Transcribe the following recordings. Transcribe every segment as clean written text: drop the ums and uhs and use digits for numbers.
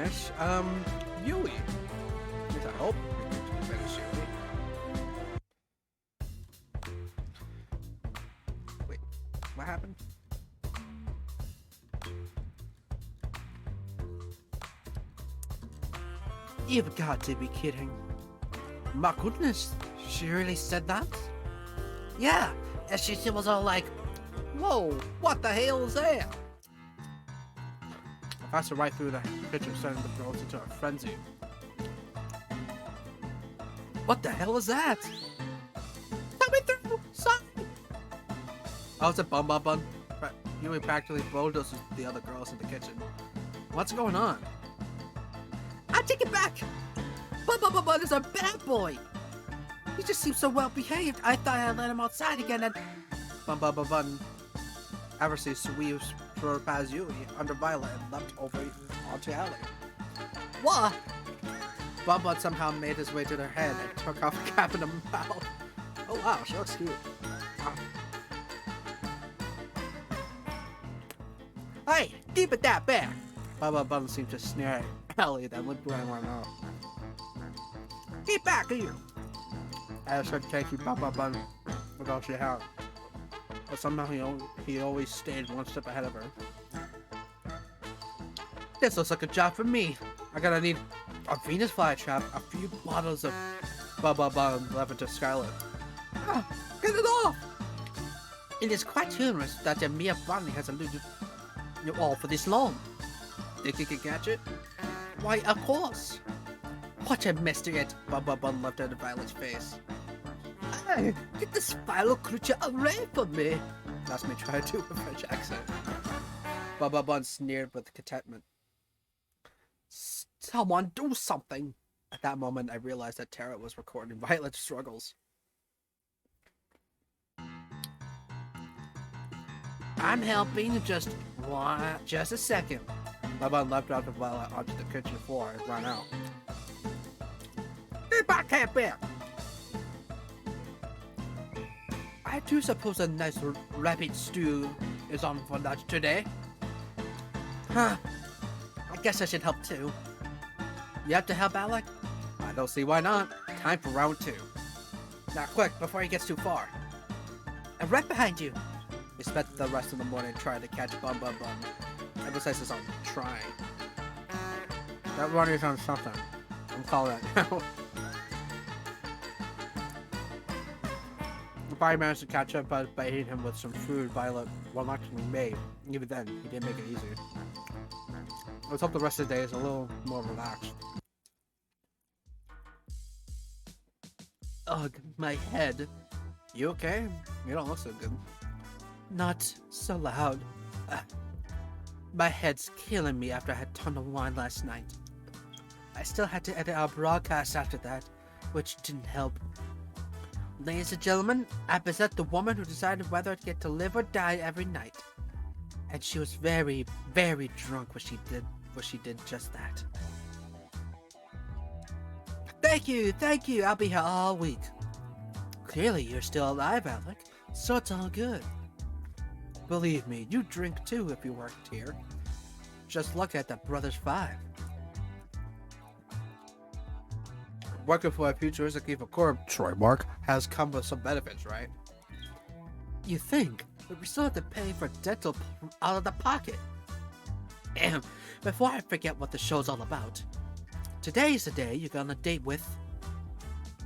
finish. Yui. At least I hope we can finish Yui. Wait, what happened? You've got to be kidding. My goodness, she really said that? Yeah, and she was all like, whoa, what the hell is that? I passed her right through the kitchen, sending the girls into a frenzy. What the hell is that? Let me through, son! Oh, it's a bun. Yui practically bulldozes the other girls in the kitchen. What's going on? I take it back! Bun is a bad boy! He just seems so well behaved. I thought I'd let him outside again and... Bun. Adversely sweeps past Yui under Violet and leapt over onto Allie. What? Bun somehow made his way to their head and took off a cap in the mouth. Oh wow, she looks cute. Hey, keep it that back! Bun seemed to sneer at Allie, then limped right on out. Get back here! Alice tried to take you Bun with all she had. But somehow he always stayed one step ahead of her. This looks like a job for me. I'm gonna need a Venus flytrap, a few bottles of Bun left to Scarlet. Ah, get it off! It is quite humorous that the mere Bunny has eluded you all for this long. Think you can catch it? Why, of course. What a mystery it! Bun left out of Violet's face. Hey, get this vile creature away from me! That's me trying to do a French accent. Bun sneered with contentment. Someone do something! At that moment, I realized that Tara was recording Violet's struggles. I'm helping, just a second. Bun leapt out of Violet onto the kitchen floor and ran out. Get back here, bear! I do suppose a nice rabbit stew is on for lunch today. Huh. I guess I should help too. You have to help, Alec? I don't see why not. Time for round 2. Now quick, before he gets too far. I'm right behind you. We spent the rest of the morning trying to catch Bun. Emphasis on trying. That runner's on something. I'm calling that now. The fire managed to catch up by hitting him with some food Violet actually made. Even then, he didn't make it easy. Let's hope the rest of the day is a little more relaxed. Ugh, my head. You okay? You don't look so good. Not so loud. My head's killing me after I had a ton of wine last night. I still had to edit our broadcast after that, which didn't help. Ladies and gentlemen, I present the woman who decided whether to get to live or die every night. And she was very, very drunk when she did just that. Thank you, I'll be here all week. Clearly you're still alive, Alec, so it's all good. Believe me, you drink too if you worked here. Just look at the Brothers 5. Working for a futuristic corp, Troy Mark, has come with some benefits, right? You think, but we still have to pay for dental out of the pocket. And before I forget what the show's all about, today's the day you go on a date with...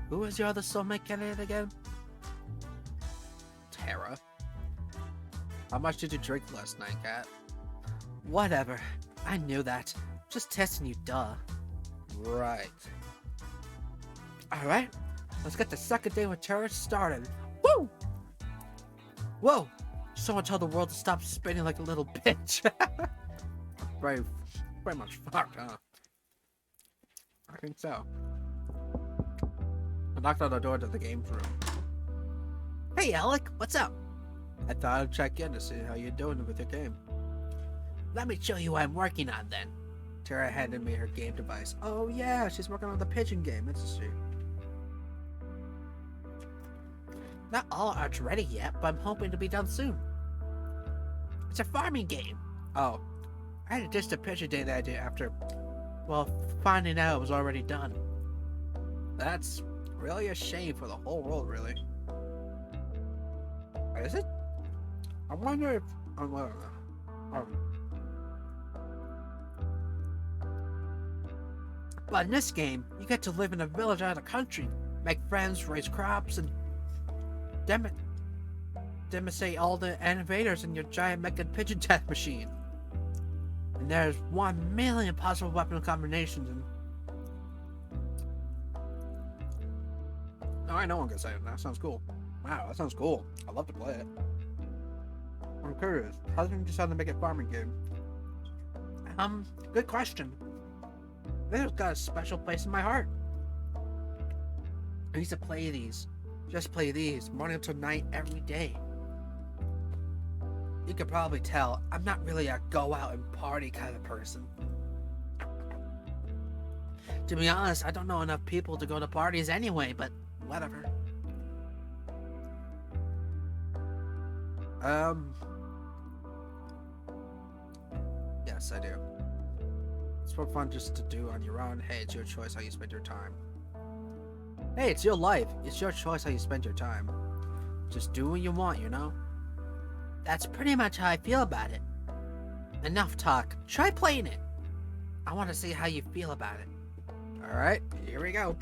Who is your other soulmate candidate again? Tara. How much did you drink last night, Kat? Whatever. I knew that. Just testing you, duh. Right. Alright, let's get the second day with Tara started. Woo! Whoa! Someone tell the world to stop spinning like a little bitch. Very much fucked, huh? I think so. I knocked on the door to the games room. Hey, Alec, what's up? I thought I'd check in to see how you're doing with your game. Let me show you what I'm working on then. Tara handed me her game device. Oh yeah, she's working on the pigeon game, isn't she? Not all art's ready yet, but I'm hoping to be done soon. It's a farming game. Oh, I had a distant pigeon day that I did after Well, finding out was already done. That's really a shame for the whole world, really. Is it? I wonder if... But in this game, you get to live in a village out of the country, make friends, raise crops, and demonstrate all the invaders in your giant mecha pigeon death machine. And there's 1 million possible weapon combinations. And I know one can say it. That sounds cool. Wow, that sounds cool. I'd love to play it. I'm curious. How did you decide to make a farming game? Good question. It's got a special place in my heart. I used to play these. Just play these, morning until night, every day. You could probably tell, I'm not really a go out and party kind of person. To be honest, I don't know enough people to go to parties anyway, but whatever. Yes, I do. It's for fun just to do on your own. Hey, it's your choice how you spend your time. Hey, it's your life. It's your choice how you spend your time. Just do what you want, you know? That's pretty much how I feel about it. Enough talk. Try playing it. I want to see how you feel about it. Alright, here we go.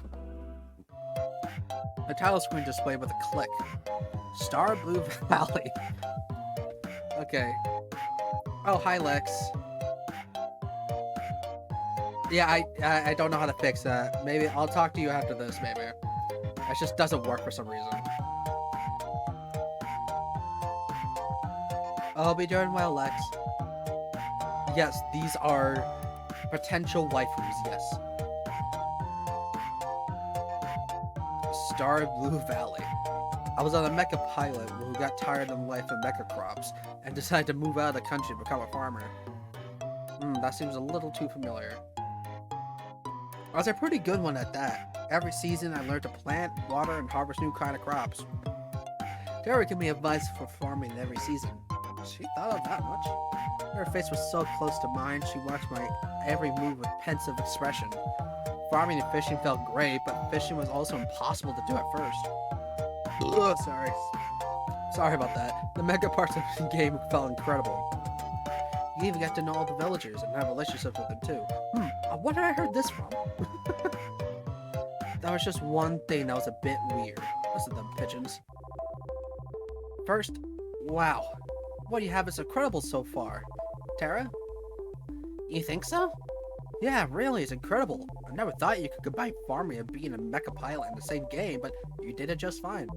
The title screen displayed with a click. Star Blue Valley. Okay. Oh, hi Lex. Yeah, I don't know how to fix that. Maybe I'll talk to you after this, maybe. It just doesn't work for some reason. I'll be doing well, Lex. Yes, these are potential waifus, yes. Star Blue Valley. I was on a mecha pilot who got tired of life in mecha crops and decided to move out of the country to become a farmer. That seems a little too familiar. I was a pretty good one at that. Every season I learned to plant, water, and harvest new kind of crops. Tara gave me advice for farming every season. She thought of that much. Her face was so close to mine, she watched my every move with pensive expression. Farming and fishing felt great, but fishing was also impossible to do at first. Ugh, sorry about that. The mega parts of the game felt incredible. You even got to know all the villagers and have relationships with them too. Where did I heard this from? That was just one thing that was a bit weird. Listen to them pigeons. First, wow. What you have is incredible so far. Tara? You think so? Yeah, really, it's incredible. I never thought you could combine farming and being a mecha pilot in the same game, but you did it just fine.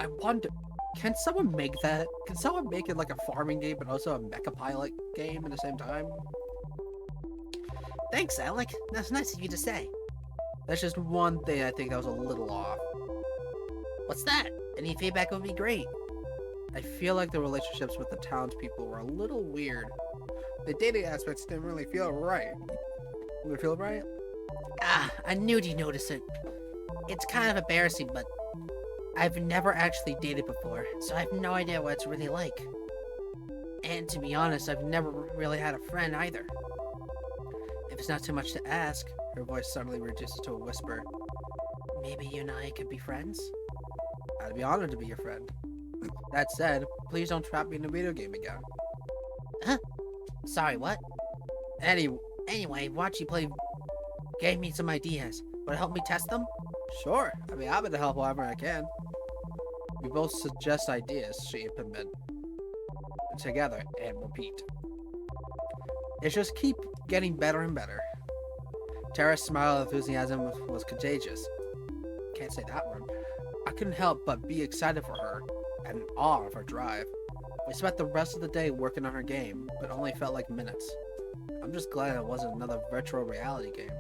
I wonder, can someone make that? Can someone make it like a farming game, but also a mecha pilot game at the same time? Thanks, Alec. That's nice of you to say. That's just one thing I think that was a little off. What's that? Any feedback would be great. I feel like the relationships with the townspeople were a little weird. The dating aspects didn't really feel right. Did it feel right? I knew you'd notice it. It's kind of embarrassing, but I've never actually dated before, so I have no idea what it's really like. And to be honest, I've never really had a friend either. If it's not too much to ask, her voice suddenly reduces to a whisper. Maybe you and I could be friends? I'd be honored to be your friend. That said, please don't trap me in a video game again. Huh? Sorry, what? Anyway, watch you play gave me some ideas. Would it help me test them? Sure, I'd be happy to help however I can. We both suggest ideas, she implemented. Together, and repeat. It just keep getting better and better. Tara's smile of enthusiasm was contagious. Can't say that word. I couldn't help but be excited for her, and in awe of her drive. We spent the rest of the day working on her game, but only felt like minutes. I'm just glad it wasn't another virtual reality game.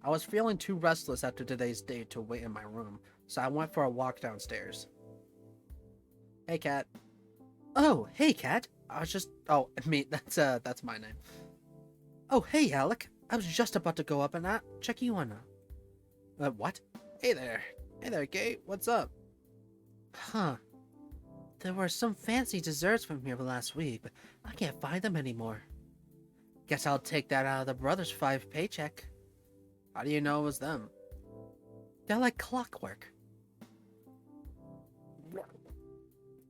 I was feeling too restless after today's day to wait in my room, so I went for a walk downstairs. Hey, Kat. Oh, hey, Kat. I was just... Oh, me. That's my name. Oh, hey, Alec. I was just about to go up and check you on. What? Hey there. Hey there, Kate. What's up? Huh. There were some fancy desserts from here last week, but I can't find them anymore. Guess I'll take that out of the Brothers 5 paycheck. How do you know it was them? They're like clockwork.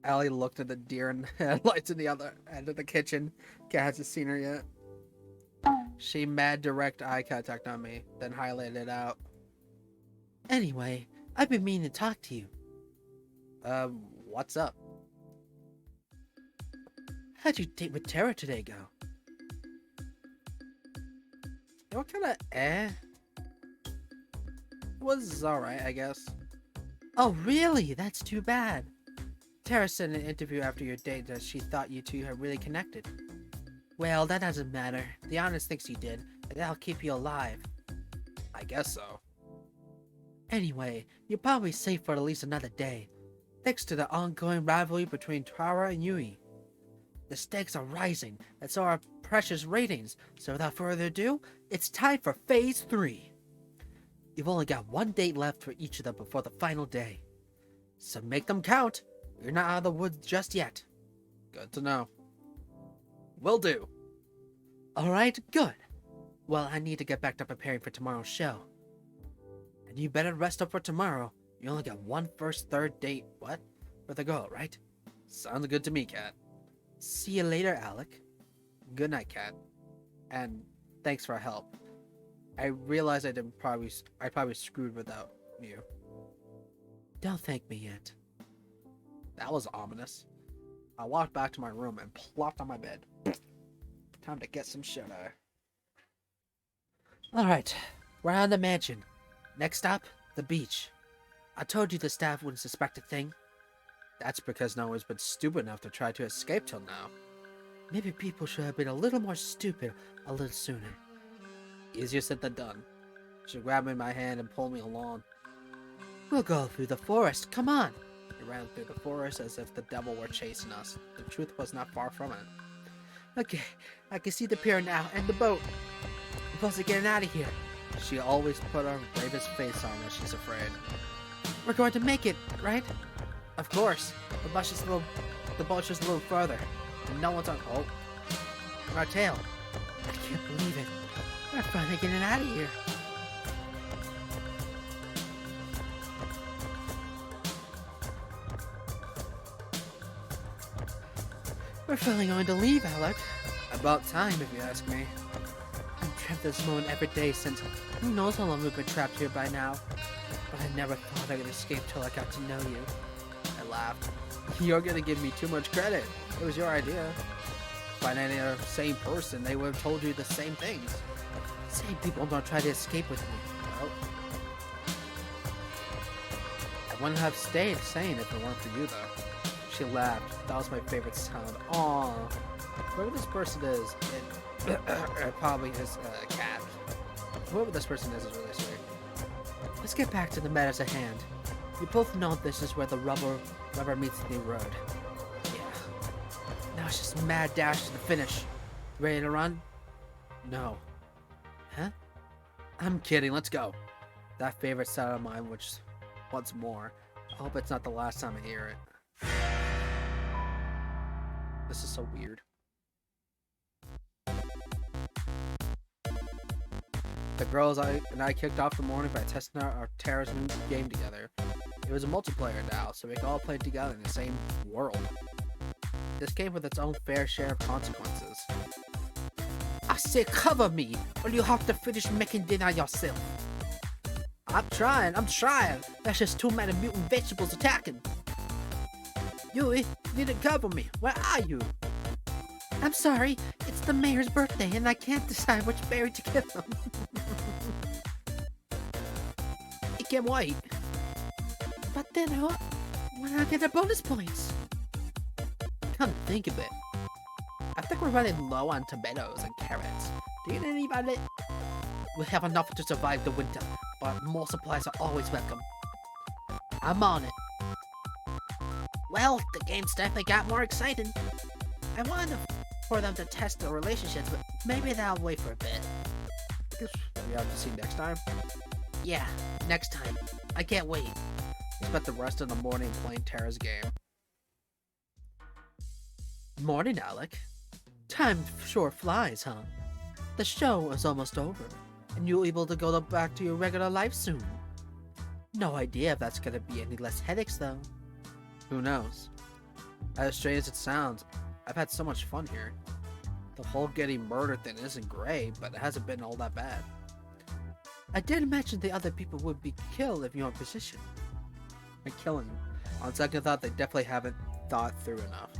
Allie looked at the deer in the headlights in the other end of the kitchen. Kat hasn't seen her yet. She mad direct eye contact on me, then highlighted it out. Anyway, I've been meaning to talk to you. What's up? How'd your date with Tara today go? What kind of It was alright, I guess. Oh, really? That's too bad. Tara said in an interview after your date that she thought you two had really connected. Well, that doesn't matter. The Honest thinks you did, and that'll keep you alive. I guess so. Anyway, you're probably safe for at least another day, thanks to the ongoing rivalry between Tara and Yui. The stakes are rising, and so are precious ratings, so without further ado, it's time for Phase 3. You've only got one date left for each of them before the final day. So make them count. You're not out of the woods just yet. Good to know. Will do. Alright, good. Well, I need to get back to preparing for tomorrow's show. And you better rest up for tomorrow. You only got one first, third date, with a girl, right? Sounds good to me, Kat. See you later, Alec. Good night, Kat. And thanks for help. I realized I probably screwed without you. Don't thank me yet. That was ominous. I walked back to my room and plopped on my bed. Time to get some shut-eye. Alright, we're on the mansion. Next stop, the beach. I told you the staff wouldn't suspect a thing. That's because no one's been stupid enough to try to escape till now. Maybe people should have been a little more stupid a little sooner. Easier said than done. She grabbed me my hand and pulled me along. We'll go through the forest, come on. We ran through the forest as if the devil were chasing us. The truth was not far from it. Okay, I can see the pier now, and the boat. I'm supposed to get out of here. She always put her bravest face on when she's afraid. We're going to make it, right? Of course. The boat's just a little further. And no one's on. Oh. Our tail. I can't believe it. We're finally getting out of here. We're finally going to leave, Alec. About time, if you ask me. I've dreamt this moment every day since who knows how long we've been trapped here by now. But I never thought I could escape till I got to know you. I laughed. You're gonna give me too much credit. It was your idea. By any other sane person, they would have told you the same things. Same people don't try to escape with me. Well, I wouldn't have stayed sane if it weren't for you, though. She laughed. That was my favorite sound. Aww. Whoever this person is, it probably is a cat. Whoever this person is really sweet. Let's get back to the matters at hand. You both know this is where the rubber meets the road. Yeah. Now it's just mad dash to the finish. Ready to run? No. Huh? I'm kidding. Let's go. That favorite sound of mine, which once more. I hope it's not the last time I hear it. This is so weird. The girls and I kicked off the morning by testing out our Tara's new game together. It was a multiplayer now, so we could all play together in the same world. This came with its own fair share of consequences. I say cover me, or you have to finish making dinner yourself. I'm trying. That's just too many mutant vegetables attacking. Yui, you need to cover me. Where are you? I'm sorry, it's the mayor's birthday and I can't decide which berry to give him. It can't wait. But then when I get the bonus points? Come to think of it, I think we're running low on tomatoes and carrots. Do you need anybody? We have enough to survive the winter, but more supplies are always welcome. I'm on it. Well, the game's definitely got more exciting. I wanted for them to test the relationships, but maybe that'll wait for a bit. Guess we have to see next time. Yeah, next time. I can't wait. We spent the rest of the morning playing Tara's game. Morning, Alec. Time sure flies, huh? The show is almost over, and you'll be able to go back to your regular life soon. No idea if that's gonna be any less headaches, though. Who knows? As strange as it sounds, I've had so much fun here. The whole getting murdered thing isn't great, but it hasn't been all that bad. I did mention the other people would be killed if you're in position. And killing, on second thought, they definitely haven't thought through enough.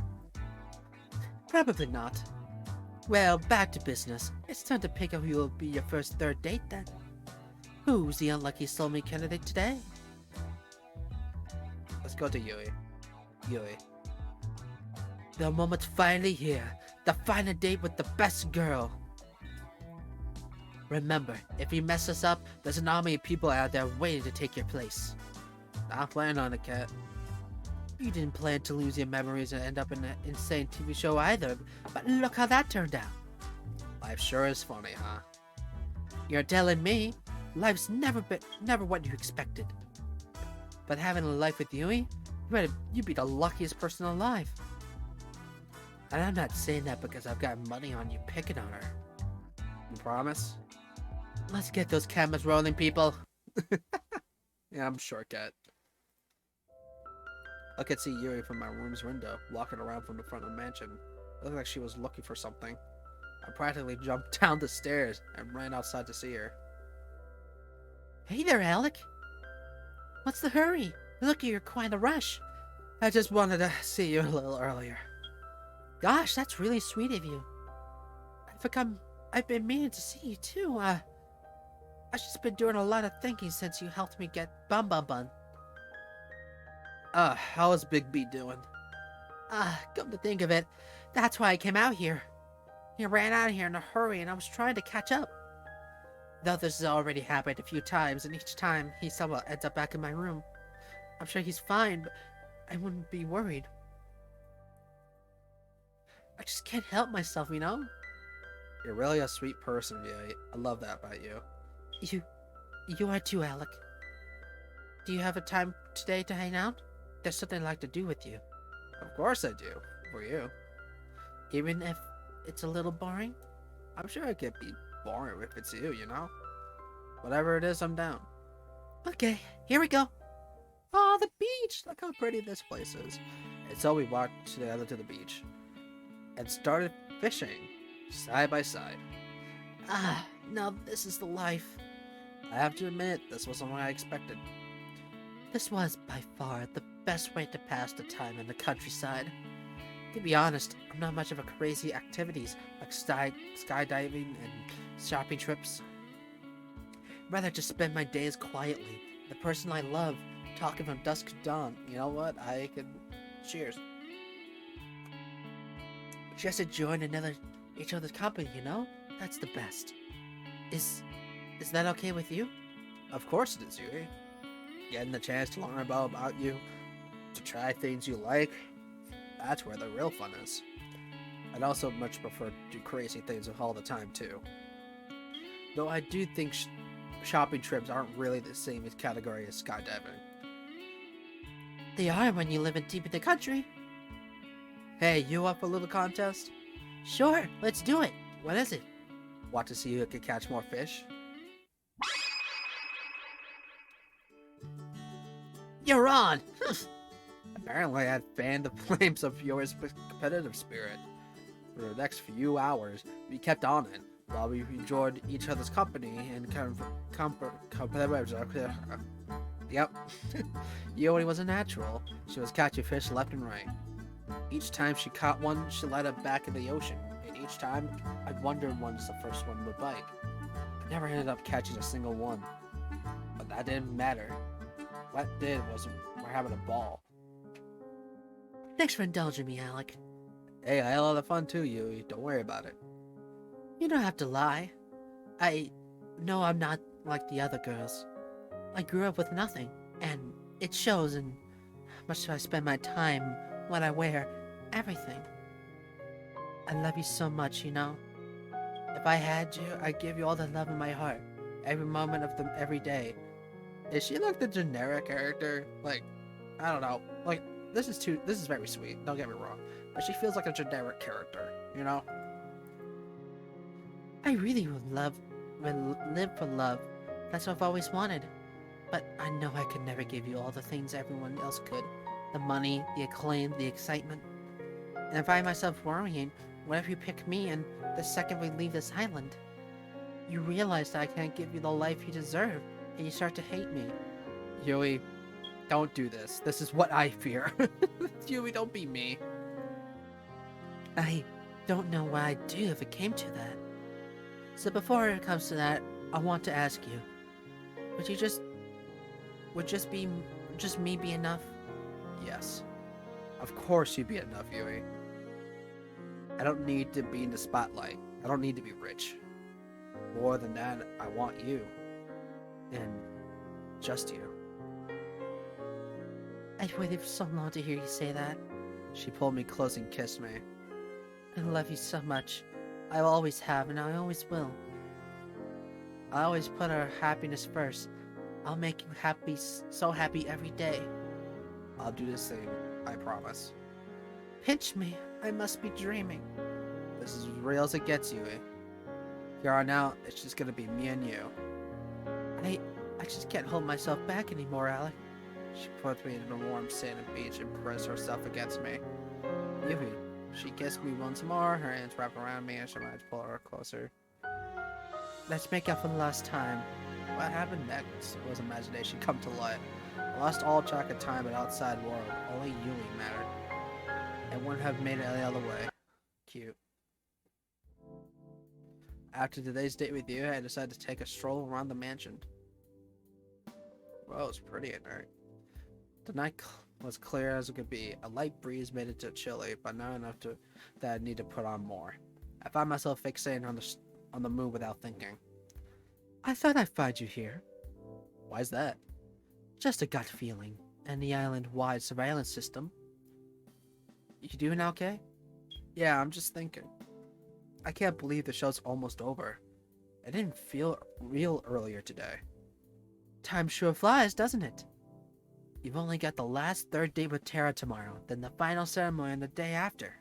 Probably not. Well, back to business. It's time to pick out who will be your first third date then. Who's the unlucky soulmate candidate today? Let's go to Yui. Yui. The moment's finally here. The final date with the best girl. Remember, if you mess us up, there's an army of people out there waiting to take your place. Not planning on it, Cat. You didn't plan to lose your memories and end up in an insane TV show either, but look how that turned out. Life sure is funny, huh? You're telling me life's never what you expected. But having a life with Yui, you'd be the luckiest person alive. And I'm not saying that because I've got money on you picking on her. You promise? Let's get those cameras rolling, people. Yeah, I'm sure, Cat. I could see Yuri from my room's window, walking around from the front of the mansion. It looked like she was looking for something. I practically jumped down the stairs and ran outside to see her. Hey there, Alec. What's the hurry? Look, you're quite in a rush. I just wanted to see you a little earlier. Gosh, that's really sweet of you. I've been meaning to see you too. I've just been doing a lot of thinking since you helped me get Bum Bum Bun. How is Big B doing? Come to think of it, that's why I came out here. He ran out of here in a hurry and I was trying to catch up. Though this has already happened a few times, and each time he somehow ends up back in my room. I'm sure he's fine, but I wouldn't be worried. I just can't help myself, you know? You're really a sweet person, Yui. I love that about you. You are too, Alec. Do you have a time today to hang out? There's something I'd like to do with you. Of course I do. For you. Even if it's a little boring? I'm sure it could be boring if it's you, you know? Whatever it is, I'm down. Okay, here we go. Oh, the beach! Look how pretty this place is. And so we walked together to the beach and started fishing side by side. Now this is the life. I have to admit, this wasn't what I expected. This was by far the best way to pass the time in the countryside. To be honest, I'm not much of a crazy activities like skydiving and shopping trips. I'd rather just spend my days quietly, the person I love, talking from dusk to dawn. You know what? I could... Cheers. Just enjoying each other's company, you know? That's the best. Is that okay with you? Of course it is, Yui. Getting the chance to learn about you, to try things you like, that's where the real fun is. I'd also much prefer to do crazy things all the time, too. Though I do think shopping trips aren't really the same category as skydiving. They are when you live deep in the country. Hey, you up for a little contest? Sure, let's do it. What is it? Want to see who can catch more fish? You're on! Apparently, I had fanned the flames of Yora's competitive spirit. For the next few hours, we kept on it, while we enjoyed each other's company and Yep. Yori was a natural. She was catching fish left and right. Each time she caught one, she let it back in the ocean, and each time, I'd wonder when's the first one would bite. I never ended up catching a single one. But that didn't matter. What did was we're having a ball. Thanks for indulging me, Alec. Hey, I had a lot of fun too, Yui. Don't worry about it. You don't have to lie. No, I'm not like the other girls. I grew up with nothing, and it shows in how much I spend my time, what I wear, everything. I love you so much, you know? If I had you, I'd give you all the love in my heart, every moment of them, every day. Is she like the generic character? Like, I don't know. Like, this is very sweet, don't get me wrong. But she feels like a generic character, you know? I really would live for love. That's what I've always wanted. But I know I could never give you all the things everyone else could. The money, the acclaim, the excitement. And I find myself worrying, what if you pick me and the second we leave this island? You realize that I can't give you the life you deserve, and you start to hate me. Yui, don't do this. This is what I fear. Yui, don't be me. I don't know what I'd do if it came to that. So before it comes to that, I want to ask you, would just me be enough? Yes. Of course you'd be enough, Yui. I don't need to be in the spotlight. I don't need to be rich. More than that, I want you. And just you. I've waited for so long to hear you say that. She pulled me close and kissed me. I love you so much. I always have, and I always will. I always put our happiness first. I'll make you happy, so happy every day. I'll do the same, I promise. Pinch me. I must be dreaming. This is as real as it gets, Yui. Here on out, it's just gonna be me and you. I just can't hold myself back anymore, Alec. She put me in a warm sandy beach and pressed herself against me. Yui. She kissed me once more, her hands wrapped around me, and she tried to pull her closer. Let's make up for the last time. What happened next was imagination come to life. I lost all track of time and outside world. Only Yui mattered. It wouldn't have made it any other way. Cute. After today's date with you, I decided to take a stroll around the mansion. Well, it was pretty at night. The night was clear as it could be. A light breeze made it chilly, but not enough that I need to put on more. I found myself fixating on the moon without thinking. I thought I'd find you here. Why's that? Just a gut feeling, and the island-wide surveillance system. You doing okay? Yeah, I'm just thinking. I can't believe the show's almost over. It didn't feel real earlier today. Time sure flies, doesn't it? You've only got the last third date with Tara tomorrow, then the final ceremony on the day after.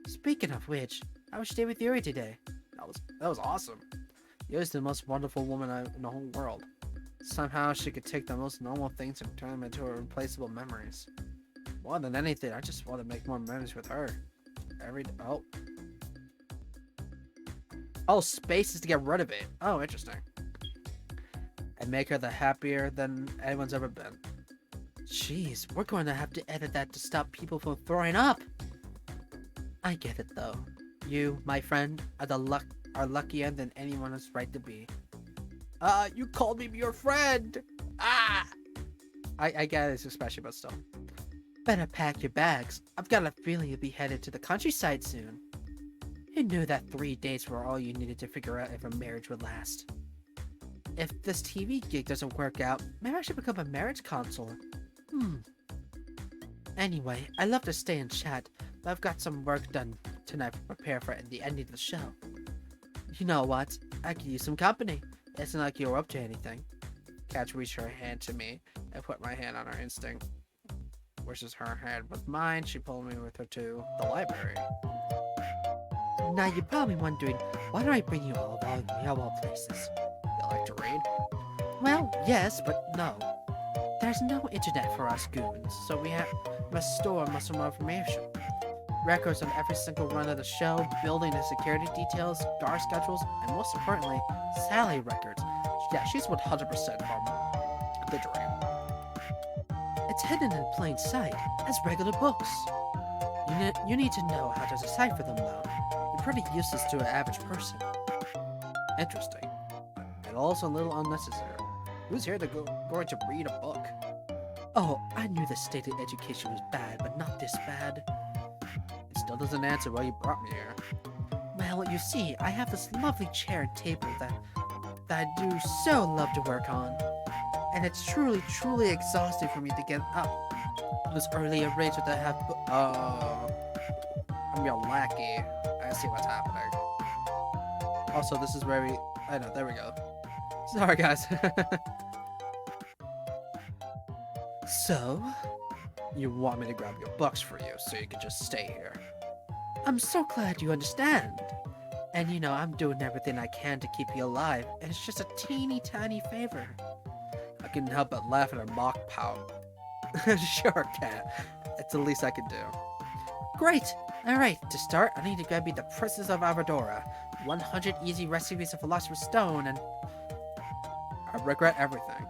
Speaking of which, how was your date with Yuri today? That was awesome. Yuri's the most wonderful woman in the whole world. Somehow she could take the most normal things and turn them into irreplaceable memories. More than anything, I just want to make more memories with her. Oh, space is to get rid of it. Oh, interesting. And make her the happier than anyone's ever been. Jeez, we're going to have to edit that to stop people from throwing up. I get it though. You, my friend, are luckier than anyone has right to be. You called me your friend. Ah! I get it, especially, but still. Better pack your bags. I've got a feeling you'll be headed to the countryside soon. Who knew that 3 dates were all you needed to figure out if a marriage would last? If this TV gig doesn't work out, maybe I should become a marriage counselor. Anyway, I love to stay and chat, but I've got some work done tonight to prepare for the ending of the show. You know what? I could use some company. It's not like you're up to anything. Catch reached her hand to me and put my hand on her instinct. Wishes her hand with mine, she pulled me with her to the library. Now you're probably wondering, why do I bring you all of all places? You like to read? Well, yes, but no. There's no internet for us goons, so we must store most of our information. Records on every single run of the show, building and security details, guard schedules, and most importantly, Sally records. Yeah, she's 100% from the dream. It's hidden in plain sight, as regular books. You need to know how to decipher them, though. They're pretty useless to an average person. Interesting. And also a little unnecessary. Who's here going to read a book? Oh, I knew the state of education was bad, but not this bad. It still doesn't answer why you brought me here. Well, you see, I have this lovely chair and table that I do so love to work on. And it's truly, truly exhausting for me to get up this early at rates that I have. I'm your lackey. I see what's happening. Also, this is where I know, there we go. Sorry, guys. So, You want me to grab your books for you so you can just stay here. I'm so glad you understand. And you know, I'm doing everything I can to keep you alive, and it's just a teeny tiny favor. I couldn't help but laugh at her mock pout. Sure, Cat. It's the least I can do. Great! Alright, to start, I need to grab you the Princess of Avadora, 100 easy recipes of Philosopher's Stone, and I regret everything.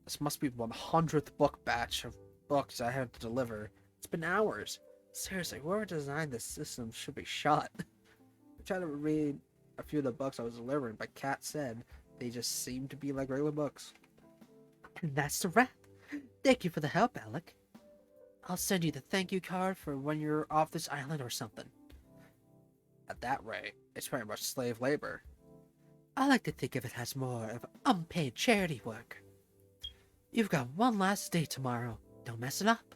This must be 100th book batch of books I have to deliver. It's been hours. Seriously, whoever designed this system should be shot. I tried to read a few of the books I was delivering, but Kat said they just seemed to be like regular books. And that's the wrap. Thank you for the help, Alec. I'll send you the thank you card for when you're off this island or something. At that rate, it's pretty much slave labor. I like to think of it as more of unpaid charity work. You've got one last day tomorrow. Don't mess it up.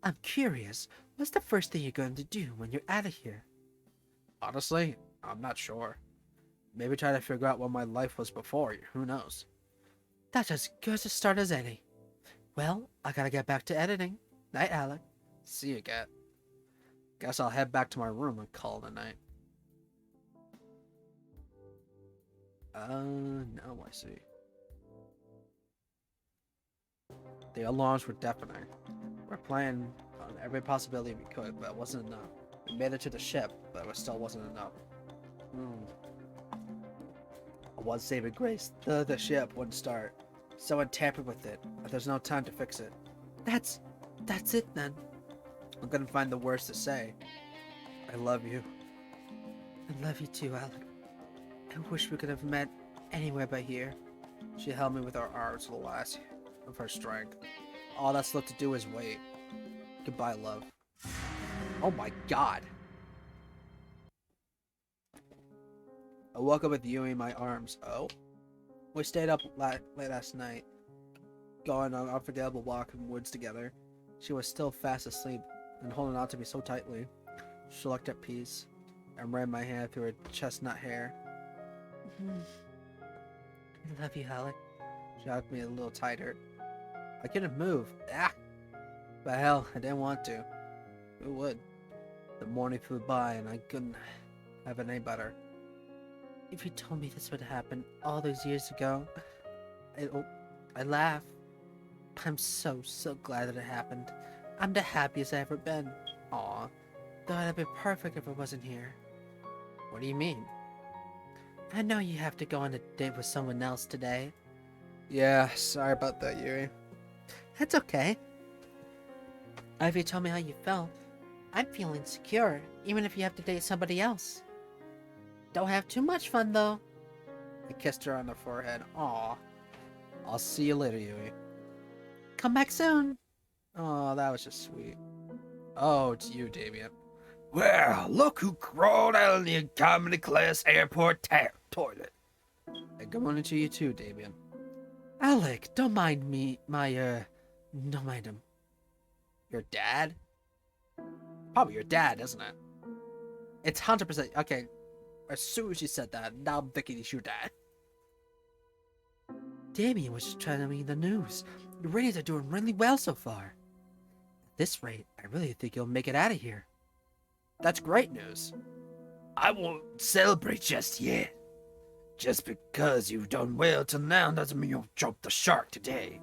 I'm curious, what's the first thing you're going to do when you're out of here? Honestly, I'm not sure. Maybe try to figure out what my life was before. Who knows? That's as good a start as any. Well, I gotta get back to editing. Night, Alec. See you, Kat. Guess I'll head back to my room and call it a night. Now I see. The alarms were deafening. We're playing on every possibility we could, but it wasn't enough. We made it to the ship, but it still wasn't enough. One saving grace, the ship wouldn't start. Someone tampered with it, but there's no time to fix it. That's it then. I'm gonna find the words to say. I love you. I love you too, Alec. I wish we could have met anywhere but here. She held me with her arms to the last of her strength. All that's left to do is wait. Goodbye, love. Oh my god. I woke up with Yui in my arms. Oh? We stayed up late last night, going on an unforgettable walk in the woods together. She was still fast asleep and holding on to me so tightly. She looked at peace and ran my hand through her chestnut hair. I love you, Alec. She hugged me a little tighter. I couldn't move. Ah! But hell, I didn't want to. Who would? The morning flew by and I couldn't have it any better. If you told me this would happen all those years ago, I'd laugh. I'm so glad that it happened. I'm the happiest I've ever been. Aw. Thought it'd be perfect if it wasn't here. What do you mean? I know you have to go on a date with someone else today. Yeah, sorry about that, Yuri. That's okay. If you told me how you felt, I'm feeling secure, even if you have to date somebody else. Don't have too much fun, though. I kissed her on the forehead. Aw. I'll see you later, Yui. Come back soon. Oh, that was just sweet. Oh, it's you, Damien. Well, look who crawled out of the economy class airport toilet. And good morning to you too, Damien. Alec, don't mind me. Don't mind him. Your dad? Probably your dad, isn't it? It's 100%. Okay, as soon as you said that, now I'm thinking it's your dad. Damien was just trying to read the news. Your ratings are doing really well so far. At this rate, I really think you'll make it out of here. That's great news. I won't celebrate just yet. Just because you've done well till now doesn't mean you'll jump the shark today.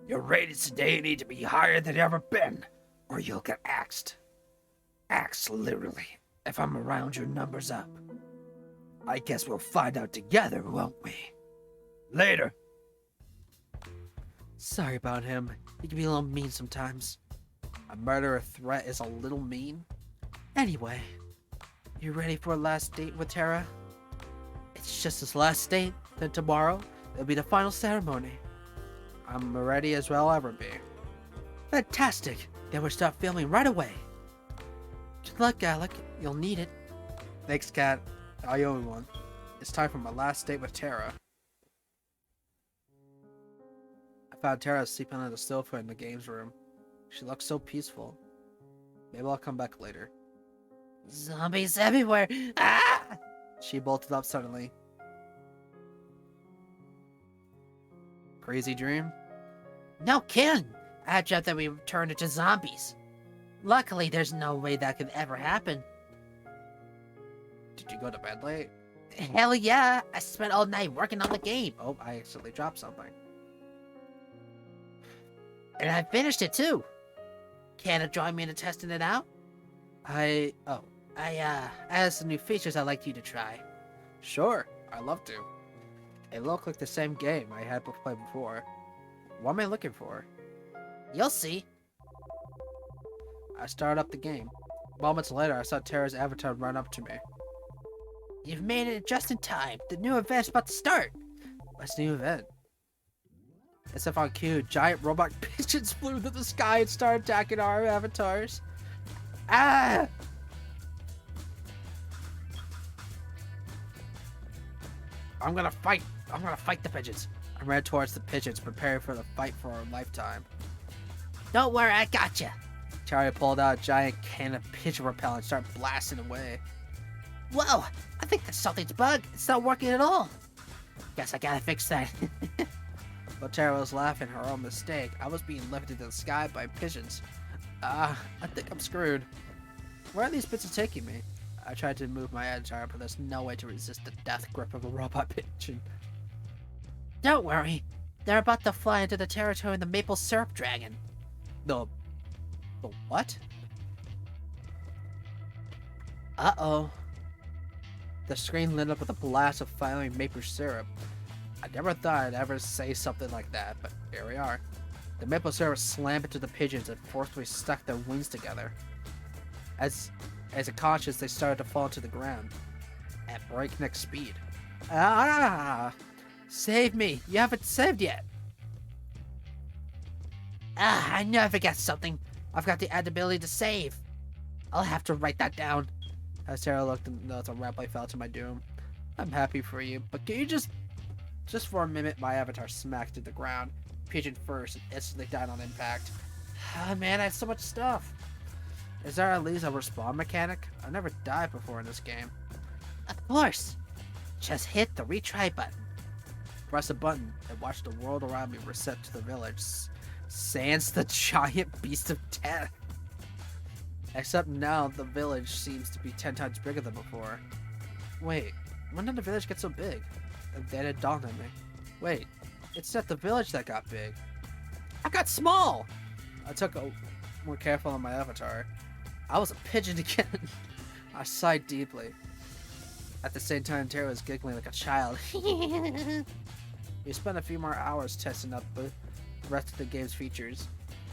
Your ratings today need to be higher than ever been, or you'll get axed. Axed, literally, if I'm around your numbers up. I guess we'll find out together, won't we? Later. Sorry about him. He can be a little mean sometimes. A murder threat is a little mean. Anyway, you ready for a last date with Tara? It's just his last date, then tomorrow, it'll be the final ceremony. I'm ready as well ever be. Fantastic! Then we'll start filming right away. Good luck, Alec. You'll need it. Thanks, Kat. I owe you one. It's time for my last date with Tara. I found Tara sleeping on the sofa in the games room. She looked so peaceful. Maybe I'll come back later. Zombies everywhere! Ah! She bolted up suddenly. Crazy dream? No kidding. I dreamt that we turned into zombies. Luckily, there's no way that could ever happen. Did you go to bed late? Hell yeah, I spent all night working on the game. Oh, I accidentally dropped something. And I finished it too. Care to join me in testing it out? I have some new features I'd like you to try. Sure, I'd love to. It looked like the same game I had played before. What am I looking for? You'll see. I started up the game. Moments later, I saw Tara's avatar run up to me. You've made it just in time. The new event's about to start. What's the new event? As if on cue, giant robot pigeons flew through the sky and started attacking our avatars. Ah! I'm gonna fight the pigeons. I ran towards the pigeons, preparing for the fight for our lifetime. Don't worry, I gotcha. Tara pulled out a giant can of pigeon repellent and started blasting away. Whoa, I think that something's bugged. It's not working at all. Guess I gotta fix that. But Tara was laughing at her own mistake. I was being lifted to the sky by pigeons. I think I'm screwed. Where are these pigeons taking me? I tried to move my avatar, but there's no way to resist the death grip of a robot pigeon. Don't worry. They're about to fly into the territory of the maple syrup dragon. The what? Uh-oh. The screen lit up with a blast of fiery maple syrup. I never thought I'd ever say something like that, but here we are. The maple syrup slammed into the pigeons and forcefully stuck their wings together. As a conscious, they started to fall to the ground at breakneck speed. Ah! Save me! You haven't saved yet! I knew I forgot something. I've got the ability to save. I'll have to write that down. As Tara looked and noticed a rapidly fell to my doom. I'm happy for you, but can you just for a minute, my avatar smacked to the ground, pigeon first, and instantly died on impact. Oh man, I have so much stuff. Is there at least a respawn mechanic? I've never died before in this game. Of course. Just hit the retry button. Press a button and watch the world around me reset to the village. Sans the giant beast of death. Except now the village seems to be 10 times bigger than before. Wait, when did the village get so big? And then it dawned on me. Wait, it's not the village that got big. I got small! I took a more careful on my avatar. I was a pigeon again. I sighed deeply. At the same time, Tara was giggling like a child. We spent a few more hours testing out the rest of the game's features.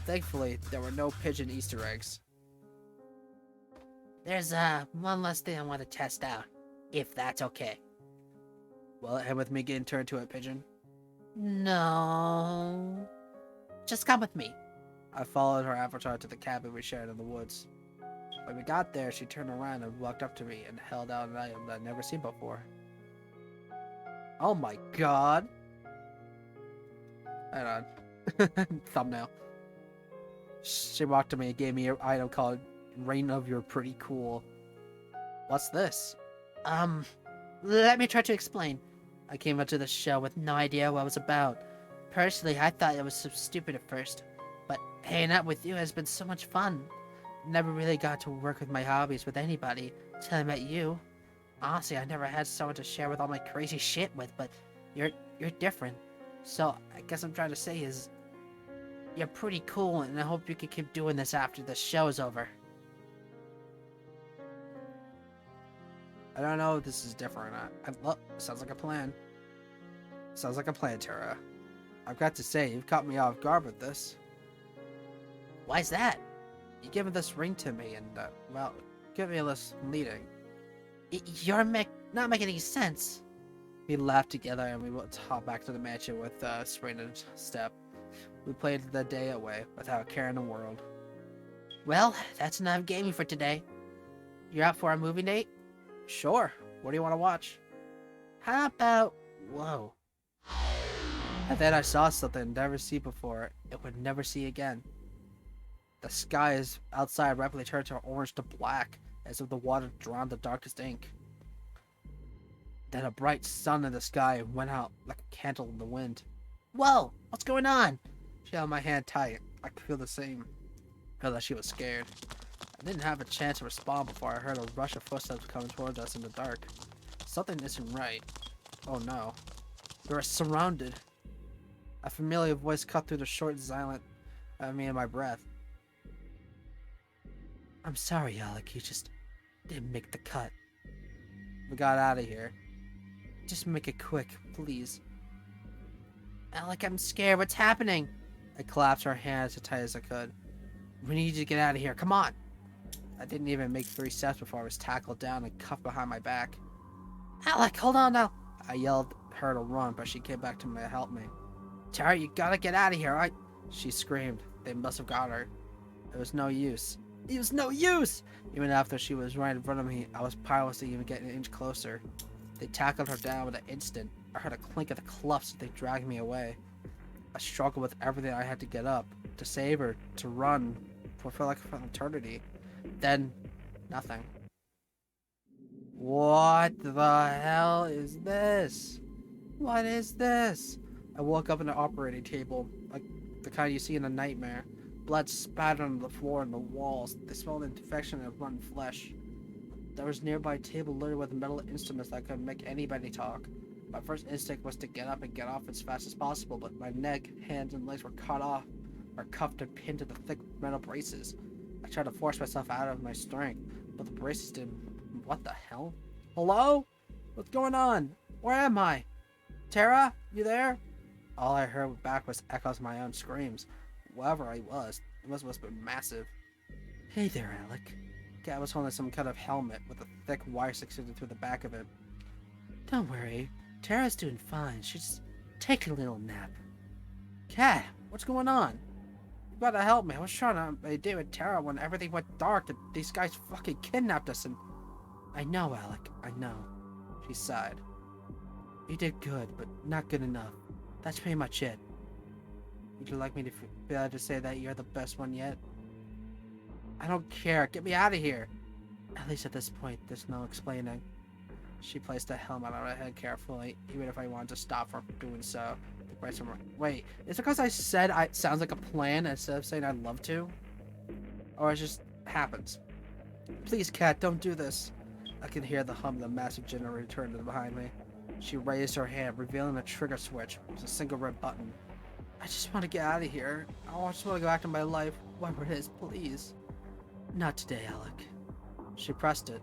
Thankfully, there were no pigeon Easter eggs. There's one last thing I want to test out, if that's okay. Will it end with me getting turned to a pigeon? No. Just come with me. I followed her avatar to the cabin we shared in the woods. When we got there, she turned around and walked up to me and held out an item that I'd never seen before. Oh my god! Hang on. Thumbnail. She walked to me and gave me an item called Reign of You're Pretty Cool. What's this? Let me try to explain. I came into the show with no idea what it was about. Personally, I thought it was so stupid at first, but hanging out with you has been so much fun. Never really got to work with my hobbies with anybody till I met you. Honestly, I never had someone to share with all my crazy shit with, but you're different. So I guess I'm trying to say is, you're pretty cool, and I hope you can keep doing this after the show is over. I don't know if this is different or not. Sounds like a plan. Sounds like a plan, Tara. I've got to say, you've caught me off guard with this. Why's that? You gave this ring to me and, well, give me a list leading. You're not making any sense. We laughed together and we went to hop back to the mansion with Spring and Step. We played the day away without a care in the world. Well, that's enough gaming for today. You're out for a movie date? Sure. What do you want to watch? How about... Whoa. And then I saw something I'd never seen before. It would never see again. The sky is outside rapidly turned to orange to black, as if the water drowned the darkest ink. Then a bright sun in the sky went out like a candle in the wind. Whoa, what's going on? She held my hand tight. I could feel the same. Felt that she was scared. I didn't have a chance to respond before I heard a rush of footsteps coming towards us in the dark. Something isn't right. Oh no. We were surrounded. A familiar voice cut through the short silence of me and my breath. I'm sorry, Alec. You just didn't make the cut. We got out of here. Just make it quick, please. Alec, I'm scared. What's happening? I clasped her hands as tight as I could. We need you to get out of here. Come on. I didn't even make 3 steps before I was tackled down and cuffed behind my back. Alec, hold on now. I yelled at her to run, but she came back to me to help me. Tara, you gotta get out of here. She screamed. They must have got her. It was no use. It was no use! Even after she was right in front of me, I was powerless to even get an inch closer. They tackled her down with an instant. I heard a clink of the clubs as they dragged me away. I struggled with everything I had to get up, to save her, to run, for felt like an eternity. Then, nothing. What the hell is this? What is this? I woke up in an operating table, like the kind you see in a nightmare. Blood spattered on the floor and the walls. They smelled infection and rotten flesh. There was a nearby table littered with metal instruments that could make anybody talk. My first instinct was to get up and get off as fast as possible, but my neck, hands, and legs were cut off, or cuffed and pinned to the thick metal braces. I tried to force myself out of my strength, but the braces didn't. What the hell? Hello? What's going on? Where am I? Tara? You there? All I heard back was echoes of my own screams. Wherever I was, it must have been massive. Hey there, Alec. Cat was holding some kind of helmet with a thick wire succeeding through the back of it. Don't worry. Tara's doing fine. She's taking a little nap. Cat, what's going on? You gotta help me. I was trying to deal with Tara when everything went dark. These guys fucking kidnapped us and... I know, Alec. I know. She sighed. You did good, but not good enough. That's pretty much it. Would you like me to be able to say that you're the best one yet? I don't care. Get me out of here. At least at this point, there's no explaining. She placed the helmet on her head carefully, even if I wanted to stop her from doing so. Wait, is it because I said it sounds like a plan instead of saying I'd love to? Or it just happens? Please, Cat, don't do this. I could hear the hum of the massive generator turn behind me. She raised her hand, revealing a trigger switch with a single red button. I just want to get out of here. I just want to go back to my life, whatever it is, please. Not today, Alec. She pressed it.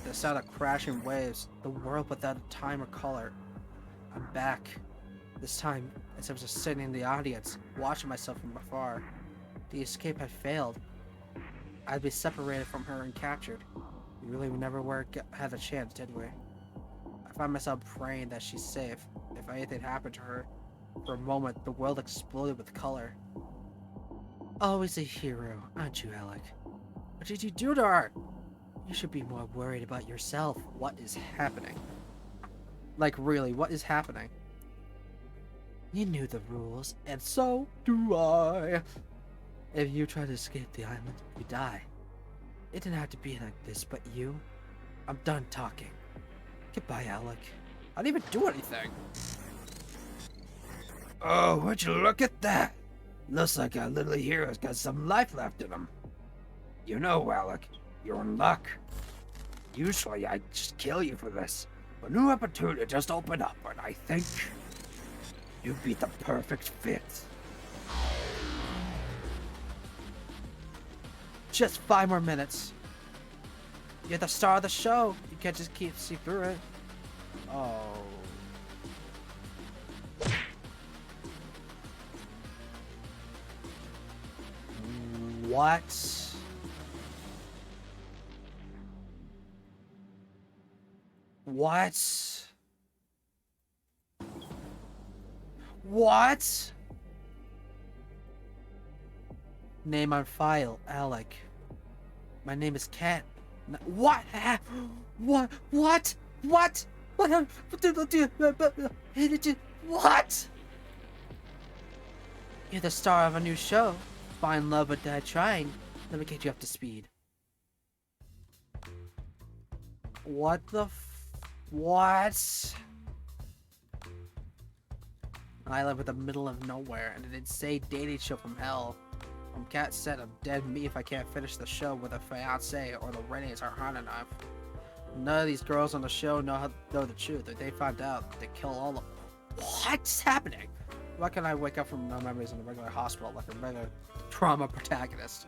The sound of crashing waves, the world without a time or color. I'm back. This time, as I was just sitting in the audience, watching myself from afar. The escape had failed. I'd be separated from her and captured. We really never had a chance, did we? I found myself praying that she's safe. If anything happened to her, for a moment, the world exploded with color. Always a hero, aren't you, Alec? What did you do to her? You should be more worried about yourself. What is happening? Like, really, what is happening? You knew the rules, and so do I. If you try to escape the island, you die. It didn't have to be like this, but you... I'm done talking. Goodbye, Alec. I didn't even do anything. Oh, would you look at that? Looks like our little hero's got some life left in him. You know, Alec, you're in luck. Usually I'd just kill you for this, but new opportunity just opened up, and I think you'd be the perfect fit. Just 5 more minutes. You're the star of the show. You can't just see through it. Oh. What? What? What? Name on file, Alec. My name is Cat. What? What? What? What? What? What? You're the star of a new show. Find love but die trying. Let me get you up to speed. What the what? An island with the middle of nowhere and an insane dating show from hell. Cat said I'm dead meat if I can't finish the show with a fiance or the ratings aren't hot enough. None of these girls on the show know the truth. If they find out, they kill all of them. What's happening? Why can't I wake up from no memories in a regular hospital like a regular trauma protagonist?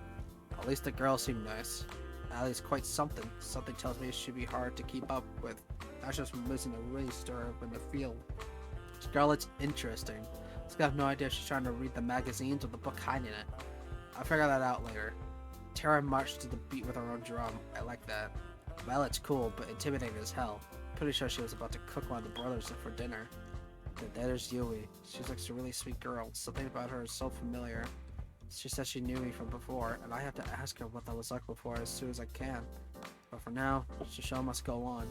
At least the girls seem nice. At least quite something. Something tells me it should be hard to keep up with. Not just from losing a really stir up in the field. Scarlett's interesting. I have no idea if she's trying to read the magazines or the book hiding it. I'll figure that out later. Tara marched to the beat with her own drum. I like that. Violet's cool, but intimidating as hell. Pretty sure she was about to cook one of the brothers for dinner. And there's Yui. She's like a really sweet girl. Something about her is so familiar. She said she knew me from before, and I have to ask her what that was like before as soon as I can. But for now, the show must go on.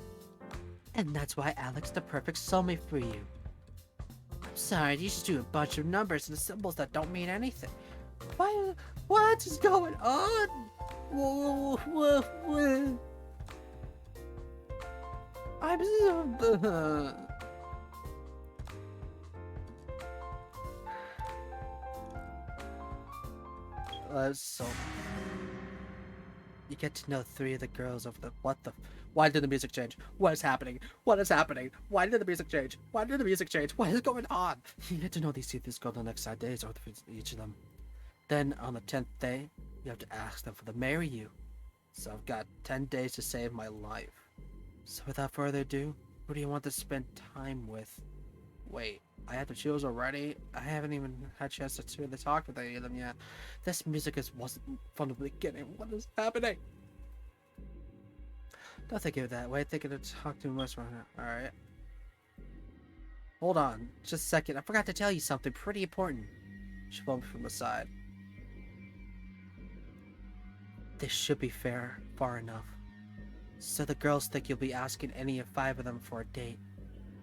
And that's why Alex the perfect soulmate for you. I'm sorry, you just do a bunch of numbers and symbols that don't mean anything. What is going on? I'm so... So... You get to know 3 of the girls of the... What the... Why did the music change? What is happening? What is happening? Why did the music change? Why did the music change? What is going on? You get to know these 3 girls the next 5 days, or each of them. Then, on the 10th day, you have to ask them to marry you. So I've got 10 days to save my life. So without further ado, who do you want to spend time with? Wait, I have to choose already? I haven't even had a chance to really talk with any of them yet. This music wasn't from the beginning. What is happening? Don't think of it that way. Thinking to talk too much right now. Alright. Hold on. Just a second. I forgot to tell you something pretty important. She pulled me from the side. This should be fair, far enough. So the girls think you'll be asking any of 5 of them for a date.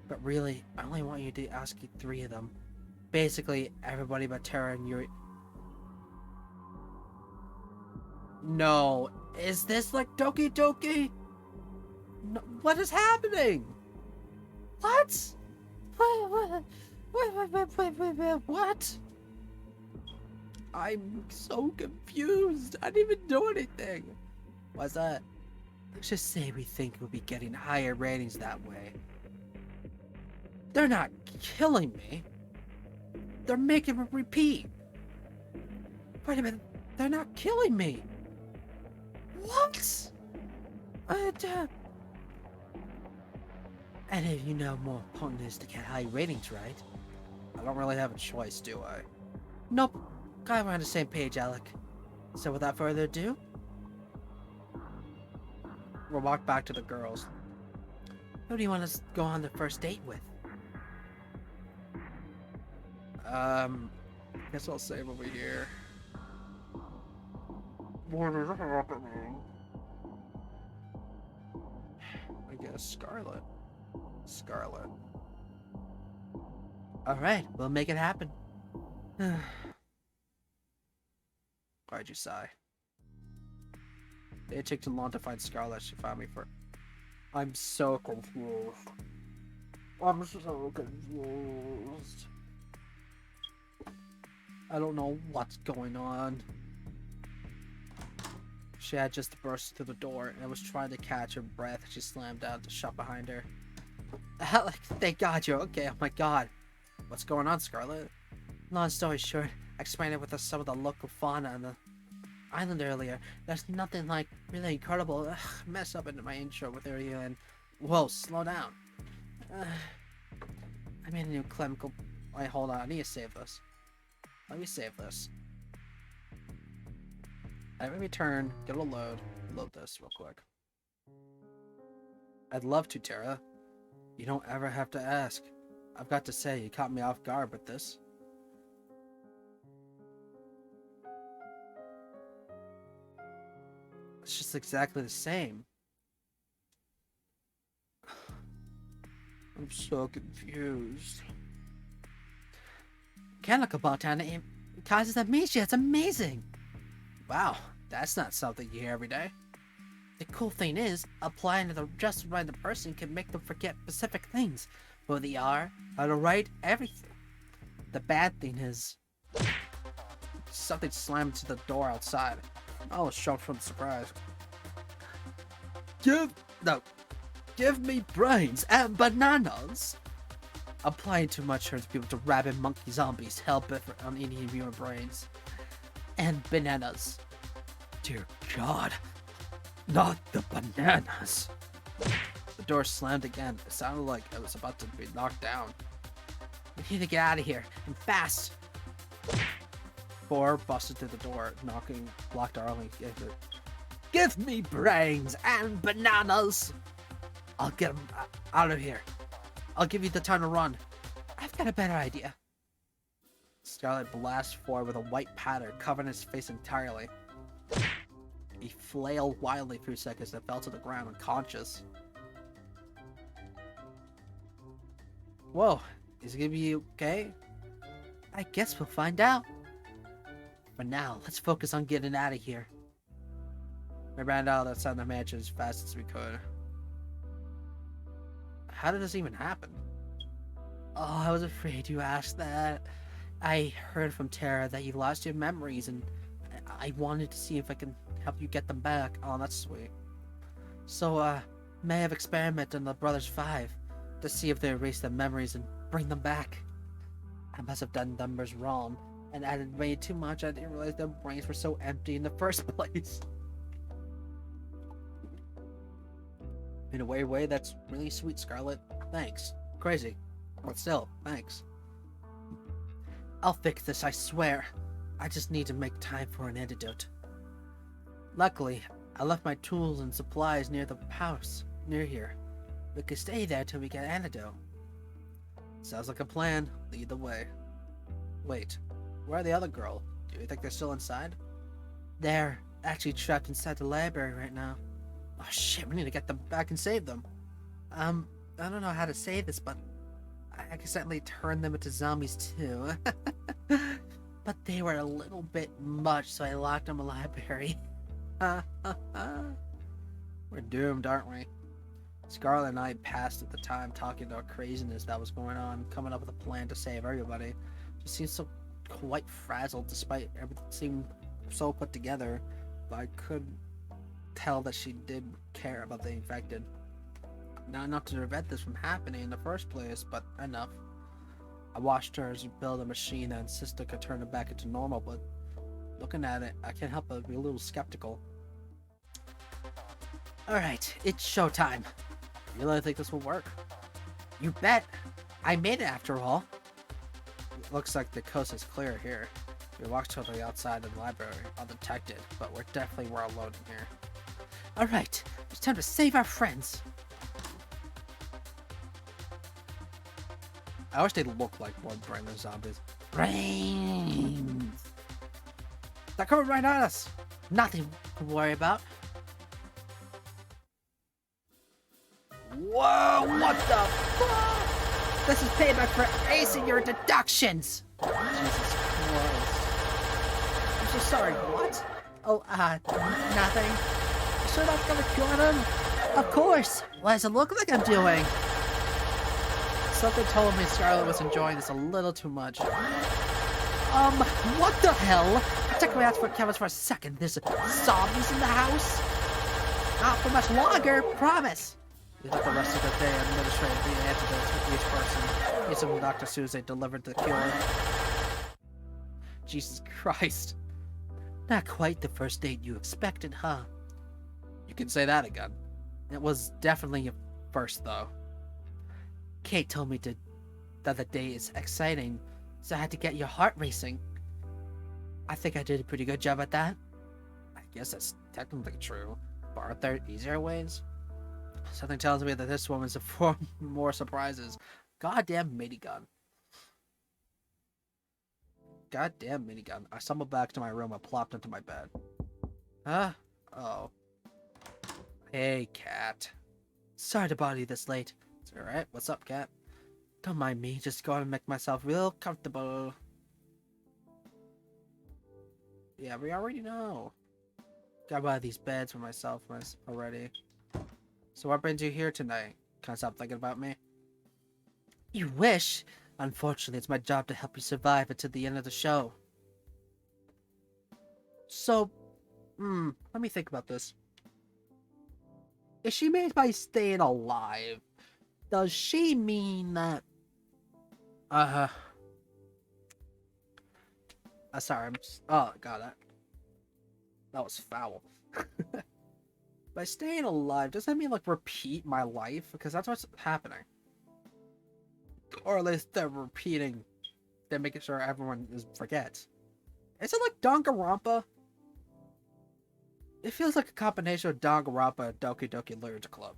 But really, I only want you to ask 3 of them. Basically, everybody but Tara and Yuri. No. Is this like Doki Doki? No, what is happening? What? What? I'm so confused. I didn't even do anything. What's that? Let's just say we think we'll be getting higher ratings that way. They're not killing me. They're making me repeat. Wait a minute. They're not killing me. What? And if you know more important is to get high ratings, right? I don't really have a choice, do I? Nope. Glad we're on the same page, Alec. So without further ado, we'll walk back to the girls. Who do you want to go on the first date with? Guess I'll save over here. What is happening? I guess Scarlet. Scarlet. Alright, we'll make it happen. Why'd you sigh? It took too long to find Scarlet. She found me for... I'm so confused. I'm so confused. I don't know what's going on. She had just burst through the door and I was trying to catch her breath. She slammed down the shut behind her. Alec, thank God you're okay. Oh my God. What's going on, Scarlet? Long story short, I explained it with some of the local fauna on the island earlier. There's nothing like really incredible. Mess up into my intro with area and... Whoa, slow down. I made a new chemical... Wait, hold on. I need to save this. Let me save this. Let me return, get a load this real quick. I'd love to, Tara. You don't ever have to ask. I've got to say, you caught me off guard with this. It's just exactly the same. I'm so confused. Chemical Botana causes amnesia. It's amazing. Wow, that's not something you hear every day. The cool thing is, applying to just right person can make them forget specific things. Who they are, how to write, everything. The bad thing is, something slammed to the door outside. I was shocked from surprise. Give me brains and bananas. Applying too much turns people to rabid monkey zombies hell-bent on eating human brains. And bananas. Dear God, not the bananas. The door slammed again. It sounded like it was about to be knocked down. We need to get out of here, and fast. Four busted through the door, knocking, blocked our only exit. Give me brains and bananas. I'll get them out of here. I'll give you the time to run. I've got a better idea. Scarlet blasts forward with a white pattern covering his face entirely. He flailed wildly for a few seconds and fell to the ground unconscious. Whoa, is he gonna be okay? I guess we'll find out. For now, let's focus on getting out of here. We ran out outside the mansion as fast as we could. How did this even happen? Oh, I was afraid you asked that. I heard from Tara that you lost your memories, and I wanted to see if I can help you get them back. Oh, that's sweet. So, may have experimented on the Brothers 5 to see if they erase their memories and bring them back. I must have done numbers wrong and added way too much. I didn't realize their brains were so empty in the first place. In a weird way, that's really sweet, Scarlet. Thanks. Crazy. But still, thanks. I'll fix this, I swear. I just need to make time for an antidote. Luckily, I left my tools and supplies near the house, near here. We could stay there till we get an antidote. Sounds like a plan. Lead the way. Wait, where are the other girl? Do you think they're still inside? They're actually trapped inside the library right now. Oh shit, we need to get them back and save them. I don't know how to say this, but I accidentally turned them into zombies too. But they were a little bit much, so I locked them in the library. We're doomed, aren't we? Scarlet and I passed at the time talking about craziness that was going on, coming up with a plan to save everybody. She seemed so quite frazzled despite everything seemed so put together, but I could tell that she did care about the infected. Not enough to prevent this from happening in the first place, but enough. I watched her as she built a machine that insisted could turn it back into normal, but looking at it, I can't help but be a little skeptical. Alright, it's showtime. You really think this will work? You bet! I made it after all. It looks like the coast is clear here. We walked to the outside of the library, undetected, but we're definitely alone in here. Alright, it's time to save our friends. I wish they looked like more brainless zombies. Brains! They're coming right at us! Nothing to worry about. Whoa, what the fuck? This is payback for acing your deductions! Jesus Christ. I'm so sorry, what? Oh, nothing. You sure that's gonna cure them? Of course! What does it look like I'm doing? Something told me Scarlet was enjoying this a little too much. What the hell? I took my eyes for cameras for a second. There's zombies in the house? Not for much longer, promise! We left the rest of the day administrating the antidotes with each person. Using Dr. Suze delivered the cure. Jesus Christ. Not quite the first date you expected, huh? You can say that again. It was definitely a first, though. Kate told me that the day is exciting, so I had to get your heart racing. I think I did a pretty good job at that. I guess that's technically true, but aren't there easier ways? Something tells me that this woman's for more surprises. Goddamn minigun. Goddamn minigun. I stumbled back to my room and plopped into my bed. Huh? Oh. Hey, cat. Sorry to bother you this late. It's alright. What's up, cat? Don't mind me. Just going to make myself real comfortable. Yeah, we already know. Got one of these beds for myself already. So what brings you here tonight? Can't stop thinking about me? You wish. Unfortunately, it's my job to help you survive until the end of the show. So, let me think about this. Is she made by staying alive? Does she mean that... sorry, oh, got that. That was foul. By staying alive, does that mean, like, repeat my life? Because that's what's happening. Or at least they're repeating. They're making sure everyone forgets. Is it like Danganronpa? It feels like a combination of Danganronpa and Doki Doki Literature Club.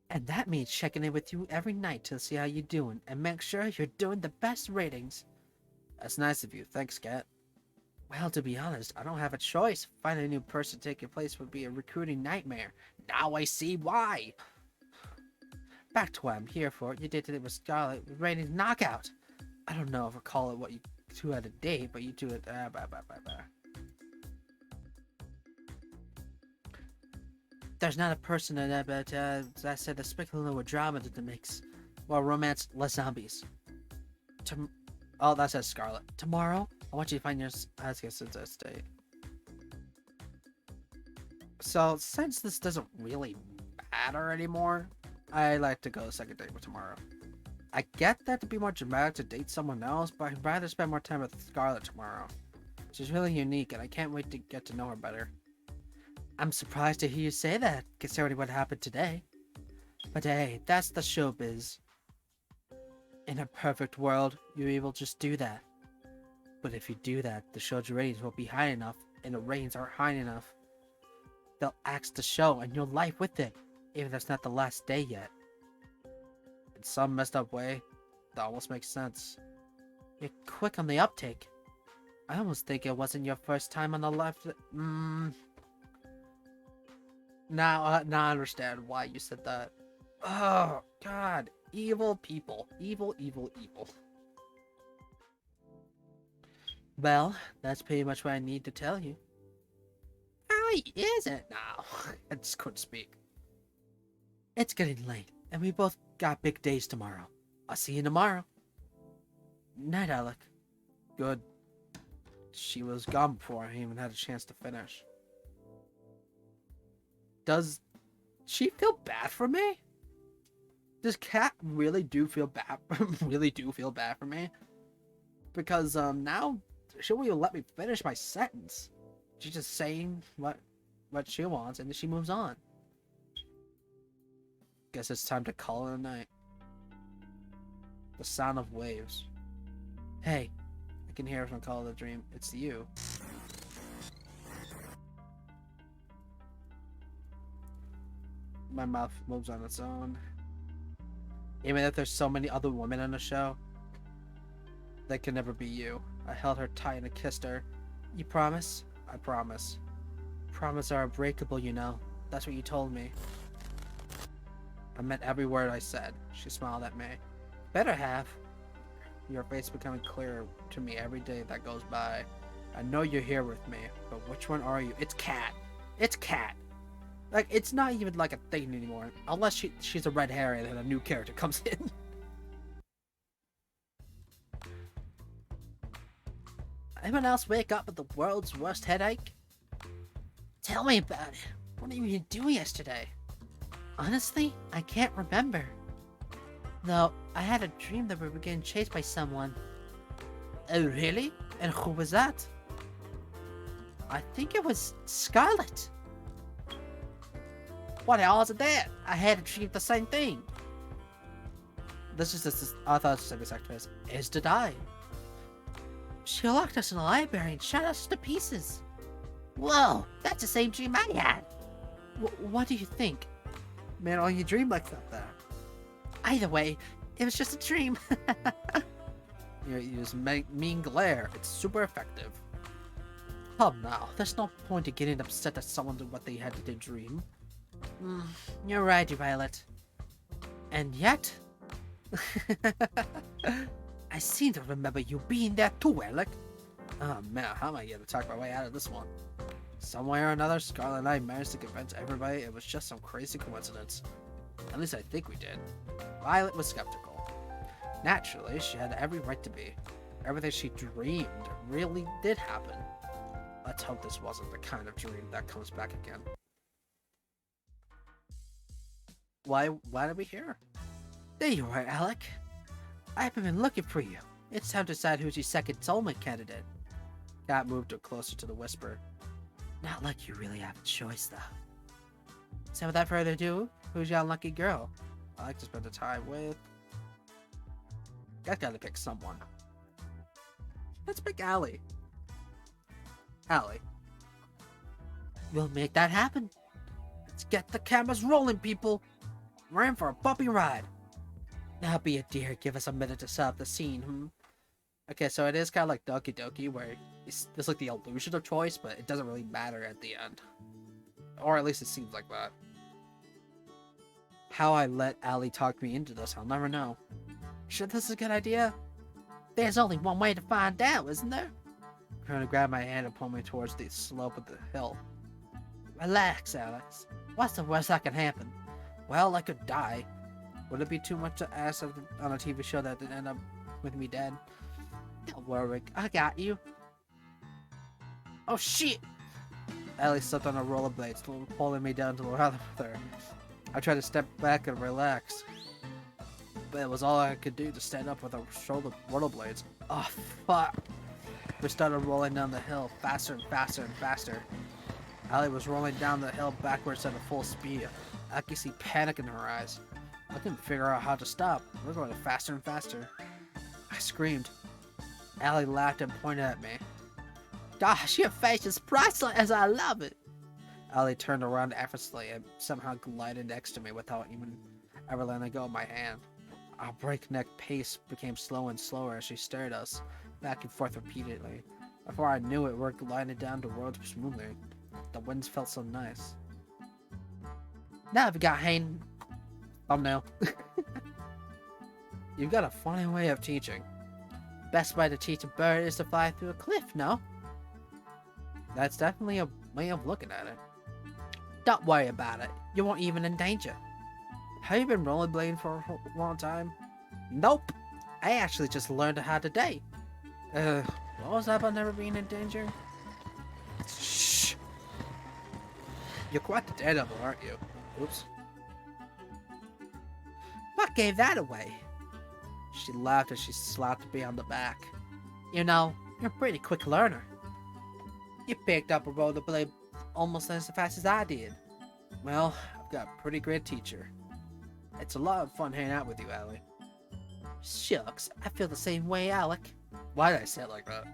And that means checking in with you every night to see how you're doing and make sure you're doing the best ratings. That's nice of you. Thanks, Kat. Well, to be honest, I don't have a choice. Finding a new person to take your place would be a recruiting nightmare. Now I see why. Back to what I'm here for. You did it with Scarlet with ratings knockout. I don't know if I call it what you two had a date, but you do it. There's not a person in that, but I said the sprinkle little drama to the mix. Well, romance, less zombies. Oh, that says Scarlet. Tomorrow, I want you to find your. I guess it's a state. So since this doesn't really matter anymore, I like to go second date with tomorrow. I get that to be more dramatic to date someone else, but I'd rather spend more time with Scarlet tomorrow. She's really unique, and I can't wait to get to know her better. I'm surprised to hear you say that, considering what happened today. But hey, that's the showbiz. In a perfect world, you will just do that. But if you do that, the show's ratings will be high enough, and the ratings aren't high enough. They'll axe the show and your life with it, even if it's not the last day yet. In some messed up way, that almost makes sense. You're quick on the uptake. I almost think it wasn't your first time on the left. Now I understand why you said that. Oh, God. Evil people. Evil, evil, evil. Well, that's pretty much what I need to tell you. How is it now? I just couldn't speak. It's getting late, and we both got big days tomorrow. I'll see you tomorrow. Night, Alec. Good. She was gone before I even had a chance to finish. Does she feel bad for me? Does Kat really do feel bad? Really do feel bad for me? Because now she won't even let me finish my sentence. She's just saying what she wants, and then she moves on. Guess it's time to call it a night. The sound of waves. Hey, I can hear it from Call of the Dream. It's you. My mouth moves on its own. Even if there's so many other women on the show, they can never be you. I held her tight and kissed her. You promise? I promise. Promises are unbreakable, you know. That's what you told me. I meant every word I said. She smiled at me. Better have. Your face becoming clearer to me every day that goes by. I know you're here with me, but which one are you? It's Kat. It's Kat. Like, it's not even like a thing anymore. Unless she's a red herring and a new character comes in. Anyone else wake up with the world's worst headache? Tell me about it. What have you been doing yesterday? Honestly, I can't remember. Though, I had a dream that we were getting chased by someone. Oh, really? And who was that? I think it was Scarlet. What the hell is it that? I had a dream the same thing. This is just, I thought it was the same exact face. Is to die. She locked us in the library and shot us to pieces. Whoa, that's the same dream I had. What do you think? Man, all you dream like that. Either way, it was just a dream. You use mean glare. It's super effective. Come now, there's no point in getting upset at someone to what they had to dream. You're right, Violet. And yet... I seem to remember you being there too, Alec. Oh man, how am I going to talk my way out of this one? Some way or another, Scarlet and I managed to convince everybody it was just some crazy coincidence. At least I think we did. Violet was skeptical. Naturally, she had every right to be. Everything she dreamed really did happen. Let's hope this wasn't the kind of dream that comes back again. Why are we here? There you are, Alec. I've been looking for you. It's time to decide who's your second soulmate candidate. Cat moved her closer to the whisper. Not like you really have a choice, though. So without further ado, who's your unlucky girl? I like to spend the time with... I gotta pick someone. Let's pick Allie. Allie. We'll make that happen. Let's get the cameras rolling, people. We're in for a bumpy ride. Now be a dear, give us a minute to set up the scene, Okay, so it is kind of like Doki Doki, where there's like the illusion of choice, but it doesn't really matter at the end. Or at least it seems like that. How I let Allie talk me into this, I'll never know. Sure this is a good idea? There's only one way to find out, isn't there? Trying to grab my hand and pull me towards the slope of the hill. Relax, Alex. What's the worst that can happen? Well, I could die. Would it be too much to ask on a TV show that didn't end up with me dead? Don't worry, I got you. Oh shit! Allie slipped on her rollerblades, pulling me down to the ground with her. I tried to step back and relax, but it was all I could do to stand up with her rollerblades. Oh fuck! We started rolling down the hill, faster and faster and faster. Allie was rolling down the hill backwards at a full speed. I could see panic in her eyes. I couldn't figure out how to stop. We're going faster and faster. I screamed. Allie laughed and pointed at me. Gosh, your face is priceless. I love it. Allie turned around effortlessly and somehow glided next to me without even ever letting go of my hand. Our breakneck pace became slower and slower as she stared us back and forth repeatedly. Before I knew it, we were gliding down the road smoothly. The winds felt so nice. Now I've got hang thumbnail. You've got a funny way of teaching. Best way to teach a bird is to fly through a cliff, no? That's definitely a way of looking at it. Don't worry about it. You weren't even in danger. Have you been rollerblading for a long time? Nope. I actually just learned how today. What was that about never being in danger? Shh. You're quite the daredevil, aren't you? Oops. What gave that away? She laughed as she slapped me on the back. You know, you're a pretty quick learner. You picked up a rollerblade almost as fast as I did. Well, I've got a pretty great teacher. It's a lot of fun hanging out with you, Allie. Shucks, I feel the same way, Alec. Why did I say it like that?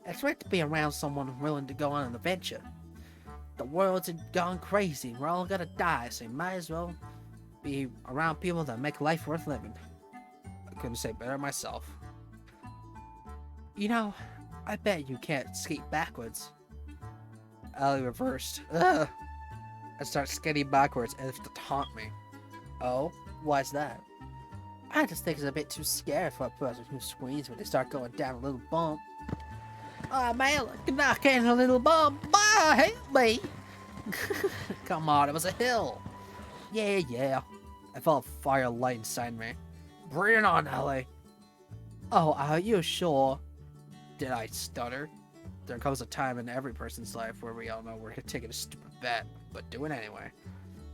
It's great to be around someone willing to go on an adventure. The world's gone crazy. We're all gonna die, so you might as well be around people that make life worth living. I couldn't say better myself. You know, I bet you can't skate backwards. Allie reversed. Ugh. I start skating backwards as if to taunt me. Oh, why's that? I just think it's a bit too scary for a person who screams when they start going down a little bump. Oh man, knock in a little bump. Ah, help me! Come on, it was a hill. Yeah. I felt fire light inside me. Bring it on, Ellie. Oh, are you sure? Did I stutter? There comes a time in every person's life where we all know we're taking a stupid bet, but do it anyway.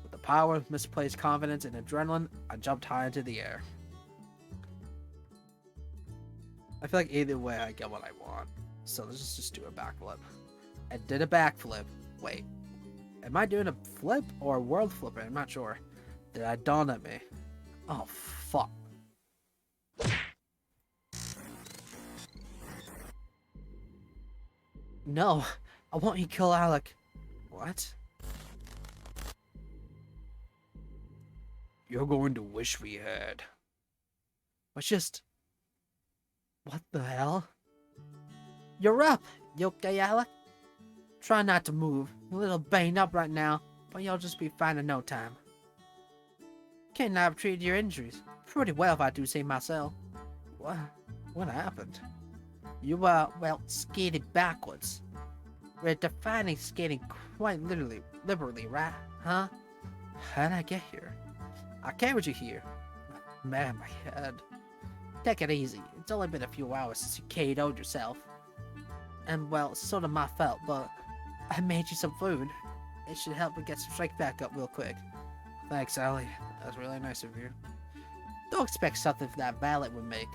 With the power of misplaced confidence and adrenaline, I jumped high into the air. I feel like either way I get what I want. So let's just do a backflip. I did a backflip. Wait. Am I doing a flip or a world flipper? I'm not sure. Did I dawn at me? Oh, fuck. No. I want you to kill Alec. What? You're going to wish we had. What's just... What the hell? You're up! You okay, Alec? Try not to move. You're a little banged up right now, but you'll just be fine in no time. Ken and I have treated your injuries pretty well, if I do say myself. What happened? You, well, skated backwards. We're defining skating quite liberally, right? Huh? How did I get here? I carried you here. Man, my head. Take it easy. It's only been a few hours since you KO'd yourself. And, well, it's sort of my fault, but I made you some food. It should help me get some strength back up real quick. Thanks, Allie. That's really nice of you. Don't expect something that Violet would make.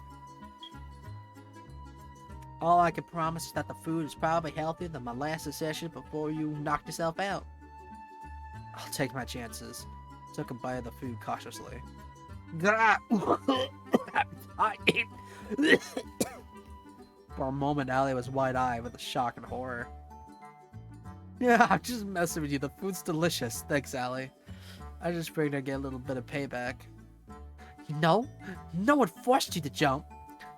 All I can promise is that the food is probably healthier than my last session before you knocked yourself out. I'll take my chances. Took a bite of the food cautiously. For a moment, Allie was wide-eyed with shock and horror. Yeah, I'm just messing with you. The food's delicious. Thanks, Allie. I just figured I'd get a little bit of payback. You know, no one forced you to jump.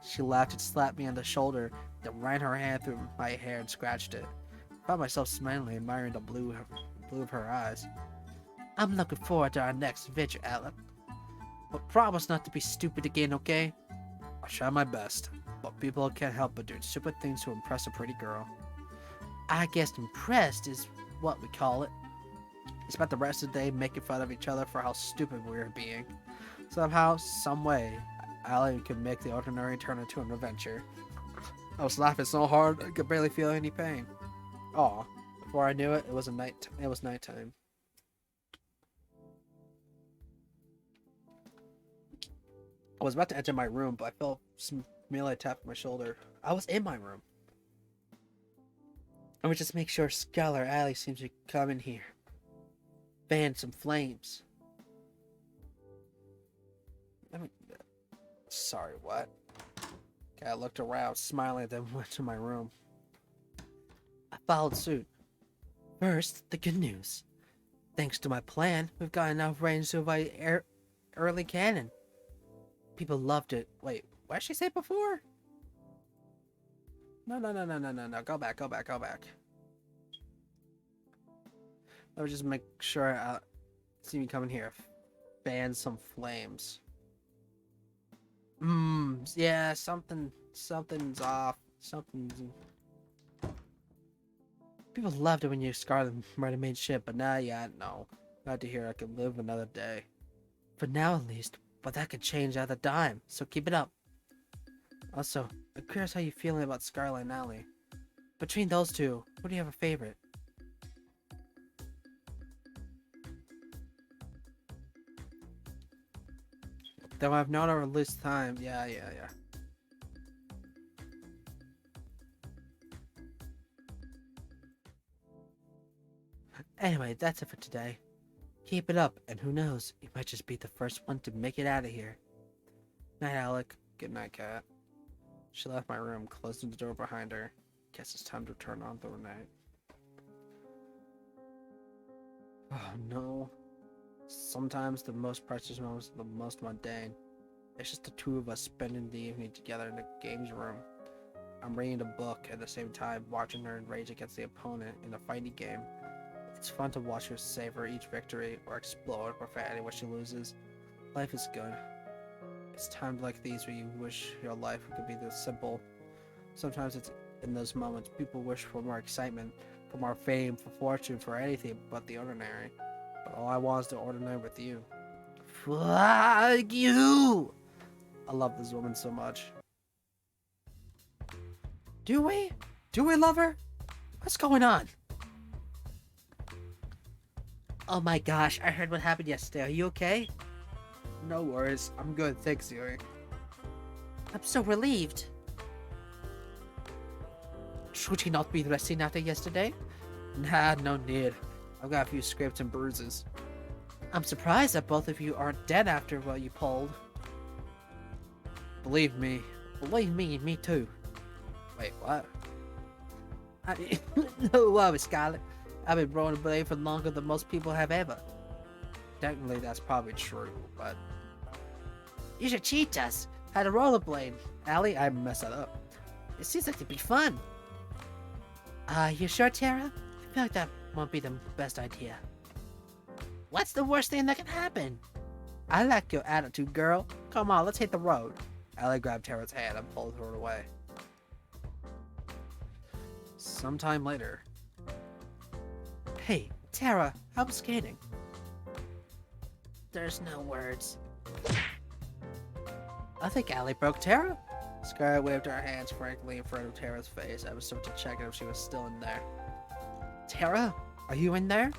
She laughed and slapped me on the shoulder, then ran her hand through my hair and scratched it. I found myself smiling, admiring the blue of her eyes. I'm looking forward to our next adventure, Alec. But promise not to be stupid again, okay? I'll try my best, but people can't help but doing stupid things to impress a pretty girl. I guess impressed is what we call it. We spent the rest of the day making fun of each other for how stupid we were being. Somehow, some way, Allie could make the ordinary turn into an adventure. I was laughing so hard I could barely feel any pain. Aw, before I knew it, it was nighttime. I was about to enter my room, but I felt some melee tap on my shoulder. I was in my room. I would just make sure Skylar Allie seems to come in here. Fan some flames. Sorry, what? Okay, I looked around, smiling, then went to my room. I followed suit. First, the good news. Thanks to my plan, we've got enough range to invite early cannon. People loved it. Wait, what did she say before? No. Go back. Let me just make sure I see me coming here. Fan some flames. Yeah, something's off. People loved it when you scarred them ready-made shit, but now, yeah, no. Glad to hear I can live another day. For now, at least. But that could change at a dime, so keep it up. Also, I'm curious how you're feeling about Scarlet and Allie. Between those two, who do you have a favorite? Though I've known her this time, yeah. Anyway, that's it for today. Keep it up, and who knows, you might just be the first one to make it out of here. Night, Alec. Good night, Cat. She left my room, closing the door behind her. Guess it's time to turn on the night. Oh no. Sometimes the most precious moments are the most mundane. It's just the two of us spending the evening together in the games room. I'm reading a book at the same time watching her rage against the opponent in a fighting game. It's fun to watch her savor each victory or explode profanity when she loses. Life is good. It's times like these where you wish your life could be this simple. Sometimes it's in those moments people wish for more excitement, for more fame, for fortune, for anything but the ordinary. But all I want is the ordinary with you. Fuck you! I love this woman so much. Do we? Do we love her? What's going on? Oh my gosh, I heard what happened yesterday. Are you okay? No worries. I'm good. Thanks, Yuri. I'm so relieved. Should he not be resting after yesterday? Nah, no need. I've got a few scrapes and bruises. I'm surprised that both of you aren't dead after what you pulled. Believe me, me too. Wait, what? No worries, Scarlet. I've been rolling a blade for longer than most people have ever. Technically, that's probably true, but... You should cheat us. How to rollerblade. Allie, I messed that up. It seems like it'd be fun. You sure, Tara? I feel like that won't be the best idea. What's the worst thing that can happen? I like your attitude, girl. Come on, let's hit the road. Allie grabbed Tara's hand and pulled her away. Sometime later. Hey, Tara, how's skating? There's no words. I think Allie broke Tara. Scarlet waved her hands frankly in front of Tara's face. I was sort of checking if she was still in there. Tara, are you in there?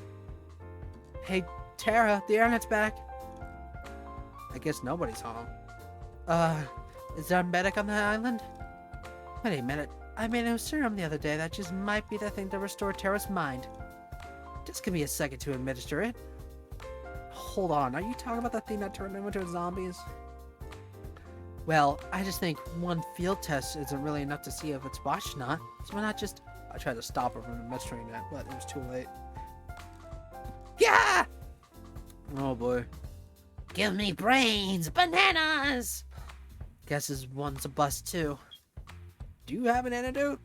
Hey, Tara, the internet's back. I guess nobody's home. Is there a medic on the island? Wait a minute. I made a serum the other day that just might be the thing to restore Tara's mind. Just give me a second to administer it. Hold on, are you talking about the thing that turned them into zombies? Well, I just think one field test isn't really enough to see if it's botched or not. So why not just... I tried to stop her from administering that, but it was too late. Yeah! Oh boy. Give me brains! Bananas! Guess this one's a bust too. Do you have an antidote?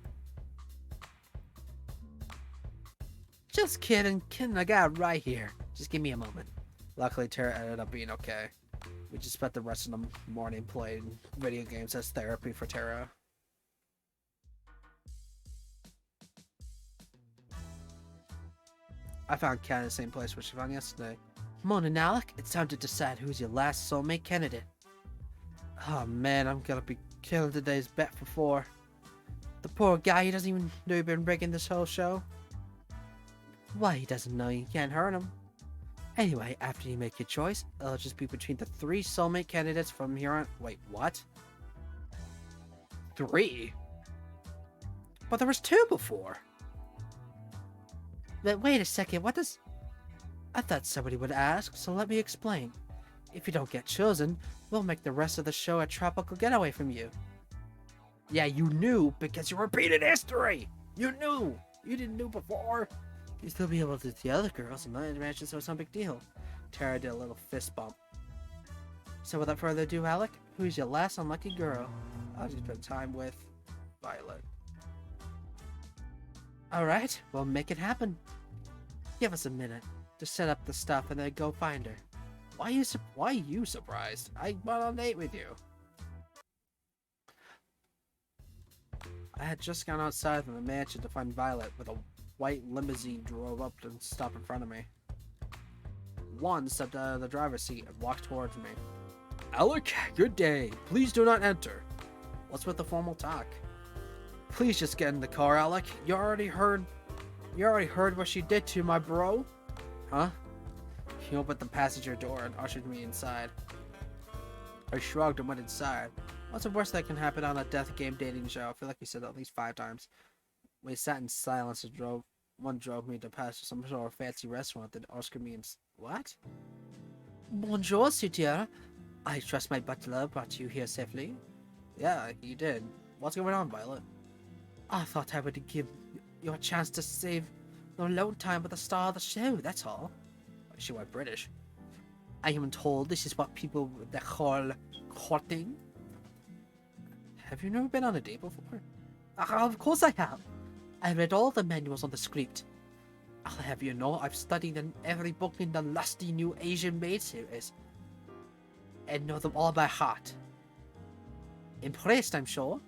Just kidding, I got it right here. Just give me a moment. Luckily, Tara ended up being okay. We just spent the rest of the morning playing video games as therapy for Tara. I found Kat in the same place where she found yesterday. Morning, Alec. It's time to decide who's your last soulmate candidate. Oh man, I'm gonna be killing today's bet for 4. The poor guy, he doesn't even know you've been rigging this whole show. Why, he doesn't know you can't hurt him. Anyway, after you make your choice, it'll just be between the 3 soulmate candidates from here on. Wait, what? 3? But there was 2 before. But wait a second, what does... I thought somebody would ask, so let me explain. If you don't get chosen, we'll make the rest of the show a tropical getaway from you. Yeah, you knew because you repeated history! You knew! You didn't know before! You'd still be able to do the other girls, and my imagine so it's no big deal. Tara did a little fist bump. So without further ado, Alec, who's your last unlucky girl? I'll just spend time with Violet. Alright, we'll make it happen. Give us a minute to set up the stuff and then go find her. Why are you surprised? I went on a date with you. I had just gone outside of the mansion to find Violet with a white limousine drove up and stopped in front of me. One stepped out of the driver's seat and walked towards me. Alec, good day. Please do not enter. What's with the formal talk? Please just get in the car, Alec. You already heard what she did to my bro? Huh? He opened the passenger door and ushered me inside. I shrugged and went inside. What's the worst that can happen on a death game dating show? I feel like we said that at least 5 times. We sat in silence and one drove me to past some sort of fancy restaurant that Oscar means, what? Bonjour, Sutia. I trust my butler brought you here safely. Yeah, he did. What's going on, Violet? I thought I would give you a chance to save the alone time with the star of the show, that's all. She went British. I am told this is what people call courting. Have you never been on a date before? Of course I have. I read all the manuals on the script. I'll have you know I've studied in every book in the lusty new Asian Maid series. And know them all by heart. Impressed, I'm sure?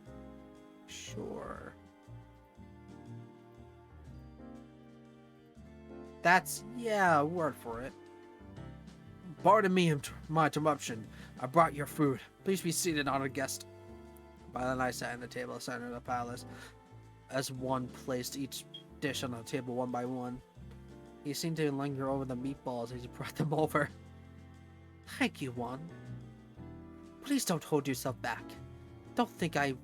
Sure. That's, yeah, a word for it. Pardon me, my interruption. I brought your food. Please be seated, honored guest. Violet and I sat at the table center of the palace, as one placed each dish on the table one by one. He seemed to linger over the meatballs as he brought them over. Thank you, Juan. Please don't hold yourself back. Don't think I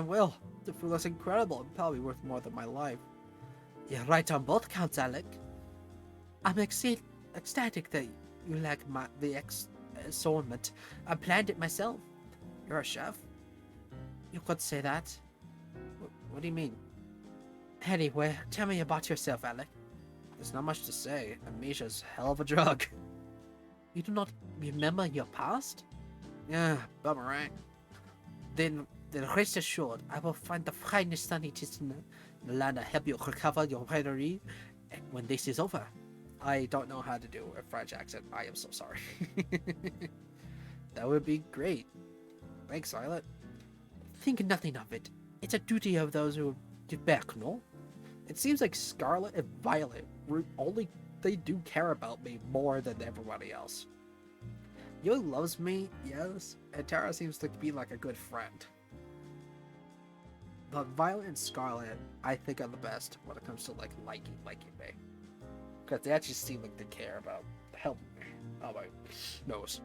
will. The food looks incredible and probably worth more than my life. You're right on both counts, Alec. I'm ecstatic that you like the assortment. I planned it myself. You're a chef. You could say that. What do you mean? Anyway, tell me about yourself, Alec. There's not much to say. Amnesia's a hell of a drug. You do not remember your past? Yeah, bummer, right? Then rest assured, I will find the finest scientists in the land to help you recover your memory when this is over. I don't know how to do a French accent. I am so sorry. That would be great. Thanks, Violet. Think nothing of it. It's a duty of those who give back, no? It seems like Scarlet and Violet they do care about me more than everybody else. Yui loves me, yes, and Tara seems to be like a good friend. But Violet and Scarlet, I think, are the best when it comes to like liking me, because they actually seem like they care about helping me. Oh my nose.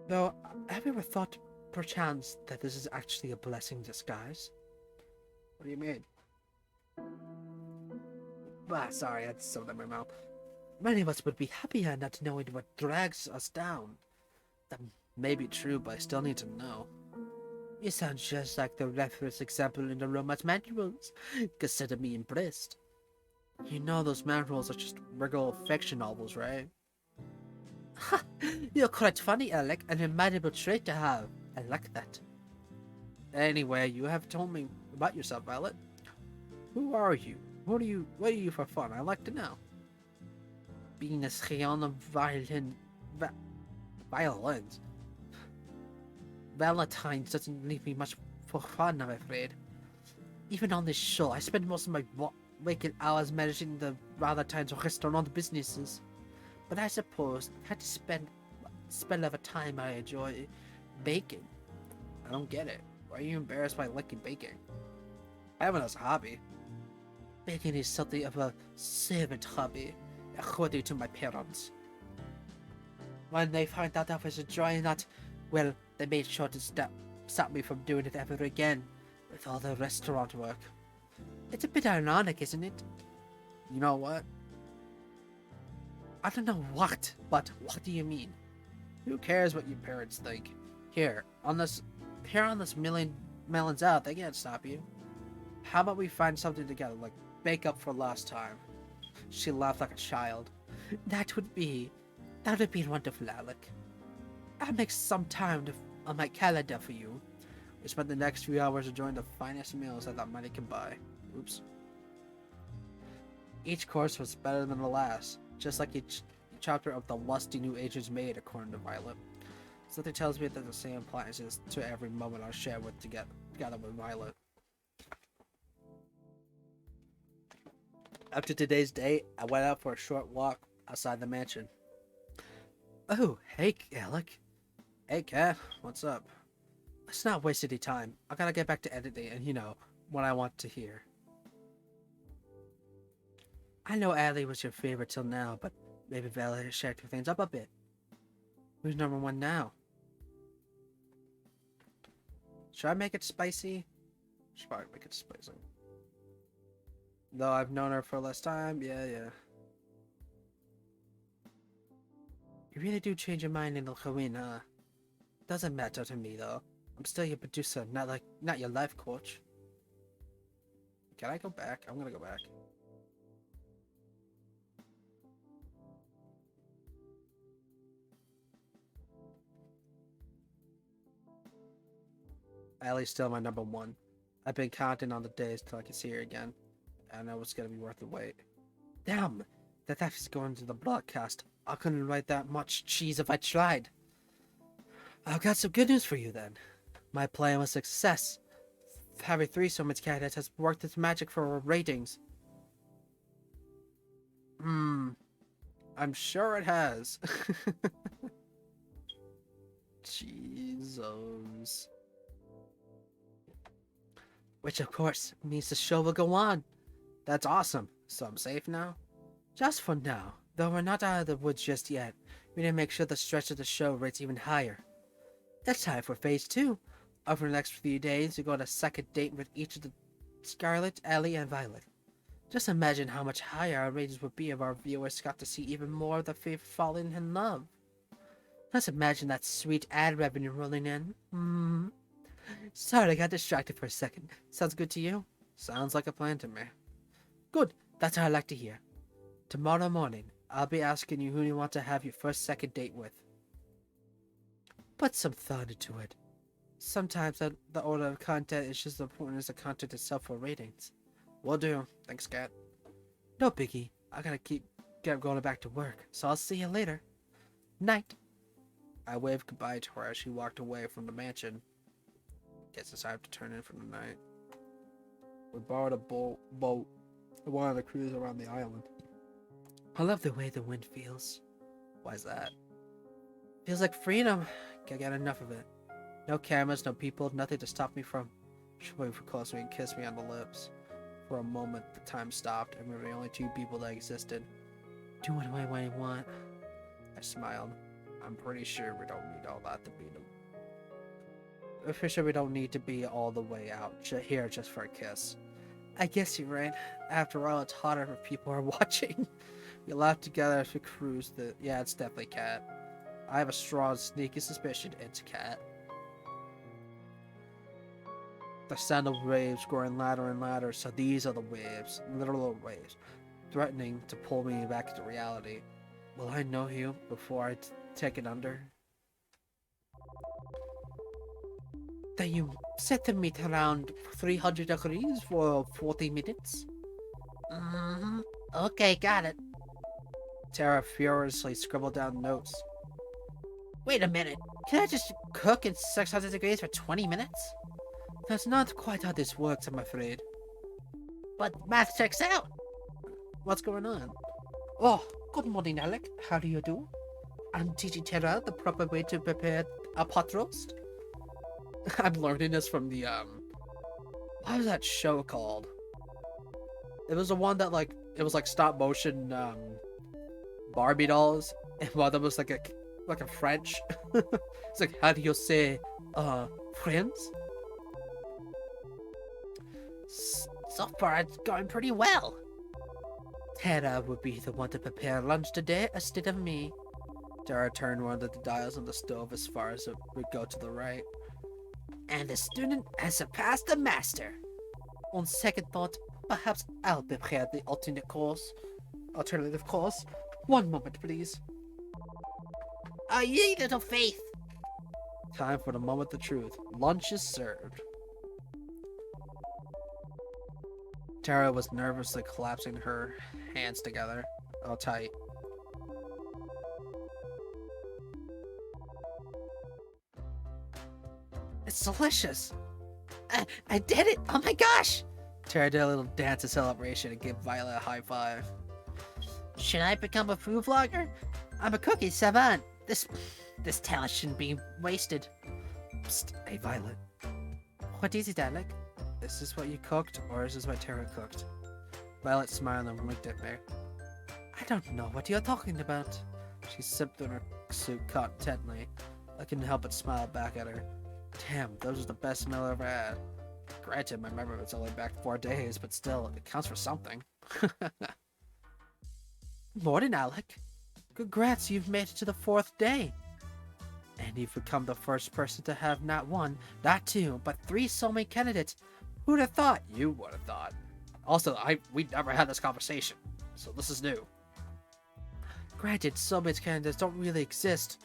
Though, have you ever thought, perchance, that this is actually a blessing in disguise? What do you mean? Sorry, I had something in my mouth. Many of us would be happier not knowing what drags us down. That may be true, but I still need to know. You sound just like the reference example in the romance manuals. Consider me impressed. You know those manuals are just regular fiction novels, right? Ha! You're quite funny, Alec, an admirable trait to have. I like that. Anyway, you have told me about yourself, Violet. Who are you? What are you for fun? I'd like to know. Being a scion of violins. Valentine's doesn't leave me much for fun, I'm afraid. Even on this show, I spend most of my waking hours managing the Valentine's restaurant businesses. But I suppose I had to spend of a time I enjoy baking. I don't get it. Why are you embarrassed by liking baking? I have it as a hobby. Baking is something of a servant hobby, according to my parents. When they found out I was enjoying that, well, they made sure to stop me from doing it ever again, with all the restaurant work. It's a bit ironic, isn't it? You know what? I don't know what, but what do you mean? Who cares what your parents think? Here on this melons out, they can't stop you. How about we find something together, like make up for last time? She laughed like a child. That would be wonderful, Alec. I'll make some time on my calendar for you. We spent the next few hours enjoying the finest meals that money can buy. Oops. Each course was better than the last, just like each chapter of the lusty new agent's maid, according to Violet. Something tells me that the same applies to every moment I share together with Violet. After today's date, I went out for a short walk outside the mansion. Oh, hey, Alec. Hey, Kat. What's up? Let's not waste any time. I gotta get back to editing and, what I want to hear. I know Allie was your favorite till now, but maybe Violet has shaken things up a bit. Who's number one now? Should I make it spicy? Should probably make it spicy. Though I've known her for less time, yeah. You really do change your mind in Halloween, huh? Doesn't matter to me though. I'm still your producer, not your life coach. Can I go back? I'm gonna go back. Allie's still my number one. I've been counting on the days till I can see her again. I know it's gonna be worth the wait. Damn! That is going to the broadcast. I couldn't write that much cheese if I tried. I've got some good news for you then. My plan was a success. Having 3 summits candidates has worked its magic for our ratings. I'm sure it has. Jesus. Which of course means the show will go on. That's awesome. So I'm safe now? Just for now. Though we're not out of the woods just yet. We need to make sure the stretch of the show rates even higher. It's time for phase 2. Over the next few days, we go on a second date with each of the Scarlet, Ellie, and Violet. Just imagine how much higher our ratings would be if our viewers got to see even more of the favorite falling in love. Let's imagine that sweet ad revenue rolling in. Sorry, I got distracted for a second. Sounds good to you? Sounds like a plan to me. Good, that's what I like to hear. Tomorrow morning, I'll be asking you who you want to have your first second date with. Put some thought into it. Sometimes the order of content is just as important as the content itself for ratings. Will do. Thanks, Kat. No biggie. I gotta get going back to work, so I'll see you later. Night. I waved goodbye to her as she walked away from the mansion. Guess it's time to turn in for the night. We borrowed a boat. I wanted to cruise around the island. I love the way the wind feels. Why's that? Feels like freedom. Can't get enough of it. No cameras, no people, nothing to stop me from... She waited for close to me and kissed me on the lips. For a moment, the time stopped, and we were the only two people that existed. Do what I want. I smiled. I'm pretty sure we don't need all that to be them. I'm pretty sure we don't need to be all the way out here just for a kiss. I guess you're right. After all, it's hotter if people are watching. We laughed together as we cruised the... Yeah, it's definitely Cat. I have a strong, sneaky suspicion it's Cat. The sound of waves growing louder and louder, so these are the waves, literal waves, threatening to pull me back into reality. Will I know you before I take it under? Then you set the meet around 300 degrees for 40 minutes? Mm-hmm. Okay, got it. Tara furiously scribbled down notes. Wait a minute, can I just cook in 600 degrees for 20 minutes? That's not quite how this works, I'm afraid. But math checks out! What's going on? Oh, good morning, Alec. How do you do? I'm teaching Tara the proper way to prepare a pot roast. I'm learning this from the, what was that show called? It was the one that, like, it was like stop motion, Barbie dolls, and one of them was like a French. It's like, how do you say, friends? So far, it's going pretty well. Tara would be the one to prepare lunch today instead of me. Tara turned one of the dials on the stove as far as it would go to the right. And the student has surpassed the master. On second thought, perhaps I'll prepare the alternative course. One moment, please. Oh, ye little faith! Time for the moment of truth. Lunch is served. Tara was nervously collapsing her hands together. Oh, tight. It's delicious! I did it! Oh my gosh! Tara did a little dance of celebration and gave Violet a high five. Should I become a food vlogger? I'm a cookie savant. This talent shouldn't be wasted. Psst, hey Violet. What is it, Alec? Is this what you cooked, or is this what Tara cooked? Violet smiled and winked at me. I don't know what you're talking about. She sipped on her soup contently. I couldn't help but smile back at her. Damn, those was the best meal I ever had. Granted, my memory was only back 4 days, but still, it counts for something. Morning, Alec. Congrats, you've made it to the 4th day. And you've become the first person to have not 1, not 2, but 3 soulmate candidates. Who'd have thought? You would have thought. Also, we never had this conversation, so this is new. Granted, soulmate candidates don't really exist.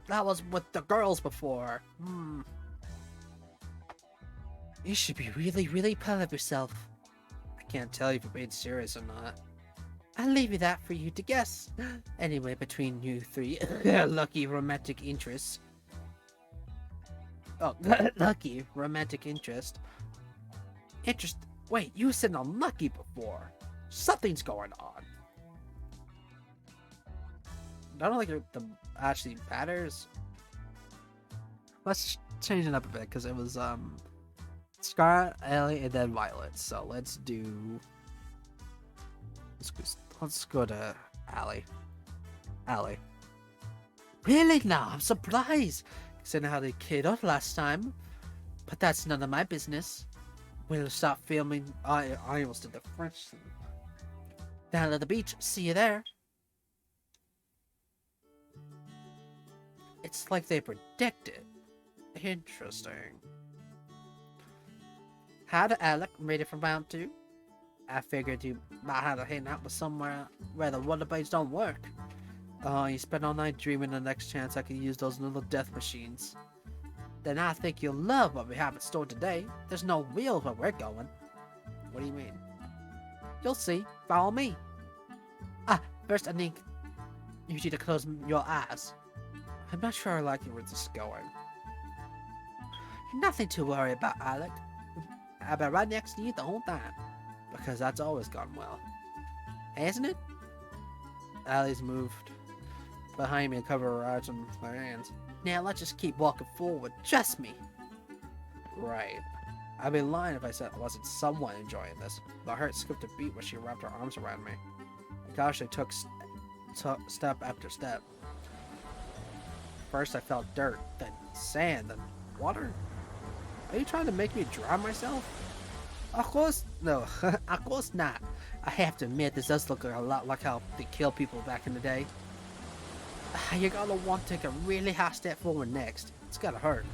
That was with the girls before. You should be really, really proud of yourself. I can't tell if you're being serious or not. I'll leave that for you to guess. Anyway, between you 3 lucky romantic interests. Oh, lucky romantic interest. Wait, you said unlucky before. Something's going on. I don't think it actually matters. Let's change it up a bit because it was Scarlet, Ellie, and then Violet. So let's go to Allie. Allie. Really now? I'm surprised. Considering how they kid off last time. But that's none of my business. We'll stop filming. I almost did the French thing. Down at the beach. See you there. It's like they predicted. Interesting. How did Alec made it from round 2? I figured you might have to hang out with somewhere where the wonder blades don't work. Oh, you spent all night dreaming the next chance I could use those little death machines. Then I think you'll love what we have in store today. There's no wheels where we're going. What do you mean? You'll see. Follow me. First I need you to close your eyes. I'm not sure I like where this is going. Nothing to worry about, Alec. I've been right next to you the whole time. because that's always gone well. Hasn't it? Allie's moved behind me and covered her eyes with my hands. Now let's just keep walking forward. Trust me. Right. I'd be lying if I said I wasn't somewhat enjoying this. My heart skipped a beat when she wrapped her arms around me. Gosh, I took step after step. First I felt dirt, then sand, then water. Are you trying to make me drown myself? Of course, no. Of course not. I have to admit, this does look a lot like how they kill people back in the day. You're gonna want to take a really high step forward next. It's gonna hurt.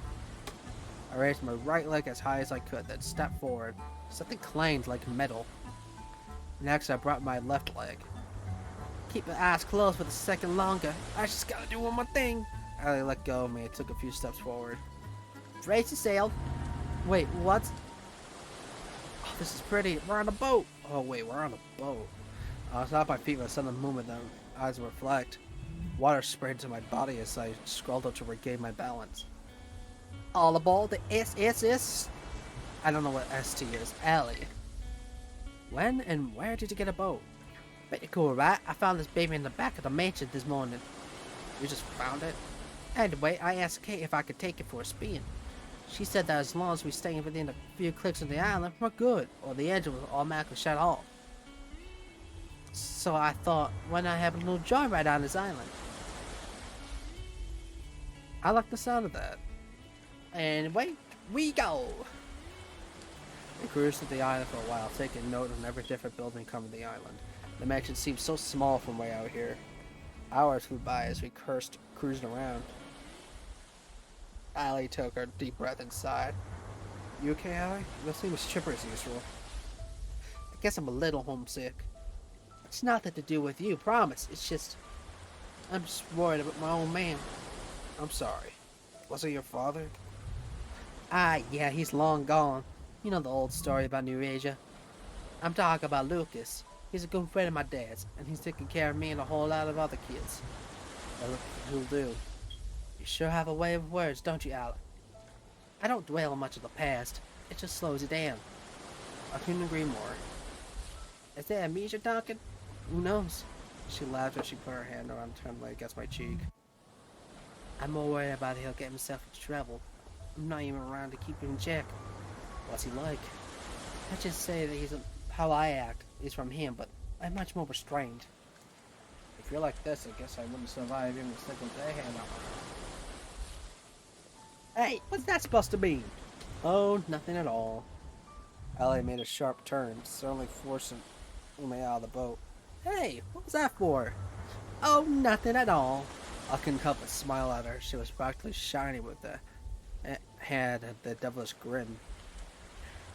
I raised my right leg as high as I could, then stepped forward. Something clanged like metal. Next, I brought my left leg. Keep your eyes closed for a second longer. I just gotta do one more thing. I let go of me and took a few steps forward. Brace yourself. Wait, what? Oh, this is pretty. We're on a boat. Oh, wait, we're on a boat. I stopped my feet with a sudden movement, then eyes reflect. Water sprayed to my body as I scrolled up to regain my balance. All aboard the SSS. I don't know what ST is. Allie. When and where did you get a boat? Pretty cool, right? I found this baby in the back of the mansion this morning. You just found it? Anyway, I asked Kate if I could take it for a spin. She said that as long as we stay within a few clicks of the island, we're good, or the engine will automatically shut off. So I thought, why not have a little joyride on this island? I like the sound of that. Anyway, we go! We cruised through the island for a while, taking note of every different building covering the island. The mansion seemed so small from way out here. Hours flew by as we cruised around. Allie took a deep breath and sighed. You okay, Allie? You don't seem as chipper as usual. I guess I'm a little homesick. It's nothing to do with you, promise. It's just... I'm just worried about my old man. I'm sorry. Was it your father? Ah, yeah, he's long gone. You know the old story about New Asia. I'm talking about Lucas. He's a good friend of my dad's, and he's taking care of me and a whole lot of other kids. Well, he'll do. You sure have a way of words, don't you, Alec? I don't dwell on much of the past. It just slows it down. I couldn't agree more. Is that amnesia talking? Who knows? She laughed as she put her hand around and turned against my cheek. I'm more worried about he'll get himself into trouble. I'm not even around to keep him in check. What's he like? Let's just say that how I act is from him, but I'm much more restrained. If you're like this, I guess I wouldn't survive even a second day hand up. Hey, what's that supposed to mean? Oh, nothing at all. Allie made a sharp turn, suddenly forcing me out of the boat. Hey, what was that for? Oh, nothing at all. I couldn't help but smile at her. She was practically shiny with the had the devilish grin.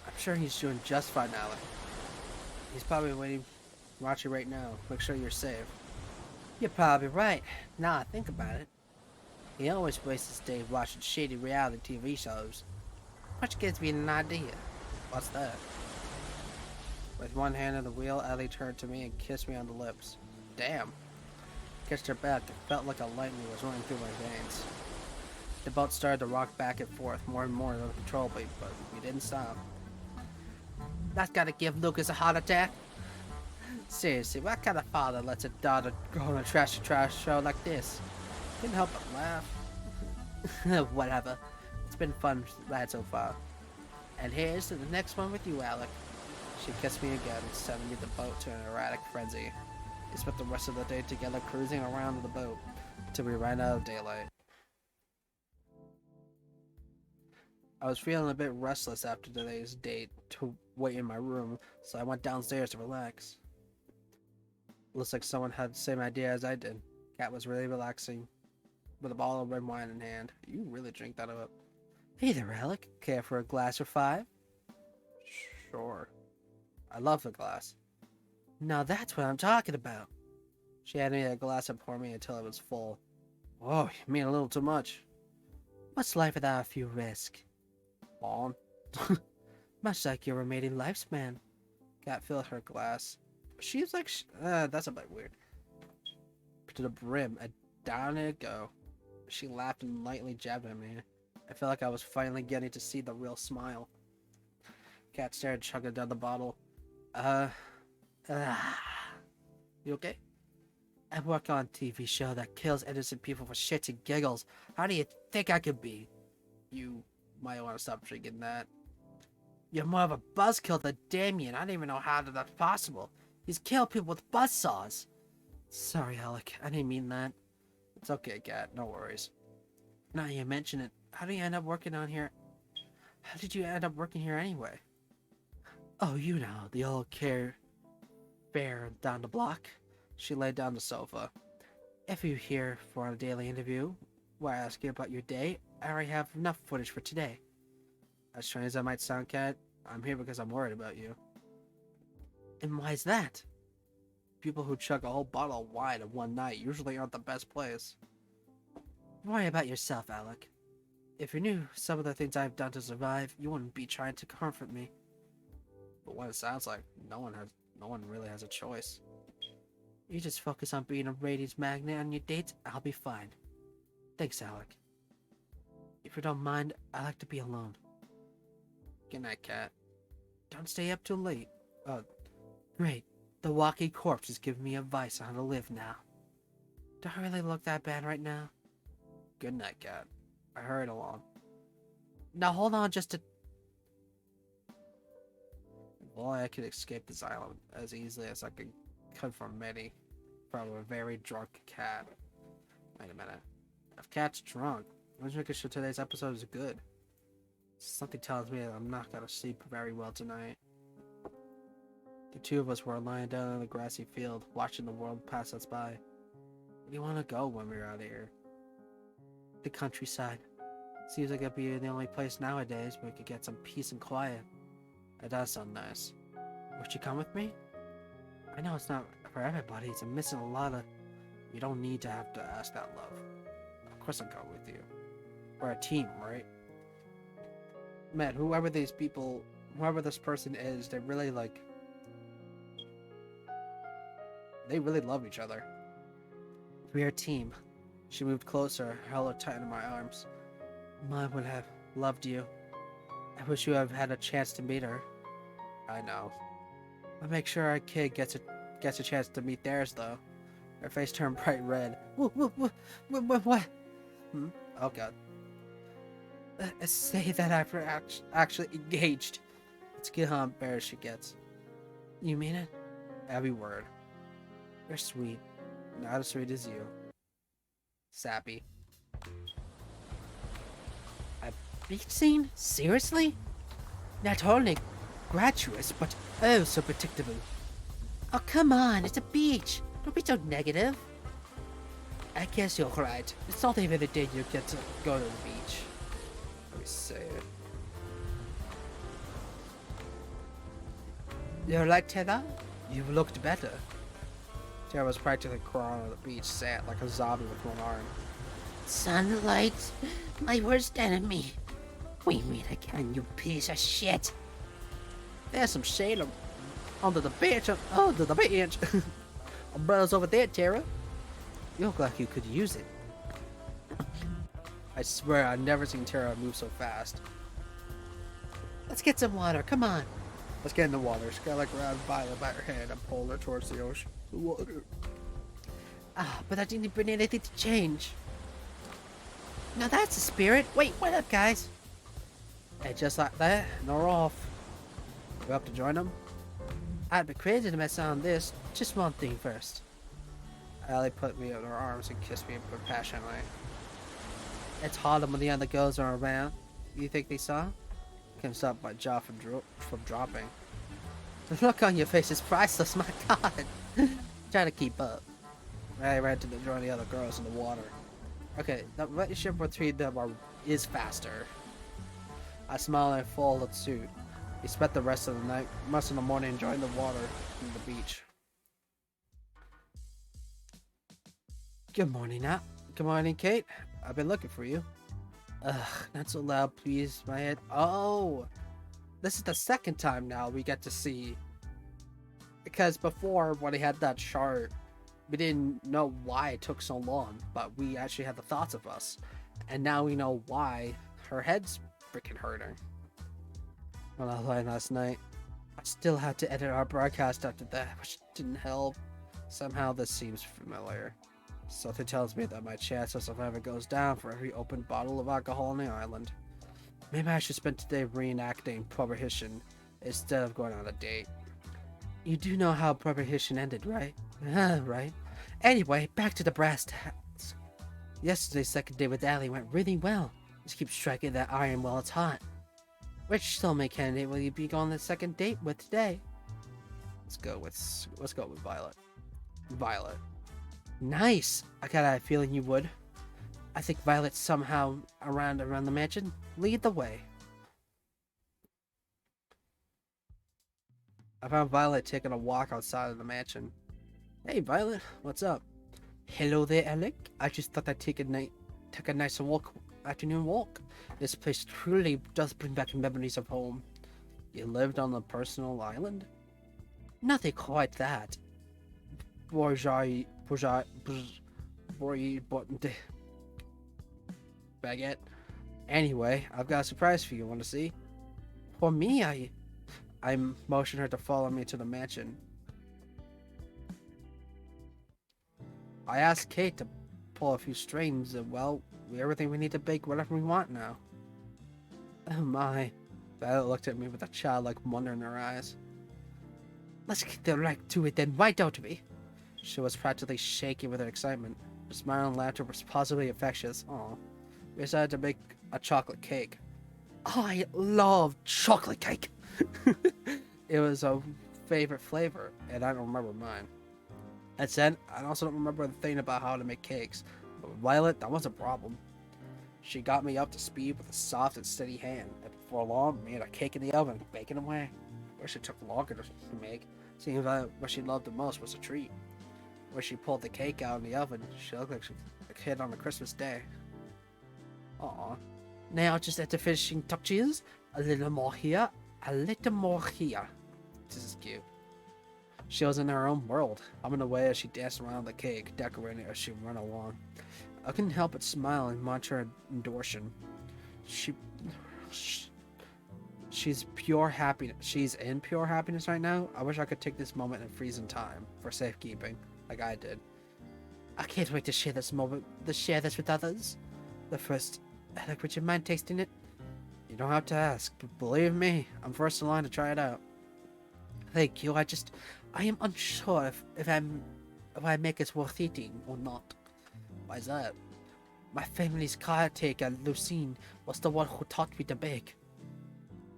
I'm sure he's doing just fine, Alec. He's probably waiting, watching right now. Make sure you're safe. You're probably right. Now I think about it. He always wastes his day watching shady reality TV shows. Which gives me an idea. What's that? With one hand on the wheel, Ellie turned to me and kissed me on the lips. Damn. Kissed her back. It felt like a lightning was running through my veins. The boat started to rock back and forth more and more uncontrollably, but we didn't stop. That's gotta give Lucas a heart attack. Seriously, what kind of father lets a daughter go on a trashy trash show like this? Couldn't help but laugh. Whatever. It's been fun ride so far. And here's to the next one with you, Alec. She kissed me again, sending me the boat to an erratic frenzy. We spent the rest of the day together cruising around the boat until we ran out of daylight. I was feeling a bit restless after today's date to wait in my room, so I went downstairs to relax. Looks like someone had the same idea as I did. Cat was really relaxing, with a bottle of red wine in hand. You really drink that up. Hey there, Alec. Care for a glass or 5? Sure. I love the glass. Now that's what I'm talking about. She handed me a glass and poured me until it was full. Whoa, you mean a little too much. What's life without a few risks? On. Much like your remaining lifespan. Cat filled her glass. She was like, that's a bit weird. To the brim, and down it go. She laughed and lightly jabbed at me. I felt like I was finally getting to see the real smile. Cat stared, chugging down the bottle. Uh, you okay? I work on a TV show that kills innocent people for shits and giggles. How do you think I could be? You might want to stop drinking that. You're more of a buzzkill than Damien. I don't even know how that's possible. He's killed people with buzzsaws. Sorry, Alec. I didn't mean that. It's okay, Kat. No worries. Now you mention it, how did you end up working on here? How did you end up working here anyway? Oh, you know, the old care bear down the block. She laid down the sofa. If you're here for a daily interview, where I ask you about your day, I already have enough footage for today. As strange as that might sound, Kat, I'm here because I'm worried about you. And why is that? People who chug a whole bottle of wine in one night usually aren't the best place. Worry about yourself, Alec. If you knew some of the things I've done to survive, you wouldn't be trying to comfort me. But what it sounds like, no one really has a choice. You just focus on being a ratings magnet on your dates, I'll be fine. Thanks, Alec. If you don't mind, I like to be alone. Good night, Kat. Don't stay up too late. Great. The walking corpse is giving me advice on how to live now. Do I really look that bad right now? Good night, Kat. I hurried along. Now hold on just a... Well, I could escape this island as easily as I could from a very drunk cat. Wait a minute. If Cat's drunk, I'm just making sure today's episode is good. Something tells me that I'm not gonna sleep very well tonight. The two of us were lying down in the grassy field, watching the world pass us by. Where do you want to go when we're out of here? The countryside. Seems like it'd be the only place nowadays where we could get some peace and quiet. It does sound nice. Would you come with me? I know it's not for everybody, it's missing a lot of... You don't need to have to ask that, love. Of course I'll go with you. We're a team, right? Man, whoever these people... Whoever this person is, they really, like... They really love each other. We're a team. She moved closer, held her tight in my arms. Mom would have loved you. I wish you have had a chance to meet her. I know. I'll make sure our kid gets a chance to meet theirs, though. Her face turned bright red. What? Oh, God. Say that I've actually engaged. Let's get how embarrassed she gets. You mean it? Every word. You're sweet. Not as sweet as you. Sappy. A beach scene? Seriously? Not only gratuitous, but oh so predictable. Oh, come on, it's a beach. Don't be so negative. I guess you're right. It's not even a day you get to go to the beach. Let me say it. You're like Tara? You've looked better. Tara was practically crawling on the beach, sat like a zombie with one arm. Sunlight, my worst enemy. We meet again, you piece of shit. There's some shade under the bench. Under the bench. Umbrella's over there, Tara. You look like you could use it. I swear I've never seen Tara move so fast. Let's get some water. Come on. Let's get in the water. Skylar grabbed Violet by her hand and pulled her towards the ocean. The water. Ah, but I didn't bring anything to change. Now that's the spirit. Wait, what up, guys? And just like that, and we're off. You up to join them? I'd be crazy to mess on this. Just one thing first. Allie put me in her arms and kissed me passionately. It's harder when the other girls are around. You think they saw? Couldn't stop my jaw from dropping. The look on your face is priceless, my god. Trying to keep up. I ran to join the other girls in the water. Okay, the relationship between them is faster. I smiled and followed suit. We spent the rest of the night, most of the morning enjoying the water and the beach. Good morning, Nat. Good morning, Kate. I've been looking for you. Ugh, not so loud, please. My head. Oh, this is the second time now we get to see. Because before, when he had that chart, we didn't know why it took so long, but we actually had the thoughts of us. And now we know why her head's freaking hurting. When I was lying last night, I Still had to edit our broadcast after that, which didn't help. Somehow this seems familiar. Something tells me that my chance of surviving goes down for every open bottle of alcohol on the island. Maybe I should spend today reenacting Prohibition instead of going on a date. You do know how Prohibition ended, right? Right. Anyway, back to the brass tacks. Yesterday's second date with Allie went really well. Just keep striking that iron while it's hot. Which soulmate candidate will you be going on the second date with today? Let's go with Violet. Violet. Nice. I got a feeling you would. I think Violet's somehow around the mansion. Lead the way. I found Violet taking a walk outside of the mansion. Hey Violet, what's up? Hello there, Alec. I just thought I'd take a nice afternoon walk. This place truly does bring back memories of home. You lived on a personal island? Nothing quite that. Baguette. Anyway, I've got a surprise for you. Want to see? For me, I motioned her to follow me to the mansion. I asked Kate to pull a few strings, and well, everything we need to bake whatever we want now. Oh my. Violet looked at me with a childlike wonder in her eyes. Let's get right to it then, why don't we? She was practically shaking with her excitement. Her smile and laughter was positively infectious. Aw. We decided to make a chocolate cake. I love chocolate cake! It was a favorite flavor, and I don't remember mine. That said, I also don't remember the thing about how to make cakes. But with Violet, that was a problem. She got me up to speed with a soft and steady hand, and before long, made a cake in the oven, baking away. I wish it took longer to make, seeing that what she loved the most was a treat. When she pulled the cake out of the oven, she looked like a kid on a Christmas day. Aww. Now just at the finishing touches, a little more here, a little more here. This is cute. She was in her own world, humming away as she danced around the cake, decorating it as she ran along. I couldn't help but smile and watch her endorsion. She's pure happiness. She's in pure happiness right now. I wish I could take this moment and freeze in time for safekeeping, like I did. I can't wait to share this moment, with others. The first, Alec, would you mind tasting it? You don't have to ask, but believe me, I'm first in line to try it out. Thank you. I am unsure if I make it worth eating or not. Why's that? My family's caretaker, Lucine, was the one who taught me to bake.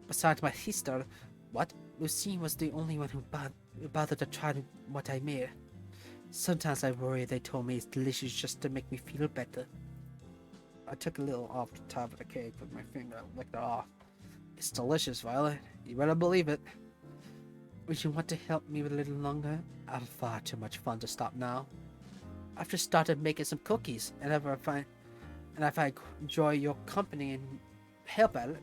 Besides my sister, Lucine was the only one who bothered to try what I made. Sometimes I worry they told me it's delicious just to make me feel better. I took a little off the top of the cake with my finger and licked it off. It's delicious, Violet. You better believe it. Would you want to help me with a little longer? I have far too much fun to stop now. I've just started making some cookies, and if I enjoy your company and help at it,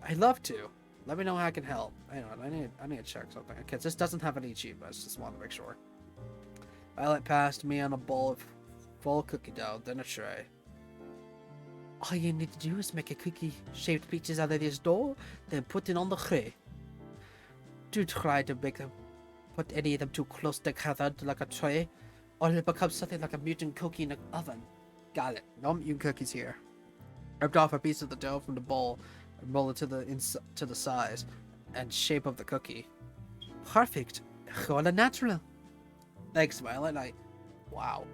I'd love to. Let me know how I can help. Hang on, I need to check something. Okay, this doesn't have any achievements. Just want to make sure. Violet passed me on a bowl of full cookie dough, then a tray. All you need to do is make a cookie-shaped pieces out of this dough, then put it on the tray. Do try to put any of them too close together like a tray, or it'll become something like a mutant cookie in an oven. Got it. No mutant cookies here. Ripped off a piece of the dough from the bowl and rolled it to the size and shape of the cookie. Perfect. All natural. Thanks, Violet. Wow.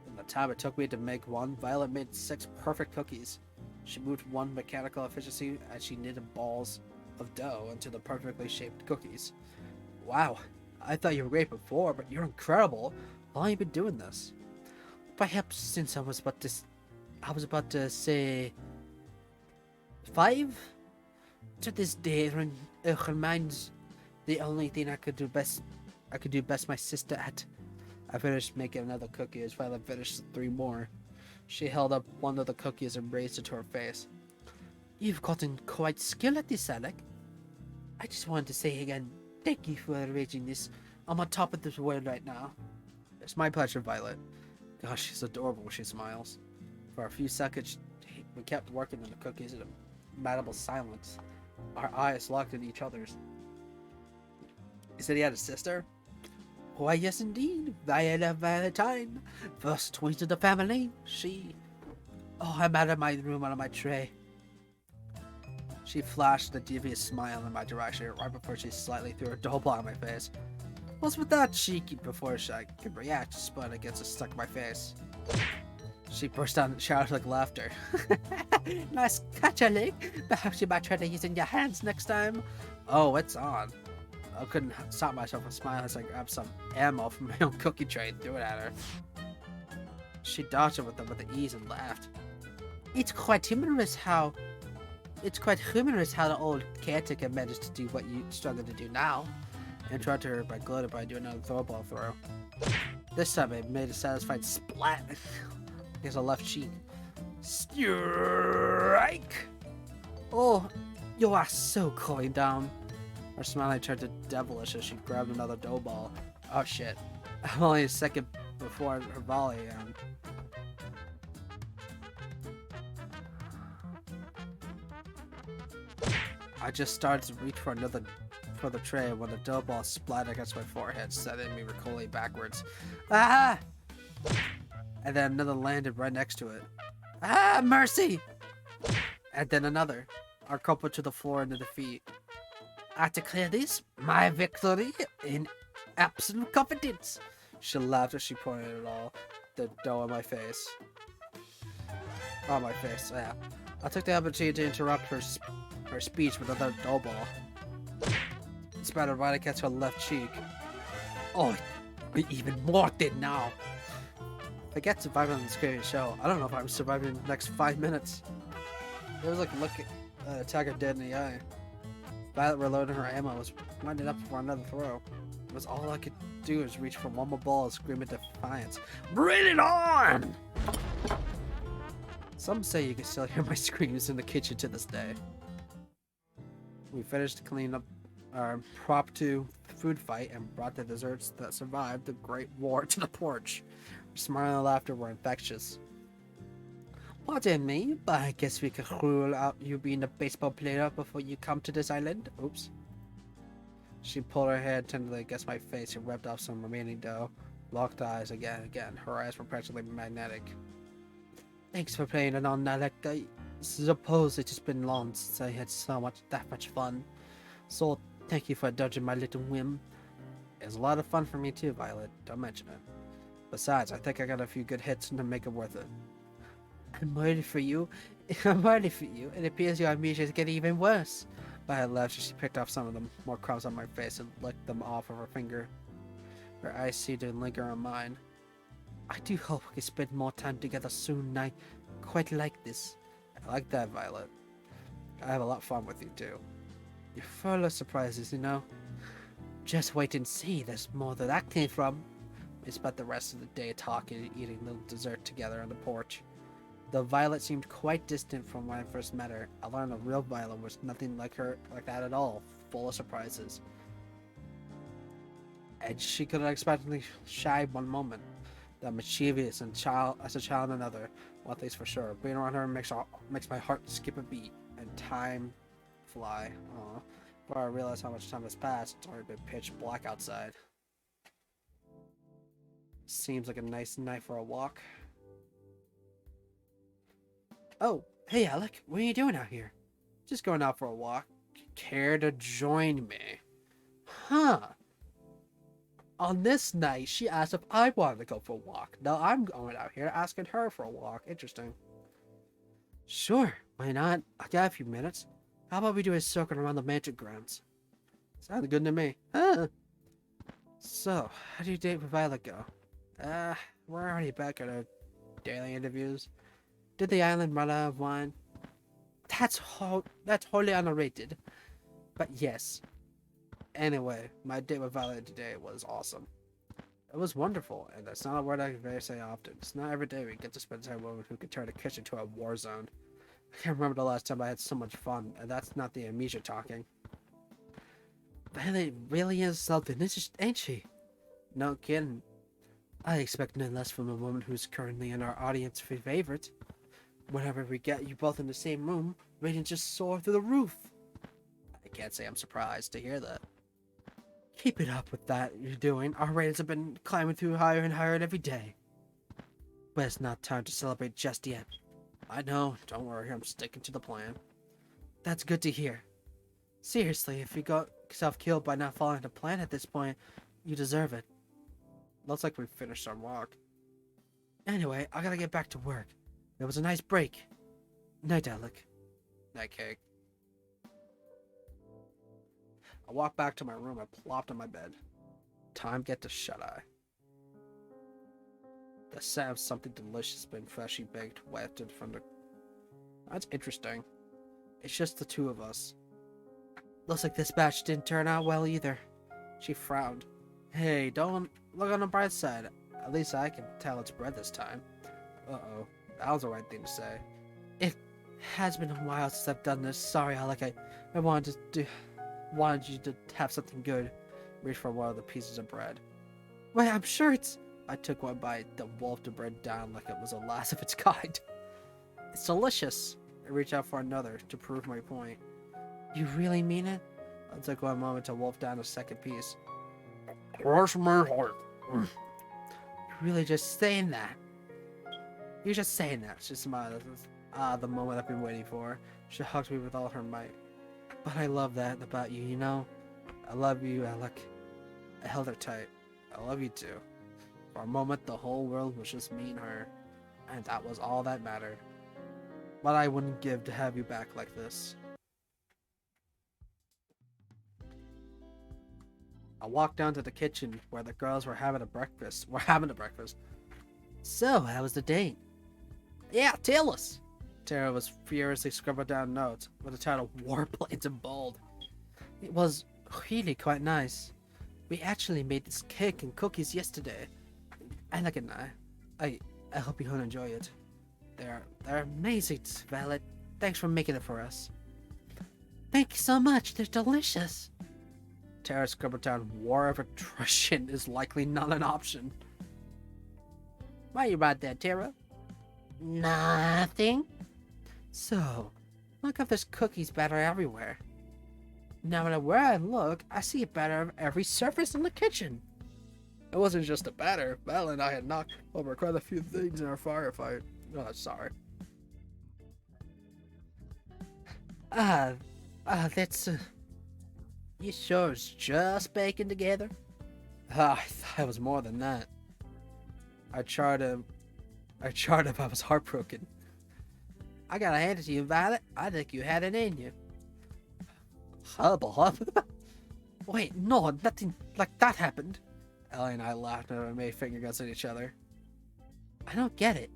In the time it took me to make one, Violet made 6 perfect cookies. She moved one mechanical efficiency as she knitted balls of dough into the perfectly shaped cookies. Wow. I thought you were great before, but you're incredible. How long have you been doing this? Perhaps since I was about to say 5? To this day, it reminds the only thing I could do best my sister at. I finished making another cookie as Violet finished 3 more. She held up one of the cookies and raised it to her face. You've gotten quite skilled at this, Alec. I just wanted to say again, thank you for arranging this. I'm on top of this world right now. It's my pleasure, Violet. Gosh, she's adorable when she smiles. For a few seconds, we kept working on the cookies in a madable silence. Our eyes locked in each other's. He said he had a sister? Why, yes, indeed. Viola Valentine. First tweet of the family. She... Oh, I'm out of my room, out of my tray. She flashed a devious smile in my direction right before she slightly threw a dough ball in my face. What's with that cheeky before I could react? Spud gets it stuck in my face. She burst out in childlike laughter. Nice catch, Alec. Perhaps you might try to use it in your hands next time. Oh, it's on. I couldn't stop myself from smiling as I grabbed some ammo from my own cookie tray and threw it at her. She dodged it with ease and laughed. It's quite humorous how the old caretaker managed to do what you struggle to do now. Interrupted her by gloating by doing another throwball throw. This time it made a satisfied splat against her left cheek. Strike! Oh, you are so cooling down. Her smile turned to devilish as she grabbed another dough ball. Oh shit. I'm only a second before her volley. I just started to reach for the tray when the dough ball splattered against my forehead, sending me recoiling backwards. Ah! And then another landed right next to it. Ah, mercy! And then another. Our couple to the floor in defeat. I declare this my victory in absolute confidence. She laughed as she pointed it all the dough on my face. On my face, yeah. I took the opportunity to interrupt her speech with another dough ball. It spattered right against her left cheek. Oh, even more thin now. If I get surviving on this great show, I don't know if I'm surviving the next 5 minutes. It was like looking attacker dead in the eye. Violet reloading her ammo was winding up for another throw. It was all I could do is reach for one more ball and scream in defiance. Bring it on! Some say you can still hear my screams in the kitchen to this day. We finished cleaning up our Prop 2 food fight and brought the desserts that survived the Great War to the porch. Her smile and laughter were infectious. Pardon me, but I guess we could rule out you being a baseball player before you come to this island. Oops. She pulled her head tenderly against my face and rubbed off some remaining dough. Locked eyes again. Her eyes were practically magnetic. Thanks for playing it on, Alec. I suppose it's been long since I had that much fun. So, thank you for indulging my little whim. It was a lot of fun for me too, Violet. Don't mention it. Besides, I think I got a few good hits to make it worth it. I'm worried for you. I'm worried for you. It appears your amnesia is getting even worse. Violet laughed as she picked off some of them more crumbs on my face and licked them off of her finger. Her eyes seemed to linger on mine. I do hope we can spend more time together soon. I quite like this. I like that, Violet. I have a lot of fun with you too. You're full of surprises, you know. Just wait and see. There's more where that came from. We spent the rest of the day talking and eating little dessert together on the porch. Though Violet seemed quite distant from when I first met her, I learned the real Violet was nothing like that at all, full of surprises. And she could unexpectedly shy one moment, then mischievous and as a child another. One thing's for sure, being around her makes my heart skip a beat and time fly. Before I realized how much time has passed, it's already been pitch black outside. Seems like a nice night for a walk. Oh, hey Alec, what are you doing out here? Just going out for a walk. Care to join me? Huh. On this night, she asked if I wanted to go for a walk. Now I'm going out here asking her for a walk. Interesting. Sure, why not? I got a few minutes. How about we do a circle around the magic grounds? Sounds good to me. Huh? So, how do you date with Violet go? We're already back at our daily interviews. Did the island run out of wine? That's wholly underrated. But yes. Anyway, my date with Violet today was awesome. It was wonderful, and that's not a word I can say often. It's not every day we get to spend time with a woman who can turn a kitchen into a war zone. I can't remember the last time I had so much fun, and that's not the amnesia talking. Violet really is something, ain't she? No kidding. I expect no less from a woman who's currently in our audience favorite. Whenever we get you both in the same room, ratings just soar through the roof. I can't say I'm surprised to hear that. Keep it up with that you're doing. Our ratings have been climbing through higher and higher every day. But it's not time to celebrate just yet. I know, don't worry, I'm sticking to the plan. That's good to hear. Seriously, if you got yourself killed by not following the plan at this point, you deserve it. Looks like we finished our walk. Anyway, I gotta get back to work. It was a nice break. Night, Alec. Night, cake. I walked back to my room and plopped on my bed. Time to get to shut-eye. The scent of something delicious being freshly baked wafted from the... That's interesting. It's just the two of us. Looks like this batch didn't turn out well either. She frowned. Hey, don't look on the bright side. At least I can tell it's bread this time. Uh-oh. That was the right thing to say. It has been a while since I've done this. Sorry, Alec. I wanted you to have something good. Reach for one of the pieces of bread. Wait, I'm sure it's... I took one bite, then wolfed the bread down like it was the last of its kind. It's delicious. I reached out for another to prove my point. You really mean it? I took one moment to wolf down a second piece. Cross my heart. You're really just saying that? You're just saying that. She smiled. The moment I've been waiting for. She hugged me with all her might. But I love that about you, you know? I love you, Alec. I held her tight. I love you too. For a moment, the whole world was just me and her. And that was all that mattered. What I wouldn't give to have you back like this. I walked down to the kitchen where the girls were having a breakfast. So, how was the date? Yeah, tell us. Tara was furiously scribbling down notes with the title Warplanes in bold. It was really quite nice. We actually made this cake and cookies yesterday. Alec and I hope you enjoy it. They're amazing, Violet. Thanks for making it for us. Thank you so much. They're delicious. Tara scribbled down war of attrition is likely not an option. Why you right there, Tara? Nothing. So, look if there's cookies batter everywhere. No matter where I look, I see batter of every surface in the kitchen. It wasn't just a batter. Val and I had knocked over quite a few things in our firefight. Oh, sorry. That's... You sure it's just baking together? I thought it was more than that. I tried if I was heartbroken. I gotta hand it to you, Violet. I think you had it in you. Hubble. Wait, no, nothing like that happened. Ellie and I laughed and we made finger guns at each other. I don't get it.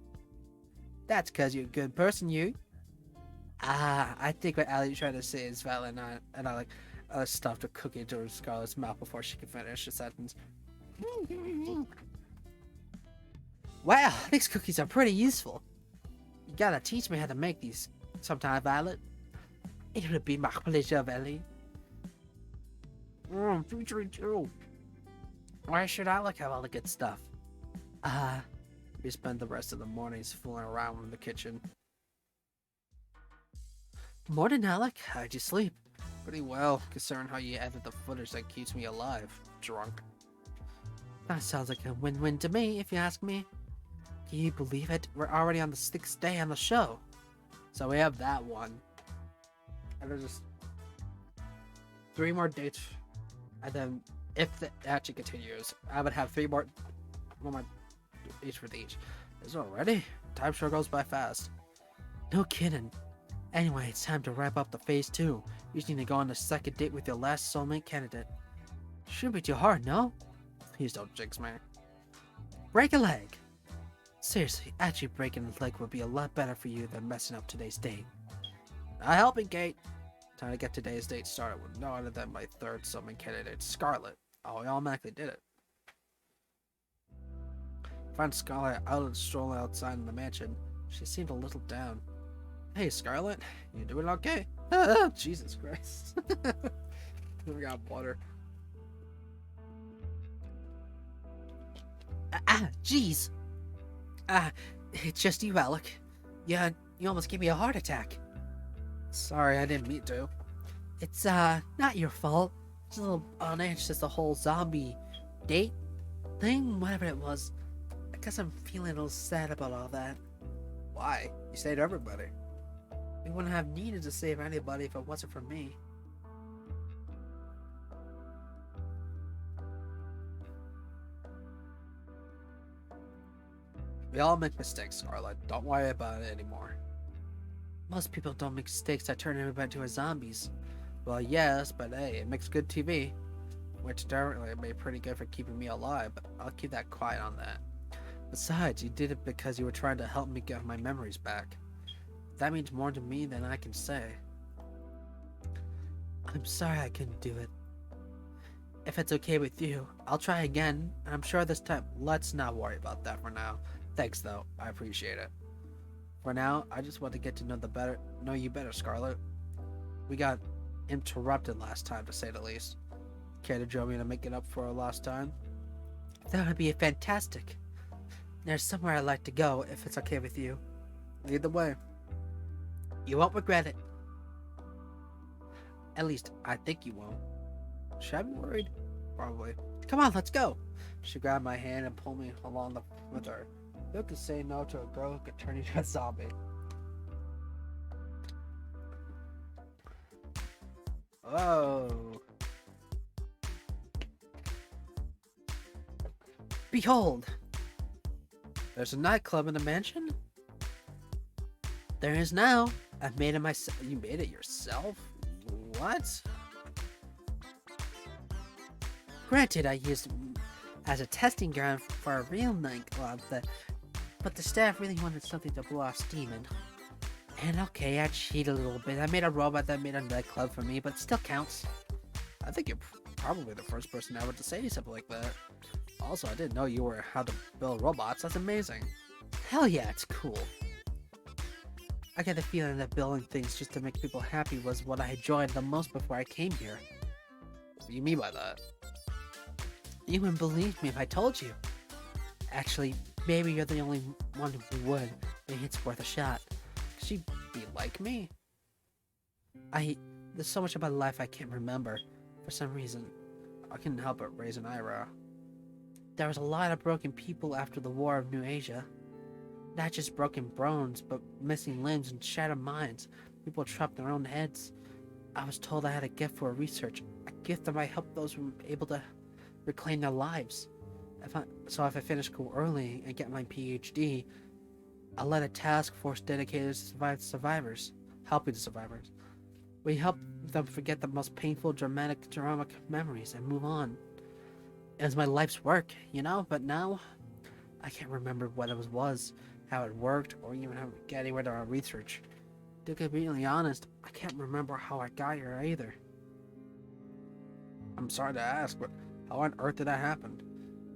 That's because you're a good person, you. I think what Ellie's trying to say is Violet and I stuffed a cookie into Scarlett's mouth before she could finish the sentence. Wow, these cookies are pretty useful. You gotta teach me how to make these sometime, Violet. It would be my pleasure, Ellie. Featuring too. Why should I have all the good stuff? We spent the rest of the mornings fooling around in the kitchen. Morning, Alec. How'd you sleep? Pretty well, considering how you edited the footage that keeps me alive. Drunk. That sounds like a win-win to me, if you ask me. Can you believe it? We're already on the 6th day on the show. So we have that one. And there's just 3 more dates. And then, if it actually continues, I would have 3 more each for each. Is it already? Time sure goes by fast. No kidding. Anyway, it's time to wrap up the phase 2. You just need to go on the 2nd date with your last soulmate candidate. Shouldn't be too hard, no? Please don't jinx me. Break a leg. Seriously, actually breaking a leg would be a lot better for you than messing up today's date. Not helping, Kate. Time to get today's date started with no other than my 3rd soulmate candidate, Scarlet. Oh, I automatically did it. Found Scarlet out strolling outside in the mansion. She seemed a little down. Hey, Scarlet, you doing okay? Jesus Christ. We got water. Jeez. It's just you, Alec. Yeah, you almost gave me a heart attack. Sorry, I didn't mean to. It's, not your fault. Just a little unanxious, the whole zombie date thing, whatever it was. I guess I'm feeling a little sad about all that. Why? You saved everybody. We wouldn't have needed to save anybody if it wasn't for me. We all make mistakes, Scarlet. Don't worry about it anymore. Most people don't make mistakes that turn everybody into zombies. Well, yes, but hey, it makes good TV. Which directly made pretty good for keeping me alive, but I'll keep that quiet on that. Besides, you did it because you were trying to help me get my memories back. That means more to me than I can say. I'm sorry I couldn't do it. If it's okay with you, I'll try again, and I'm sure this time. Let's not worry about that for now. Thanks though, I appreciate it. For now, I just want to get to know you better, Scarlet. We got interrupted last time, to say the least. Care to join me to make it up for our last time? That would be fantastic. There's somewhere I'd like to go, if it's okay with you. Lead the way. You won't regret it. At least, I think you won't. Should I be worried? Probably. Come on, let's go. She grabbed my hand and pulled me along with her. Who could say no to a girl who could turn into a zombie? Oh. Behold, There's a nightclub in the mansion? there is now. I've made it myself. You made it yourself? What? Granted, I used it as a testing ground for a real nightclub, but the staff really wanted something to blow off steam in. And okay, I cheated a little bit. I made a robot that made a nightclub for me, but it still counts. I think you're probably the first person ever to say something like that. Also, I didn't know you were how to build robots. That's amazing. Hell yeah, it's cool. I get the feeling that building things just to make people happy was what I enjoyed the most before I came here. What do you mean by that? You wouldn't believe me if I told you. Actually, maybe you're the only one who would. Maybe it's worth a shot. Could she be like me? There's so much about life I can't remember. For some reason, I couldn't help but raise an eyebrow. there was a lot of broken people after the War of New Asia. Not just broken bones, but missing limbs and shattered minds. People trapped in their own heads. I was told I had a gift for research. A gift that might help those who are able to reclaim their lives. If I finish school early and get my PhD, I'll let a task force dedicated to survivors, helping the survivors. We help them forget the most painful, dramatic memories and move on. It was my life's work, you know, but now I can't remember what it was, how it worked, or even how to get anywhere to our research. To be completely honest, I can't remember how I got here either. I'm sorry to ask, but how on earth did that happen?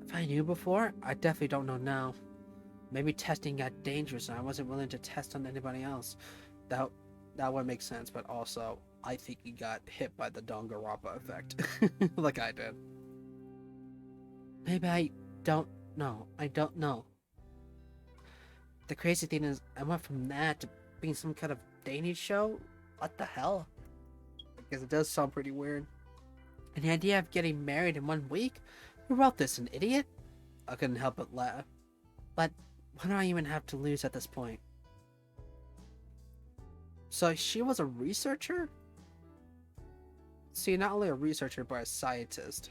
If I knew before, I definitely don't know now. Maybe testing got dangerous and I wasn't willing to test on anybody else. That would make sense, but also, I think you got hit by the Danganronpa effect. Like I did. Maybe I don't know. I don't know. The crazy thing is, I went from that to being some kind of dating show? What the hell? Because it does sound pretty weird. And the idea of getting married in 1 week? Who wrote this, an idiot? I couldn't help but laugh. But what do I even have to lose at this point? So she was a researcher? See, not only a researcher, but a scientist.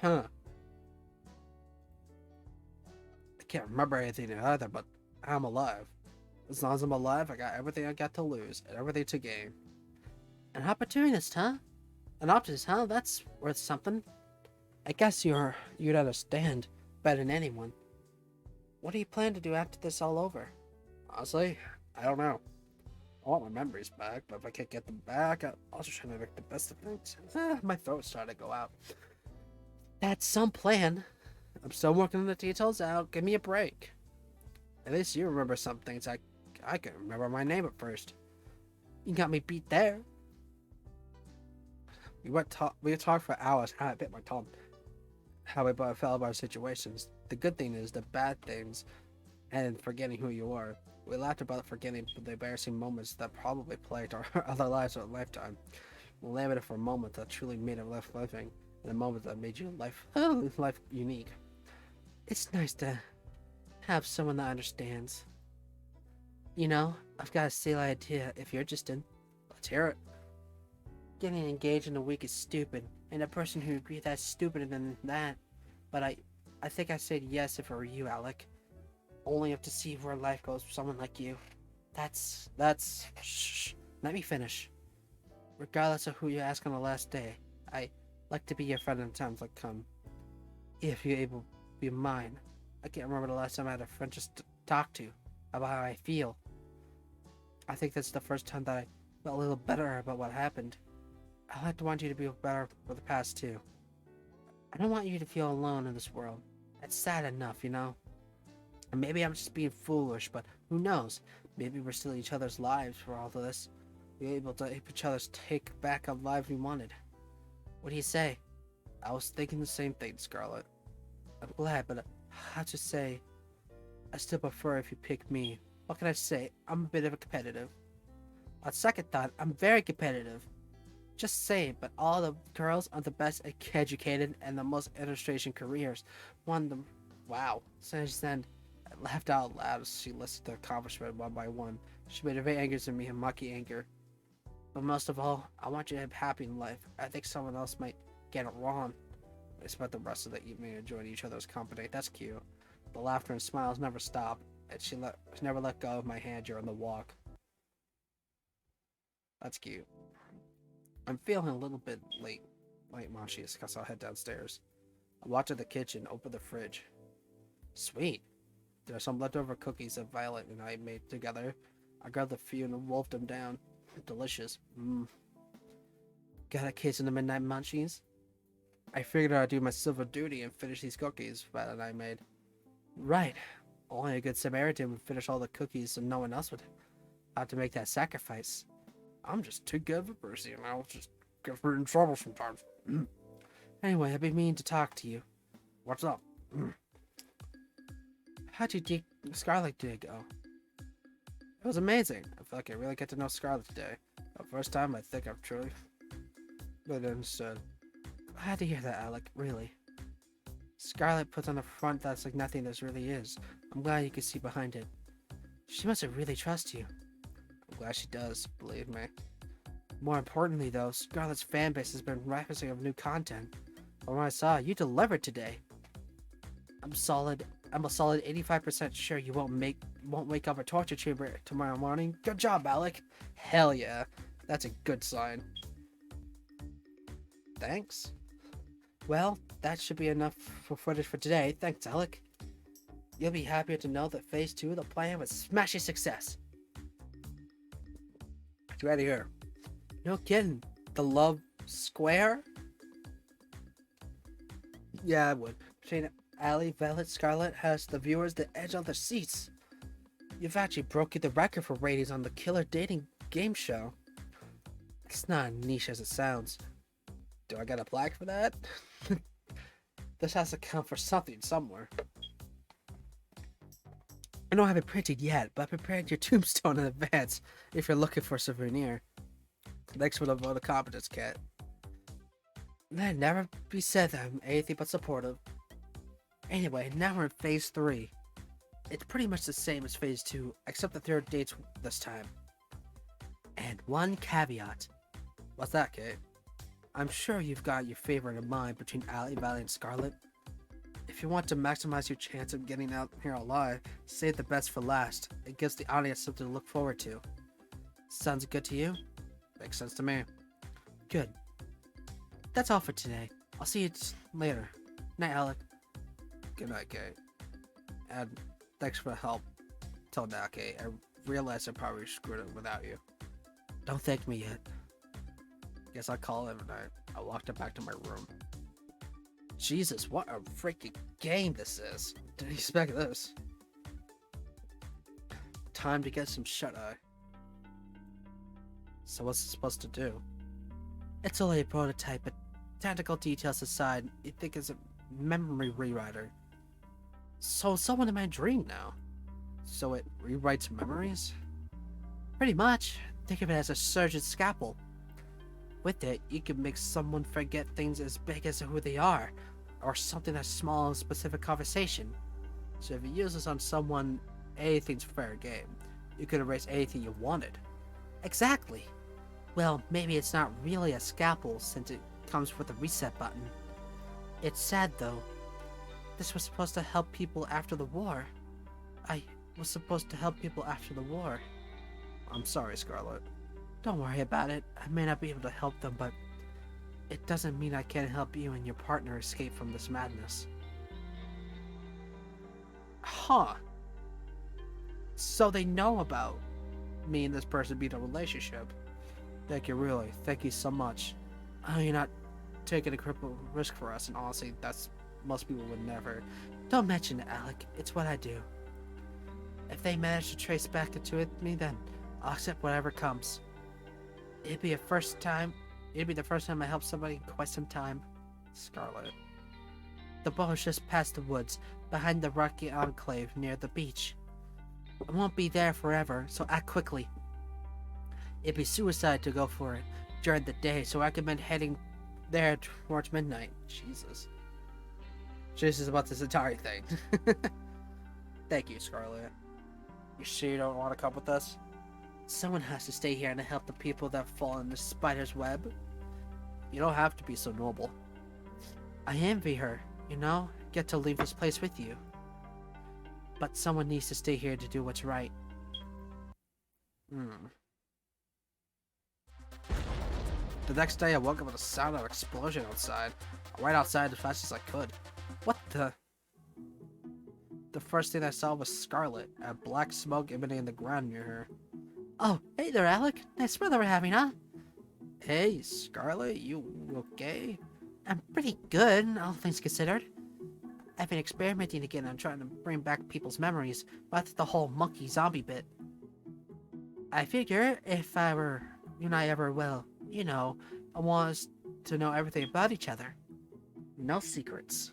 Huh. I can't remember anything either, but I'm alive. As long as I'm alive, I got everything I got to lose and everything to gain. An opportunist, huh? An optimist, huh? That's worth something. I guess you'd understand better than anyone. What do you plan to do after this all over? Honestly, I don't know. I want my memories back, but if I can't get them back, I'll just try to make the best of things. My throat's starting to go out. That's some plan. I'm still working the details out. Give me a break. At least you remember some things I can remember my name at first. You got me beat there. We talked for hours. How I bit my tongue. How we both felt about situations. The good thing is the bad things, and forgetting who you are. We laughed about forgetting the embarrassing moments that probably plagued our other lives for a lifetime. limited for a moment that truly made it life living, and a moment that made you life life unique. It's nice to have someone that understands. You know, I've got a silly idea if you're interested. Let's hear it. Getting engaged in a week is stupid, and a person who agreed that's stupider than that. But I think I said yes if it were you, Alec. Only have to see where life goes for someone like you. Shh. Let me finish. Regardless of who you ask on the last day, I like to be your friend in times like come. If you're able to be mine. I can't remember the last time I had a friend just to talk to about how I feel. I think that's the first time that I felt a little better about what happened. I like to want you to be better for the past too. I don't want you to feel alone in this world. It's sad enough, you know? And maybe I'm just being foolish, but who knows? Maybe we're still in each other's lives for all of this. We're able to help each other take back a life we wanted. What do you say? I was thinking the same thing, Scarlet. I'm glad, but I have to say, I still prefer if you pick me. What can I say? I'm a bit of a competitive. On second thought, I'm very competitive. Just saying, but all the girls are the best educated and the most illustration careers. Wow. So she said, I laughed out loud as she listed the accomplishment one by one. She made it very angry to me and mocky anger. But most of all, I want you to have happy in life. I think someone else might get it wrong. They spent the rest of the evening enjoying each other's company. That's cute. The laughter and smiles never stopped, and she never let go of my hand during the walk. That's cute. I'm feeling a little bit late, Munchies, because I'll head downstairs. I walked to the kitchen, opened the fridge. Sweet. There are some leftover cookies that Violet and I made together. I grabbed a few and wolfed them down. Delicious. Got a case of the Midnight Munchies? I figured I'd do my silver duty and finish these cookies Violet and I made. Right. Only a good Samaritan would finish all the cookies so no one else would have to make that sacrifice. I'm just too good of a person, and I'll just get in trouble sometimes. Anyway, I've been meaning to talk to you. What's up? How'd you think Scarlet Day go? It was amazing. I feel like I really get to know Scarlet today. The first time I think I've truly really understood. Glad to hear that, Alec, really. Scarlet puts on the front that's like nothing this really is. I'm glad you can see behind it. She must have really trust you. I'm glad she does, believe me. More importantly, though, Scarlet's fanbase has been rising of new content. From what I saw, you delivered today. I'm a solid 85% sure you won't wake up a torture chamber tomorrow morning. Good job, Alec. Hell yeah. That's a good sign. Thanks. Well, that should be enough for footage for today. Thanks, Alec. You'll be happier to know that Phase 2 of the plan was smashing success. Get ready here. No kidding. The love square? Yeah, I would. Between Allie, Violet, Scarlet has the viewers the edge on their seats. You've actually broken the record for ratings on the killer dating game show. It's not as niche as it sounds. Do I get a plaque for that? This has to count for something somewhere. I don't have it printed yet, but I prepared your tombstone in advance if you're looking for a souvenir. Thanks for the vote of competence, Cat. Let it never be said that I'm anything but supportive. Anyway, now we're in Phase 3. It's pretty much the same as Phase 2, except the third date's this time. And one caveat. What's that, Kate? I'm sure you've got your favorite in mind between Allie, Valley, and Scarlet. If you want to maximize your chance of getting out here alive, save the best for last. It gives the audience something to look forward to. Sounds good to you? Makes sense to me. Good. That's all for today. I'll see you later. Night, Alec. Good night, Kate. And thanks for the help till now, Kate. I realized I probably screwed it without you. Don't thank me yet. Guess I'll call it a night. I walked back to my room. Jesus, what a freaking game this is. Didn't expect this. Time to get some shut-eye. So what's it supposed to do? It's only a prototype, but technical details aside, you think it's a memory rewriter. So it's someone in my dream now. So it rewrites memories? Pretty much. Think of it as a surgeon's scalpel. With it, you can make someone forget things as big as who they are, or something as small as specific conversation. So if you use this on someone, anything's fair game. You could erase anything you wanted. Exactly. Well, maybe it's not really a scalpel since it comes with a reset button. It's sad though. This was supposed to help people after the war. I was supposed to help people after the war. I'm sorry, Scarlet. Don't worry about it. I may not be able to help them, but it doesn't mean I can't help you and your partner escape from this madness. Huh. So they know about me and this person being in a relationship. Thank you, really. Thank you so much. Oh, you're not... Taking a cripple risk for us, and honestly, that's... most people would never. Don't mention it, Alec. It's what I do. If they manage to trace back into it me, then I'll accept whatever comes. It'd be the first time I help somebody in quite some time. Scarlet. The boat is just past the woods, behind the rocky enclave near the beach. I won't be there forever, so act quickly. It'd be suicide to go for it during the day, so I recommend heading there towards midnight. Jesus. Jesus about this entire thing. Thank you, Scarlet. You sure you don't want to come with us? Someone has to stay here and help the people that fall in the spider's web. You don't have to be so noble. I envy her, you know? Get to leave this place with you. But someone needs to stay here to do what's right. The next day, I woke up with a sound of an explosion outside. I ran outside as fast as I could. What the? The first thing I saw was Scarlet, and black smoke emanating the ground near her. Oh, hey there, Alec. Nice weather we're having, huh? Hey, Scarlet, you okay? I'm pretty good, all things considered. I've been experimenting again on trying to bring back people's memories, but that's the whole monkey zombie bit. I figure if I were, you and I ever will, you know, I want us to know everything about each other. No secrets.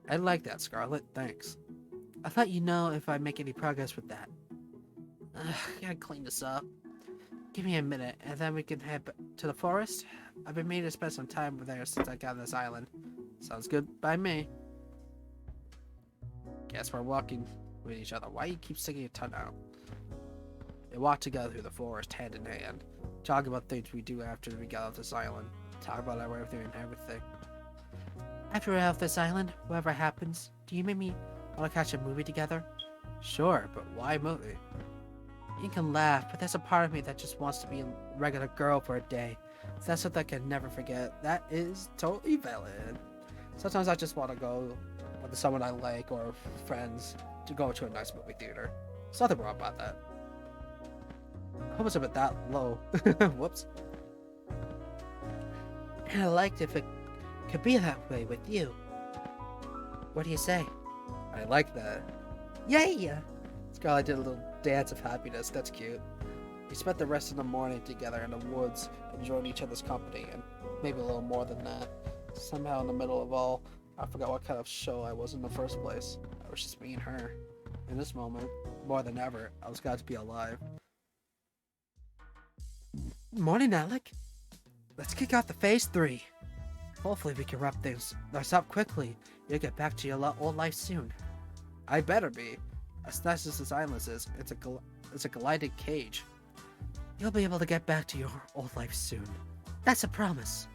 I like that, Scarlet. Thanks. I'll let you know if I make any progress with that. I gotta clean this up. Give me a minute, and then we can head to the forest. I've been meaning to spend some time there since I got this island. Sounds good by me. Guess we're walking with each other. Why you keep sticking your tongue out? They walked together through the forest, hand in hand, talking about things we do after we get off this island. Talk about everything and everything. After we're off this island, whatever happens, do you maybe want to catch a movie together? Sure, but why movie? You can laugh, but there's a part of me that just wants to be a regular girl for a day. That's something I can never forget. That is totally valid. Sometimes I just want to go with someone I like or friends to go to a nice movie theater. There's nothing wrong about that. I hope it's a bit that low. Whoops. And I liked if it could be that way with you. What do you say? I like that. Yay! Scarlet did a little dance of happiness. That's cute. We spent the rest of the morning together in the woods, enjoying each other's company, and maybe a little more than that. Somehow in the middle of all, I forgot what kind of show I was in the first place. I was just me and her. In this moment, more than ever, I was glad to be alive. Morning, Alec. Let's kick off the phase 3. Hopefully we can wrap things up quickly. You'll get back to your old life soon. I better be. As nice as this island is, it's a glided cage. You'll be able to get back to your old life soon. That's a promise.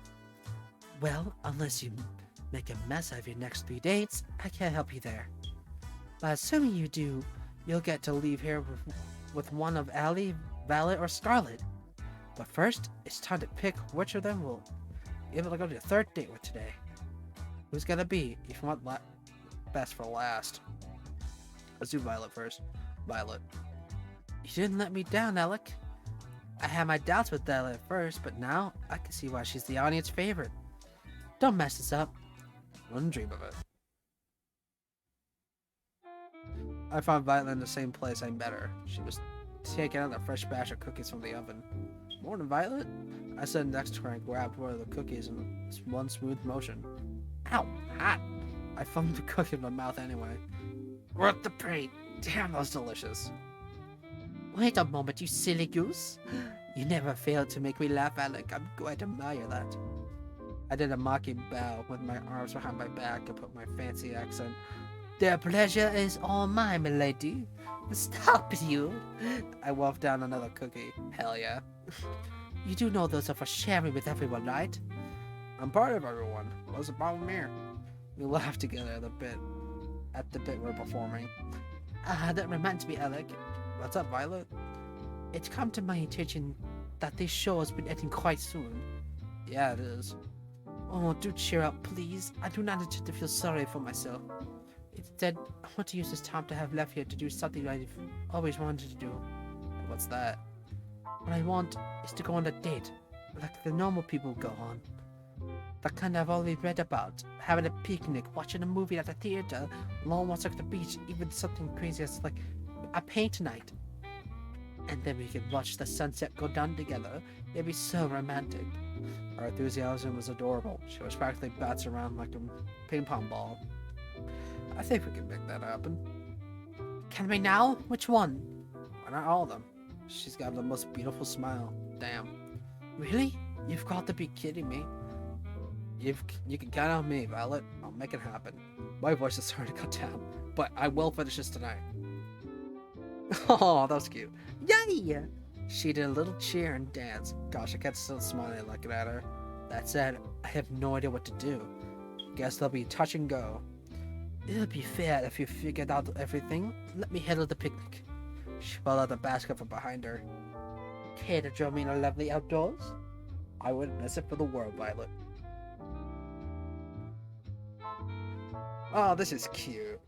Well, unless you make a mess of your next 3 dates, I can't help you there. But assuming you do, you'll get to leave here with one of Allie, Violet, or Scarlet. But first, it's time to pick which of them will be able to go to the 3rd date with today. Who's gonna be, if you want Best for last. Let's do Violet first. Violet. You didn't let me down, Alec. I had my doubts with Violet at first, but now I can see why she's the audience favorite. Don't mess this up. Wouldn't dream of it. I found Violet in the same place I met her. She was taking out a fresh batch of cookies from the oven. Morning, Violet. I stood next to her and grabbed one of the cookies in one smooth motion. Ow, hot. I thumbed the cookie in my mouth anyway. Worth the pain. Damn, that was delicious. Wait a moment, you silly goose. You never fail to make me laugh, Alec. I'm quite admire that. I did a mocking bow with my arms behind my back and put my fancy accent. The pleasure is all mine, milady. Stop you! I wolfed down another cookie. Hell yeah. You do know those are for sharing with everyone, right? I'm part of everyone. What's the problem here? We laughed together at the bit we're performing. That reminds me, Alec. What's up, Violet? It's come to my attention that this show has been ending quite soon. Yeah, it is. Oh, do cheer up, please. I do not intend to feel sorry for myself. Instead, I want to use this time to have left here to do something I've always wanted to do. What's that? What I want is to go on a date, like the normal people go on. The kind I've always read about. Having a picnic, watching a movie at the theater, long walks at the beach, even something crazy as like a paint night. And then we could watch the sunset go down together. It'd be so romantic. Her enthusiasm was adorable. She was practically bouncing around like a ping pong ball. I think we can make that happen. Can we now? Which one? Why not all of them? She's got the most beautiful smile. Damn. Really? You've got to be kidding me. You can count on me, Violet. I'll make it happen. My voice is starting to cut down, but I will finish this tonight. Oh, that was cute. Yay! She did a little cheer and dance. Gosh, I can't still smiling looking at her. That said, I have no idea what to do. Guess they'll be touch and go. It'll be fair if you figured out everything. Let me handle the picnic. She pulled out the basket from behind her. Care to join me in the lovely outdoors? I wouldn't miss it for the world, Violet. Oh, this is cute.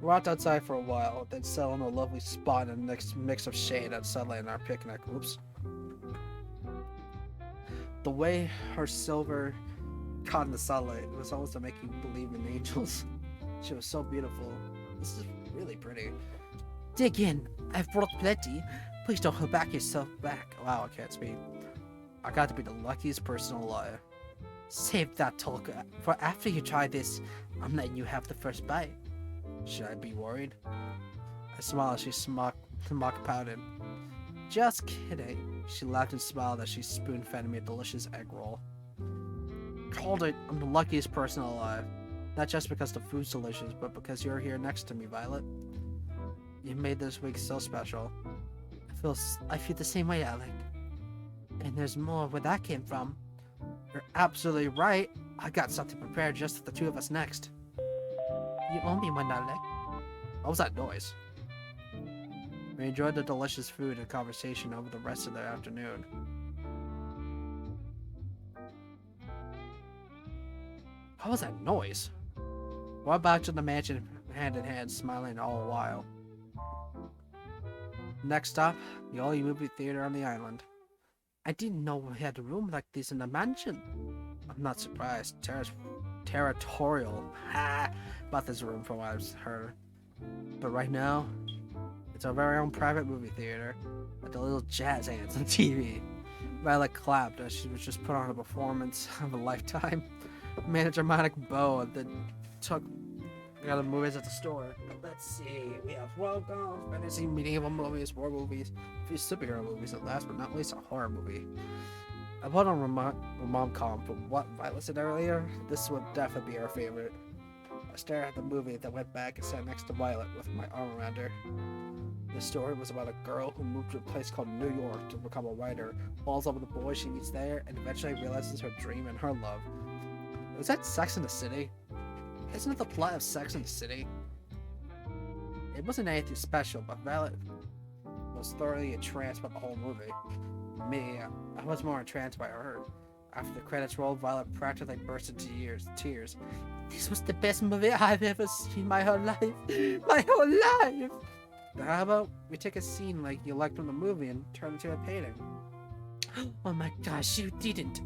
We walked outside for a while, then settled on a lovely spot in a next mix of shade and sunlight in our picnic. Oops. The way her silver caught in the sunlight was almost to make you believe in angels. She was so beautiful. This is really pretty. Dig in. I've brought plenty. Please don't hold back yourself back. Wow, I can't speak. I got to be the luckiest person alive. Save that talk for after you try this. I'm letting you have the first bite. Should I be worried? I smiled as she mock pouted. Just kidding. She laughed and smiled as she spoon-fed me a delicious egg roll. Called it. I'm the luckiest person alive. Not just because the food's delicious, but because you're here next to me, Violet. You made this week so special. I feel the same way, Alec. And there's more where that came from. You're absolutely right. I got something prepared just for the two of us next. You owe me one, Alec. What was that noise? We enjoyed the delicious food and conversation over the rest of the afternoon. What was that noise? We went back to the mansion hand in hand, smiling all the while. Next stop, the only movie theater on the island. I didn't know we had a room like this in the mansion. I'm not surprised. Territorial about this room from what I've heard. But right now, it's our very own private movie theater with the little jazz hands on TV. Violet clapped as she was just put on a performance of a lifetime. Made a dramatic bow and then took the other movies at the store. Let's see, we have rom-coms, fantasy, medieval movies, war movies, a few superhero movies, and last but not least, a horror movie. I put on rom-com, but what Violet said earlier, this would definitely be our favorite. I stared at the movie, then went back and sat next to Violet with my arm around her. The story was about a girl who moved to a place called New York to become a writer, falls in love with the boy she meets there, and eventually realizes her dream and her love. Was that Sex in the City? Isn't it the plot of Sex in the City? It wasn't anything special, but Violet was thoroughly entranced by the whole movie. Me, I was more entranced by her. After the credits rolled, Violet practically burst into tears. This was the best movie I've ever seen my whole life. My whole life! How about we take a scene like you liked from the movie and turn it into a painting? Oh my gosh, you didn't.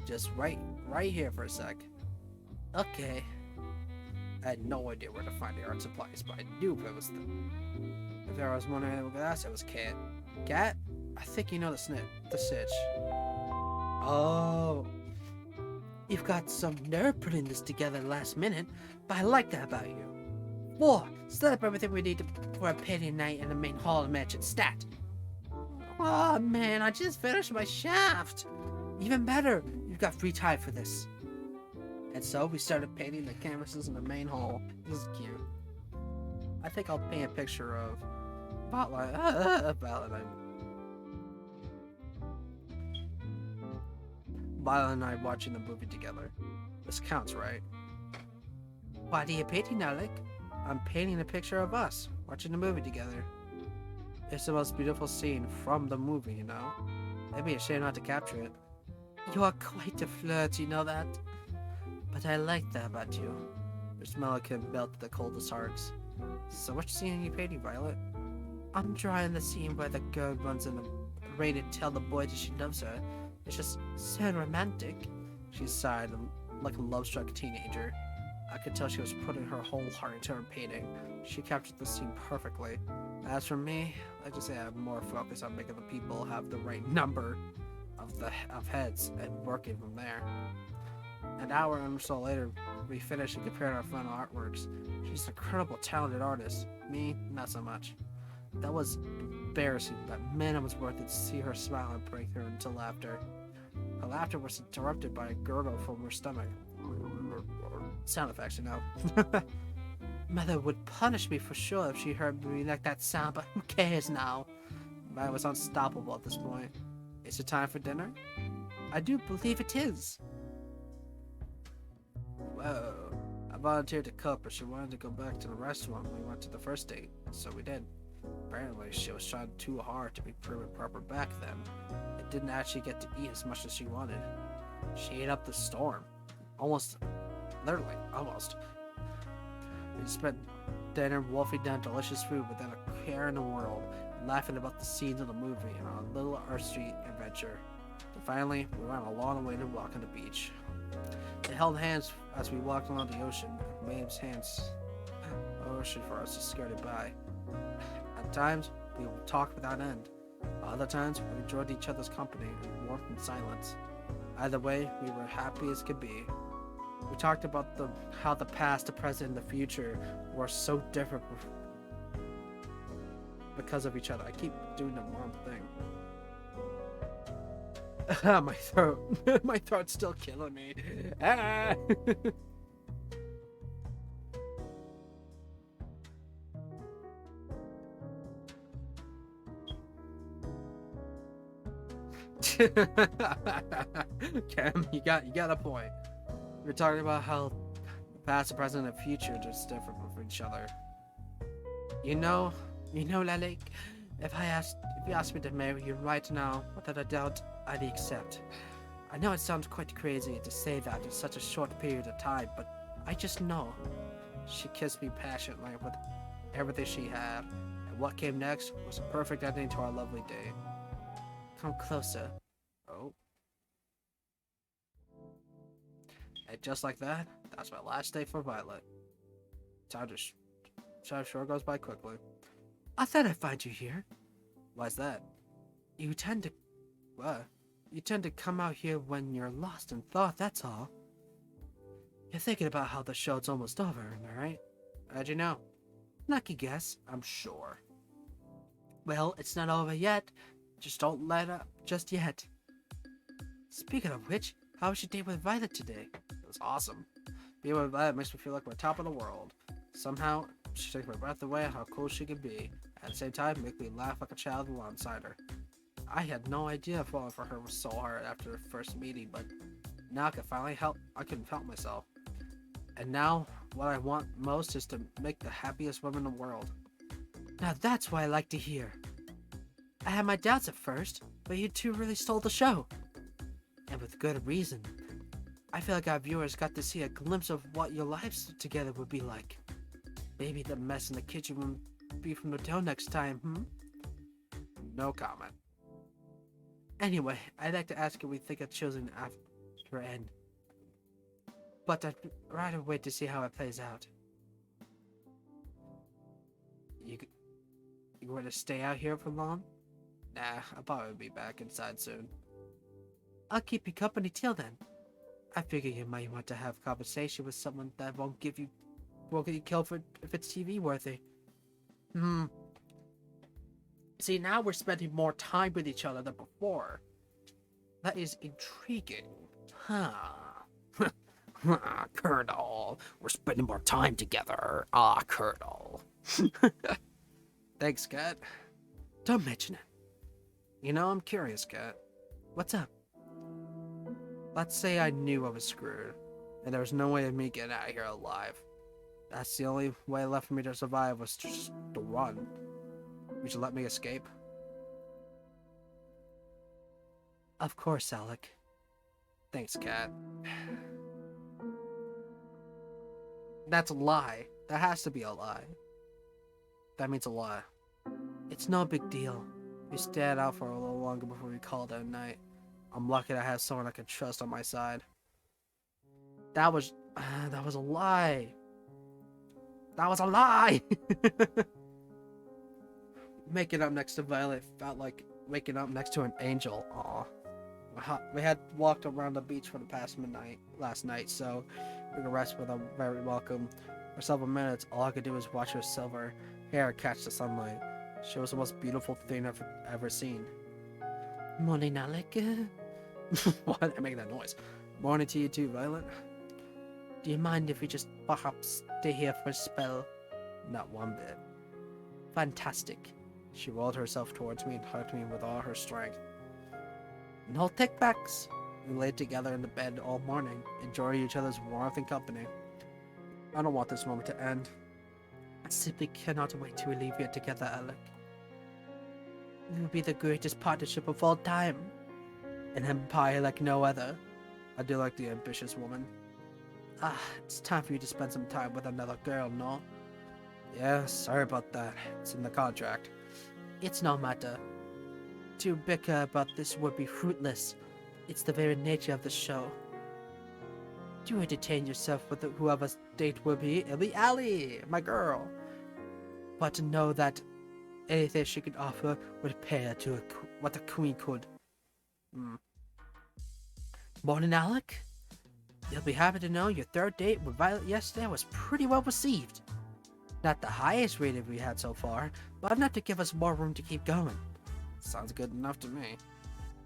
Just right here for a sec. Okay. I had no idea where to find the art supplies, but I knew it was if there was one animal glass, it was Cat. Cat? I think you know the sitch. Oh. You've got some nerve putting this together last minute, but I like that about you. 4. Set up everything we need for a painting night in the main hall of the mansion. Stat. Oh man, I just finished my shaft. Even better, you've got free time for this. And so we started painting the canvases in the main hall. This is cute. I think I'll paint a picture of Violet and I watching the movie together. This counts, right? What are you painting, Alec? I'm painting a picture of us watching the movie together. It's the most beautiful scene from the movie, you know? It'd be a shame not to capture it. You are quite a flirt, you know that? But I like that about you. Your smile can melt the coldest hearts. So what scene are you painting, Violet? I'm drawing the scene where the girl runs in the rain to tell the boy that she loves her. It's just so romantic. She sighed like a love-struck teenager. I could tell she was putting her whole heart into her painting. She captured the scene perfectly. As for me, I just say I'm more focused on making the people have the right number of heads and working from there. An hour or so later, we finished and compared our final artworks. She's an incredible, talented artist. Me, not so much. That was embarrassing, but man, it was worth it to see her smile and break her into laughter. Her laughter was interrupted by a gurgle from her stomach. Sound effects, you know. Mother would punish me for sure if she heard me like that sound, but who cares now? I was unstoppable at this point. Is it time for dinner? I do believe it is. Whoa. I volunteered to cook, but she wanted to go back to the restaurant when we went to the first date, so we did. Apparently, she was trying too hard to be prim and proper back then. And didn't actually get to eat as much as she wanted. She ate up the storm. Literally, almost. We spent dinner wolfing down delicious food without a care in the world, laughing about the scenes of the movie and our little Earth Street adventure. And finally, we went a long way to walk on the beach. They held hands as we walked along the ocean, and Maeve's hands ocean for us to skirted by. At times, we would talk without end. Other times, we enjoyed each other's company and warmth and silence. Either way, we were happy as could be. We talked about how the past, the present, and the future were so different because of each other. I keep doing the wrong thing. My throat. My throat's still killing me. Ah! Cam, you got a point. We're talking about how the past, the present, and the future are just different from each other. You know, Lalik, if you asked me to marry you right now, without a doubt, I'd accept. I know it sounds quite crazy to say that in such a short period of time, but I just know. She kissed me passionately with everything she had, and what came next was a perfect ending to our lovely day. Come closer. Oh. And just like that, that's my last day for Violet. Time sure goes by quickly. I thought I'd find you here. Why's that? You tend to come out here when you're lost in thought, that's all. You're thinking about how the show's almost over, am I right? How'd you know? Lucky guess, I'm sure. Well, it's not over yet. Just don't let up just yet. Speaking of which, how was your date with Violet today? It was awesome. Being with Violet makes me feel like we're top of the world. Somehow, she takes my breath away at how cool she can be. At the same time, make me laugh like a child alongside her. I had no idea falling for her was so hard after the first meeting, but now I can help myself. And now, what I want most is to make the happiest woman in the world. Now that's what I like to hear. I had my doubts at first, but you two really stole the show. And with good reason. I feel like our viewers got to see a glimpse of what your lives together would be like. Maybe the mess in the kitchen won't be from the dough next time, No comment. Anyway, I'd like to ask if we think of choosing after end. But I'd rather wait to see how it plays out. You going to stay out here for long? Nah, I'll probably be back inside soon. I'll keep you company till then. I figure you might want to have conversation with someone that won't get you killed if it's TV worthy. See, now we're spending more time with each other than before. That is intriguing. Huh. Colonel, we're spending more time together. Colonel. Thanks, Cat. Don't mention it. You know, I'm curious, Cat. What's up? Let's say I knew I was screwed, and there was no way of me getting out of here alive. That's the only way left for me to survive was just to run. Would you let me escape? Of course, Alec. Thanks, Cat. That's a lie. That has to be a lie. That means a lot. It's no big deal. We stayed out for a little longer before we called it a night. I'm lucky to have someone I can trust on my side. That was a lie. That was a lie! Making up next to Violet felt like waking up next to an angel. Aw. We had walked around the beach for the past midnight last night, so we could rest with a very welcome. For several minutes, all I could do was watch her silver hair catch the sunlight. She was the most beautiful thing I've ever seen. Morning, Alec. Why did I make that noise? Morning to you too, Violet. Do you mind if we just perhaps stay here for a spell? Not one bit. Fantastic. She rolled herself towards me and hugged me with all her strength. No take-backs. We laid together in the bed all morning, enjoying each other's warmth and company. I don't want this moment to end. I simply cannot wait to relive it together, Alec. It will be the greatest partnership of all time. An empire like no other. I do like the ambitious woman. It's time for you to spend some time with another girl, no? Yeah, sorry about that. It's in the contract. It's no matter. To bicker about this would be fruitless. It's the very nature of the show. Do entertain yourself with whoever's date will be. It'll be Allie, my girl. But to know that anything she could offer would pay her to what the queen could. Morning, Alec. You'll be happy to know your third date with Violet yesterday was pretty well received. Not the highest rating we had so far, but enough to give us more room to keep going. Sounds good enough to me.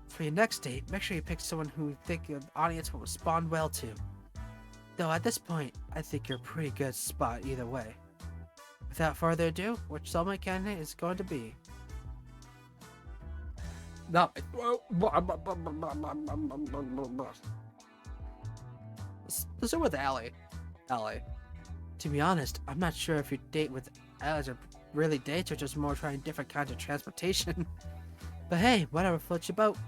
For your next date, make sure you pick someone who you think the audience will respond well to. Though at this point, I think you're a pretty good spot either way. Without further ado, which soulmate candidate is going to be? No. Let's start with Allie. Allie. To be honest, I'm not sure if your date with Allie are really dates or just more trying different kinds of transportation. But hey, whatever floats your boat.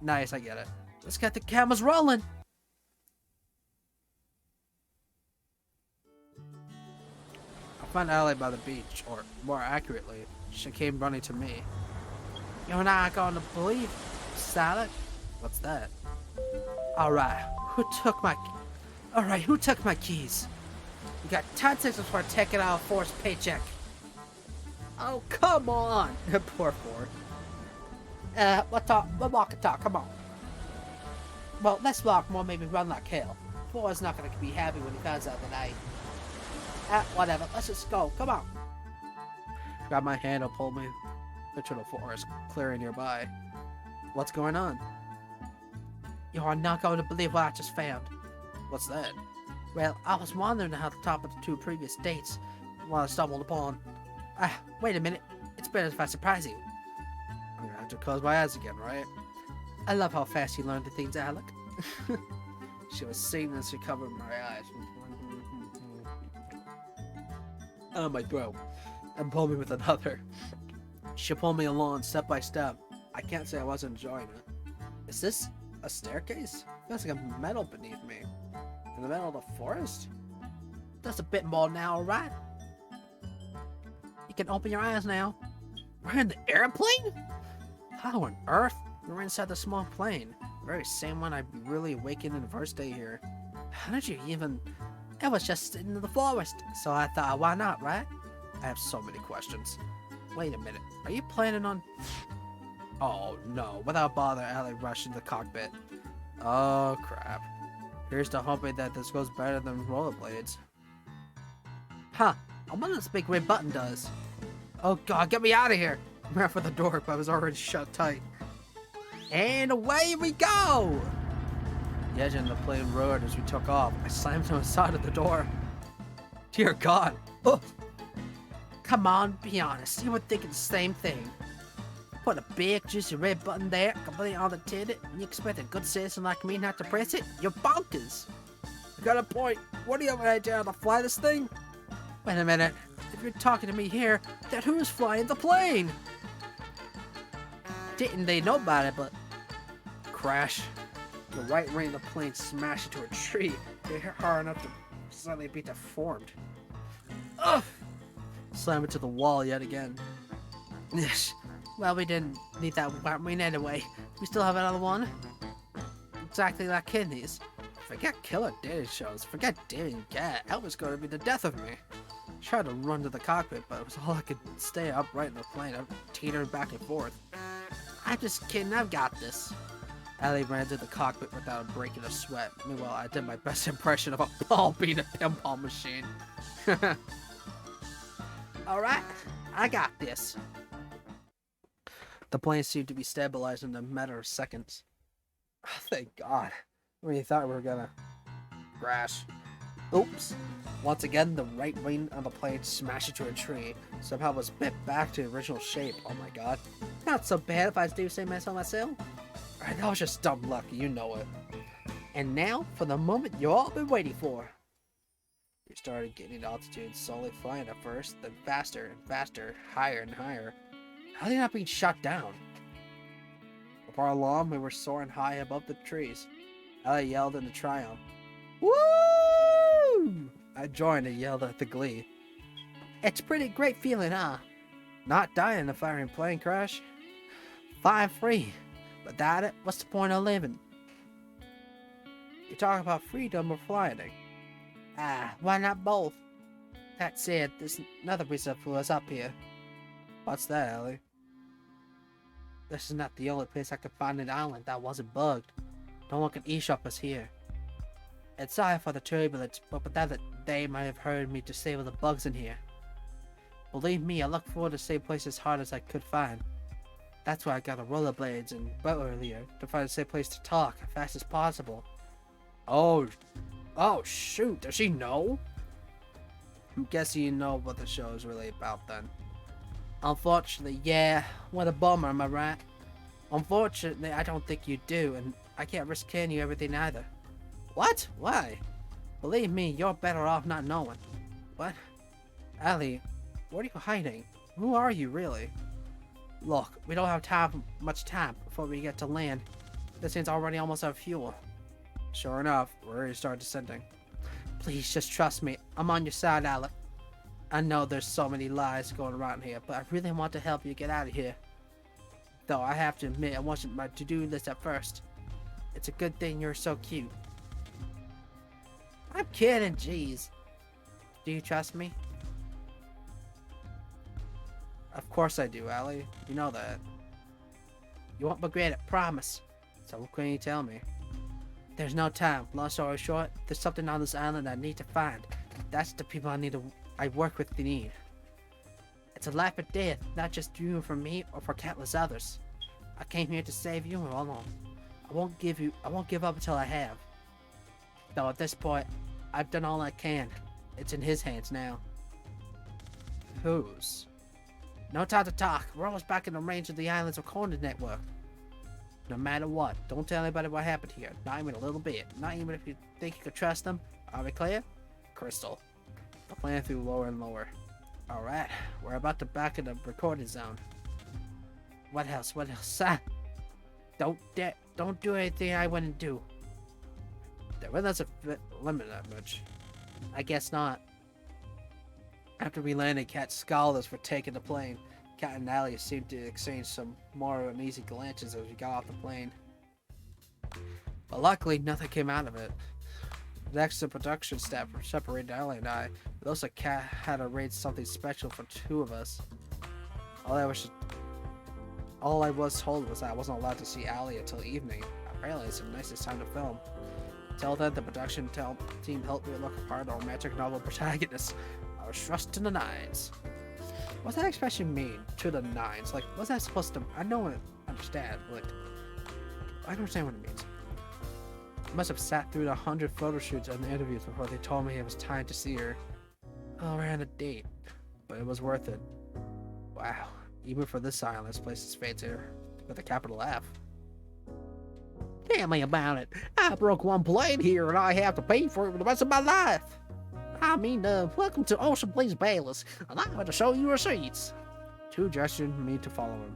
Nice, I get it. Let's get the cameras rolling. I found Allie by the beach, or more accurately, she came running to me. You're not going to believe, Salad. What's that? Alright, who took my keys? You got 10 seconds before taking out a forced paycheck. Oh, come on! Poor Ford. We'll walk and talk, come on. Well, let's walk more, maybe run like hell. Ford's not gonna be happy when he finds out that whatever, let's just go, come on. Grab my hand and pull me into the forest, clearing nearby. What's going on? You are not going to believe what I just found. What's that? Well, I was wandering at the top of the 2 previous dates when I stumbled upon... wait a minute. It's better if I surprise you. I'm gonna have to close my eyes again, right? I love how fast you learn the things, Alec. She was singing as she covered my eyes. Oh, my throat. And pulled me with another. She pulled me along step by step. I can't say I wasn't enjoying it. Is this a staircase? Feels like a metal beneath me. In the middle of the forest? That's a bit more now, right? You can open your eyes now. We're in the airplane? How on earth? We're inside the small plane. The very same one I really awakened in the first day here. How did you even... It was just in the forest, so I thought, why not, right? I have so many questions. Wait a minute, are you planning on... Oh no, without bother, Allie rushed into the cockpit. Oh crap. Here's to hoping that this goes better than rollerblades. Huh, I wonder what this big red button does. Oh god, get me out of here! ran for the door, but it was already shut tight. And away we go! The engine of the plane roared as we took off. I slammed on the side of the door. Dear God. Ugh. Come on, be honest. You were thinking the same thing. Put a big, juicy red button there, completely on the ticket, and you expect a good citizen like me not to press it? You're bonkers. You got a point. What do you have an idea how to fly this thing? Wait a minute. If you're talking to me here, then who's flying the plane? Didn't they know about it, but... Crash. The right wing of the plane smashed into a tree. It hit hard enough to suddenly be deformed. Ugh! Slam into the wall yet again. Well, we didn't need that wing anyway. We still have another one. Exactly like kidneys. Forget killer dating shows. Forget dating Gat. That was going to be the death of me. I tried to run to the cockpit, but it was all I could stay upright in the plane. I teetered back and forth. I'm just kidding. I've got this. Allie ran to the cockpit without breaking a sweat. Meanwhile, I did my best impression of a ball being a pinball machine. Alright, I got this. The plane seemed to be stabilized in a matter of seconds. Oh, thank God. I really thought we were gonna crash. Oops. Once again, the right wing of the plane smashed into a tree. Somehow was bit back to the original shape. Oh my God. Not so bad if I do say myself. Alright, that was just dumb luck, you know it. And now, for the moment you all been waiting for. We started getting altitude, slowly flying at first, then faster and faster, higher and higher. How are they not being shot down? Before long, we were soaring high above the trees. Ellie yelled in triumph. Woo! I joined and yelled at the glee. It's a pretty great feeling, huh? Not dying in a firing plane crash. Flying free. Without it, what's the point of living? You talk about freedom or flying? Why not both? That said, there's another reason for us up here. What's that, Ellie? This is not the only place I could find an island that wasn't bugged. No one can eavesdrop us here. It's sorry for the turbulence, but without it, they might have heard me disable the bugs in here. Believe me, I look forward to safe places as hard as I could find. That's why I got the rollerblades and boat earlier, to find a safe place to talk as fast as possible. Oh shoot, does she know? I'm guessing you know what the show is really about then. Unfortunately, yeah, what a bummer, am I right? Unfortunately, I don't think you do, and I can't risk telling you everything either. What? Why? Believe me, you're better off not knowing. What? Allie, what are you hiding? Who are you, really? Look, we don't have much time before we get to land. This thing's already almost out of fuel. Sure enough, we're ready to start descending. Please, just trust me. I'm on your side, Alec. I know there's so many lies going around here, but I really want to help you get out of here. Though I have to admit, I wasn't my to-do list at first. It's a good thing you're so cute. I'm kidding, jeez. Do you trust me? Of course I do, Allie. You know that. You won't regret it, promise. So what can you tell me? There's no time. Long story short, there's something on this island I need to find. That's the people I work with need. It's a life or death, not just you for me or for countless others. I came here to save you and alone. I won't give up until I have. Though at this point, I've done all I can. It's in his hands now. Whose? No time to talk. We're almost back in the range of the island's recording network. No matter what, don't tell anybody what happened here. Not even a little bit. Not even if you think you could trust them. Are we clear? Crystal. The plane flew lower and lower. Alright, we're about to back in the recording zone. What else? What else? Don't do anything I wouldn't do. There really doesn't limit that much. I guess not. After we landed, Cat scowled us for taking the plane. Cat and Allie seemed to exchange some more uneasy glances as we got off the plane. But luckily, nothing came out of it. Next, the production staff separated Allie and I. But also, Cat had arranged something special for two of us. All I was told was that I wasn't allowed to see Allie until evening. Apparently, it's the nicest time to film. Until then, the production team helped me look apart our romantic novel protagonist. I was thrust in the nines. What's that expression mean? To the nines. Like, what's that supposed to... I know it. Understand. Like, I don't understand what it means. I must have sat through the 100 photo shoots and the interviews before they told me it was time to see her. Oh, we're on a date. But it was worth it. Wow. Even for this island, this place is fancier. With a capital F. Tell me about it. I broke one plate here and I have to pay for it for the rest of my life. I mean, welcome to Ocean Place Palace, and I'm going to show you receipts. Two gestured me to follow him.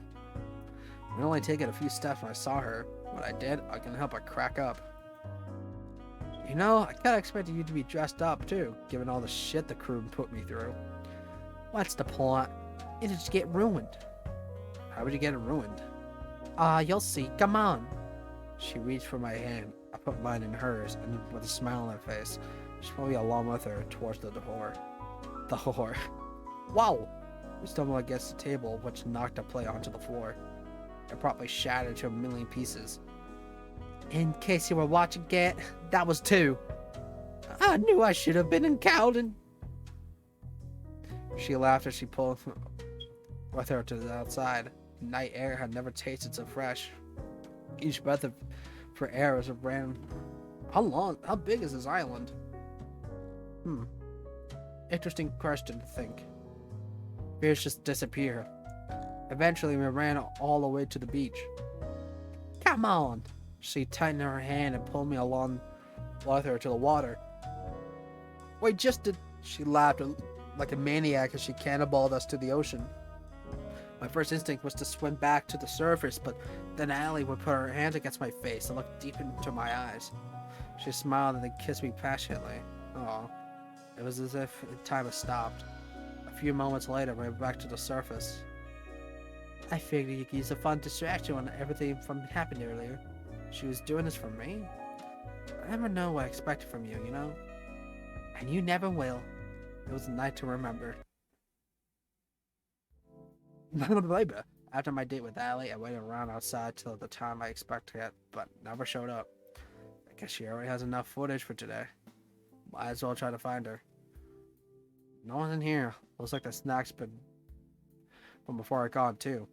We only taken a few steps when I saw her. When I did, I couldn't help but crack up. You know, I kinda expected you to be dressed up too, given all the shit the crew put me through. What's the point? It'll just get ruined. How would you get it ruined? You'll see. Come on. She reached for my hand. I put mine in hers, and with a smile on her face, she pulled me along with her towards the door. The whore. Wow! We stumbled against the table, which knocked a plate onto the floor. It probably shattered to a million pieces. In case you were watching it, that was two. I knew I should have been in Cowden. She laughed as she pulled with her to the outside. Night air had never tasted so fresh. Each breath of for air was a brand. How big is this island? Interesting question to think. Fears just disappear. Eventually, we ran all the way to the beach. Come on! She tightened her hand and pulled me along with her to the water. Wait, just did... She laughed like a maniac as she cannonballed us to the ocean. My first instinct was to swim back to the surface, but then Allie would put her hands against my face and look deep into my eyes. She smiled and then kissed me passionately. Aw. It was as if time had stopped. A few moments later, we were back to the surface. I figured you could use a fun distraction when everything from happened earlier. She was doing this for me? I never know what I expected from you, you know? And you never will. It was a night to remember. After my date with Allie, I waited around outside till the time I expected it, but never showed up. I guess she already has enough footage for today. Might as well try to find her. No one's in here. Looks like the snack's been from before I got too.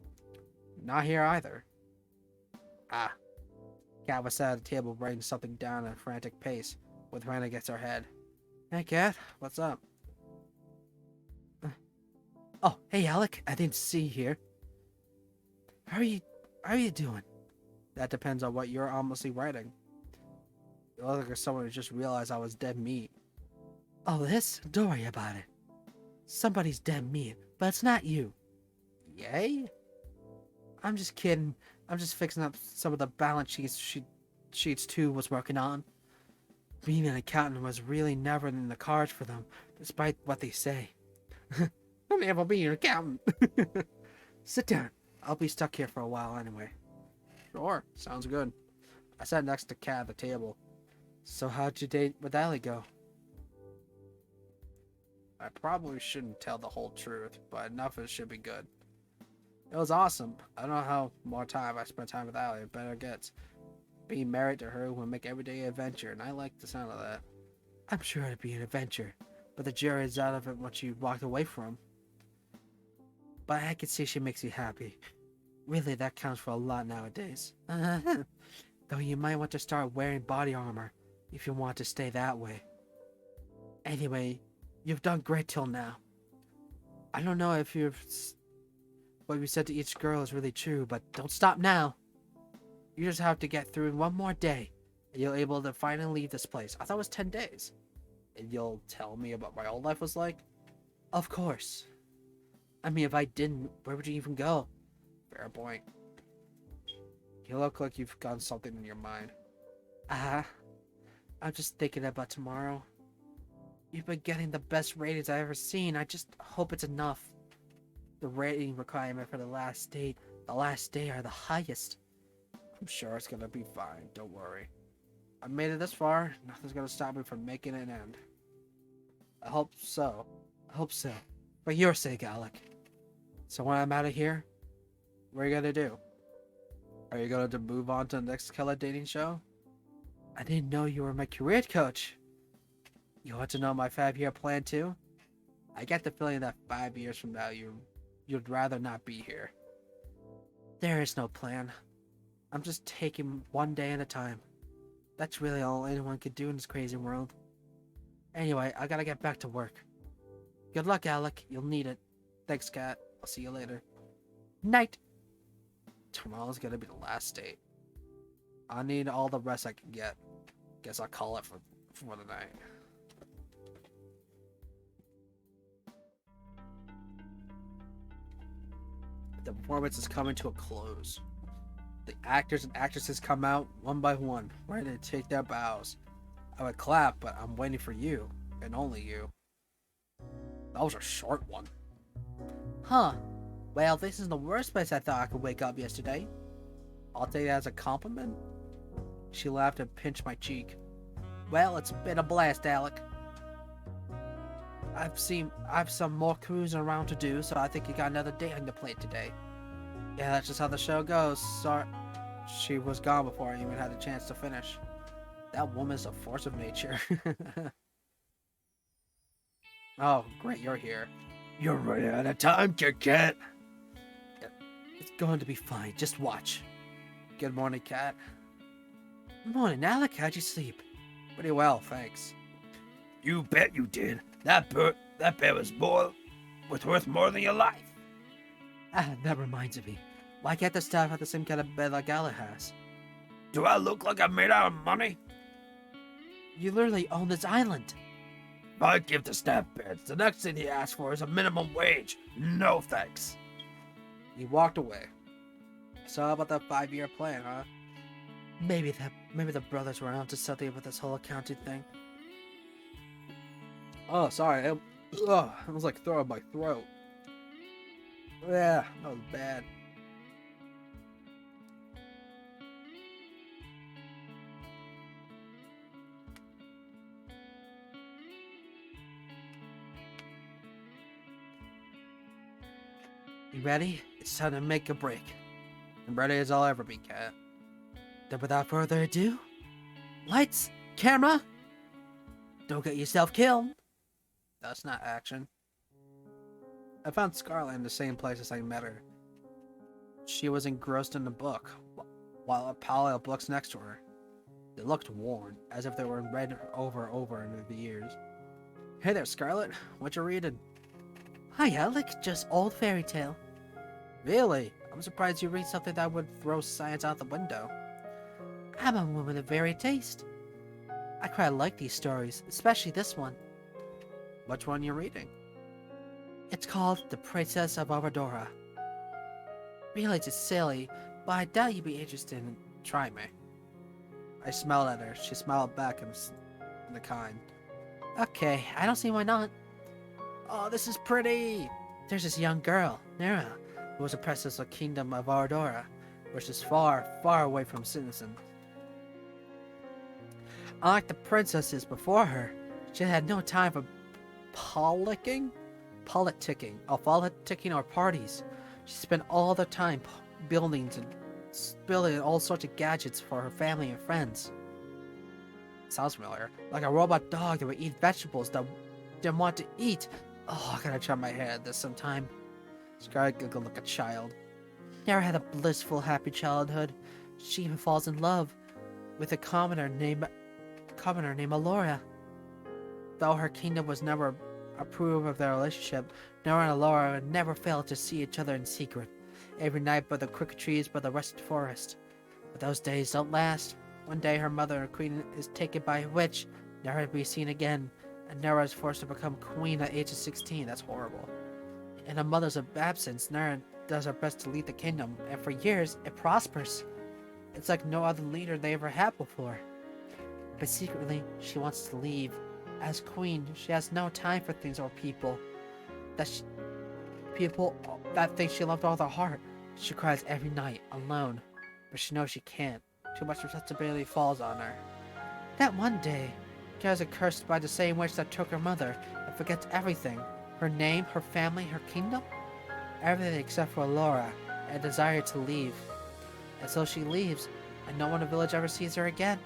Not here either. Ah. Cat was sat at the table writing something down at a frantic pace, with her hand against her head. Hey Cat, what's up? Oh, hey Alec, I didn't see you here. How are you doing? That depends on what you're honestly writing. You look like someone who just realized I was dead meat. Oh, this? Don't worry about it. Somebody's dead meat, but it's not you. Yay? I'm just kidding. I'm just fixing up some of the balance sheets too was working on. Being an accountant was really never in the cards for them, despite what they say. I'll never be an accountant. Sit down. I'll be stuck here for a while anyway. Sure, sounds good. I sat next to Kat at the table. So how'd your date with Allie go? I probably shouldn't tell the whole truth, but enough of it should be good. It was awesome. I don't know how more time I spent time with Allie, the better it gets. Being married to her will make every day an adventure, and I like the sound of that. I'm sure it'd be an adventure, but the jury is out of it once you walked away from. But I can see she makes you happy. Really, that counts for a lot nowadays. Though you might want to start wearing body armor if you want to stay that way. Anyway, you've done great till now. I don't know if what you said to each girl is really true, but don't stop now. You just have to get through one more day, and you'll be able to finally leave this place. I thought it was 10 days. And you'll tell me about what my old life was like? Of course. I mean, if I didn't, where would you even go? Fair point. You look like you've got something in your mind. I'm just thinking about tomorrow. You've been getting the best ratings I've ever seen. I just hope it's enough. The rating requirement for the last day are the highest. I'm sure it's gonna be fine, don't worry. I made it this far, nothing's gonna stop me from making an end. I hope so. For your sake, Alec. So when I'm out of here, what are you gonna do? Are you gonna move on to the next killer dating show? I didn't know you were my career coach. You want to know my 5-year plan too? I get the feeling that 5 years from now you'd rather not be here. There is no plan. I'm just taking one day at a time. That's really all anyone could do in this crazy world. Anyway, I gotta get back to work. Good luck, Alec. You'll need it. Thanks, Kat. I'll see you later. Night. Tomorrow's gonna be the last date. I need all the rest I can get. Guess I'll call it for the night. The performance is coming to a close. The actors and actresses come out one by one, ready to take their bows. I would clap, but I'm waiting for you, and only you. That was a short one. Huh. Well, this is the worst place I thought I could wake up yesterday. I'll take that as a compliment. She laughed and pinched my cheek. Well, it's been a blast, Alec. I've some more cruising around to do, so I think you got another day on your plate today. Yeah, that's just how the show goes. Sorry, she was gone before I even had a chance to finish. That woman's a force of nature. Oh, great, you're here. You're running out of time, Kit Kat. It's going to be fine. Just watch. Good morning, Kat. Morning, Alec. How'd you sleep? Pretty well, thanks. You bet you did. That bed was worth more than your life. Ah, that reminds me. Why can't the staff have the same kind of bed like Alec has? Do I look like I'm made out of money? You literally own this island. If I give the staff beds, the next thing he asks for is a minimum wage. No thanks. He walked away. So how about that 5-year plan, huh? Maybe the brothers were onto something with this whole accounting thing. Oh, sorry. It was like throwing my throat. Yeah, that was bad. You ready? It's time to make a break. I'm ready as I'll ever be, Kat. Then without further ado, lights, camera, don't get yourself killed. That's not action. I found Scarlett in the same place as I met her. She was engrossed in a book, while a pile of books next to her. They looked worn, as if they were read over and over in the years. Hey there, Scarlett. What you reading? Hi, Alec. Just old fairy tale. Really? I'm surprised you read something that would throw science out the window. I'm a woman of varied taste. I quite like these stories, especially this one. Which one you reading? It's called The Princess of Avardora. Realize it's silly, but I doubt you'd be interested in trying me. I smiled at her. She smiled back in the kind. Okay, I don't see why not. Oh, this is pretty! There's this young girl, Nera, who was a princess of the kingdom of Avardora, which is far, far away from citizens. Unlike the princesses before her, she had no time for politicking or parties. She spent all the time building all sorts of gadgets for her family and friends. Sounds familiar. Like a robot dog that would eat vegetables that didn't want to eat. Oh, I gotta try my hair at this sometime. Scarlett giggled like a child. Nera had a blissful, happy childhood. She even falls in love with a commoner named Alora. Though her kingdom was never approved of their relationship, Nera and Alora never failed to see each other in secret, every night by the crooked trees by the rusted forest. But those days don't last. One day her mother, queen, is taken by a witch, never to be seen again, and Nera is forced to become queen at the age of 16. That's horrible. In her mother's absence, Nera does her best to lead the kingdom, and for years, it prospers. It's like no other leader they ever had before. But secretly, she wants to leave. As queen, she has no time for things or people that think she loved all their heart. She cries every night, alone, but she knows she can't. Too much responsibility falls on her. That one day, she is cursed by the same witch that took her mother and forgets everything. Her name, her family, her kingdom? Everything except for Laura and a desire to leave. And so she leaves, and no one in the village ever sees her again.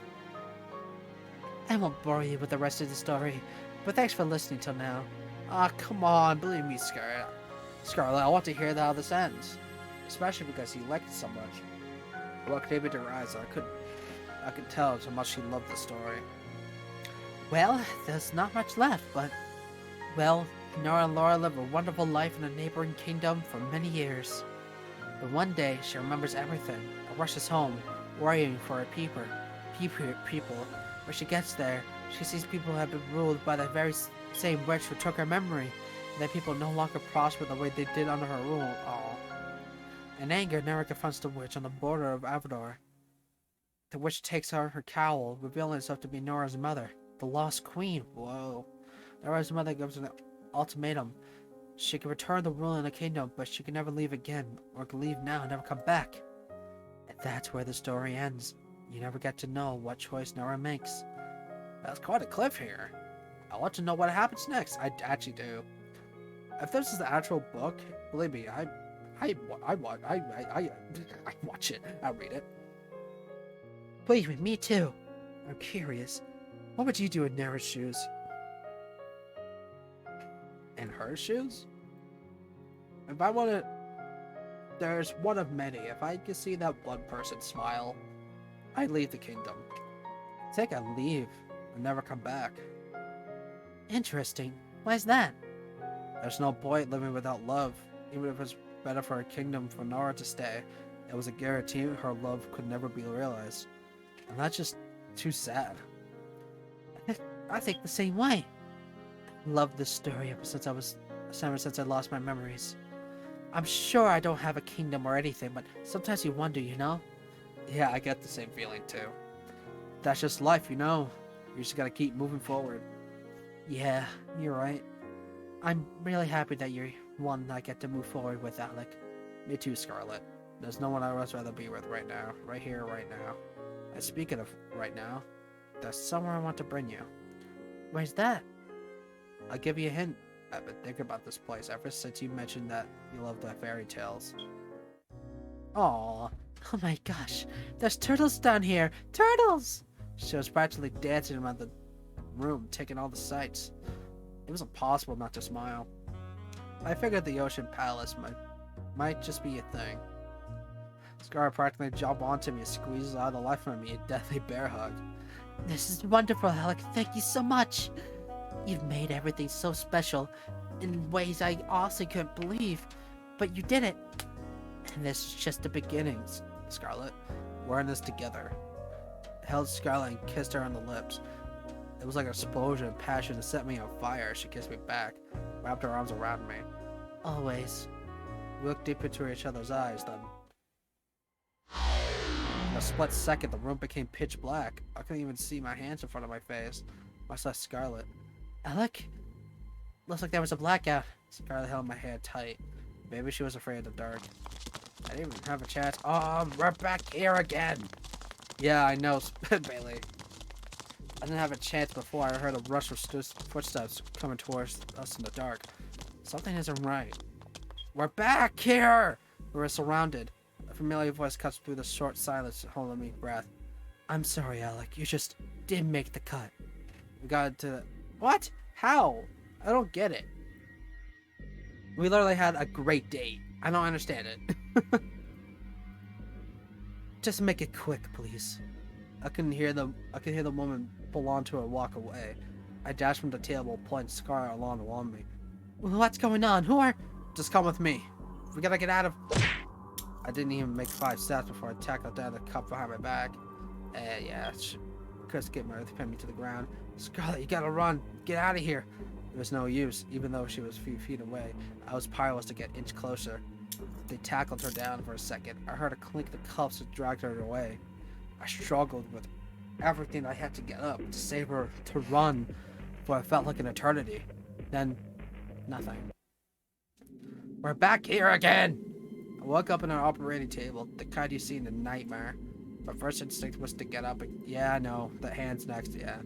I won't bore you with the rest of the story, but thanks for listening till now. Ah, come on, believe me, Scarlett. Scarlet, I want to hear how this ends. Especially because you liked it so much. I looked deep into her eyes, and I could tell how much she loved the story. Well, there's not much left, but... Well, Nora and Laura live a wonderful life in a neighboring kingdom for many years. But one day, she remembers everything and rushes home, worrying for her people. When she gets there, she sees people have been ruled by the very same witch who took her memory, and that people no longer prosper the way they did under her rule. Aww. In anger, Nora confronts the witch on the border of Avador. The witch takes her cowl, revealing herself to be Nora's mother, the Lost Queen. Whoa. Nora's mother gives an ultimatum. She can return the rule in the kingdom, but she can never leave again, or can leave now and never come back. And that's where the story ends. You never get to know what choice Nora makes. That's quite a cliffhanger. I want to know what happens next. I actually do. If this is the actual book, believe me, I watch it. I read it. Believe me, me too. I'm curious. What would you do in Nora's shoes? In her shoes? If I want to... There's one of many. If I could see that one person smile, I'd leave the kingdom. I think I'd leave and never come back. Interesting. Why's that? There's no point living without love. Even if it's better for a kingdom for Nora to stay, it was a guarantee her love could never be realized. And that's just too sad. I think the same way. I love this story ever since I lost my memories. I'm sure I don't have a kingdom or anything, but sometimes you wonder, you know? Yeah, I get the same feeling too. That's just life, you know? You just gotta keep moving forward. Yeah, you're right. I'm really happy that you're one I get to move forward with, Alec. Me too, Scarlet. There's no one I'd rather be with right now. Right here, right now. And speaking of right now, there's somewhere I want to bring you. Where's that? I'll give you a hint. I've been thinking about this place ever since you mentioned that you love the fairy tales. Aww. Oh my gosh. There's turtles down here. Turtles! She was practically dancing around the room, taking all the sights. It was impossible not to smile. I figured the Ocean Palace might just be a thing. Scar practically jumped onto me and squeezes out the life from me, a deathly bear hug. This is wonderful, Alec. Thank you so much. You've made everything so special in ways I honestly couldn't believe. But you did it. And this is just the beginnings, Scarlet. We're in this together. I held Scarlet and kissed her on the lips. It was like an explosion of passion that set me on fire. She kissed me back, wrapped her arms around me. Always. We looked deep into each other's eyes, then. In a split second, the room became pitch black. I couldn't even see my hands in front of my face, much less Scarlet. Alec? Looks like there was a blackout. Scarlet held my hair tight. Maybe she was afraid of the dark. I didn't even have a chance. We're back here again. Yeah, I know, Bailey. I didn't have a chance before I heard a rush of footsteps coming towards us in the dark. Something isn't right. We're back here! We were surrounded. A familiar voice cuts through the short silence, holding me breath. I'm sorry, Alec. You just didn't make the cut. We got into the... What? How? I don't get it. We literally had a great date. I don't understand it. Just make it quick, please. I could hear the woman pull onto her and walk away. I dashed from the table, pulling Scar along me. What's going on? Who are... Just come with me. We gotta get out of... I didn't even make 5 steps before I tackled down the cup behind my back. Yeah. Chris gave my pin me to the ground. Scarlet, you gotta run. Get out of here. It was no use. Even though she was a few feet away, I was powerless to get an inch closer. They tackled her down for a second. I heard her clink the cuffs and dragged her away. I struggled with everything I had to get up, to save her, to run, for it felt like an eternity. Then, nothing. We're back here again! I woke up on our operating table, the kind you see in a nightmare. My first instinct was to get up and... Yeah, I know. The hand's next, yeah.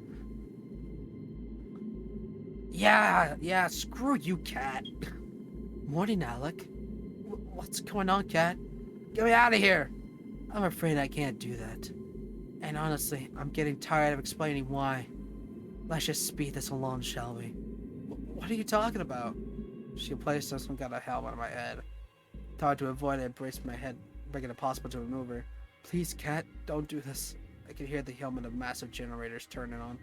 Yeah, screw you, Cat. Morning, Alec. What's going on, Cat? Get me out of here! I'm afraid I can't do that. And honestly, I'm getting tired of explaining why. Let's just speed this along, shall we? What are you talking about? She placed some kind of helmet on my head. Tried to avoid it, braced my head, making it possible to remove her. Please, Cat, don't do this. I could hear the helmet of massive generators turning on.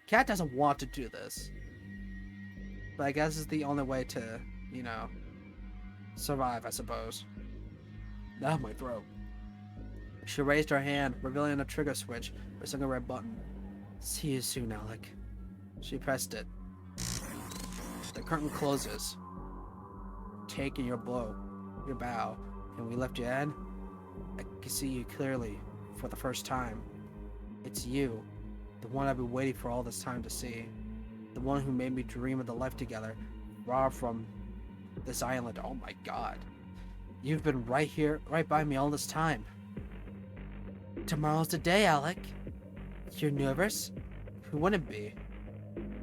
Cat doesn't want to do this. But I guess it's the only way to, you know, survive, I suppose. Now my throat. She raised her hand, revealing a trigger switch, pressing a red button. See you soon, Alec. She pressed it. The curtain closes. Taking your blow, your bow, and we left you in. I can see you clearly for the first time. It's you, the one I've been waiting for all this time to see. The one who made me dream of the life together, far from this island. Oh my god. You've been right here, right by me all this time. Tomorrow's the day, Alec. You're nervous? Who wouldn't be?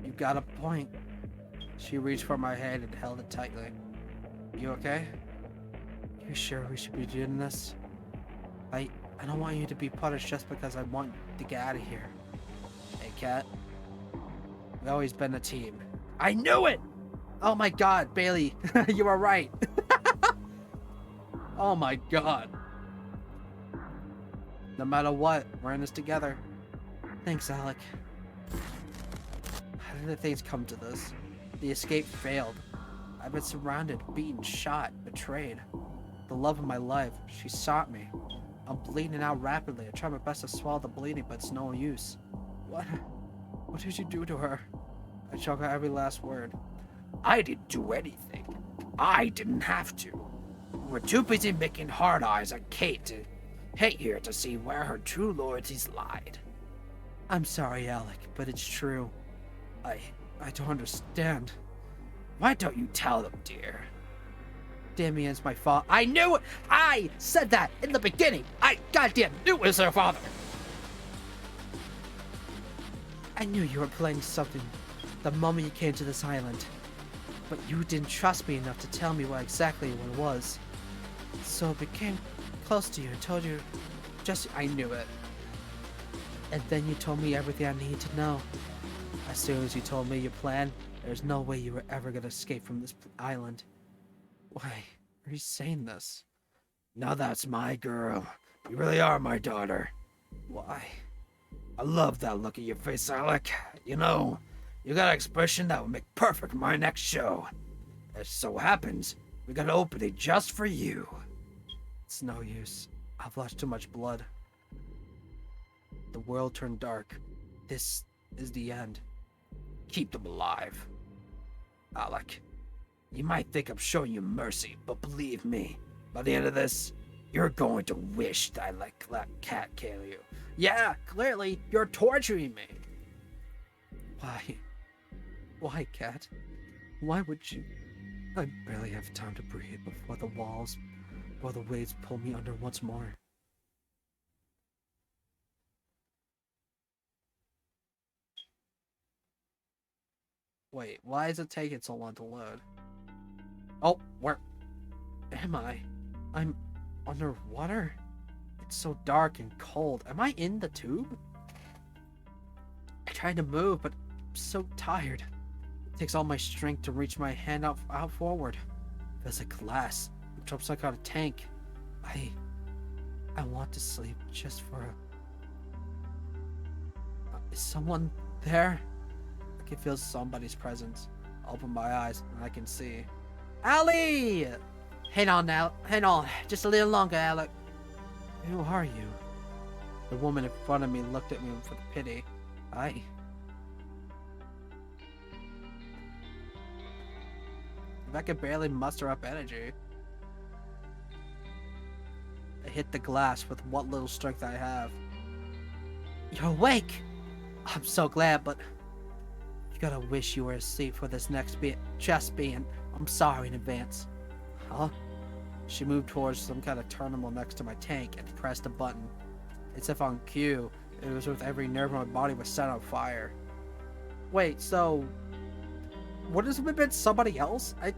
You got a point. She reached for my hand and held it tightly. You okay? You sure we should be doing this? I don't want you to be punished just because I want to get out of here. Hey, Cat. We've always been a team. I knew it! Oh my god, Bailey. You were right. Oh my god. No matter what, we're in this together. Thanks, Alec. How did things come to this? The escape failed. I've been surrounded, beaten, shot, betrayed. The love of my life, she sought me. I'm bleeding out rapidly. I try my best to swallow the bleeding, but it's no use. What did you do to her? I choke out every last word. I didn't do anything. I didn't have to. We were too busy making hard eyes at Kate to hate here to see where her true loyalties lied. I'm sorry, Alec, but it's true. I don't understand. Why don't you tell them, dear? Damien's my fault. I knew it! I said that in the beginning! I goddamn knew it was her father! I knew you were planning something the moment you came to this island. But you didn't trust me enough to tell me what exactly what it was. So I became close to you and told you I knew it. And then you told me everything I needed to know. As soon as you told me your plan, there's no way you were ever gonna escape from this island. Why are you saying this? Now that's my girl. You really are my daughter. Why? I love that look at your face, Alec. You know, you got an expression that would make perfect my next show. It so happens, we got an opening just for you. It's no use. I've lost too much blood. The world turned dark. This is the end. Keep them alive. Alec, you might think I'm showing you mercy, but believe me, by the end of this, you're going to wish that I let Cat kill you. Yeah, clearly, you're torturing me. Why? Why, Cat? Why would you? I barely have time to breathe before the waves pull me under once more. Wait, why is it taking so long to load? Oh, where am I? I'm underwater? It's so dark and cold. Am I in the tube? I tried to move, but I'm so tired. It takes all my strength to reach my hand out forward. Feels like glass. I'm trapped some kind of tank. I want to sleep just for is someone there? I can feel somebody's presence. I open my eyes and I can see. Allie! Hang on now. Hang on. Just a little longer, Alec. Who are you? The woman in front of me looked at me with pity. If I could barely muster up energy. I hit the glass with what little strength I have. You're awake! I'm so glad, but you gotta wish you were asleep for this next chest being. I'm sorry in advance. Huh? She moved towards some kind of terminal next to my tank and pressed a button. It's if on cue, it was with every nerve in my body was set on fire. Wait, so would this have been somebody else? I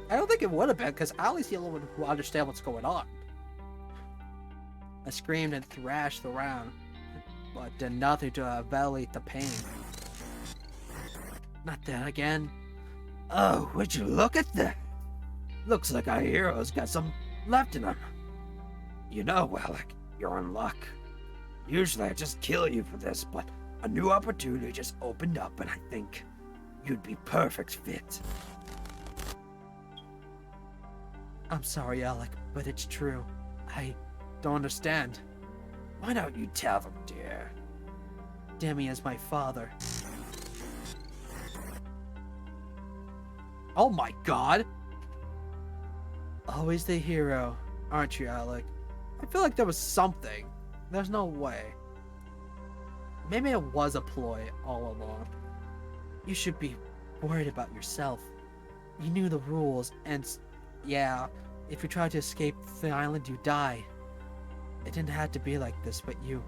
don't think it would have been, because Allie's the only one who understands what's going on. I screamed and thrashed around, but did nothing to alleviate the pain. Not that again. Oh, would you look at that? Looks like our hero's got some left in him. You know, Alec, you're in luck. Usually I just kill you for this, but a new opportunity just opened up and I think you'd be perfect fit. I'm sorry, Alec, but it's true. I don't understand. Why don't you tell them, dear? Demi is my father. Oh my god! Always the hero, aren't you, Alec? I feel like there was something. There's no way. Maybe it was a ploy all along. You should be worried about yourself. You knew the rules, and yeah, if you try to escape the island, you die. It didn't have to be like this, but you...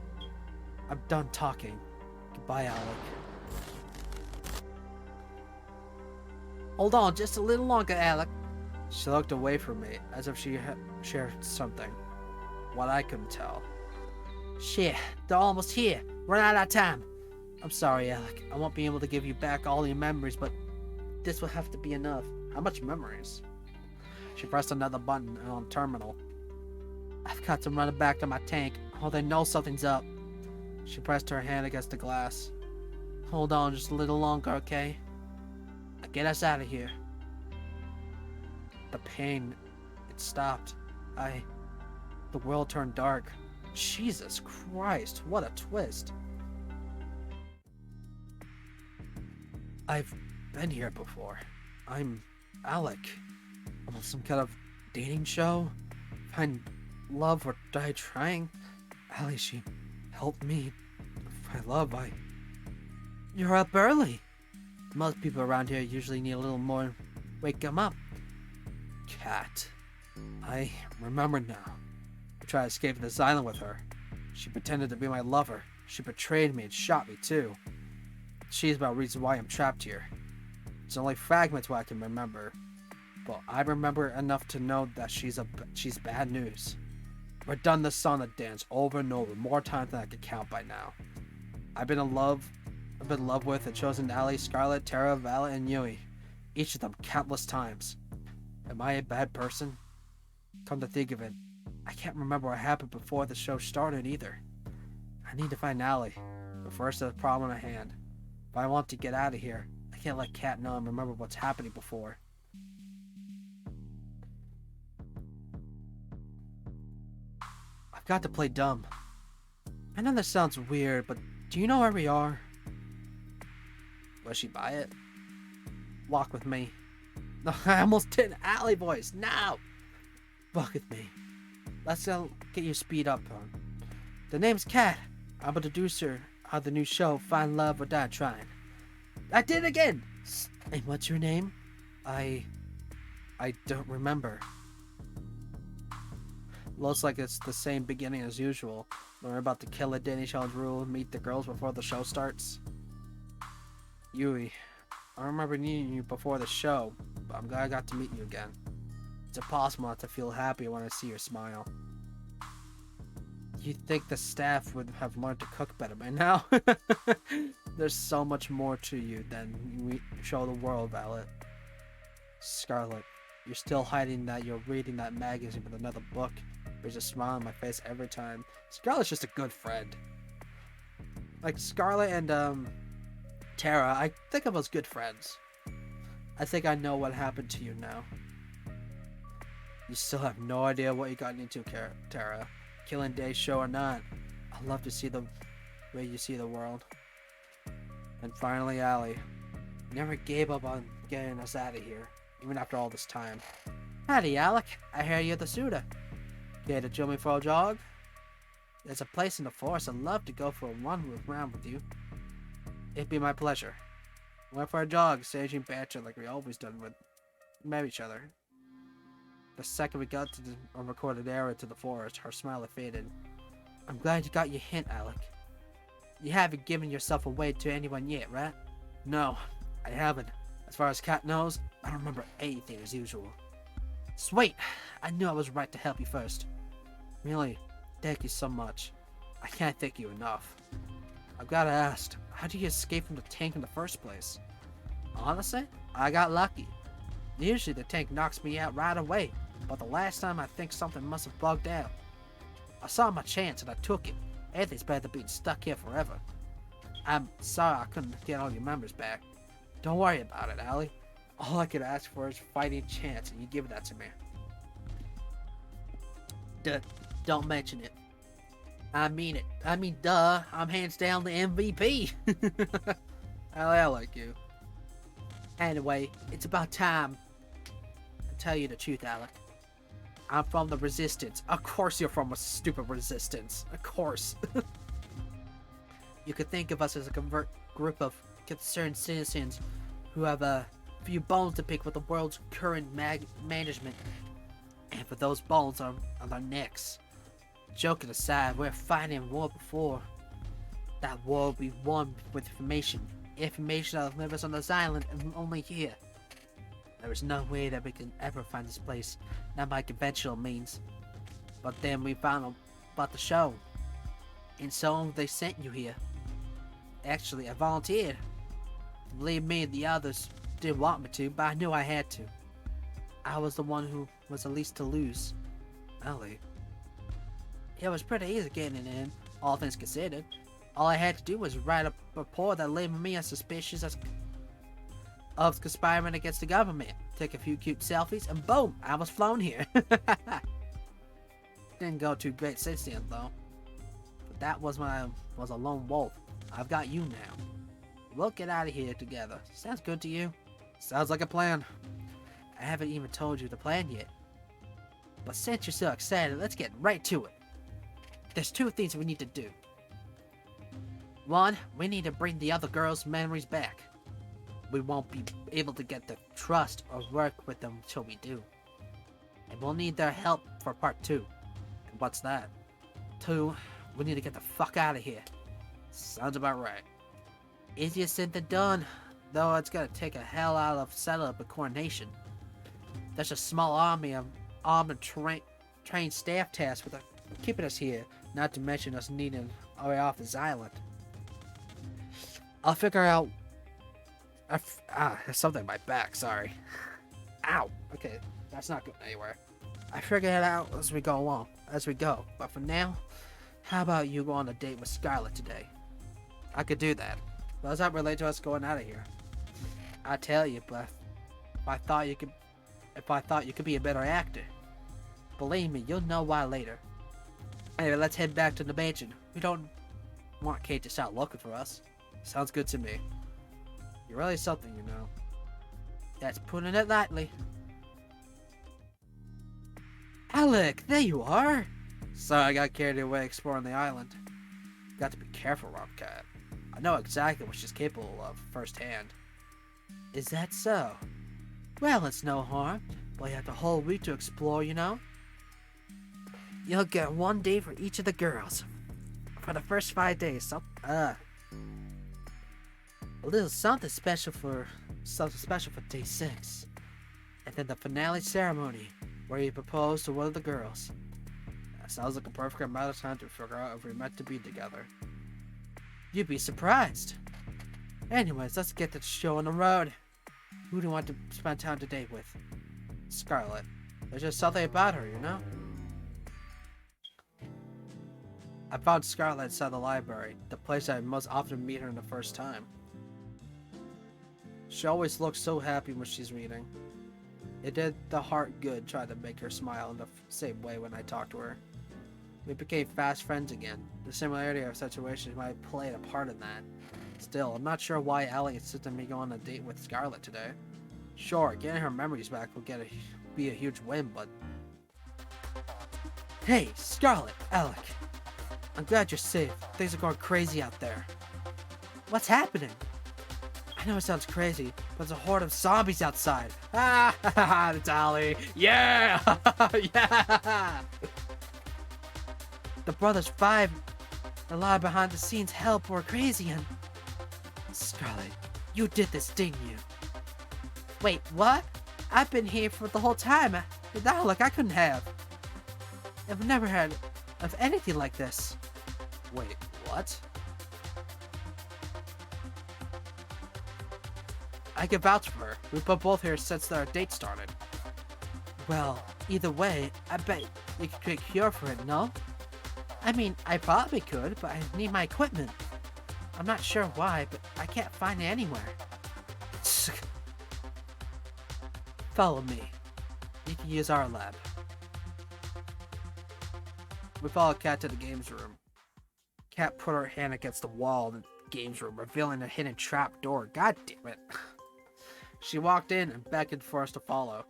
I'm done talking. Goodbye, Alec. Hold on just a little longer, Alec. She looked away from me, as if she had shared something. What I couldn't tell. Shit, they're almost here. Run out of time. I'm sorry, Alec. I won't be able to give you back all your memories, but this will have to be enough. How much memories? She pressed another button on terminal. I've got to run it back to my tank, or they know something's up. She pressed her hand against the glass. Hold on just a little longer, okay? Now get us out of here. The pain, it stopped. The world turned dark. Jesus Christ, what a twist. I've been here before. I'm Alec. I'm on some kind of dating show. Find love or die trying. Allie, she helped me find love. You're up early. Most people around here usually need a little more wake them up. Cat. I remember now. I tried escaping this island with her. She pretended to be my lover. She betrayed me and shot me too. She's about the reason why I'm trapped here. It's only fragments what I can remember, but I remember enough to know that she's bad news. We've done this song and dance over and over more times than I could count by now. I've been in love with and chosen Allie, Scarlet, Tara, Violet, and Yui. Each of them countless times. Am I a bad person? Come to think of it, I can't remember what happened before the show started either. I need to find Allie, but first there's a problem at hand. If I want to get out of here, I can't let Kat know and remember what's happening before. I've got to play dumb. I know this sounds weird, but do you know where we are? Will she buy it? Walk with me. No, I almost did Alley voice. Now! Walk with me. Let's get your speed up on. The name's Kat. I'm a producer of the new show, Find Love or Die Trying. I did it again! And what's your name? I don't remember. Looks like it's the same beginning as usual. Learn about the Kill a Dating Challenge rule, meet the girls before the show starts. Yui, I remember meeting you before the show, but I'm glad I got to meet you again. It's impossible not to feel happy when I see your smile. You'd think the staff would have learned to cook better by now. There's so much more to you than we show the world, Violet. Scarlet, you're still hiding that you're reading that magazine with another book. There's a smile on my face every time. Scarlet's just a good friend. Like Scarlet and Tara, I think of as good friends. I think I know what happened to you now. You still have no idea what you got into, Tara. Killing Day show or not, I'd love to see the way you see the world. And finally, Allie. Never gave up on getting us out of here, even after all this time. Howdy, Alec. I hear you're the suitor. Care to join me for a jog? There's a place in the forest I'd love to go for a run around with you. It'd be my pleasure. Went for a jog, saging banter like we always done when we met each other. The second we got to the unrecorded area to the forest, her smile had faded. I'm glad you got your hint, Alec. You haven't given yourself away to anyone yet, right? No, I haven't. As far as Kat knows, I don't remember anything as usual. Sweet! I knew I was right to help you first. Really, thank you so much. I can't thank you enough. I've gotta ask, how did you escape from the tank in the first place? Honestly, I got lucky. Usually the tank knocks me out right away, but the last time I think something must have bugged out. I saw my chance and I took it. Anything's better than being stuck here forever. I'm sorry I couldn't get all your members back. Don't worry about it, Allie. All I could ask for is fighting chance, and you give that to me. Don't mention it. I mean it. I mean, duh. I'm hands down the MVP. Allie, I like you. Anyway, it's about time to tell you the truth, Alec. I'm from the Resistance. Of course you're from a stupid Resistance. Of course. You could think of us as a group of concerned citizens who have a few bones to pick with the world's current management. And for those bones on their necks. Joking aside, we're fighting a war before. That war will be won with information. Information that'll live us on this island and only here. There is no way that we can ever find this place, not by conventional means. But then we found out about the show. And so they sent you here. Actually, I volunteered. Believe me, the others didn't want me to, but I knew I had to. I was the one who was the least to lose. Ellie. It was pretty easy getting in, all things considered. All I had to do was write a report that labeled me as suspicious of conspiring against the government. Take a few cute selfies, and boom, I was flown here. Didn't go too great since then, though. But that was when I was a lone wolf. I've got you now. We'll get out of here together. Sounds good to you? Sounds like a plan. I haven't even told you the plan yet. But since you're so excited, let's get right to it. There's two things we need to do. One, we need to bring the other girls' memories back. We won't be able to get the trust or work with them until we do. And we'll need their help for part 2. And what's that? 2, we need to get the fuck out of here. Sounds about right. Easier said than done, though it's gonna take a hell out of setup and coordination. There's a small army of armed and trained staff tasked with keeping us here, not to mention us needing our way off this island. I'll figure out... there's something in my back, sorry. Ow! Okay, that's not going anywhere. I figure it out as we go along, but for now, how about you go on a date with Scarlett today? I could do that. But does that relate to us going out of here? I tell you, but if I thought you could be a better actor, believe me, you'll know why later. Anyway, let's head back to the mansion. We don't want Kate to start looking for us. Sounds good to me. You're really something, you know. That's putting it lightly. Alec, there you are! Sorry, I got carried away exploring the island. Got to be careful, Robcat. I know exactly what she's capable of firsthand. Is that so? Well, it's no harm, but you have the whole week to explore, you know? You'll get 1 day for each of the girls. For the first 5 days, a little something special for day 6. And then the finale ceremony, where you propose to one of the girls. That sounds like a perfect amount of time to figure out if we're meant to be together. You'd be surprised. Anyways, let's get the show on the road. Who do you want to spend time today with? Scarlett. There's just something about her, you know? I found Scarlett inside the library, the place I most often meet her in the first time. She always looks so happy when she's reading. It did the heart good trying to make her smile in the same way when I talked to her. We became fast friends again. The similarity of our situations might have played a part in that. Still, I'm not sure why Ellie insisted on me going on a date with Scarlett today. Sure, getting her memories back will be a huge win, but... Hey, Scarlett, Alec. I'm glad you're safe. Things are going crazy out there. What's happening? I know it sounds crazy, but there's a horde of zombies outside. Ah, ha ha ha, it's Allie. Yeah! Yeah! The Brothers 5, a lot of behind the scenes help were crazy and... Scarlett, you did this, didn't you? Wait, what? I've been here for the whole time. Without Alec, I couldn't have. I've never heard of anything like this. Wait, what? I can vouch for her. We've been both here since our date started. Well, either way, I bet you could create a cure for it, no? I mean, I probably could, but I need my equipment. I'm not sure why, but I can't find it anywhere. Follow me. You can use our lab. We followed Kat to the games room. Kat put her hand against the wall in the games room, revealing a hidden trap door. God damn it. She walked in and beckoned for us to follow.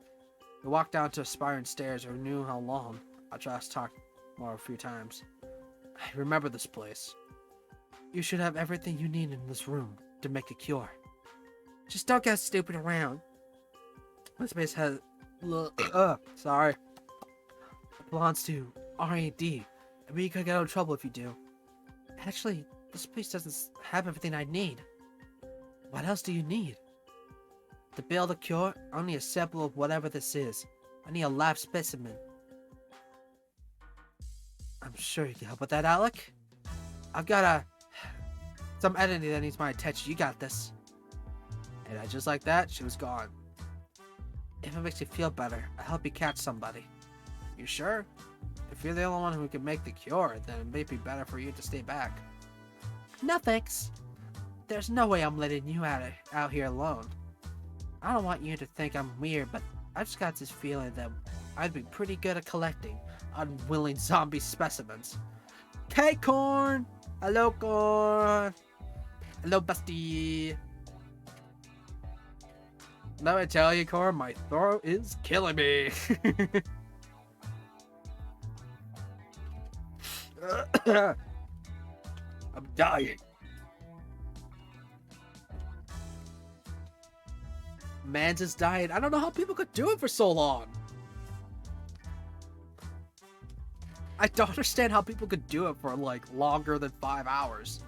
We walked down to aspiring stairs. Who knew how long? I just talked more a few times. I remember this place. You should have everything you need in this room to make a cure. Just don't get stupid around. This place has... sorry. It belongs to R&D. I mean, you could get out of trouble if you do. Actually, this place doesn't have everything I need. What else do you need? To build a cure, I need a sample of whatever this is. I need a lab specimen. I'm sure you can help with that, Alec. I've got some editing that needs my attention. You got this. And just like that, she was gone. If it makes you feel better, I'll help you catch somebody. You sure? If you're the only one who can make the cure, then it may be better for you to stay back. No thanks. There's no way I'm letting you out here alone. I don't want you to think I'm weird, but I've just got this feeling that I'd be pretty good at collecting unwilling zombie specimens. Hey, Corn! Hello, Corn! Hello, Busty! Let me tell you, Corn, my throat is killing me. I'm dying. Man's is dying. I don't know how people could do it for so long. I don't understand how people could do it for like longer than 5 hours.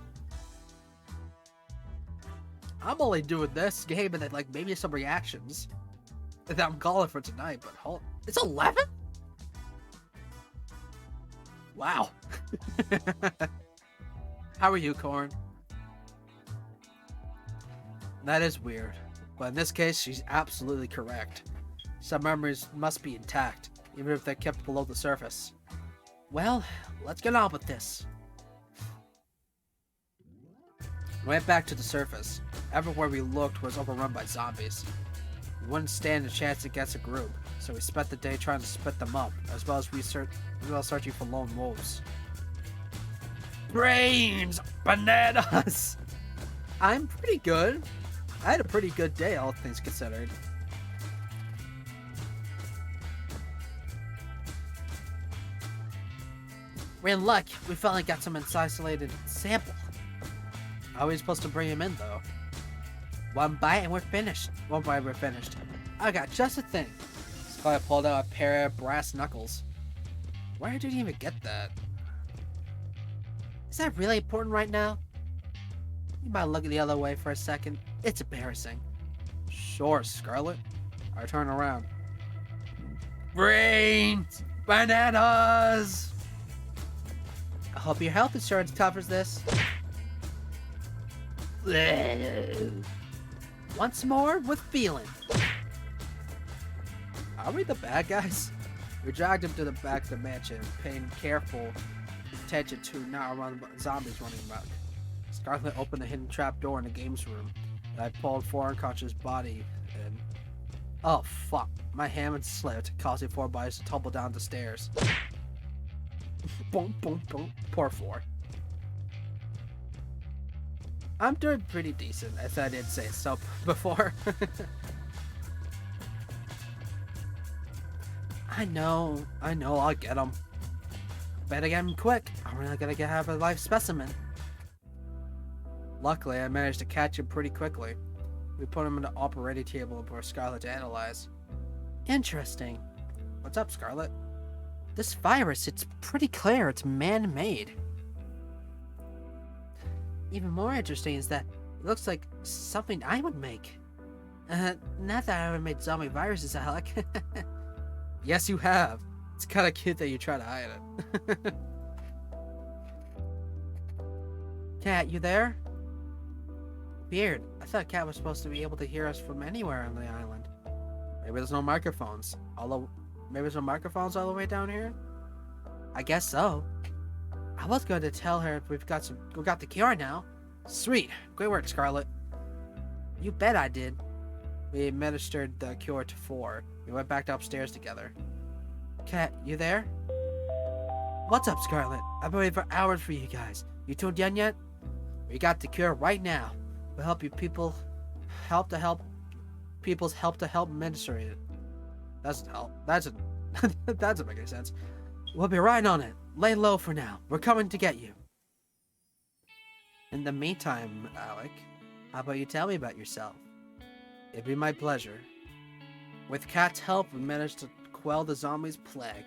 I'm only doing this game and then like maybe some reactions that I'm calling for tonight, but hold, it's 11? Wow. How are you, Corn? That is weird, but in this case, she's absolutely correct. Some memories must be intact, even if they're kept below the surface. Well, let's get on with this. Went back to the surface. Everywhere we looked was overrun by zombies. We wouldn't stand a chance against a group, so we spent the day trying to split them up, as well as searching for lone wolves. Brains! Bananas! I'm pretty good. I had a pretty good day, all things considered. We're in luck. We finally got some isolated sample. How are we supposed to bring him in, though? One bite and we're finished. One bite and we're finished. I got just a thing. Scarlet pulled out a pair of brass knuckles. Where did you even get that? Is that really important right now? You might look the other way for a second. It's embarrassing. Sure, Scarlet. I turn around. Brains! Bananas! I hope your health insurance covers this. Once more with feeling. Are we the bad guys? We dragged him to the back of the mansion, paying careful attention to not run zombies running amok. Scarlet opened the hidden trap door in the games room, and I pulled for unconscious body in. Oh fuck! My hand slipped, causing 4 bodies to tumble down the stairs. Boom, boom, boom. Poor 4. I'm doing pretty decent, as I did say so before. I know, I'll get him. Better get him quick. I'm really gonna have a live specimen. Luckily, I managed to catch him pretty quickly. We put him in the operating table for Scarlet to analyze. Interesting. What's up, Scarlet? This virus, it's pretty clear it's man-made. Even more interesting is that it looks like something I would make. Not that I ever made zombie viruses, Alec. Yes, you have. It's kind of cute that you try to hide it. Cat, you there? Weird. I thought Cat was supposed to be able to hear us from anywhere on the island. Maybe there's no microphones. Maybe there's no microphones all the way down here? I guess so. I was going to tell her we got the cure now. Sweet. Great work, Scarlet. You bet I did. We administered the cure to 4. We went back upstairs together. Cat, you there? What's up, Scarlet? I've been waiting for hours for you guys. You two done yet? We got the cure right now. We'll help people's help administer it. That doesn't make any sense. We'll be right on it. Lay low for now. We're coming to get you. In the meantime, Alec, how about you tell me about yourself? It'd be my pleasure. With Cat's help, we managed to quell the zombies' plague.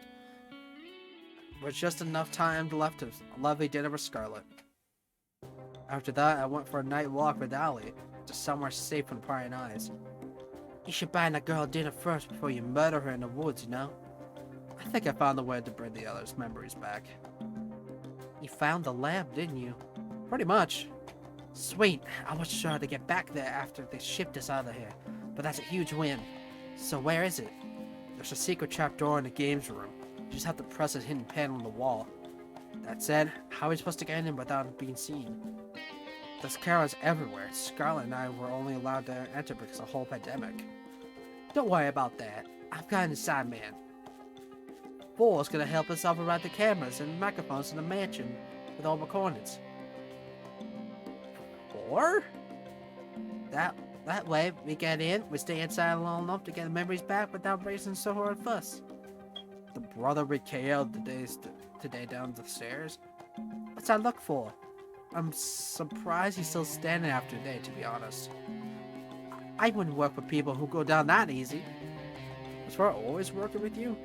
With just enough time left, a lovely dinner with Scarlet. After that, I went for a night walk with Allie, to somewhere safe from prying eyes. You should buy that girl dinner first before you murder her in the woods, you know? I think I found a way to bring the others' memories back. You found the lab, didn't you? Pretty much. Sweet. I was sure to get back there after they shipped us out of here, but that's a huge win. So where is it? There's a secret trapdoor in the games room. You just have to press a hidden panel on the wall. That said, how are we supposed to get in without being seen? There's cameras everywhere. Scarlet and I were only allowed to enter because of the whole pandemic. Don't worry about that. I've got an inside man. Four's gonna help us override the cameras and microphones in the mansion with all the coordinates. 4? That way, we get in, we stay inside long enough to get the memories back without raising so hard a fuss. The brother we KO'd today down the stairs? What's that look for? I'm surprised he's still standing after today, to be honest. I wouldn't work with people who go down that easy. Was Far always working with you?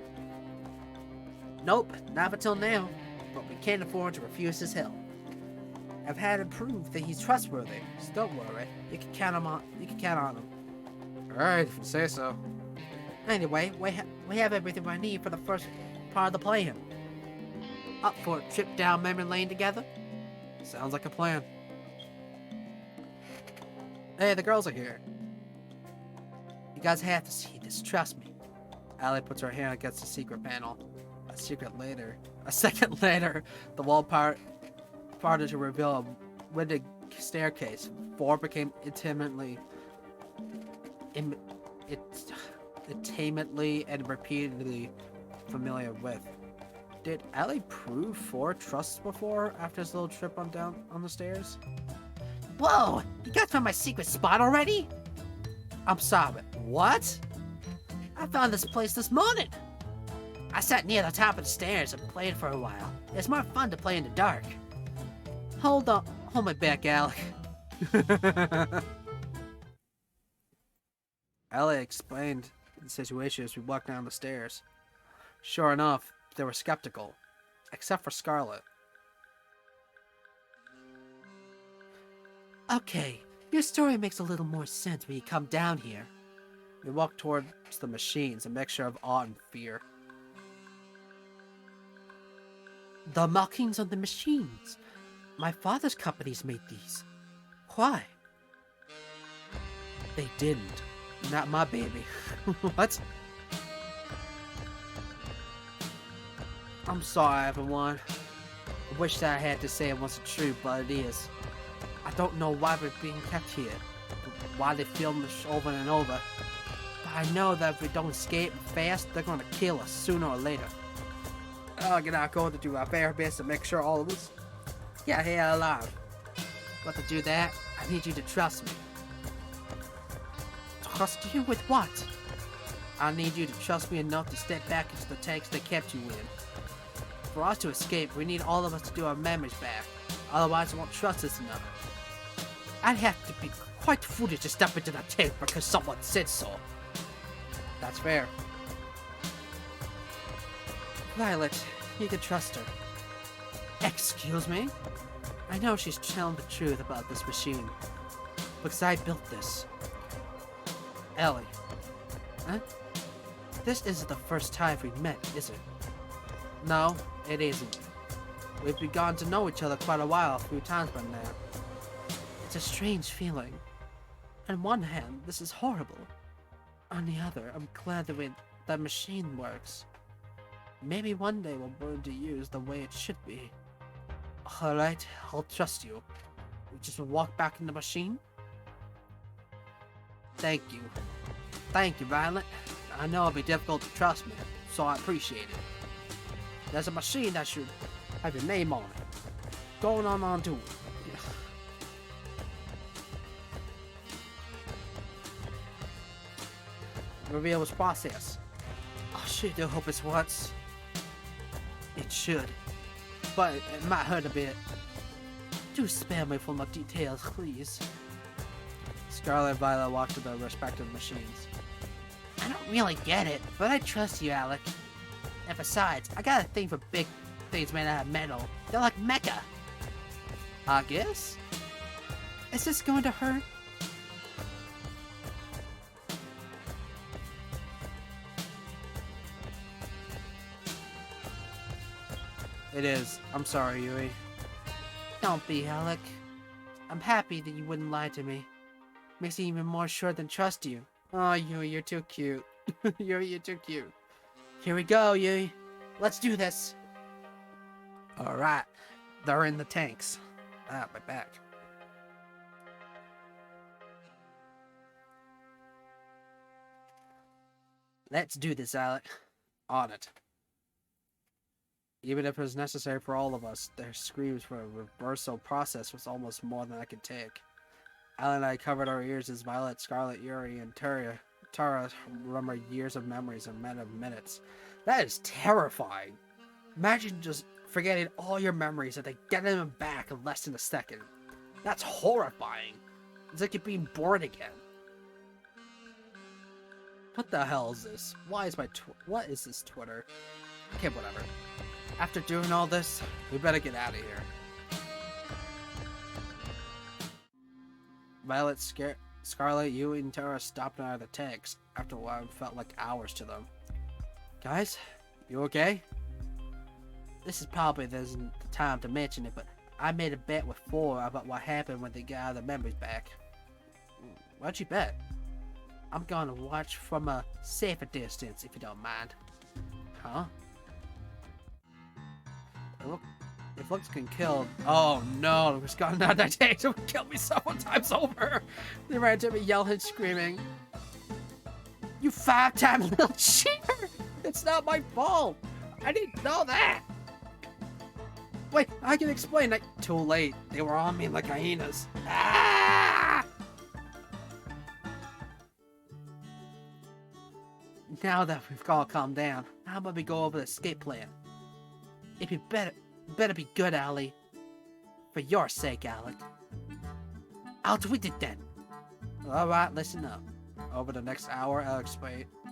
Nope, not until now, but we can't afford to refuse his help. I've had him prove that he's trustworthy, so don't worry. You can count on him. Alright, if you say so. Anyway, we have everything we need for the first part of the plan. Up for a trip down memory lane together? Sounds like a plan. Hey, the girls are here. You guys have to see this, trust me. Allie puts her hand against the secret panel. A second later, the wall parted to reveal a winded staircase. 4 became intimately and repeatedly familiar with. Did Allie prove 4 trusts before after his little trip down on the stairs? Whoa! You guys found my secret spot already? I'm sorry. What? I found this place this morning. I sat near the top of the stairs and played for a while. It's more fun to play in the dark. Hold me back, Alec. Alec explained the situation as we walked down the stairs. Sure enough, they were skeptical, except for Scarlet. Okay, your story makes a little more sense when you come down here. We walked towards the machines, a mixture of awe and fear. The markings on the machines. My father's companies made these. Why? They didn't. Not my baby. What? I'm sorry, everyone. I wish that I had to say it wasn't true, but it is. I don't know why we're being kept here, why they film this over and over. But I know that if we don't escape fast, they're gonna kill us sooner or later. I'm going to do our very best to make sure all of us get here alive. But to do that, I need you to trust me. Trust you with what? I need you to trust me enough to step back into the tanks they kept you in. For us to escape, we need all of us to do our memories back. Otherwise, they won't trust us enough. I'd have to be quite foolish to step into that tank because someone said so. That's fair. Violet, you can trust her. Excuse me? I know she's telling the truth about this machine. Because I built this. Ellie. Huh? This isn't the first time we've met, is it? No, it isn't. We've begun to know each other quite a while, a few times by now. It's a strange feeling. On one hand, this is horrible. On the other, I'm glad that machine works. Maybe one day we'll learn to use the way it should be. Alright, I'll trust you. We just walk back in the machine? Thank you. Thank you, Violet. I know it'll be difficult to trust me, so I appreciate it. There's a machine that should have your name on it. Going on to it. Reveal this process. I sure do hope it's what's... It should. But it might hurt a bit. Do spare me for more details, please. Scarlet and Violet walk to their respective machines. I don't really get it, but I trust you, Alec. And besides, I got a thing for big things made out of metal. They're like mecha. I guess? Is this going to hurt? It is. I'm sorry, Yui. Don't be, Alec. I'm happy that you wouldn't lie to me. Makes me even more sure than trust you. Oh, Yui, you're too cute. Yui, you're too cute. Here we go, Yui. Let's do this. Alright. They're in the tanks. Ah, my back. Let's do this, Alec. On it. Even if it was necessary for all of us, their screams for a reversal process was almost more than I could take. Al and I covered our ears as Violet, Scarlet, Yuri, and Tara remembered years of memories in a matter of minutes. That is terrifying. Imagine just forgetting all your memories and then getting them back in less than a second. That's horrifying. It's like you're being born again. What the hell is this? Why is what is this Twitter? Okay, whatever. After doing all this, we better get out of here. Violet, Scarlet, Yui, and Tara stopped out of the tanks. After a while, it felt like hours to them. Guys, you okay? This is probably isn't the time to mention it, but I made a bet with Four about what happened when they got all the memories back. What'd you bet? I'm gonna watch from a safer distance, if you don't mind. Huh? If looks can kill. Oh no, it's gone out that day to kill me several times over. They ran to me yelling, screaming. You 5-time little cheater! It's not my fault! I didn't know that! Wait, I can explain. Too late. They were on me like hyenas. Ah! Now that we've all calmed down, how about we go over the escape plan? It'd be better be good, Allie. For your sake, Alec. I'll tweet it then. Alright, listen up. Over the next hour,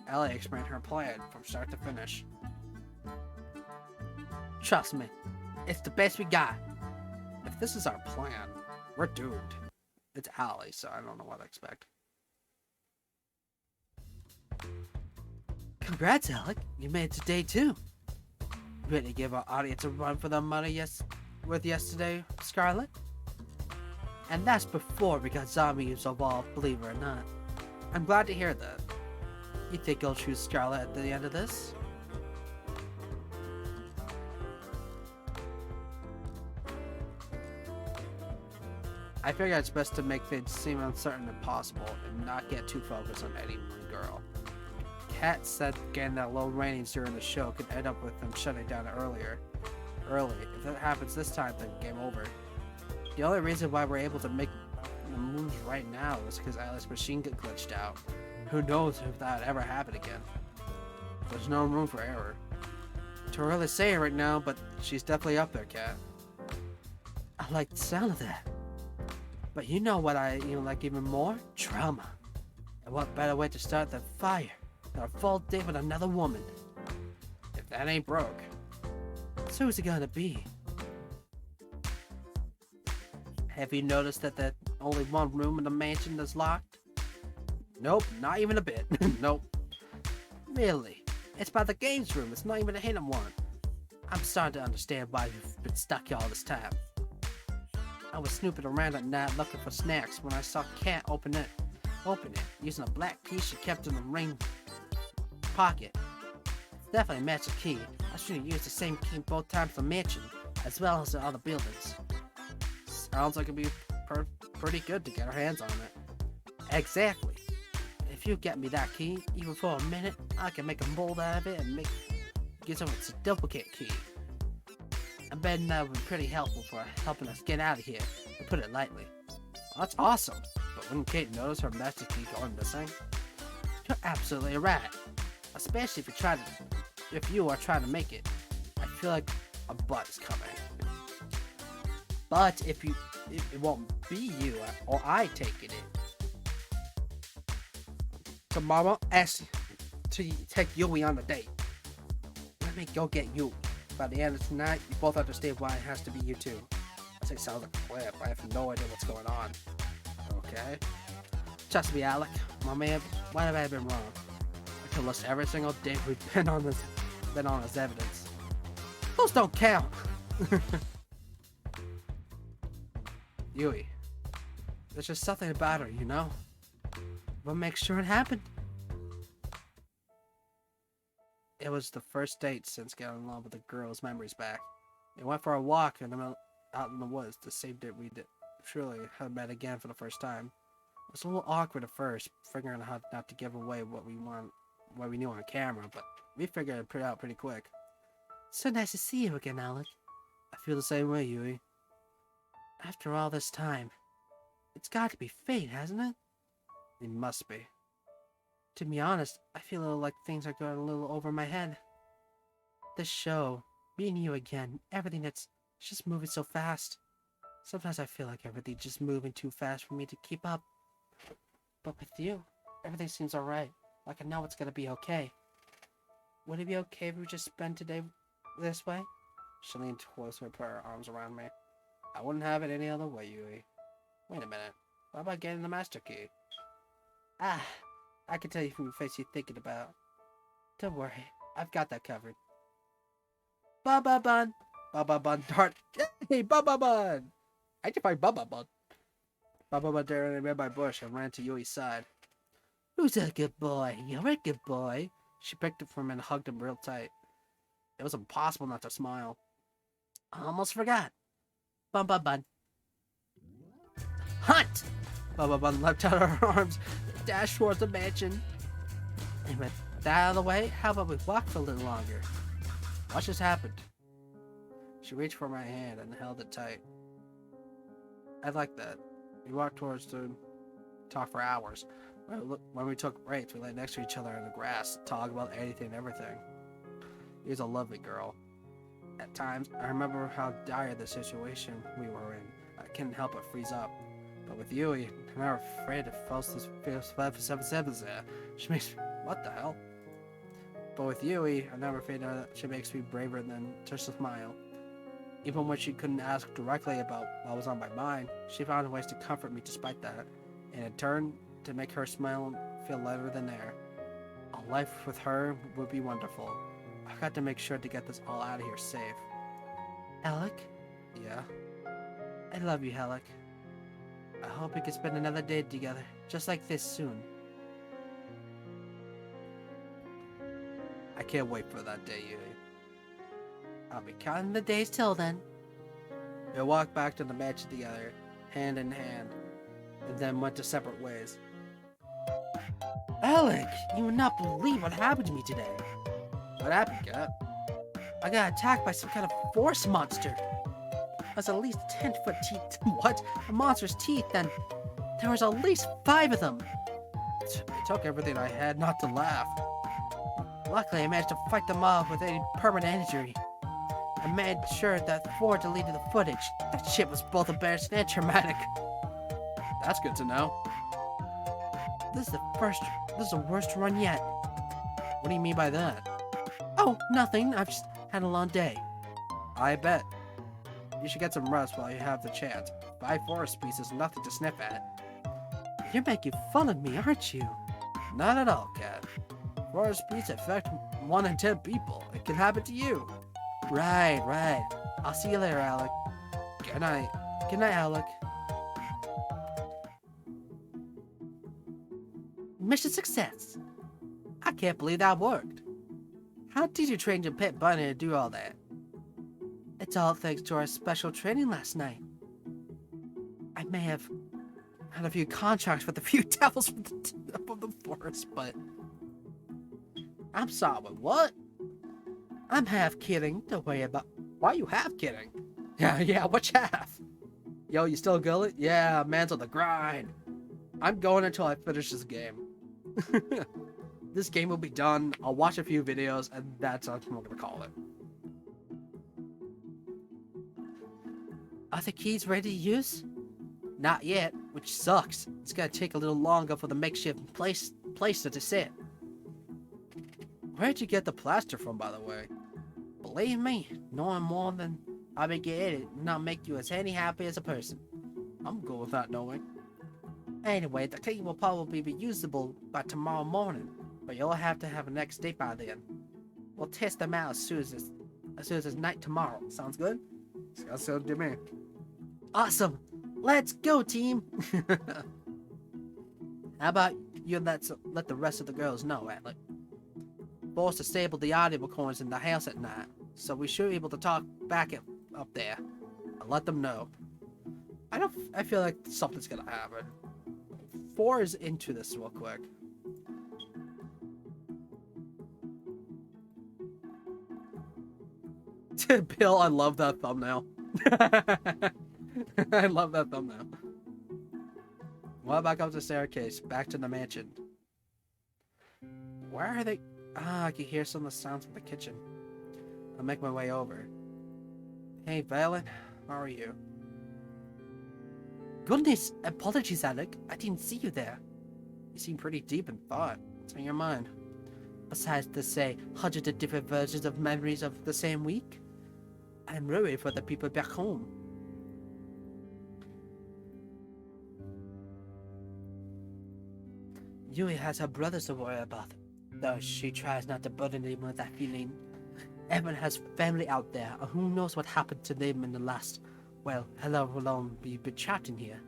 Ellie explained her plan from start to finish. Trust me, it's the best we got. If this is our plan, we're doomed. It's Allie, so I don't know what to expect. Congrats, Alec. You made it to day 2. Ready to give our audience a run for their money with yesterday, Scarlet? And that's before we got zombies involved, believe it or not. I'm glad to hear that. You think you'll choose Scarlet at the end of this? I figure it's best to make things seem uncertain and possible, and not get too focused on any one girl. Kat said getting that low ratings during the show could end up with them shutting down early. If that happens this time, then game over. The only reason why we're able to make the moves right now is because Alice's machine got glitched out. Who knows if that would ever happen again. There's no room for error. Too early to say it right now, but she's definitely up there, Kat. I like the sound of that. But you know what I like even more? Drama. And what better way to start than fire? Than a full day with another woman. If that ain't broke. So who's it gonna be? Have you noticed that there's only one room in the mansion that's locked? Nope, not even a bit. Nope. Really? It's by the games room, it's not even a hidden one. I'm starting to understand why you've been stuck here all this time. I was snooping around at night looking for snacks when I saw Kat open it open it using a black key she kept in the ring pocket. It's definitely a magic key. I should have used the same key both times for the mansion, as well as the other buildings. Sounds like it'd be pretty good to get our hands on it. Exactly. If you get me that key, even for a minute, I can make a mold out of it and get some it's a duplicate key. I bet that would be pretty helpful for helping us get out of here, to put it lightly. That's awesome, but wouldn't Kate notice her magic key going missing? You're absolutely right. Especially if you are trying to make it. I feel like a butt is coming. But if it won't be you or I taking it. So Mama asked to take Yui on a date. Let me go get Yui. By the end of tonight, you both understand why it has to be you two. This sounds like a clip. I have no idea what's going on. Okay. Trust me, Alec. My man, why have I been wrong? I can list every single date we've been on as evidence. Those don't count. Yui. There's just something about her, you know? What makes sure it happened? It was the first date since getting in love with the girl's memories back. We went for a walk out in the woods, the same day we did. Surely had met again for the first time. It was a little awkward at first, figuring out how not to give away what we knew on camera, but we figured it out pretty quick. So nice to see you again, Alec. I feel the same way, Yui. After all this time, it's got to be fate, hasn't it? It must be. To be honest, I feel like things are going a little over my head. This show, meeting you again, everything it's just moving so fast. Sometimes I feel like everything's just moving too fast for me to keep up. But with you, everything seems alright. Like I know it's gonna be okay. Would it be okay if we just spend today this way? She leaned closer and put her arms around me. I wouldn't have it any other way, Yui. Wait a minute. What about getting the master key? Ah, I can tell you from your face you're thinking about. Don't worry, I've got that covered. Baba Bun! Baba Bun dart. Hey, Baba Bun! How'd you find Baba Bun? Baba Bun darted in my bush and ran to Yui's side. Who's a good boy? You're a good boy. She picked it from him and hugged him real tight. It was impossible not to smile. I almost forgot. Baba Bun. Hunt! Baba Bun leapt out of her arms and dashed towards the mansion. And with that out of the way, how about we walk for a little longer? What just happened? She reached for my hand and held it tight. I like that. We walked towards the talk for hours. When we took breaks, we lay next to each other in the grass, talk about anything and everything. She was a lovely girl. At times, I remember how dire the situation we were in. I couldn't help but freeze up. But with Yui, I'm never afraid to false this 577 there. She makes me, what the hell? But with Yui, I'm never afraid that she makes me braver than just a smile. Even when she couldn't ask directly about what was on my mind, she found ways to comfort me despite that, and in turn, to make her smile and feel lighter than air. A life with her would be wonderful. I've got to make sure to get this all out of here safe. Alec? Yeah? I love you, Alec. I hope we can spend another day together, just like this soon. I can't wait for that day, Yui. I'll be counting the days till then. We walked back to the mansion together, hand in hand, and then went to separate ways. Alec, you would not believe what happened to me today. What happened, Cat? I got attacked by some kind of force monster. It was at least 10-foot teeth. What? A monster's teeth, then. There was at least 5 of them. It took everything I had not to laugh. Luckily, I managed to fight them off with any permanent injury. I made sure that 4 deleted the footage. That shit was both embarrassing and traumatic. That's good to know. This is the worst run yet. What do you mean by that? Oh, nothing. I've just had a long day. I bet. You should get some rest while you have the chance. 5 forest beasts is nothing to sniff at. You're making fun of me, aren't you? Not at all, Cat. Forest beasts affect 1 in 10 people. It can happen to you. Right. I'll see you later, Alec. Good night. Good night, Alec. Mission success! I can't believe that worked. How did you train your pet bunny to do all that? It's all thanks to our special training last night. I may have had a few contracts with a few devils from the forest, but... I'm sorry, what? I'm half kidding. Don't worry about... Why are you half kidding? Yeah, which half? Yo, you still going? Yeah, man's on the grind. I'm going until I finish this game. This game will be done. I'll watch a few videos, and that's what I'm gonna call it. Are the keys ready to use? Not yet, which sucks. It's gonna take a little longer for the makeshift plaster to sit. Where'd you get the plaster from, by the way? Believe me, knowing more than I may get it will not make you as happy as a person. I'm good with not knowing. Anyway, the key will probably be usable by tomorrow morning, but you'll have to have a next date by then. We'll test them out as soon as it's night tomorrow. Sounds good? Sounds good to me. Awesome! Let's go, team! How about you let the rest of the girls know, Atlas? Forced to stable the audio recordings in the house at night, so we should be able to talk back up there. I'll let them know. I feel like something's gonna happen. 4 is into this real quick. Bill, I love that thumbnail. I love that thumbnail. Well, back up the staircase, back to the mansion. Where are they? Ah, I can hear some of the sounds from the kitchen. I'll make my way over. Hey, Valen, how are you? Goodness, apologies, Alec. I didn't see you there. You seem pretty deep in thought. What's on your mind? Besides to say hundreds of different versions of memories of the same week, I'm worried for the people back home. Yui has her brothers to worry about, though she tries not to burden them with that feeling. Everyone has family out there, and who knows what happened to them in the last, well, hello alone we've been chatting here.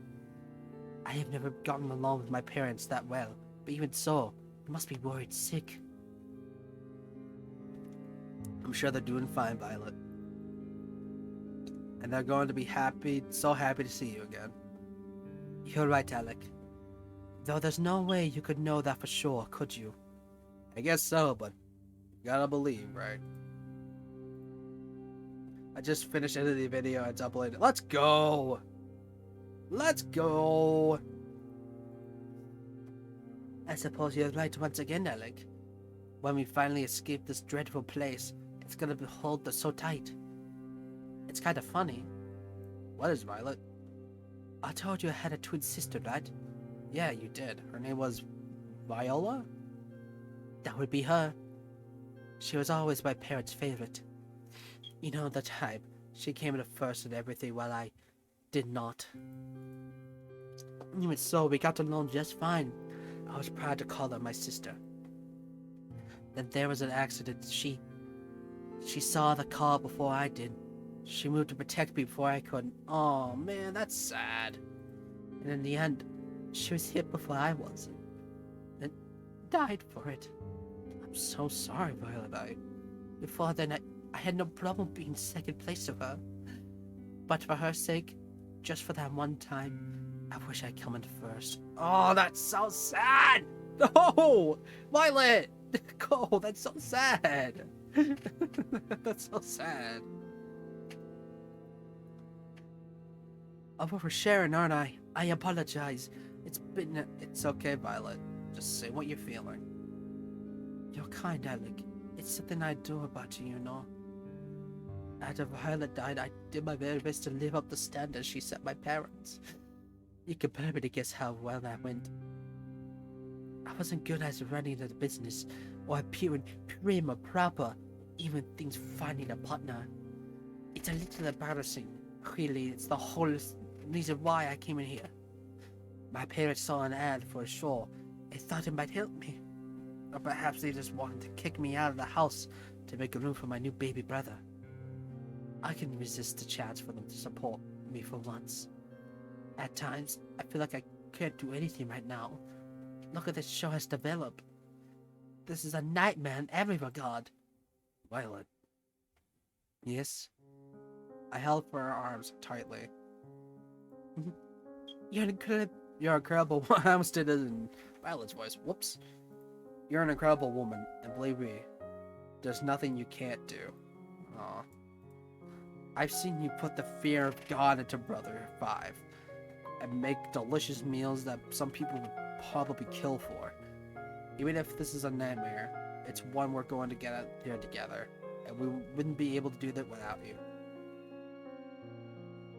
I have never gotten along with my parents that well, but even so, they must be worried sick. I'm sure they're doing fine, Violet. And they're going to be happy, so happy to see you again. You're right, Alec. Though there's no way you could know that for sure, could you? I guess so, but you gotta believe, right? I just finished editing the video, it's uploaded. Let's go! Let's go! I suppose you're right once again, Alec. When we finally escape this dreadful place, it's gonna be hold us so tight. It's kind of funny. What is Violet? I told you I had a twin sister, right? Yeah, you did. Her name was Viola? That would be her. She was always my parents' favorite. You know the type. She came in first and everything while I did not. Even so, we got along just fine. I was proud to call her my sister. Then there was an accident. She saw the car before I did. She moved to protect me before I could. Oh man, that's sad. And in the end, she was hit before I was. And died for it. I'm so sorry, Violet. Before then, I had no problem being second place to her. But for her sake, just for that one time, I wish I'd come in first. Oh, that's so sad! No! Violet! Oh, that's so sad! That's so sad. I'm oversharing, aren't I? I apologize. It's okay, Violet. Just say what you're feeling. You're kind, Alec. It's something I do about you, you know. After Violet died, I did my very best to live up the standards she set my parents. You can probably guess how well that went. I wasn't good at running the business or appearing prim or proper, even things finding a partner. It's a little embarrassing. Really, it's the whole reason why I came in here. My parents saw an ad for a show and thought it might help me. Or perhaps they just wanted to kick me out of the house to make room for my new baby brother. I can resist the chance for them to support me for once. At times, I feel like I can't do anything right now. Look at this show has developed. This is a nightmare in every regard. Violet. Yes? I held for her arms tightly. You're You're incredible. I almost did it in Violet's voice. Whoops. You're an incredible woman, and believe me, there's nothing you can't do. Aw. I've seen you put the fear of God into Brother 5 and make delicious meals that some people would probably kill for. Even if this is a nightmare, it's one we're going to get out here together, and we wouldn't be able to do that without you.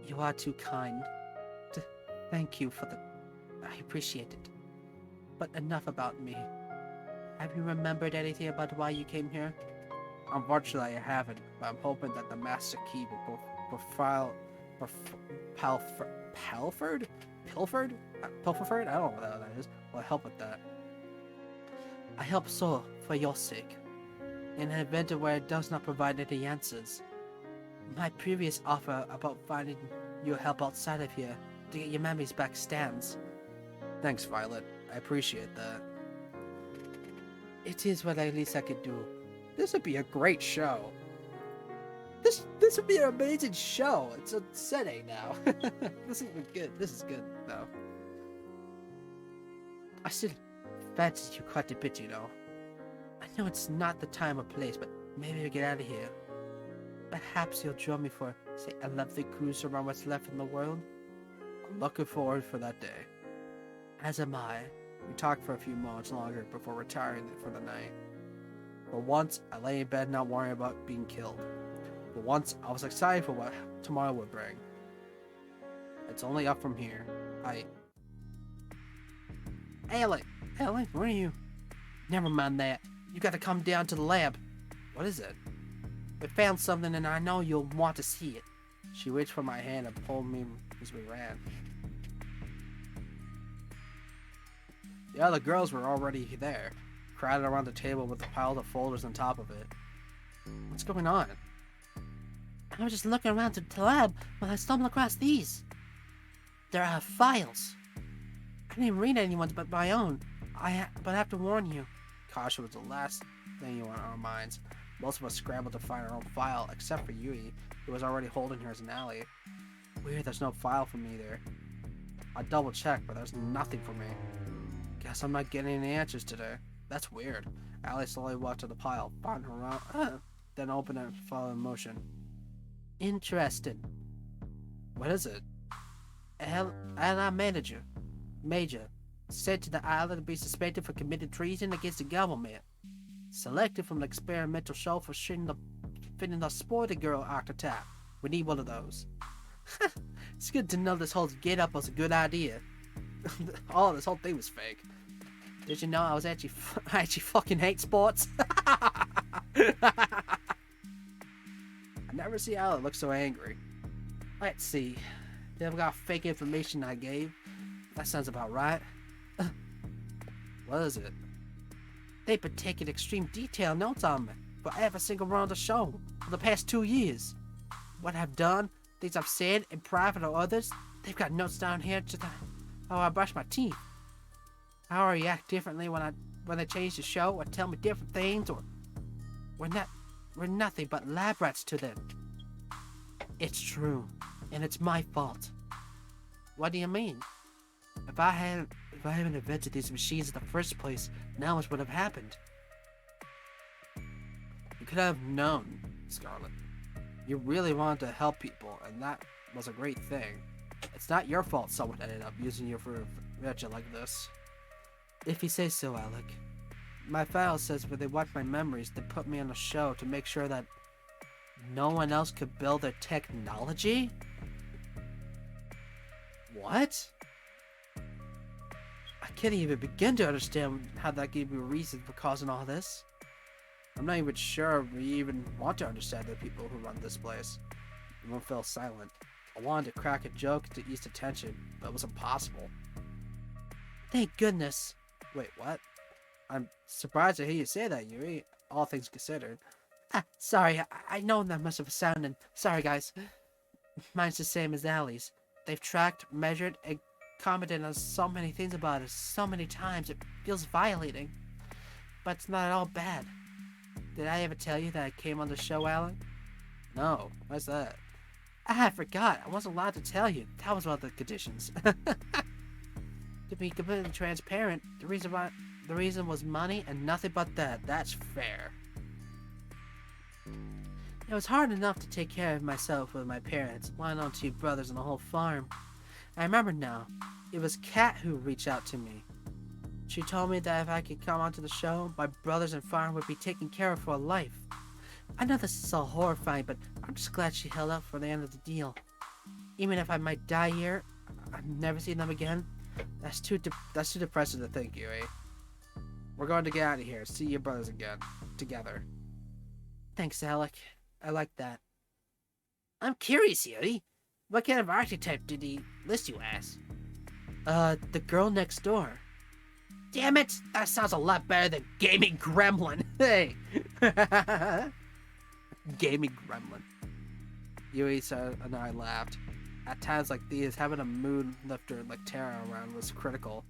You are too kind. Thank you for the... I appreciate it. But enough about me. Have you remembered anything about why you came here? Unfortunately, I haven't, but I'm hoping that the Master Key will Pilfered? Pilfered? I don't know what that is. Will help with that. I hope so, for your sake. In an event where it does not provide any answers. My previous offer about finding your help outside of here to get your memories back stands. Thanks, Violet. I appreciate that. It is what at least I could do. This would be a great show. This would be an amazing show. It's upsetting now. This is good. This is good, though. I still fancy you quite a bit, you know. I know it's not the time or place, but maybe we'll get out of here. Perhaps you'll join me for, say, a lovely cruise around what's left in the world? I'm looking forward for that day. As am I. We talked for a few moments longer before retiring for the night. For once, I lay in bed not worrying about being killed. For once, I was excited for what tomorrow would bring. It's only up from here. Ellie, where are you? Never mind that. You gotta come down to the lab. What is it? We found something and I know you'll want to see it. She reached for my hand and pulled me as we ran. The other girls were already there, crowded around the table with a pile of folders on top of it. What's going on? I was just looking around the lab when I stumbled across these. There are files. I didn't read anyone's but my own. But I have to warn you. Caution was the last thing on our minds. Most of us scrambled to find our own file, except for Yui, who was already holding hers in Allie. Weird, there's no file for me there. I double-checked, but there's nothing for me. Guess I'm not getting any answers today. That's weird. Allie slowly walked to the pile, found her around, then opened it and followed in motion. Interesting. What is it? Ally Major, sent to the island to be suspected for committing treason against the government. Selected from the experimental show for fitting the sporty girl archetype. We need one of those. It's good to know this whole get-up was a good idea. This whole thing was fake. Did you know I actually fucking hate sports? I never see Allie look so angry. Let's see. They've got fake information I gave. That sounds about right. What is it? They've been taking extreme detailed notes on me for every single round of the show for the past 2 years. What I've done, things I've said in private or others, they've got notes down here to how I brush my teeth, how I react differently when they change the show or tell me different things, or we're nothing but lab rats to them. It's true, and it's my fault. What do you mean? If I hadn't invented these machines in the first place, now what would have happened? You could have known, Scarlet. You really wanted to help people, and that was a great thing. It's not your fault someone ended up using you for a venture like this. If you say so, Alec. My file says when they watch my memories, they put me on a show to make sure that no one else could build their technology? What? I can't even begin to understand how that gave me a reason for causing all this. I'm not even sure we even want to understand the people who run this place. Everyone fell silent. I wanted to crack a joke to ease the tension, but it was impossible. Thank goodness. Wait, what? I'm surprised to hear you say that, Yuri, all things considered. Sorry, I know that must have sounded. Sorry, guys. Mine's the same as Allie's. They've tracked, measured, and commented on so many things about it so many times, it feels violating. But it's not at all bad. Did I ever tell you that I came on the show, Alan? No, why's that? I forgot. I wasn't allowed to tell you. That was one of the conditions. To be completely transparent, the reason was money and nothing but that. That's fair. It was hard enough to take care of myself with my parents, let alone 2 brothers and the whole farm. I remember now. It was Kat who reached out to me. She told me that if I could come onto the show, my brothers and farm would be taken care of for life. I know this is all horrifying, but I'm just glad she held out for the end of the deal. Even if I might die here, I've never seen them again. That's too depressing to think, Yui. We're going to get out of here. See your brothers again. Together. Thanks, Alec. I like that. I'm curious, Yuri. What kind of archetype did he list you as? The girl next door. Damn it! That sounds a lot better than gaming gremlin. Hey! Gaming gremlin. Yui said, and I laughed. At times like these, having a mood lifter like Tara around was critical.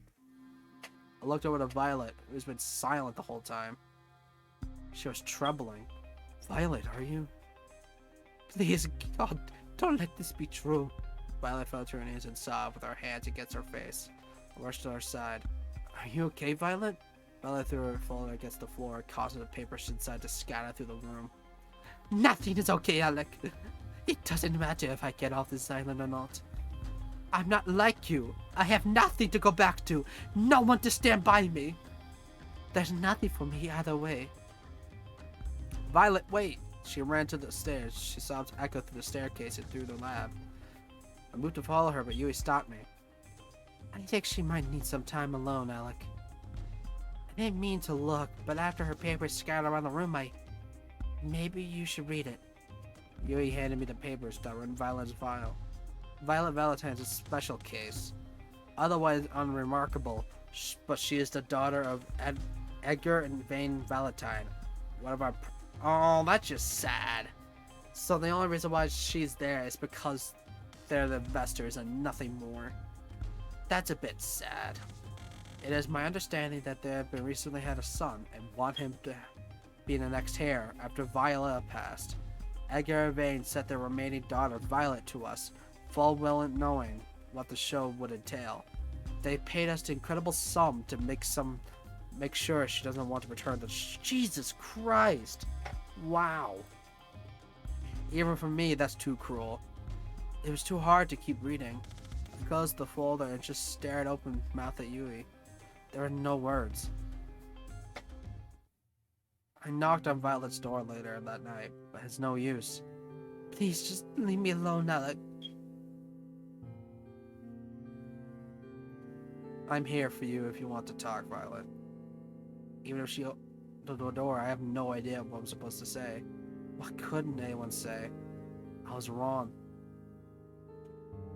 I looked over to Violet, who's been silent the whole time. She was trembling. Violet, are you? Please, God, don't let this be true. Violet fell to her knees and sobbed with her hands against her face. I rushed to her side. Are you okay, Violet? Violet threw her phone against the floor, causing the papers inside to scatter through the room. Nothing is okay, Alec. It doesn't matter if I get off this island or not. I'm not like you. I have nothing to go back to. No one to stand by me. There's nothing for me either way. Violet, wait! She ran to the stairs. She sobs echo through the staircase and through the lab. I moved to follow her, but Yui stopped me. I think she might need some time alone, Alec. I didn't mean to look, but after her papers scattered around the room, maybe you should read it. Yui handed me the papers that were in Violet's file. Violet Valentine's a special case. Otherwise unremarkable, but she is the daughter of Edgar and Vane Valentine. One of our... Oh, that's just sad. So the only reason why she's there is because they're the investors and nothing more. That's a bit sad. It is my understanding that they have been recently had a son and want him to be the next heir after Violet passed. Edgar and Vane sent their remaining daughter Violet to us, full well knowing what the show would entail. They paid us an incredible sum to make sure she doesn't want to return to Jesus Christ. Wow. Even for me, that's too cruel. It was too hard to keep reading. I closed the folder and just stared open mouth at Yui. There were no words. I knocked on Violet's door later that night, but it's no use. Please, just leave me alone, Alec. I'm here for you if you want to talk, Violet. Even if she opened the door, I have no idea what I'm supposed to say. What couldn't anyone say? I was wrong.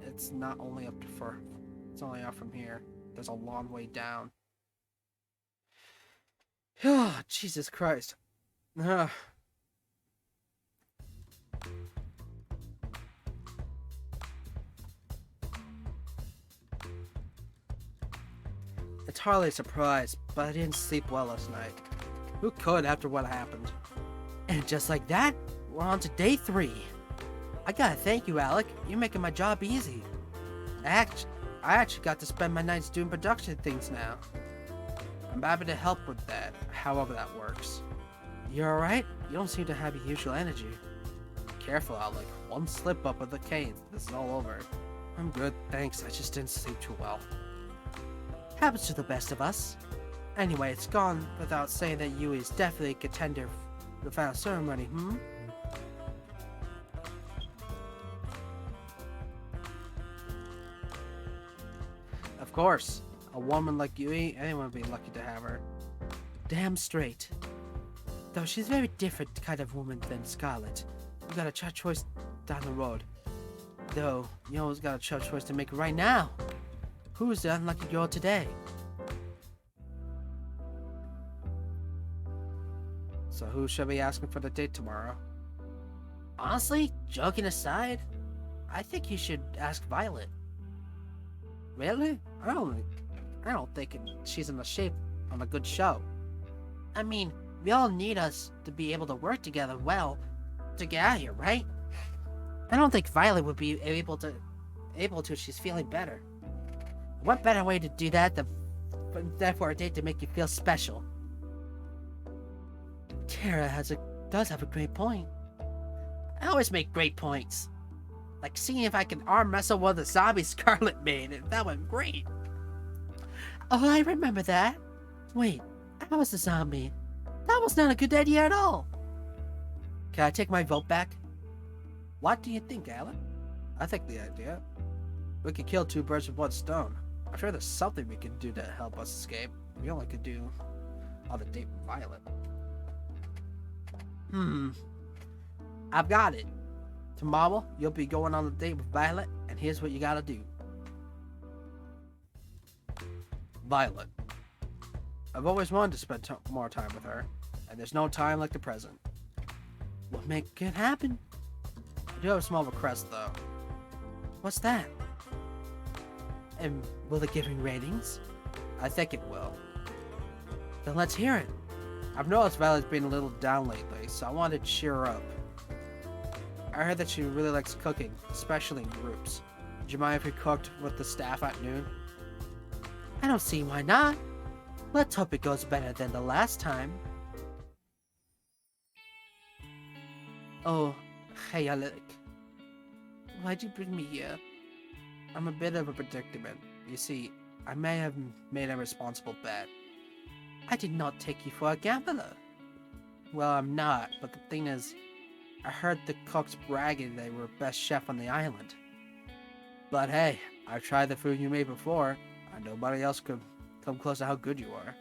It's not only it's only up from here. There's a long way down. Oh, Jesus Christ. Ugh. It's hardly a surprise, but I didn't sleep well last night. Who could after what happened? And just like that, we're on to day 3. I gotta thank you, Alec. You're making my job easy. I actually got to spend my nights doing production things now. I'm happy to help with that, however that works. You're alright? You don't seem to have your usual energy. Careful, Alec. One slip up with the cane, this is all over. I'm good, thanks. I just didn't sleep too well. Happens to the best of us. Anyway, it's gone without saying that Yui is definitely a contender for the final ceremony, hmm? Of course. A woman like Yui, anyone would be lucky to have her. Damn straight. Though she's a very different kind of woman than Scarlet. We got a choice down the road. Though, you always got a choice to make right now. Who's the unlucky girl today? So who should be asking for the date tomorrow? Honestly, joking aside, I think you should ask Violet. Really? I don't think she's in the shape on a good show. I mean, we all need us to be able to work together well to get out of here, right? I don't think Violet would be able to if she's feeling better. What better way to do that than for a date to make you feel special? Tara does have a great point. I always make great points. Like seeing if I can arm wrestle one of the zombies Scarlet made, and that went great. Oh, I remember that. Wait, I was the zombie. That was not a good idea at all. Can I take my vote back? What do you think, Alan? I think the idea. We could kill two birds with one stone. I'm sure there's something we can do to help us escape. We only could do on the date with Violet. I've got it. Tomorrow, you'll be going on a date with Violet, and here's what you gotta do. Violet. I've always wanted to spend more time with her, and there's no time like the present. We'll make it happen. I do have a small request, though. What's that? And will it give me ratings? I think it will. Then let's hear it. I've noticed Violet's been a little down lately, so I wanted to cheer her up. I heard that she really likes cooking, especially in groups. Would you mind if we cooked with the staff at noon? I don't see why not. Let's hope it goes better than the last time. Oh, hey Alec. Why'd you bring me here? I'm a bit of a predicament. You see, I may have made a responsible bet. I did not take you for a gambler. Well, I'm not, but the thing is, I heard the cooks bragging they were best chef on the island. But hey, I've tried the food you made before, and nobody else could come close to how good you are.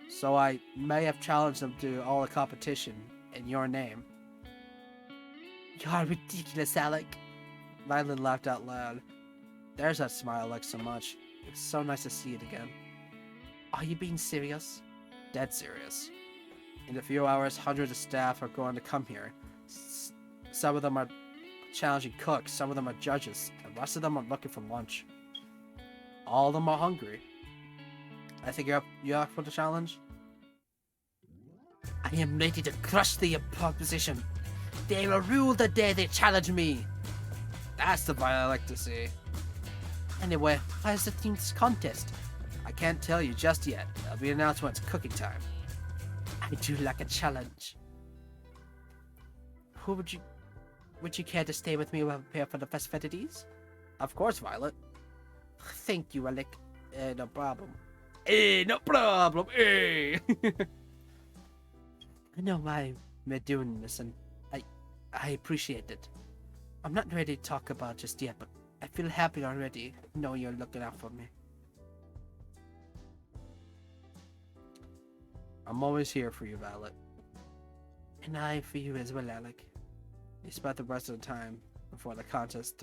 So I may have challenged them to all the competition in your name. You're ridiculous, Alec. Violet laughed out loud. There's that smile I like so much. It's so nice to see it again. Are you being serious? Dead serious. In a few hours, hundreds of staff are going to come here. Some of them are challenging cooks, some of them are judges, and the rest of them are looking for lunch. All of them are hungry. I think you're up for the challenge? I am ready to crush the opposition. They will rule the day they challenge me. That's the Violet I like to see. Anyway, why is the team's contest? I can't tell you just yet. It'll be announced when it's cooking time. I do like a challenge. Would you care to stay with me while we prepare for the festivities? Of course, Violet. Thank you, Alec. No problem. No problem. I know why we're doing this, and I appreciate it. I'm not ready to talk about it just yet, but I feel happy already knowing you're looking out for me. I'm always here for you, Violet. And I for you as well, Alec. You spent the rest of the time before the contest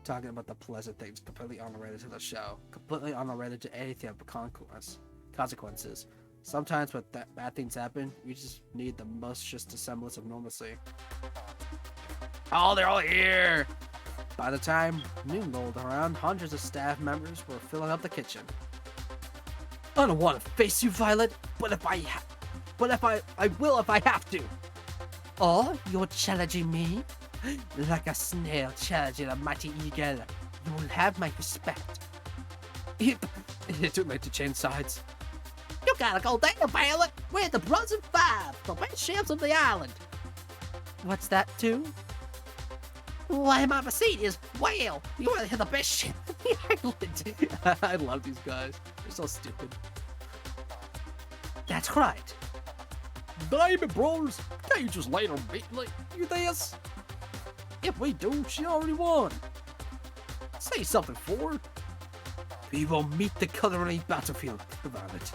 talking about the pleasant things completely unrelated to the show, completely unrelated to anything of consequences. Sometimes when bad things happen, you just need the most just a semblance of normalcy. Oh, they're all here. By the time noon rolled around, hundreds of staff members were filling up the kitchen. I don't want to face you, Violet, but I will if I have to. Oh, you're challenging me? Like a snail challenging a mighty eagle. You will have my respect. Too late to change sides. You gotta go there, Violet. We're the Bros of Five, the best chefs of the island. What's that too? Why, my Mercedes? Well, you are the best chef of the island. I love these guys. They're so stupid. That's right. Diamond Bros, can't you just let her beat like you this? If we do, she already won. Say something, Ford. We will meet the culinary battlefield, Violet.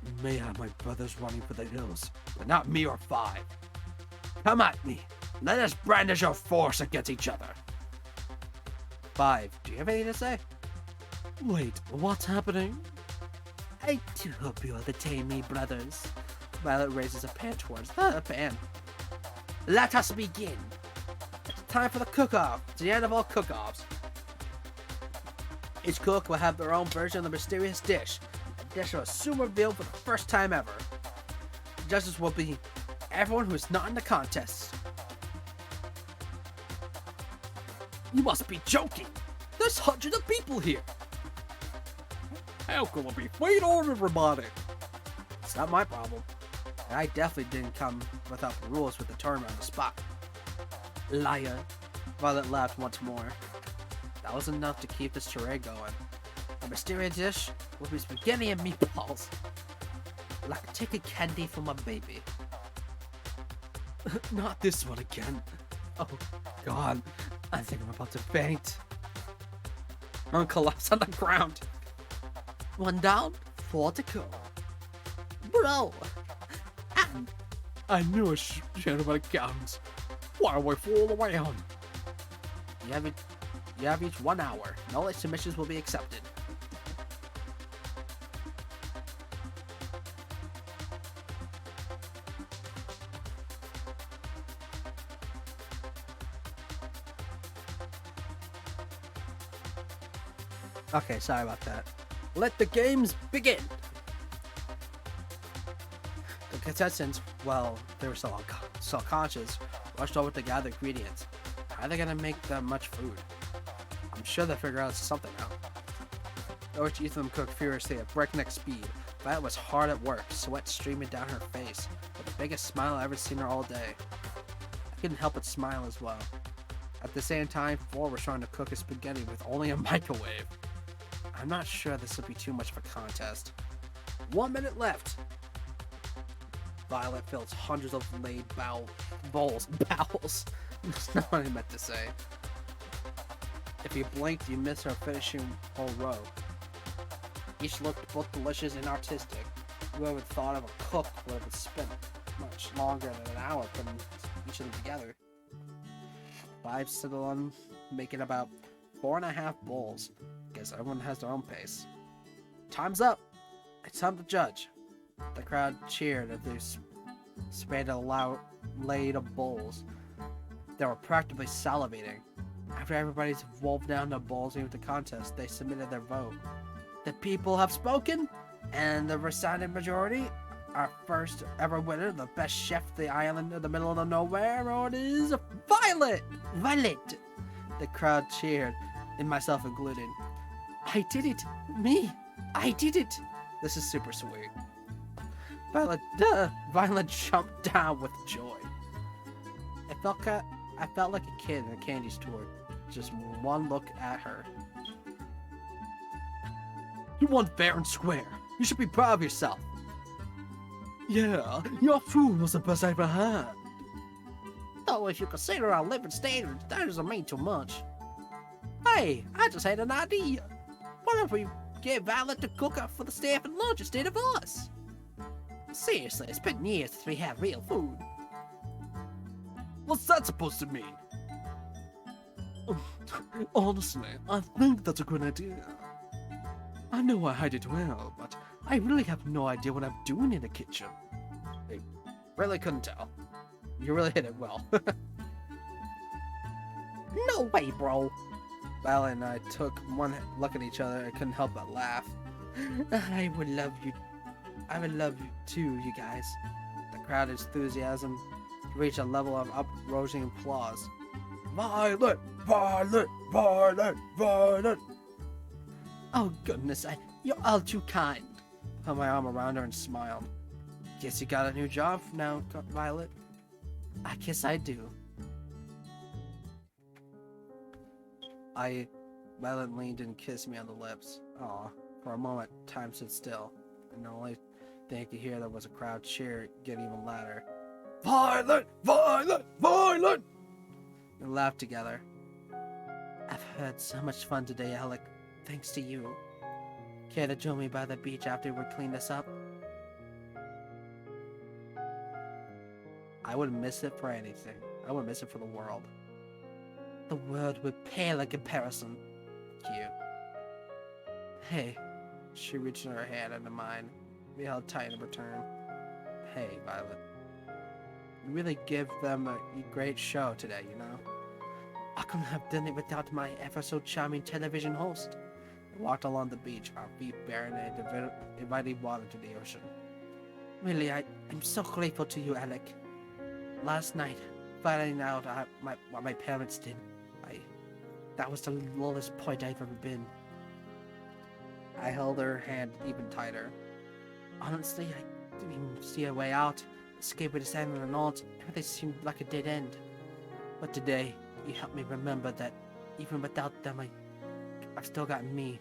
You may have my brothers running for the hills, but not me or Five. Come at me. Let us brandish our force against each other. Five, do you have anything to say? Wait, what's happening? I do hope you'll detain me, brothers. Violet raises a pan towards the pan. Let us begin. It's time for the cook-off. It's the end of all cook-offs. Each cook will have their own version of the mysterious dish. A dish will soon revealed for the first time ever. The judges will be everyone who is not in the contest. You must be joking! There's hundreds of people here! How can we be fair on everybody? It's not my problem. And I definitely didn't come without the rules with the tournament on the spot. Liar. Violet laughed once more. That was enough to keep this charade going. The mysterious dish will be spaghetti and meatballs. Like taking candy from a baby. Not this one again. Oh, God. I think I'm about to faint. I'm collapse on the ground. 1 down, 4 to go. Bro! I knew I should have my gowns. Why are we all the way on? You have each 1 hour. No late submissions will be accepted. Okay, sorry about that. Let the games begin! The contestants, well, they were still self-conscious, rushed over to gather ingredients. How are they gonna make that much food? I'm sure they'll figure out something out. Each of them cooked furiously at breakneck speed. Violet was hard at work, sweat streaming down her face, with the biggest smile I've ever seen her all day. I couldn't help but smile as well. At the same time, Flora was trying to cook a spaghetti with only a microwave. I'm not sure this will be too much of a contest. 1 minute left. Violet fills hundreds of laid bowls. That's not what I meant to say. If you blinked, you missed her finishing whole row. Each looked both delicious and artistic. Whoever thought of a cook would have spent much longer than an hour putting each of them together. 5 settled on making about 4.5 bowls. Guess everyone has their own pace. Time's up! It's time to judge. The crowd cheered as they sprayed a loud laid of bowls. They were practically salivating. After everybody's wolfed down their bowls into the contest, they submitted their vote. The people have spoken, and the resounding majority, our first ever winner, the best chef of the island in the middle of the nowhere, it is Violet! Violet! The crowd cheered, and myself included. I did it! Me! I did it! This is super sweet. Violet jumped down with joy. I felt like a kid in a candy store. Just one look at her. You won fair and square. You should be proud of yourself. Yeah, your food was the best I ever had. Though if you consider our living standards, that doesn't mean too much. Hey, I just had an idea. What if we get Violet to cook up for the staff at lunch instead of us? Seriously, it's been years since we had real food. What's that supposed to mean? Honestly, I think that's a good idea. I know I hide it well, but I really have no idea what I'm doing in the kitchen. I really couldn't tell. You really hit it well. No way, bro. Violet and I took one look at each other and couldn't help but laugh. I would love you too, you guys. The crowd's enthusiasm reached a level of uproaring applause. Violet! Violet! Violet! Violet! Oh goodness, you're all too kind. I put my arm around her and smiled. Guess you got a new job now, Violet. I guess I do. Violet leaned and kissed me on the lips. Aw, for a moment, time stood still, and the only thing I could hear there was a crowd cheer getting even louder. Violet! Violet! Violet! We laughed together. I've had so much fun today, Alec, thanks to you. Care to join me by the beach after we clean this up? I wouldn't miss it for anything. I wouldn't miss it for the world. The world would pale in comparison. Cute. Hey. She reached her hand into mine. We held tight in return. Hey, Violet. You really give them a great show today, you know? I couldn't have done it without my ever so charming television host. We walked along the beach, our feet bare and inviting water to the ocean. Really, I'm so grateful to you, Alec. Last night, finding out what my parents did, that was the lowest point I've ever been. I held her hand even tighter. Honestly, I didn't even see a way out. Escape with the sand or not, everything seemed like a dead end. But today, you helped me remember that even without them, I've still got me.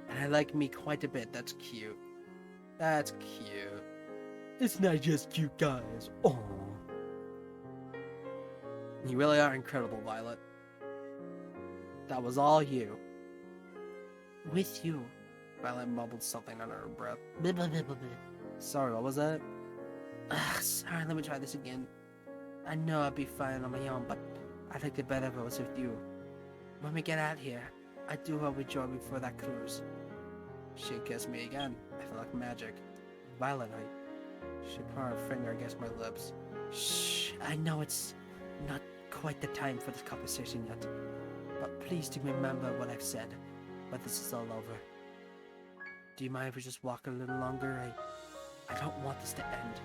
And I like me quite a bit. That's cute. That's cute. It's not just cute, guys. Oh. You really are incredible, Violet. That was all you. With you. Violet mumbled something under her breath. Blah, blah, blah, blah, blah. Sorry, what was that? Sorry, let me try this again. I know I'd be fine on my own, but I think it better if it was with you. When we get out here, I do hope we join before that cruise. She kissed me again. I felt like magic. Violet, she put her finger against my lips. Shh, I know it's not quite the time for this conversation yet, but please do remember what I've said when this is all over. Do you mind if we just walk a little longer? I don't want this to end.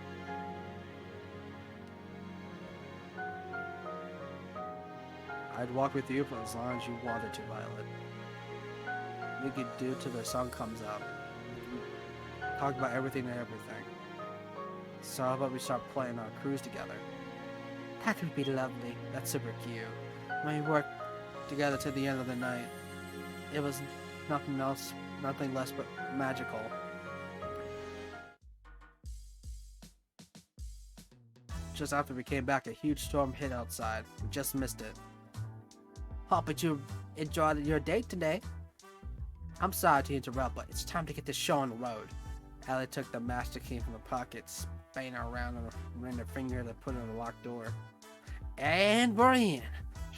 I'd walk with you for as long as you wanted to, Violet. We could do till the sun comes out. Talk about everything and everything. So how about we start planning our cruise together? That would be lovely. That's super cute. When we worked together to the end of the night, it was nothing less but magical. Just after we came back, a huge storm hit outside. We just missed it. Hope that you enjoyed your date today. I'm sorry to interrupt, but it's time to get this show on the road. Allie took the master key from her pocket, spinning around and ran her finger to put it on the locked door. And we're in.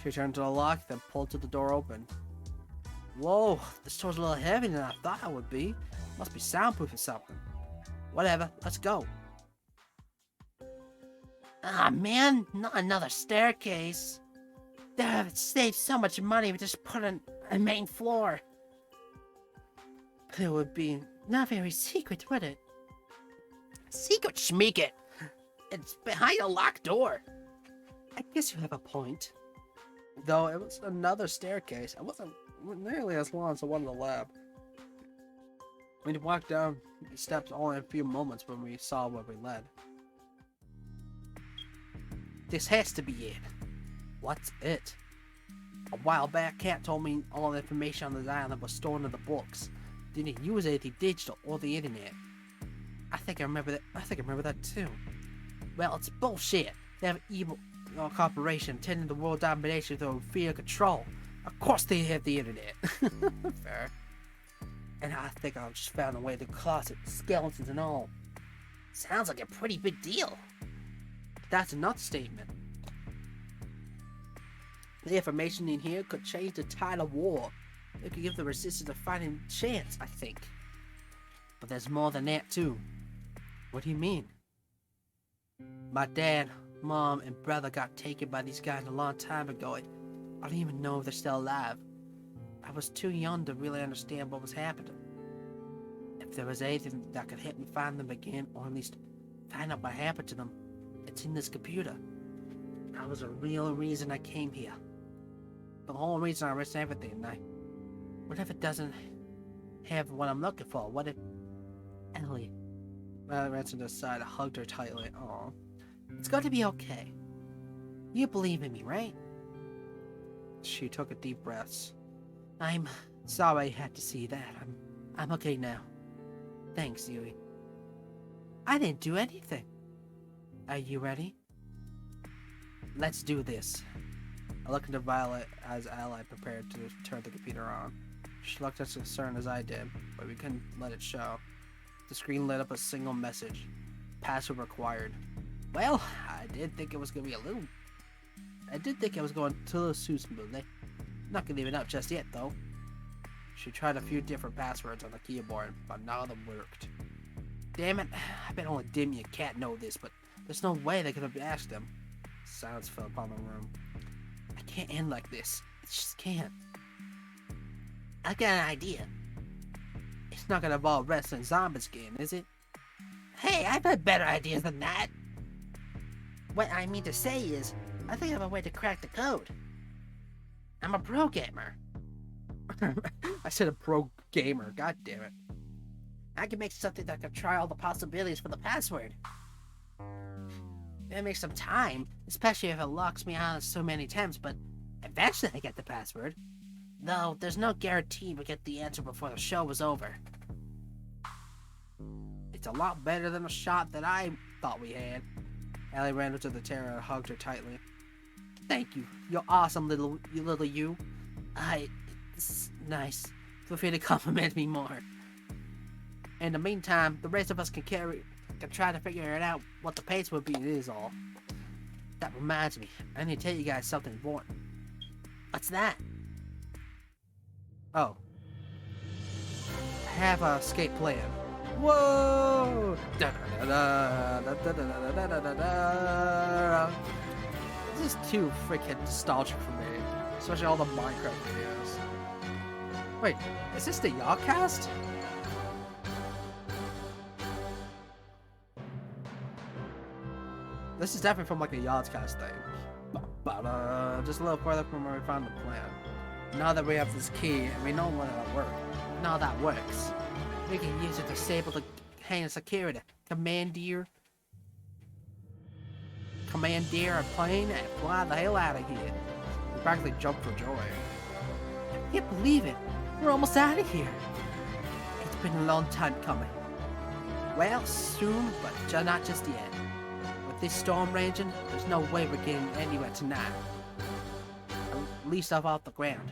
She turned to the lock, then pulled to the door open. Whoa, this door's a little heavier than I thought it would be. Must be soundproof or something. Whatever, let's go. Ah, man, not another staircase. They have saved so much money we just put on a main floor. But it would be not very secret, would it? Secret schmeek it. It's behind a locked door. I guess you have a point. Though it was another staircase, it wasn't nearly as long as the one in the lab. We walked down the steps only a few moments when we saw where we led. This has to be it. What's it? A while back, Cat told me all the information on the island was stored in the books. Didn't use anything digital or the internet. I think I remember that too. Well, it's bullshit. They have evil corporation intending the world domination through fear and control. Of course they have the internet. Fair. And I think I just found a way to closet skeletons and all. Sounds like a pretty big deal. That's another statement. The information in here could change the tide of war. It could give the resistance a fighting chance, I think. But there's more than that too. What do you mean? My dad, mom, and brother got taken by these guys a long time ago. I don't even know if they're still alive. I was too young to really understand what was happening. If there was anything that could help me find them again, or at least find out what happened to them, it's in this computer. That was the real reason I came here. The whole reason I risked everything. What if it doesn't have what I'm looking for? What if Ellie? I ran to the side, hugged her tightly. Aw. It's going to be okay. You believe in me, right? She took a deep breath. I'm sorry I had to see that. I'm okay now. Thanks, Yui. I didn't do anything. Are you ready? Let's do this. I looked into Violet as Ally prepared to turn the computer on. She looked as concerned as I did, but we couldn't let it show. The screen lit up a single message. Password required. Well, I did think it was going too smoothly. Not gonna leave it up just yet, though. She tried a few different passwords on the keyboard, but none of them worked. Damn it, I bet only Dimmy and Cat know this, but there's no way they could have asked them. Silence fell upon the room. I can't end like this. It just can't. I got an idea. It's not gonna involve wrestling zombies again, is it? Hey, I've had better ideas than that. What I mean to say is, I think I have a way to crack the code. I'm a pro gamer. I said a pro gamer. God damn it. I can make something that can try all the possibilities for the password. It makes some time, especially if it locks me out so many attempts, but eventually I get the password. Though, there's no guarantee we get the answer before the show was over. It's a lot better than a shot that I thought we had. Allie ran up to the terror and hugged her tightly. Thank you. You're awesome, you. It's nice. Feel free to compliment me more. In the meantime, the rest of us can try to figure it out what the pace would be, it is all. That reminds me, I need to tell you guys something important. What's that? Oh. I have a escape plan. Whoa! This is too freaking nostalgic for me. Especially all the Minecraft videos. Wait, is this the Yawcast? This is definitely from like a Yawcast thing. But just a little further from where we found the plan. Now that we have this key and we know when it'll work. Now that works. We can use it to disable the hand security. Commandeer a plane and fly the hell out of here. We practically jumped for joy. I can't believe it. We're almost out of here. It's been a long time coming. Well, soon, but not just yet. With this storm raging, there's no way we're getting anywhere tonight. At least off the ground.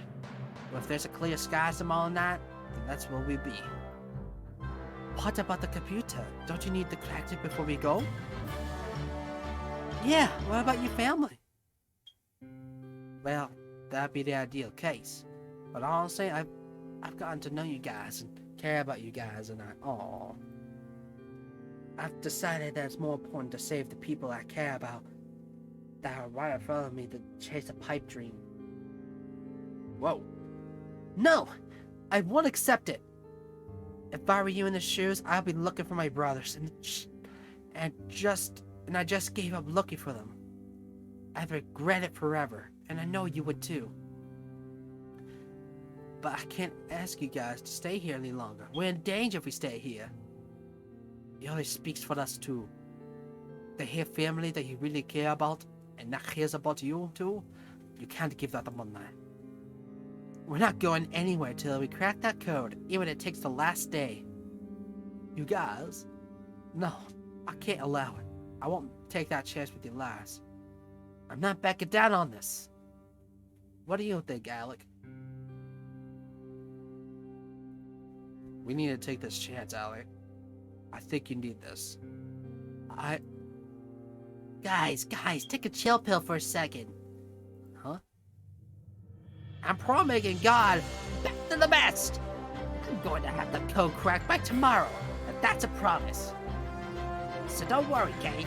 But if there's a clear sky tomorrow night, then that's where we'll be. What about the computer? Don't you need to crack it before we go? Yeah, what about your family? Well, that'd be the ideal case. But honestly, I've gotten to know you guys and care about you guys, and I've decided that it's more important to save the people I care about that are right in front of me than chase a pipe dream. Whoa. No! I won't accept it! If I were you in the shoes, I'd be looking for my brothers, and I just gave up looking for them. I'd regret it forever, and I know you would too. But I can't ask you guys to stay here any longer. We're in danger if we stay here. It only speaks for us too. The here family that you really care about, and that cares about you too, you can't give that up on that. We're not going anywhere till we crack that code, even if it takes the last day. You guys? No, I can't allow it. I won't take that chance with your lives. I'm not backing down on this. What do you think, Alec? We need to take this chance, Alec. I think you need this. Guys, take a chill pill for a second. Huh? I'm promising God back to the best. I'm going to have the code cracked by tomorrow, and that's a promise. So don't worry, Kate.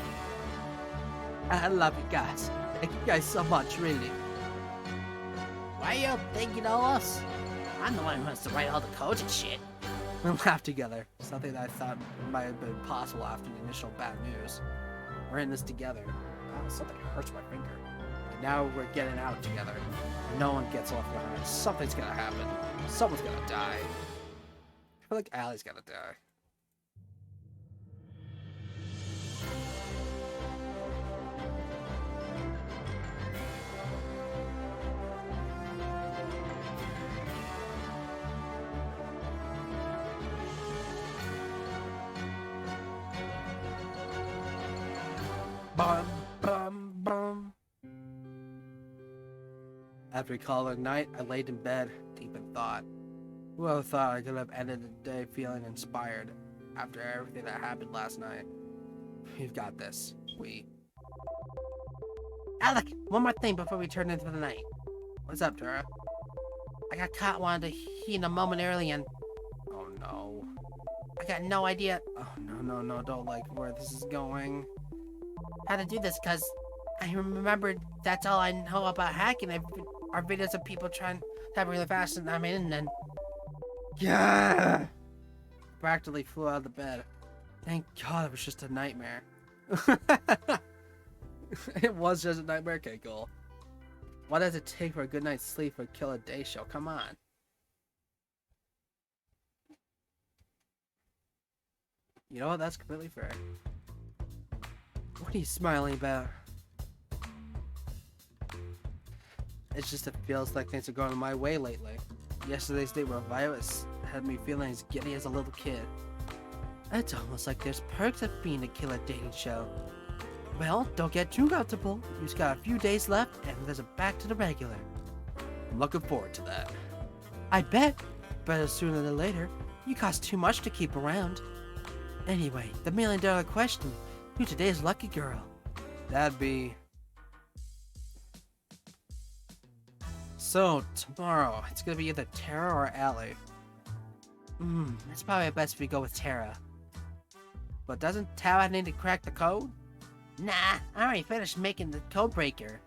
I love you guys. Thank you guys so much, really. Why are you thinking of us? I'm the one who has to write all the codes and shit. We laughed together, something that I thought might have been possible after the initial bad news. We're in this together. Oh, something hurts my finger. And now we're getting out together. No one gets left behind. Something's gonna happen. Someone's gonna die. I feel like Allie's gonna die. Bum, bum, bum. After a calling night, I laid in bed, deep in thought. Who would have thought I could have ended the day feeling inspired after everything that happened last night? We've got this. Alec, one more thing before we turn into the night. What's up, Tara? I got caught wanting to heat a moment early and Oh no. I got no idea Oh no, don't like where this is going. how to do this because I remembered that's all I know about hacking. Are videos of people trying to type really fast and I'm in and then Yeah! Practically flew out of the bed. Thank God it was just a nightmare. It was just a nightmare? Okay, cool. What does it take for a good night's sleep for a killer day show? Come on. You know what? That's completely fair. What are you smiling about? It's just it feels like things are going my way lately. Yesterday's date with Violet had me feeling as giddy as a little kid. It's almost like there's perks of being a killer dating show. Well, don't get too comfortable. You just got a few days left, and there's a back to the regular. I'm looking forward to that. I bet. But sooner than later, you cost too much to keep around. Anyway, the $1,000,000 question. Who's today's lucky girl? That'd be... So, tomorrow, it's gonna be either Tara or Allie. It's probably best if we go with Tara. But doesn't Tara need to crack the code? Nah, I already finished making the code breaker.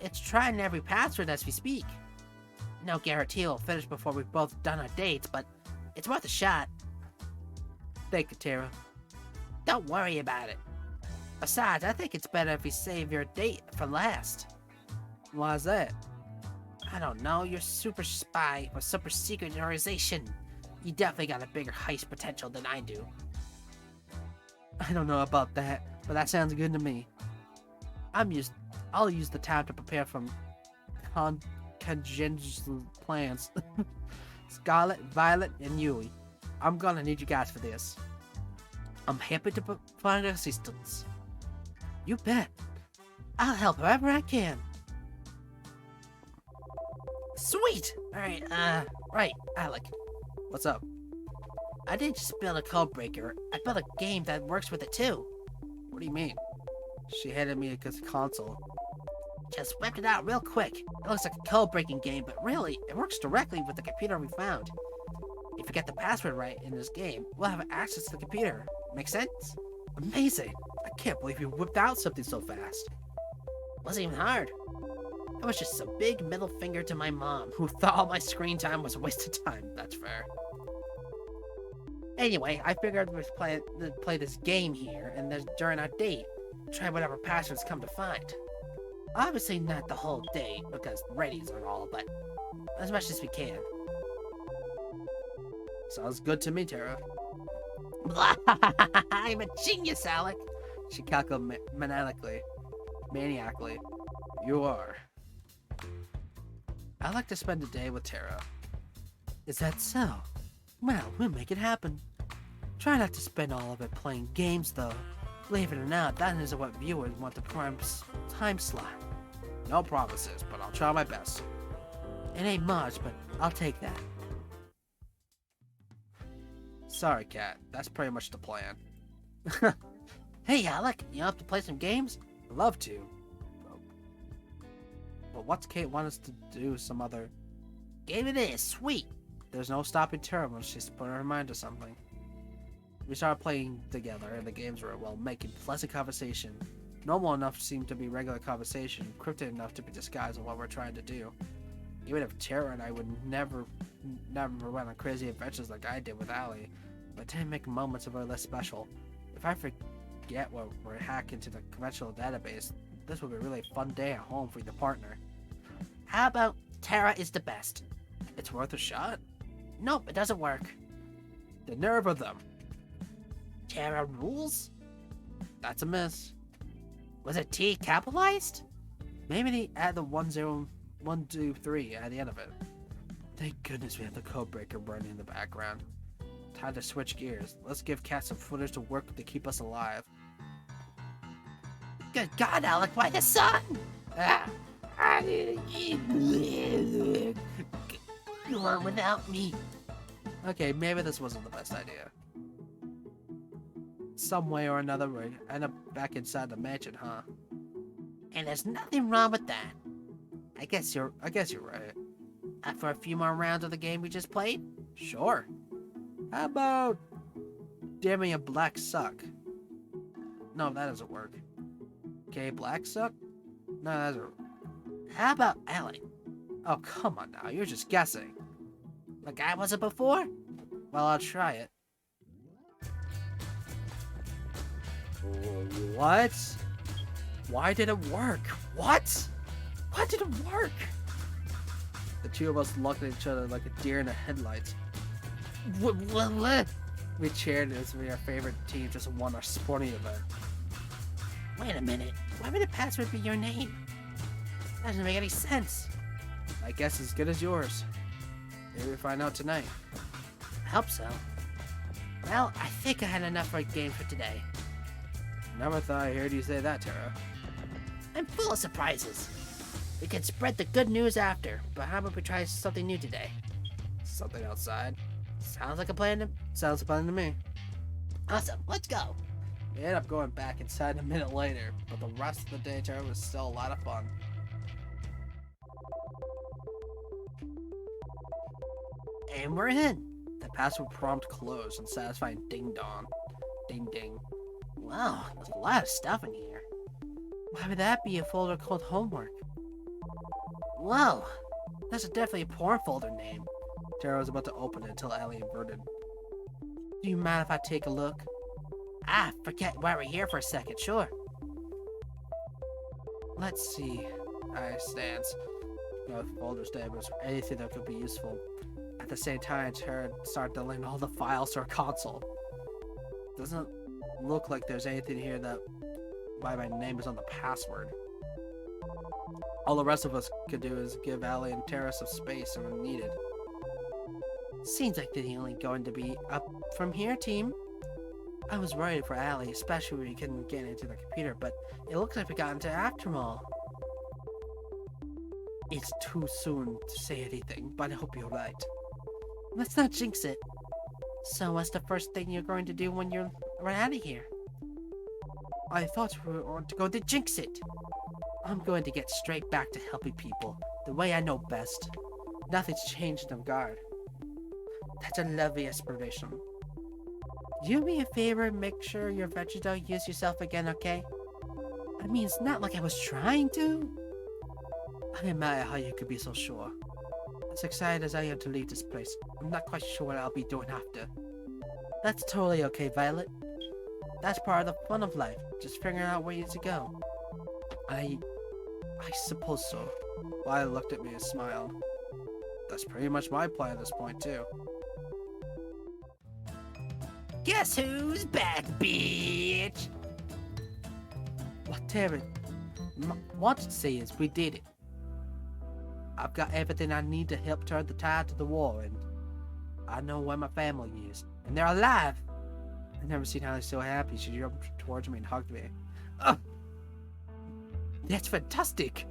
It's trying every password as we speak. No guarantee it'll finish before we've both done our dates, but it's worth a shot. Thank you, Tara. Don't worry about it. Besides, I think it's better if we save your date for last. Why's that? I don't know, you're super spy or super secret organization. You definitely got a bigger heist potential than I do. I don't know about that, but that sounds good to me. I'll use the time to prepare from congenital plans. Scarlet, Violet, and Yui. I'm gonna need you guys for this. I'm happy to provide assistance. You bet. I'll help however I can. Sweet! Alright, right, Alec. What's up? I didn't just build a code breaker, I built a game that works with it too. What do you mean? She handed me a console. Just whipped it out real quick. It looks like a code breaking game, but really, it works directly with the computer we found. If you get the password right in this game, we'll have access to the computer. Make sense? Amazing! I can't believe you whipped out something so fast. Wasn't even hard. It was just a big middle finger to my mom, who thought all my screen time was a waste of time. That's fair. Anyway, I figured we'd play this game here, and then during our date, try whatever passwords come to find. Obviously not the whole date, because ratings and all, but as much as we can. Sounds good to me, Tara. I'm a genius, Alec. She cackled maniacally. You are. I like to spend a day with Tara. Is that so? Well, we'll make it happen. Try not to spend all of it playing games, though. Believe it or not, that isn't what viewers want the prime time slot. No promises, but I'll try my best. It ain't much, but I'll take that. Sorry, Kat. That's pretty much the plan. Hey, Alec, you up to play some games? I'd love to. But what's Kate want us to do? Some other game it is, sweet. There's no stopping Tara when she's put her mind to something. We started playing together in the games room while making pleasant conversation. Normal enough seemed to be regular conversation, cryptic enough to be disguised of what we're trying to do. Even if Tara and I would never went on crazy adventures like I did with Allie, but it didn't make moments of her less special. If I forget what we're hacking into the conventional database, this would be a really fun day at home for the partner. How about Tara is the best? It's worth a shot? Nope, it doesn't work. The nerve of them. Tara rules? That's a miss. Was it T capitalized? Maybe they add the 10123 at the end of it. Thank goodness we have the code breaker running in the background. Time to switch gears. Let's give Kat some footage to work to keep us alive. Good God, Alec, why the sun? Go on without me. Okay, maybe this wasn't the best idea. Some way or another, we end up back inside the mansion, huh? And there's nothing wrong with that. I guess you're right. For a few more rounds of the game we just played? Sure. How about damn me a black suck? No, that doesn't work. Okay, black suck? No, that doesn't. How about Alec? Oh, come on now, you're just guessing. Like I wasn't before? Well, I'll try it. What? Why did it work? What? Why did it work? The two of us looked at each other like a deer in the headlights. What? We cheered as our favorite team just won our sporting event. Wait a minute. Why would the password be your name? That doesn't make any sense. My guess is as good as yours. Maybe we'll find out tonight. I hope so. Well, I think I had enough for a game for today. Never thought I heard you say that, Tara. I'm full of surprises. We can spread the good news after, but how about we try something new today? Something outside? Sounds like a plan to me. Awesome, let's go. We ended up going back inside a minute later, but the rest of the day, Tara, was still a lot of fun. And we're in. The password prompt closed and satisfying ding dong. Ding ding. Wow, there's a lot of stuff in here. Why would that be a folder called homework? Whoa, that's definitely a porn folder name. Tara was about to open it until Allie inverted. Do you mind if I take a look? Ah, forget why we're here for a second, sure. Let's see. I stance. No folders there, but anything that could be useful. At the same time, Tara started deleting all the files to her console. Doesn't look like there's anything here that why my name is on the password. All the rest of us could do is give Allie and Tara some space when needed. Seems like they're only going to be up from here, team. I was worried for Allie, especially when we couldn't get into the computer, but it looks like we got into it after all. It's too soon to say anything, but I hope you're right. Let's not jinx it. So what's the first thing you're going to do when you're out of here? I thought we were going to jinx it. I'm going to get straight back to helping people, the way I know best. Nothing's changed in guard. That's a lovely inspiration. Do me a favor and make sure your veggies don't use yourself again, okay? I mean, it's not like I was trying to. I admire how you could be so sure. As excited as I am to leave this place, I'm not quite sure what I'll be doing after. That's totally okay, Violet. That's part of the fun of life, just figuring out where you need to go. I suppose so. Violet looked at me and smiled. That's pretty much my plan at this point, too. Guess who's back, bitch? What Tara wanted to say is we did it. I've got everything I need to help turn the tide to the war, and I know where my family is, and they're alive. I've never seen Allie so happy. She jumped towards me and hugged me. Oh, that's fantastic.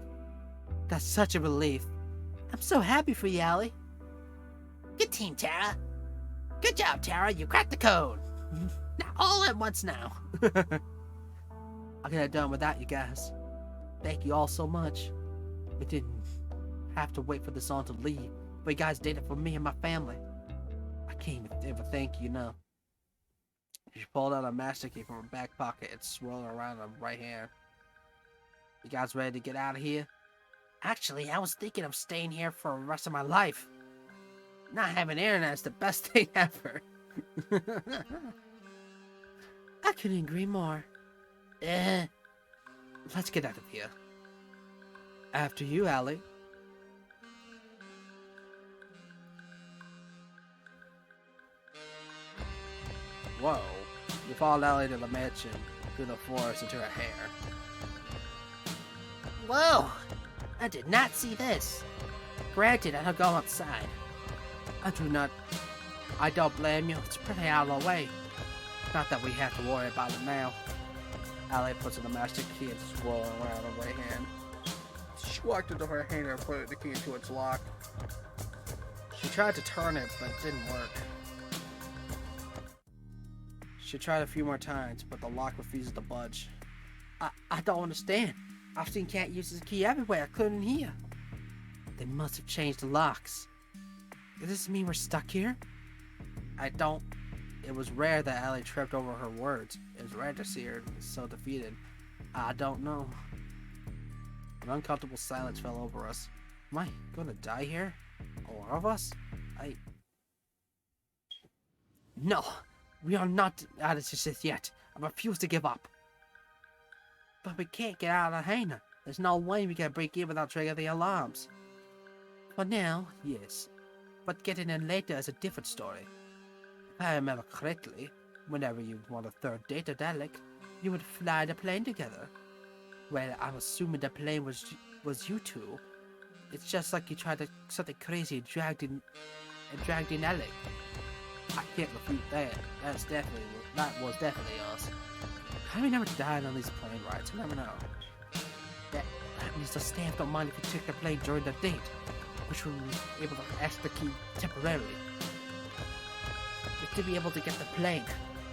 That's such a relief. I'm so happy for you, Allie. Good team, Tara. Good job, Tara. You cracked the code. Now, all at once now. I could have done without you guys. Thank you all so much. We didn't have to wait for the song to leave, but you guys did it for me and my family. I can't even ever thank you enough. She pulled out a master key from her back pocket and swirled it around her right hand. You guys ready to get out of here? Actually, I was thinking of staying here for the rest of my life. Not having internet is the best thing ever. I couldn't agree more. Let's get out of here. After you, Allie. Whoa. You followed Allie to the mansion, through the forest into her hair. Whoa! I did not see this. Granted, I'll go outside. I don't blame you. It's pretty out of the way. Not that we have to worry about it now. Allie puts in the master key and swirls around her right hand. She walked into her hand and put the key into its lock. She tried to turn it, but it didn't work. She tried a few more times, but the lock refuses to budge. I don't understand. I've seen Cat use his key everywhere, including here. They must have changed the locks. Does this mean we're stuck here? I don't. It was rare that Allie tripped over her words. It was rare to see her so defeated. I don't know. An uncomfortable silence fell over us. Am I gonna die here? All of us? No, we are not out of this yet. I refuse to give up. But we can't get out of the hangar. There's no way we can break in without triggering the alarms. For now, yes. But getting in later is a different story. If I remember correctly, whenever you want a third date with Alec, you would fly the plane together. Well, I'm assuming the plane was you two. It's just like you tried to something crazy and dragged in Alec. I can't refute that. That was definitely us. How do we never died on these plane rides? I never know. That means the staff don't mind if you take the plane during the date, which will be able to execute temporarily. If to be able to get the plane,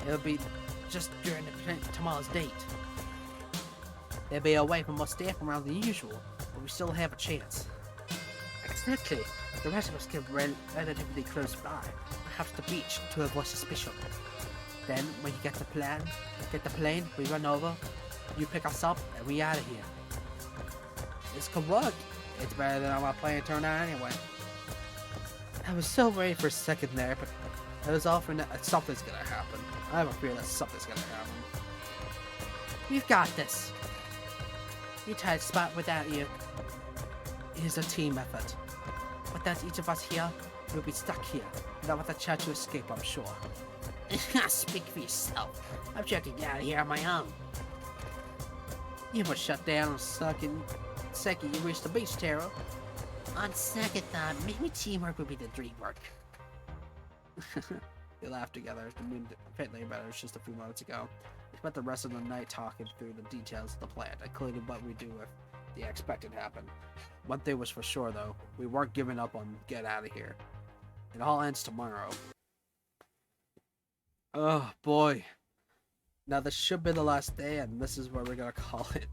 it'll be just during tomorrow's date. They'll be away from more staff around than usual, but we still have a chance. Exactly. The rest of us get relatively close by, perhaps the beach, to avoid suspicion. Then, when you get the plane, we run over, you pick us up, and we out of here. This could work. It's better than my plane turned out anyway. I was so worried for a second there, but I was offering that something's gonna happen. I have a fear that something's gonna happen. We've got this. We tied spot without you. It is a team effort. Without each of us here, we'll be stuck here, without with a chance to escape, I'm sure. Speak for yourself. I'm trying to get out of here on my own. You must shut down on second you reach the beach, Taro. On second thought, maybe teamwork would be the dream work. They laughed together. The moon apparently better just a few moments ago. We spent the rest of the night talking through the details of the plan, including what we do if the expected happened. One thing was for sure, though. We weren't giving up on get out of here. It all ends tomorrow. Oh, boy. Now, this should be the last day, and this is where we're gonna call it.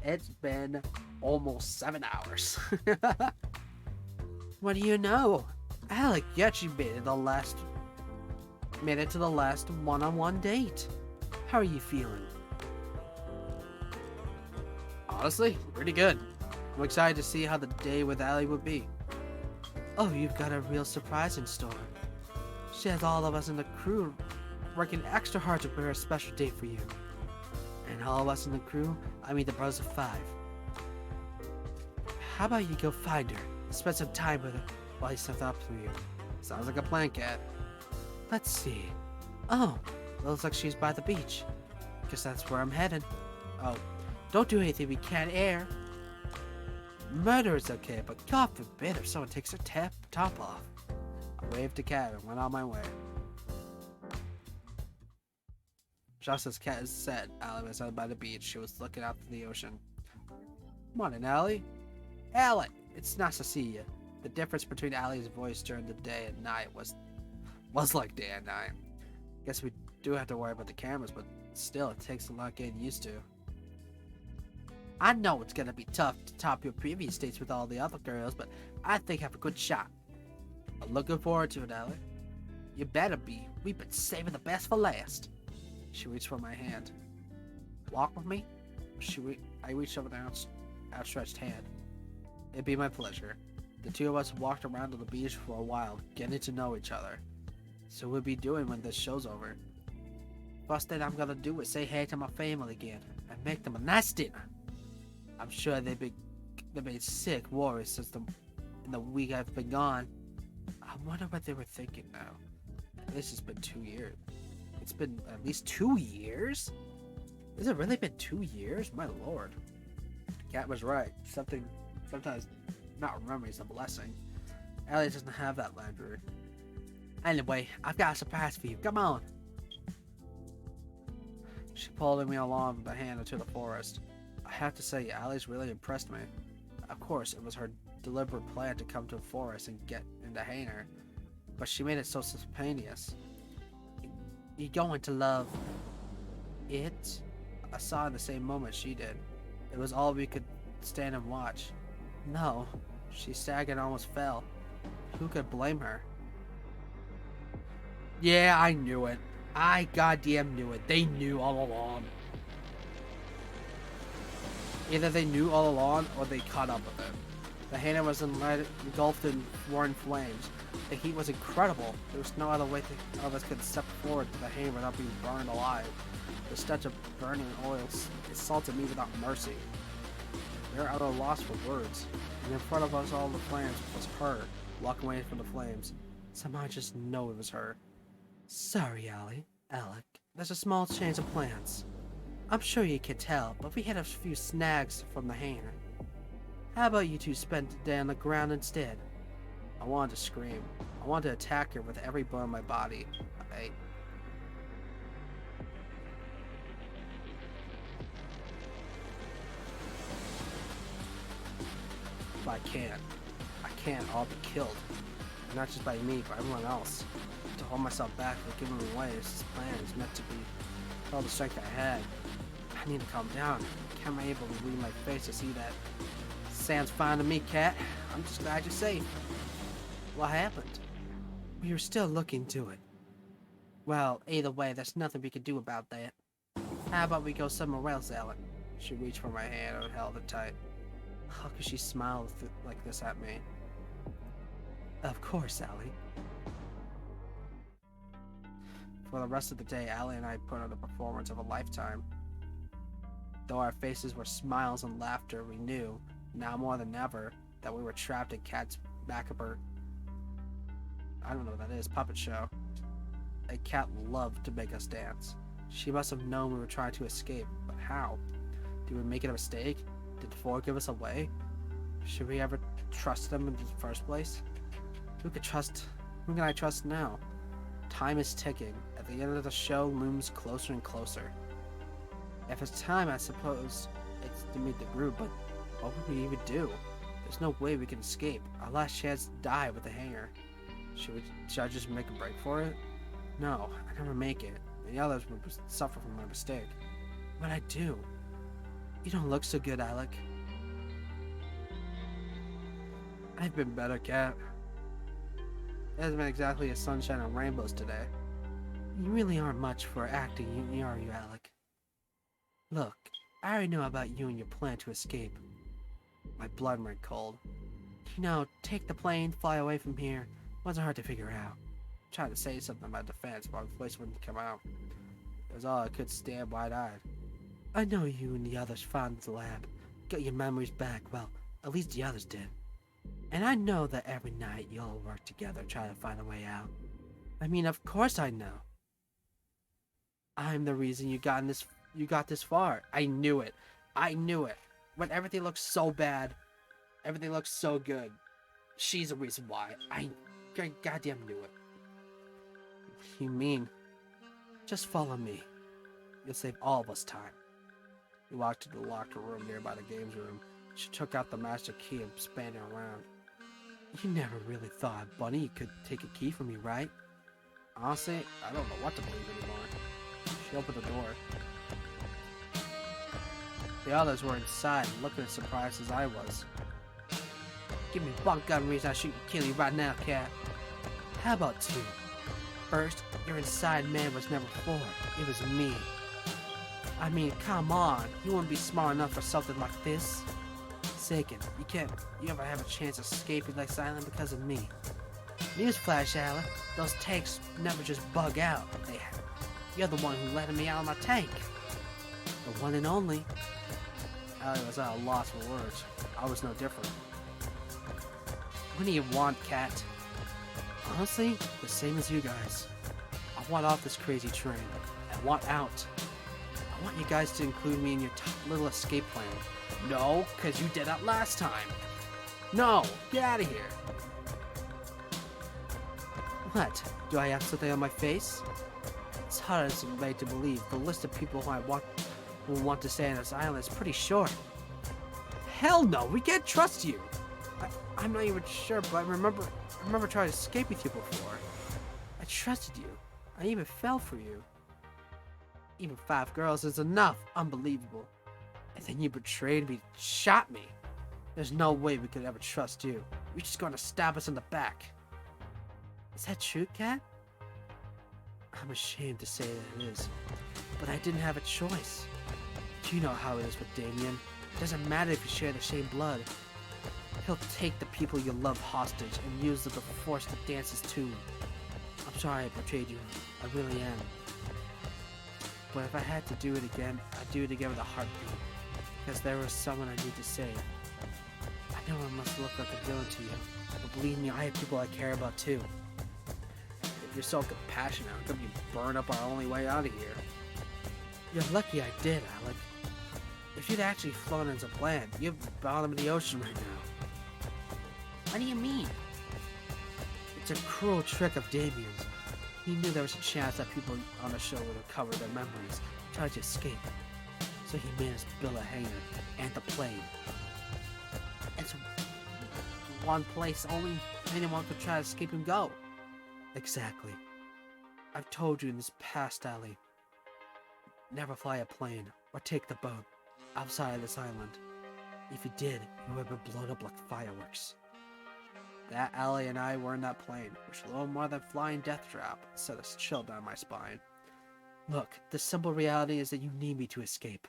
It's been almost 7 hours. What do you know? Alec, you actually made it to the last one-on-one date. How are you feeling? Honestly, pretty good. I'm excited to see how the day with Allie would be. Oh, you've got a real surprise in store. She has all of us in the crew working extra hard to prepare a special date for you. And all of us in the crew, I mean the brothers of 5. How about you go find her and spend some time with her while he sets up for you? Sounds like a plan, Cat. Let's see. Oh, looks like she's by the beach. Guess that's where I'm headed. Oh, don't do anything we can't air. Murder is okay, but God forbid if someone takes their top off. I waved to Cat and went on my way. Just as Cat said, Allie was out by the beach. She was looking out to the ocean. Morning, Allie. Alec, it's nice to see you. The difference between Allie's voice during the day and night was like day and night. Guess we do have to worry about the cameras, but still, it takes a lot getting used to. I know it's gonna be tough to top your previous dates with all the other girls, but I think I have a good shot. I'm looking forward to it, Alec. You better be. We've been saving the best for last. She reached for my hand. Walk with me? I reached over the outstretched hand. It'd be my pleasure. The two of us walked around on the beach for a while, getting to know each other. So we'll be doing when this show's over. First thing I'm gonna do is say hey to my family again, and make them a nice dinner. I'm sure they've been sick worried since in the week I've been gone. I wonder what they were thinking now. This has been 2 years. It's been at least 2 years? Has it really been 2 years? My lord. Cat was right. Sometimes not remembering is a blessing. Ellie doesn't have that luxury. Anyway, I've got a surprise for you. Come on. She pulled me along the hand into the forest. I have to say, Allie's really impressed me. Of course, it was her deliberate plan to come to a forest and get into hangar, but she made it so spontaneous. You're going to love it? I saw in the same moment she did. It was all we could stand and watch. No, she staggered and almost fell. Who could blame her? Yeah, I knew it. I goddamn knew it. They knew all along. Either they knew all along or they caught up with it. The hangar was engulfed in roaring flames. The heat was incredible. There was no other way of us could step forward to the hangar without being burned alive. The stench of burning oil assaulted me without mercy. We were at a loss for words. And in front of us all the flames was her, walking away from the flames. Somehow I just know it was her. Sorry, Alec. There's a small change of plans. I'm sure you can tell, but we had a few snags from the hangar. How about you two spend the day on the ground instead? I wanted to scream. I wanted to attack her with every bone in my body. But I can't. I'll be killed. Not just by me, but everyone else. To hold myself back and give them away, this plan is meant to be all the strength I had. I need to calm down. I can't be able to read my face to see that. Sounds fine to me, Cat. I'm just glad you're safe. What happened? We were still looking into it. Well, either way, there's nothing we can do about that. How about we go somewhere else, Alec? She reached for my hand and held it tight. How could she smile like this at me? Of course, Allie. For the rest of the day, Allie and I put on the performance of a lifetime. Though our faces were smiles and laughter, we knew, now more than ever, that we were trapped in Cat's macabre, I don't know what that is, puppet show. A cat loved to make us dance. She must have known we were trying to escape, but how? Did we make a mistake? Did Four give us away? Should we ever trust them in the first place? Who can I trust now? Time is ticking. At the end of the show looms closer and closer. If it's time, I suppose it's to meet the group, but what would we even do? There's no way we can escape. Our last chance to die with the hangar. Should I just make a break for it? No, I never make it. The others would suffer from my mistake. What'd I do? You don't look so good, Alec. I've been better, Cat. It hasn't been exactly a sunshine and rainbows today. You really aren't much for acting, are you, Alec? Look, I already know about you and your plan to escape. My blood ran cold. You know, take the plane, fly away from here. Wasn't hard to figure out. I tried to say something about defense, but my voice wouldn't come out. It was all I could stand wide-eyed. I know you and the others found the lab. Got your memories back, well, at least the others did. And I know that every night you all work together trying to find a way out. I mean, of course I know. I'm the reason you got this far. I knew it. When everything looks so bad, everything looks so good. She's the reason why. I goddamn knew it. You mean? Just follow me. You'll save all of us time. We walked to the locked room nearby the games room. She took out the master key and spanned it around. You never really thought Bunny could take a key from me, right? Honestly, I don't know what to believe anymore. She opened the door. The others were inside, looking as surprised as I was. Give me one gun reason I should kill you right now, Cat. How about two? First, your inside man was never Four. It was me. I mean, come on. You wouldn't be smart enough for something like this. Second, you ever have a chance of escaping like silent because of me. Newsflash, Alec. Those tanks never just bug out. You're the one who let me out of my tank. The one and only. Alec was at a loss for words. I was no different. What do you want, Cat? Honestly, the same as you guys. I want off this crazy train. I want out. I want you guys to include me in your little escape plan. No, because you did that last time. No, get out of here. What? Do I have something on my face? It's hard as it's made to believe. The list of people who want to stay on this island is pretty short. Hell no, we can't trust you. I'm not even sure, but I remember trying to escape with you before. I trusted you. I even fell for you. Even 5 girls is enough. Unbelievable. And then you betrayed me, shot me. There's no way we could ever trust you. You're just going to stab us in the back. Is that true, Cat? I'm ashamed to say that it is, but I didn't have a choice. You know how it is with Damien. It doesn't matter if you share the same blood. He'll take the people you love hostage and use them to force the dances tune. I'm sorry I betrayed you. I really am. But if I had to do it again, I'd do it again with a heartbeat. Because there was someone I need to save. I know I must look like a villain to you, but believe me, I have people I care about too. If you're so compassionate, how come you burn up our only way out of here? You're lucky I did, Alec. If you'd actually flown as a plan, you'd be bottom of the ocean right now. What do you mean? It's a cruel trick of Damien's. He knew there was a chance that people on the show would recover their memories, try to escape. So he made us build a hangar and the plane. It's one place only anyone could try to escape and go. Exactly. I've told you in this past, Ali. Never fly a plane or take the boat outside of this island. If you did, you would have been blown up like fireworks. That Allie and I were in that plane, which was a little more than flying death trap, set a chill down my spine. Look, the simple reality is that you need me to escape.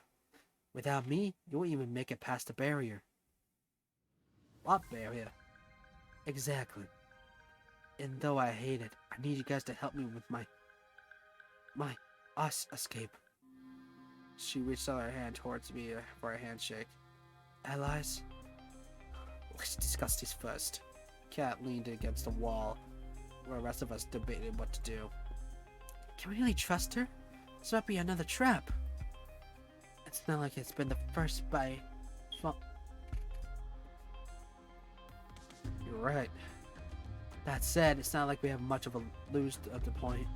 Without me, you won't even make it past the barrier. What barrier? Exactly. And though I hate it, I need you guys to help me with us escape. She reached out her hand towards me for a handshake. Allies? Let's discuss this first. Kat leaned against the wall, where the rest of us debated what to do. Can we really trust her? This might be another trap. It's not like it's been the first by... Well... You're right. That said, it's not like we have much of a lose at the point.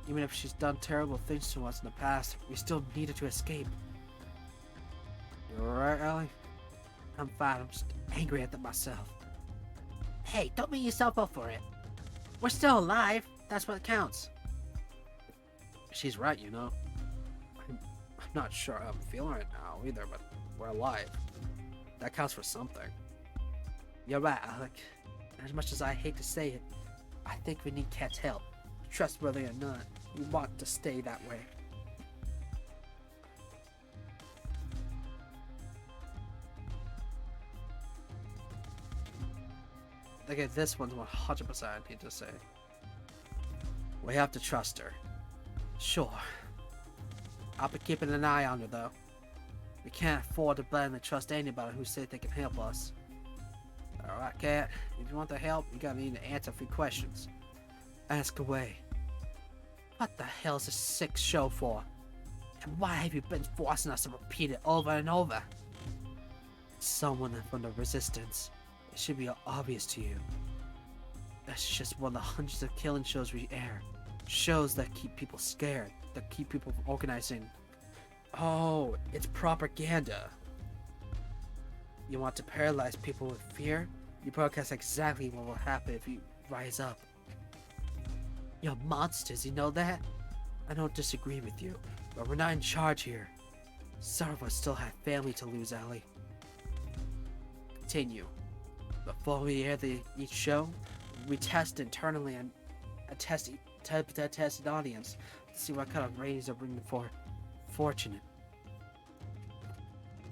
Even if she's done terrible things to us in the past, we still need her to escape. You alright, Ellie? I'm fine, I'm just angry at myself. Hey, don't beat yourself up for it. We're still alive, that's what counts. She's right, you know. I'm not sure how I'm feeling right now either, but we're alive. That counts for something. You're right, Alec. As much as I hate to say it, I think we need Kat's help. Trustworthy or not, we want to stay that way. Okay, this one's 100% I need to say. We have to trust her. Sure. I'll be keeping an eye on her though. We can't afford to blindly trust anybody who says they can help us. Alright, Kat. If you want the help, you're gonna need to answer a few questions. Ask away. What the hell is this sick show for? And why have you been forcing us to repeat it over and over? Someone from the Resistance. It should be obvious to you. That's just one of the hundreds of killing shows we air. Shows that keep people scared, that keep people from organizing. Oh, it's propaganda. You want to paralyze people with fear? You broadcast exactly what will happen if you rise up. You're monsters, you know that? I don't disagree with you, but we're not in charge here. Some of us still have family to lose, Allie. Continue. Before we air each show, we test internally and test an audience to see what kind of ratings they're bringing for fortunate.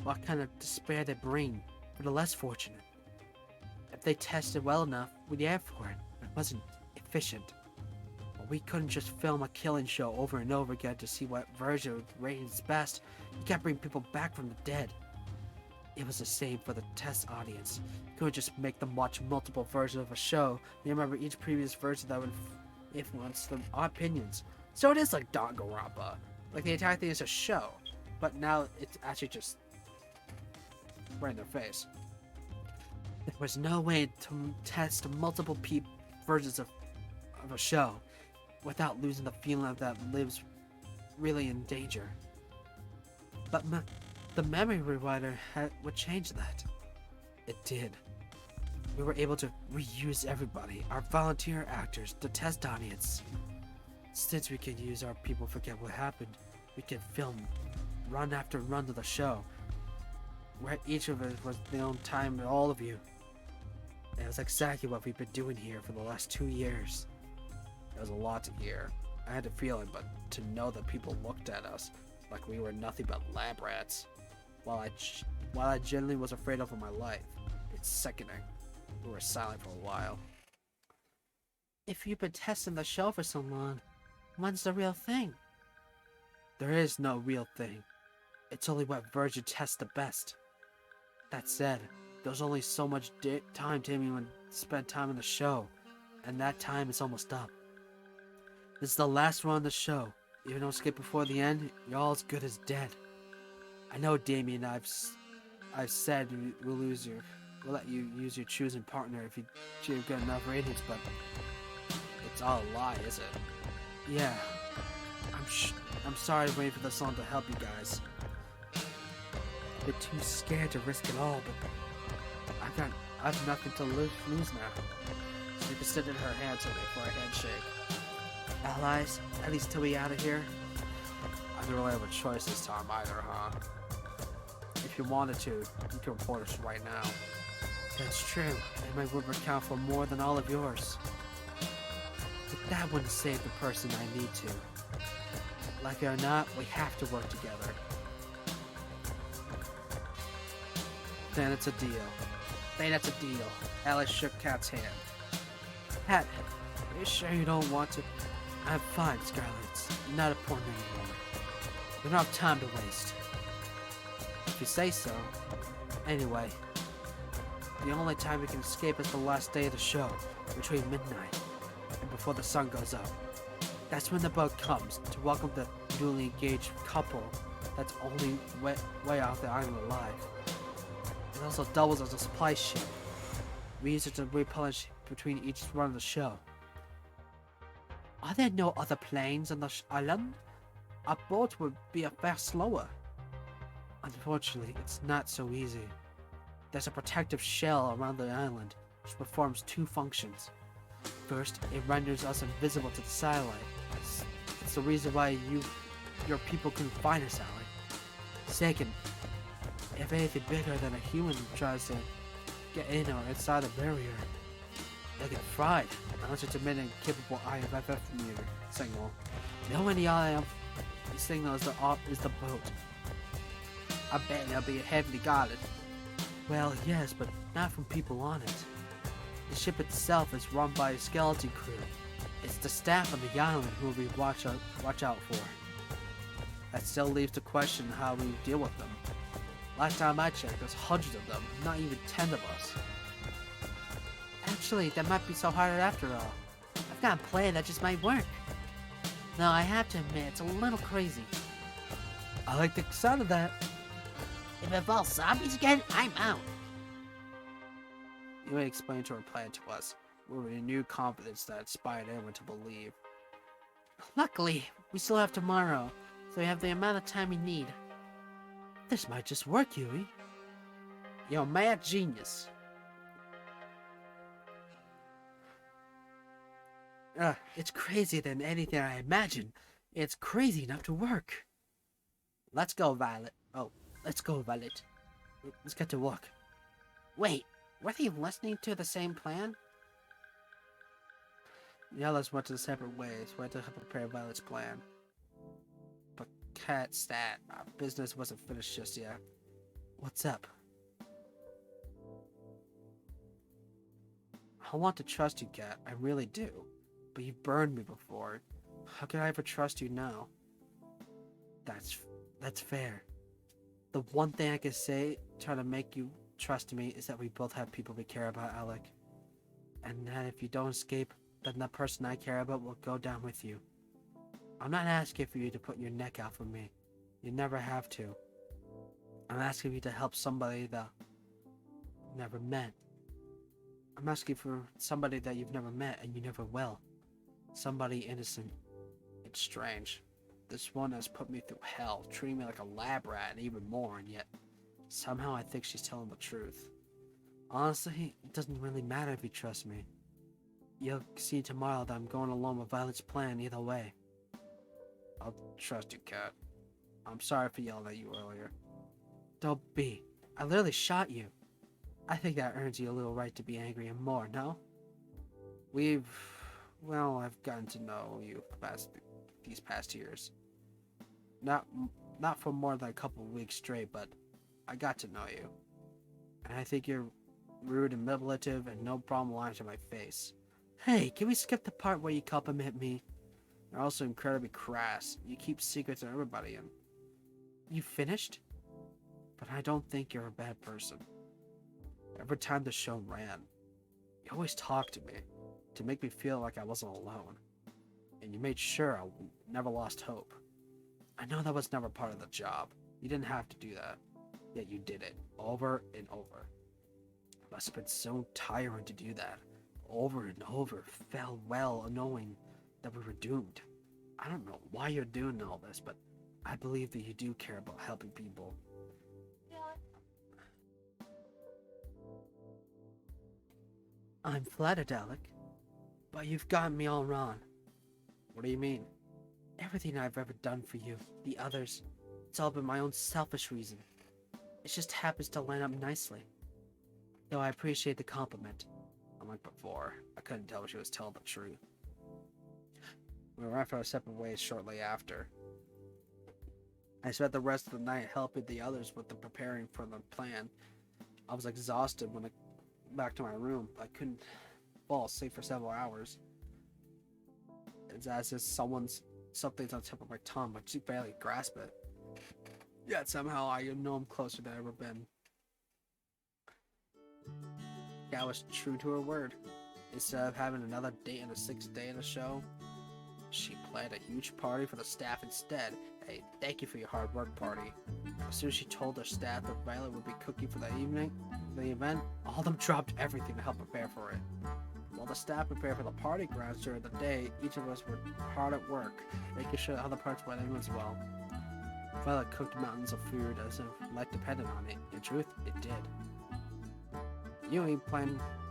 What kind of despair they bring for the less fortunate. If they tested well enough, we'd air for it. It wasn't efficient. But we couldn't just film a killing show over and over again to see what version of ratings is best. You can't bring people back from the dead. It was the same for the test audience. You couldn't just make them watch multiple versions of a show and remember each previous version that would influence their opinions. So it is like Danganronpa. Like the entire thing is a show, but now it's actually just right in their face. There was no way to test multiple versions of a show without losing the feeling of that lives really in danger. But the memory rewriter would change that. It did. We were able to reuse everybody, our volunteer actors, the test audience. Since we could use our people forget what happened, we could film run after run of the show, where each of us was their own time to all of you. It was exactly what we've been doing here for the last 2 years. It was a lot to hear. I had a feeling, but to know that people looked at us like we were nothing but lab rats, while I genuinely was afraid of my life, it It's sickening. We were silent for a while. If you've been testing the show for so long, when's the real thing? There is no real thing. It's only what Virgin tests the best. That said, there's only so much time Damien would spend time on the show, and that time is almost up. This is the last run on the show. If you don't skip before the end, you're all as good as dead. I know, Damien, I've said we'll let you use your choosing partner if you achieve good enough ratings, but it's all a lie, is it? Yeah, I'm sorry to wait for the song to help you guys. A bit too scared to risk it all, but I've nothing to lose now. She extended her hand to me for a handshake. Allies, at least till we out of here. I don't really have a choice this time either, huh? If you wanted to, you can report us right now. That's true, and my word would count for more than all of yours. But that wouldn't save the person I need to. Like it or not, we have to work together. Then it's a deal. Alice shook Kat's hand. Kat, are you sure you don't want to? I'm fine, Scarlet. It's not important anymore. We don't have time to waste. If you say so. Anyway, the only time we can escape is the last day of the show, between midnight and before the sun goes up. That's when the boat comes to welcome the newly engaged couple that's only way off the island alive. It also doubles as a supply ship. We use it to replenish between each run of the show. Are there no other planes on the island? Our boat would be a fair slower. Unfortunately, it's not so easy. There's a protective shell around the island, which performs two functions. First, it renders us invisible to the satellite. It's the reason why your people couldn't find us, Alec. Second, if anything bigger than a human tries to get in or inside the barrier, they'll get fried unless it's emitting capable IFFF signal. The only IFF signal is the boat. I bet they'll be heavily guarded. Well, yes, but not from people on it. The ship itself is run by a skeleton crew. It's the staff on the island who we watch out for. That still leaves the question how we deal with them. Last time I checked, there's hundreds of them, not even 10 of us. Actually, that might be so hard after all. I've got a plan that just might work. Though I have to admit, it's a little crazy. I like the sound of that. If it involves zombies again, I'm out. Yui explained her plan to us, with renewed confidence that inspired everyone to believe. Luckily, we still have tomorrow, so we have the amount of time we need. This might just work, Yui. You're a mad genius. It's crazier than anything I imagined. It's crazy enough to work. Let's go, Violet. Oh, let's go, Violet. Let's get to work. Wait, were they listening to the same plan? The others went to separate ways. We had to help prepare Violet's plan. But Kat stat, our business wasn't finished just yet. What's up? I want to trust you, Kat. I really do. But you burned me before. How can I ever trust you now? That's fair. The one thing I can say, try to make you trust me, is that we both have people we care about, Alec. And that if you don't escape, then the person I care about will go down with you. I'm not asking for you to put your neck out for me. You never have to. I'm asking you to help somebody that you never met. I'm asking for somebody that you've never met and you never will. Somebody innocent. It's strange. This one has put me through hell, treating me like a lab rat and even more, and yet somehow I think she's telling the truth. Honestly, it doesn't really matter if you trust me. You'll see tomorrow that I'm going along with Violet's plan either way. I'll trust you, Kat. I'm sorry for yelling at you earlier. Don't be. I literally shot you. I think that earns you a little right to be angry and more, no? I've gotten to know you these past years. Not for more than a couple of weeks straight, but I got to know you. And I think you're rude and manipulative and no problem lying to my face. Hey, can we skip the part where you compliment me? You're also incredibly crass. You keep secrets from everybody and... You finished? But I don't think you're a bad person. Every time the show ran, you always talked to me to make me feel like I wasn't alone. And you made sure I never lost hope. I know that was never part of the job. You didn't have to do that. Yet you did it, over and over. It must have been so tiring to do that. Over and over, felt well knowing that we were doomed. I don't know why you're doing all this, but I believe that you do care about helping people. I'm flattered, Alec. But you've gotten me all wrong. What do you mean? Everything I've ever done for you, the others, it's all been my own selfish reason. It just happens to line up nicely. Though I appreciate the compliment. Unlike before, I couldn't tell if she was telling the truth. We went our separate ways shortly after. I spent the rest of the night helping the others with the preparing for the plan. I was exhausted when I got back to my room. I couldn't fall asleep for several hours. It's as if something's on the tip of my tongue, but she barely grasp it. Yet somehow I know I'm closer than I've ever been. Gal was true to her word. Instead of having another date on the 6th day of the show, she planned a huge party for the staff instead. Hey, thank you for your hard work, party. As soon as she told her staff that Violet would be cooking for the event, all of them dropped everything to help prepare for it. While the staff prepared for the party grounds during the day, each of us were hard at work, making sure that other parts went in as well. Violet cooked mountains of food as if life depended on it. In truth, it did. Yui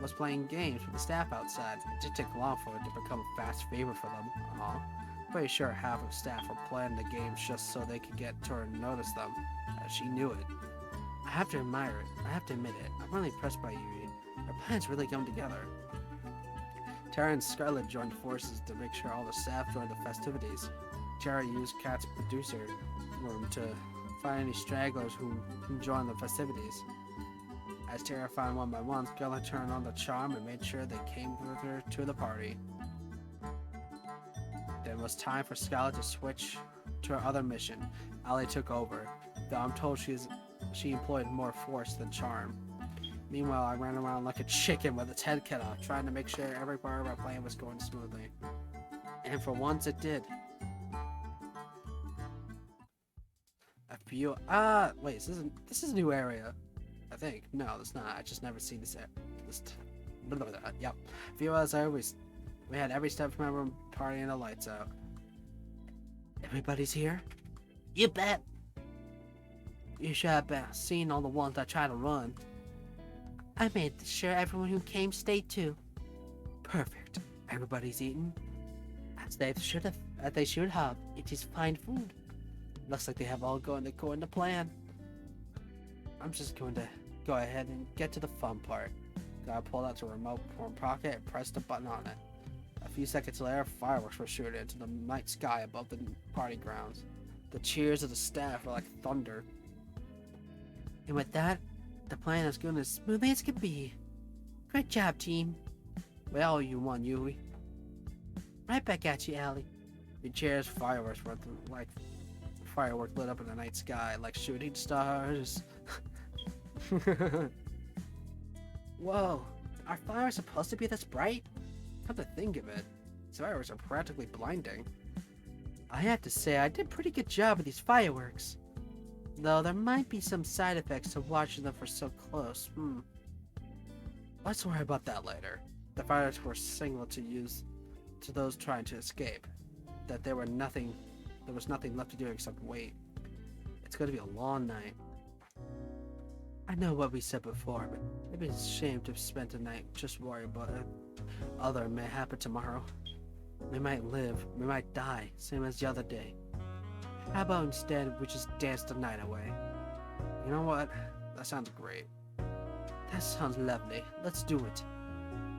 was playing games with the staff outside. It didn't take long for it to become a fast favorite for them. Pretty sure half of staff were playing the games just so they could get to her and notice them, as she knew it. I have to admire it. I have to admit it. I'm really impressed by Yui. Her plans really come together. Tara and Scarlett joined forces to make sure all the staff joined the festivities. Tara used Kat's producer room to find any stragglers who joined the festivities. As Tara found one by one, Scarlett turned on the charm and made sure they came with her to the party. Then it was time for Scarlett to switch to her other mission. Allie took over, though I'm told she employed more force than charm. Meanwhile, I ran around like a chicken with its head cut off, trying to make sure every part of our plan was going smoothly. And for once, it did. Wait, this is a new area. I think. No, it's not. I just never seen this. Yep. A few hours we had every step from our room partying the lights out. Everybody's here? You bet. You should have seen all the ones I tried to run. I made sure everyone who came stayed too. Perfect. Everybody's eaten. As they should have. It is fine food. Looks like they have all going according to plan. I'm just going to go ahead and get to the fun part. I pulled out the remote from pocket and pressed a button on it. A few seconds later, fireworks were shooting into the night sky above the party grounds. The cheers of the staff were like thunder. And with that, the plan is going as smoothly as could be. Great job, team. Well, you won, Yui. Right back at you, Allie. The cheers, fireworks were like fireworks lit up in the night sky like shooting stars. Whoa, are fireworks supposed to be this bright? Come to think of it, these fireworks are practically blinding. I have to say, I did a pretty good job with these fireworks. Though there might be some side effects to watching them for so close. Let's worry about that later. The fireworks were signaled to use to those trying to escape. That there was nothing left to do except wait. It's going to be a long night. I know what we said before, but it'd be a shame to spend the night just worrying about it. Other may happen tomorrow. We might live, we might die, same as the other day. How about instead we just dance the night away? You know what? That sounds great. That sounds lovely. Let's do it.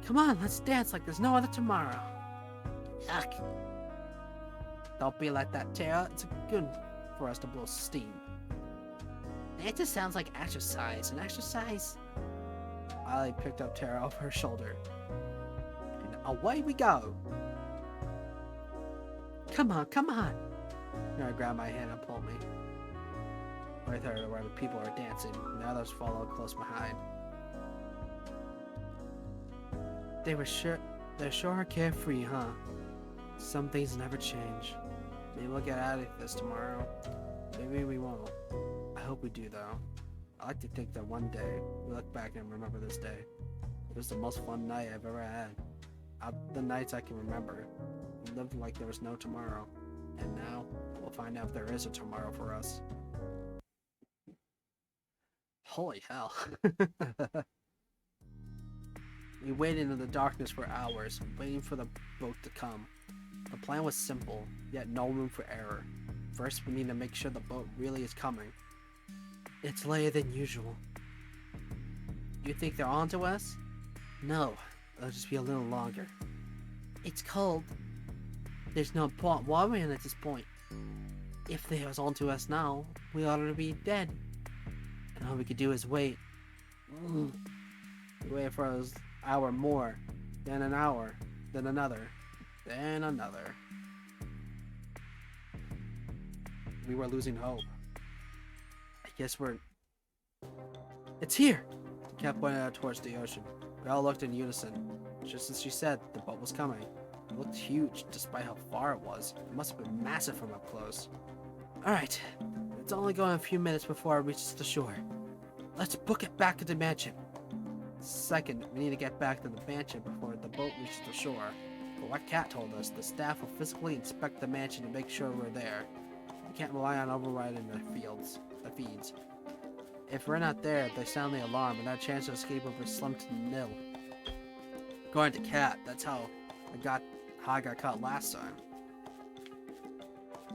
Come on, let's dance like there's no other tomorrow. Yuck. Don't be like that, Tara. It's good for us to blow steam. That just sounds like exercise. And exercise? I picked up Tara off her shoulder. And away we go. Come on, come on. Mary grabbed my hand and pulled me. Right there where the people are dancing. The others followed close behind. They're sure carefree, huh? Some things never change. Maybe we'll get out of this tomorrow. Maybe we won't. I hope we do, though. I like to think that one day we look back and remember this day. It was the most fun night I've ever had. Out the nights I can remember. We lived like there was no tomorrow. And now, we'll find out if there is a tomorrow for us. Holy hell. We waited in the darkness for hours, waiting for the boat to come. The plan was simple, yet no room for error. First, we need to make sure the boat really is coming. It's later than usual. You think they're onto us? No, it'll just be a little longer. It's cold. There's no point worrying at this point. If they was onto us now, we ought to be dead. And all we could do is wait. Wait for an hour more, then an hour, then another, then another. We were losing hope. I guess we're... It's here! She kept pointing out towards the ocean. We all looked in unison. Just as she said, the boat was coming. It looked huge, despite how far it was. It must have been massive from up close. Alright, it's only going a few minutes before it reaches the shore. Let's book it back to the mansion. Second, we need to get back to the mansion before the boat reaches the shore. But what Kat told us, the staff will physically inspect the mansion to make sure we're there. We can't rely on overriding the feeds. If we're not there, they sound the alarm, and our chance of escape will be slim to nil. According to Kat, that's how I got caught last time.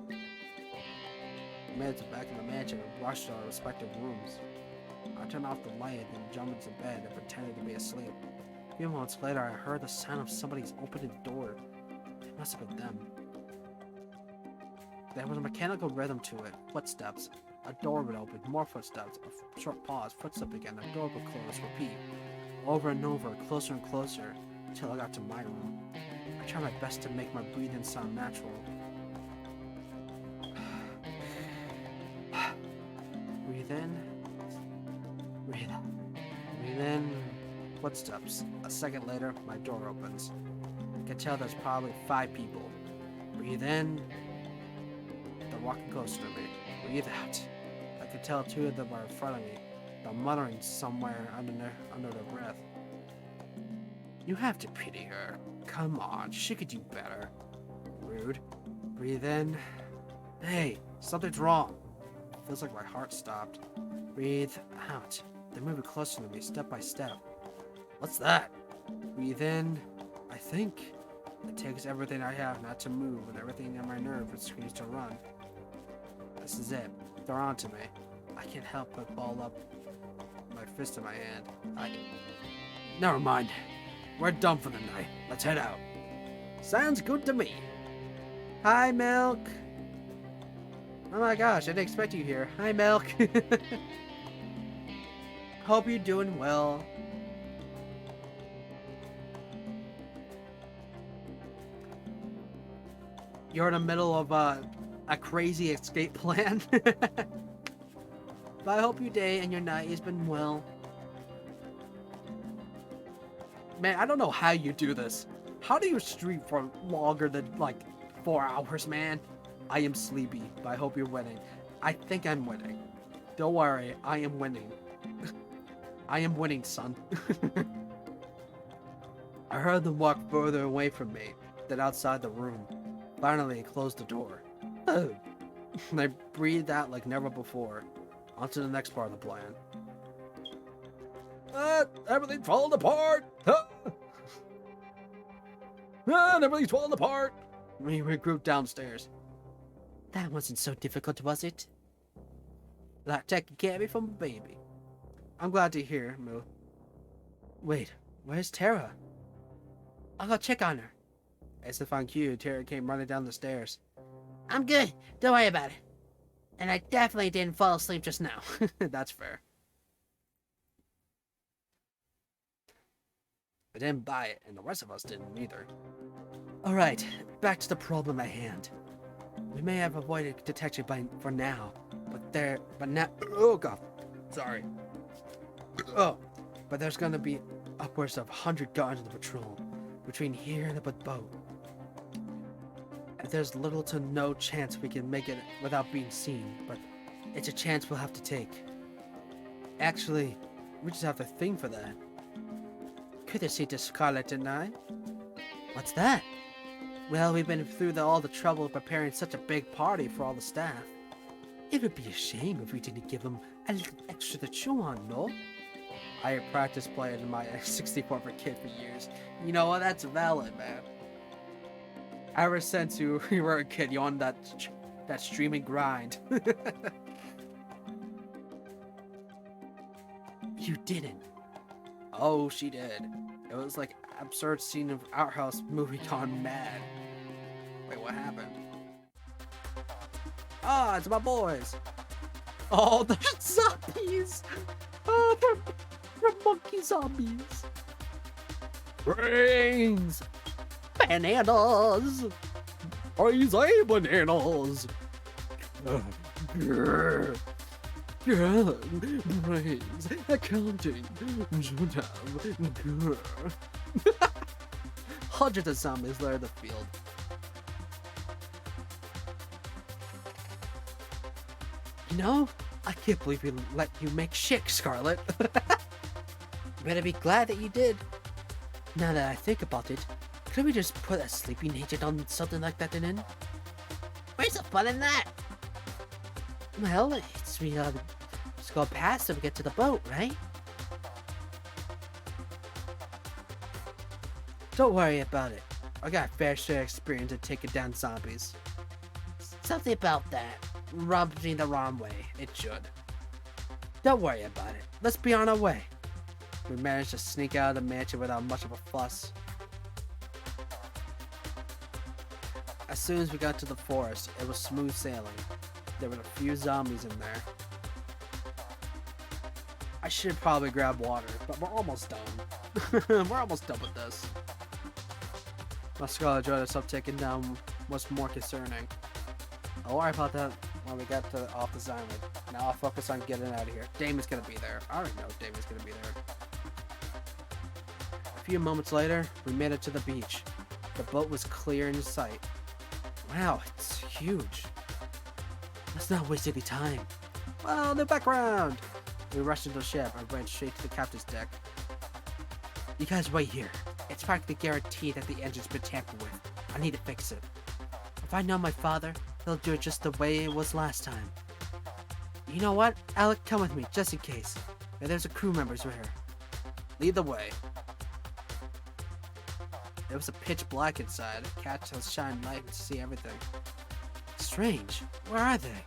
We made it to back in the mansion and rushed to our respective rooms. I turned off the light and jumped into bed and pretended to be asleep. A few moments later, I heard the sound of somebody's opening the door. It must have been them. There was a mechanical rhythm to it. Footsteps. A door would open. More footsteps. A short pause. Footsteps again. A door would close. Repeat. Over and over. Closer and closer. Until I got to my room. I tried my best to make my breathing sound natural. Breathe in. Breathe out. Breathe in. Footsteps. A second later, my door opens. I can tell there's probably 5 people. Breathe in. They're walking closer to me. Breathe out. I can tell 2 of them are in front of me. They're muttering somewhere under their breath. You have to pity her. Come on, she could do better. Rude. Breathe in. Hey, something's wrong. Feels like my heart stopped. Breathe out. They're moving closer to me, step by step. What's that? Breathe in. I think. It takes everything I have not to move, and everything in my nerve that screams to run. This is it. They're onto me. I can't help but ball up my fist in my hand. Never mind. We're done for the night. Let's head out. Sounds good to me. Hi, Milk. Oh my gosh, I didn't expect you here. Hi, Milk. Hope you're doing well. You're in the middle of a crazy escape plan. But I hope your day and your night has been well. Man, I don't know how you do this. How do you stream for longer than, like, 4 hours, man? I am sleepy, but I hope you're winning. I think I'm winning. Don't worry, I am winning. I am winning, son. I heard them walk further away from me than outside the room. Finally, they closed the door. Oh. And I breathed out like never before. On to the next part of the plan. Everything's falling apart! Everything's falling apart! We regrouped downstairs. That wasn't so difficult, was it? Like taking care of me from a baby. I'm glad to hear, Moo. Wait, where's Tara? I'll go check on her. As if on cue, Tara came running down the stairs. I'm good. Don't worry about it. And I definitely didn't fall asleep just now. That's fair. I didn't buy it, and the rest of us didn't either. Alright, back to the problem at hand. We may have avoided detection for now, but now, oh god, sorry. Oh, but there's gonna be upwards of 100 guards on the patrol, between here and the boat. There's little to no chance we can make it without being seen, but it's a chance we'll have to take. Actually, we just have to think for that. Courtesy to Scarlet and I. What's that? Well, we've been through all the trouble of preparing such a big party for all the staff. It would be a shame if we didn't give them a little extra to chew on, no? I have practiced playing my 64 for kid for years. You know what? That's valid, man. Ever since you were a kid, you on that streaming grind. You didn't. Oh, she did. It was like absurd scene of outhouse movie gone mad. Wait, what happened? Ah, it's my boys. Oh, they're zombies. Oh, they're monkey zombies. Brains. Bananas. I say bananas. Brains. Accounting. Hundreds of zombies litter the field. You know, I can't believe we let you make shit, Scarlet. You better be glad that you did. Now that I think about it, could we just put a sleeping agent on something like that then? Where's the fun in that? Well, it's we just go past and get to the boat, right? Don't worry about it. I got a fair share of experience at taking down zombies. Something about that. Rubbed me the wrong way. It should. Don't worry about it. Let's be on our way. We managed to sneak out of the mansion without much of a fuss. As soon as we got to the forest, it was smooth sailing. There were a few zombies in there. I should probably grab water, but we're almost done. We're almost done with this. My Scarlet enjoyed herself taking down what's more concerning. Don't worry about that when we get to off this island. Now I'll focus on getting out of here. Damon's gonna be there. I already know Damon's gonna be there. A few moments later, we made it to the beach. The boat was clear in sight. Wow, it's huge. Let's not waste any time. Well, the background! We rushed into the ship and ran straight to the captain's deck. You guys wait here. It's practically guaranteed that the engine's been tampered with. I need to fix it. If I know my father, he'll do it just the way it was last time. You know what? Alec, come with me, just in case. There's a crew members here. Lead the way. It was a pitch black inside. Catch has shine light to see everything. Strange. Where are they?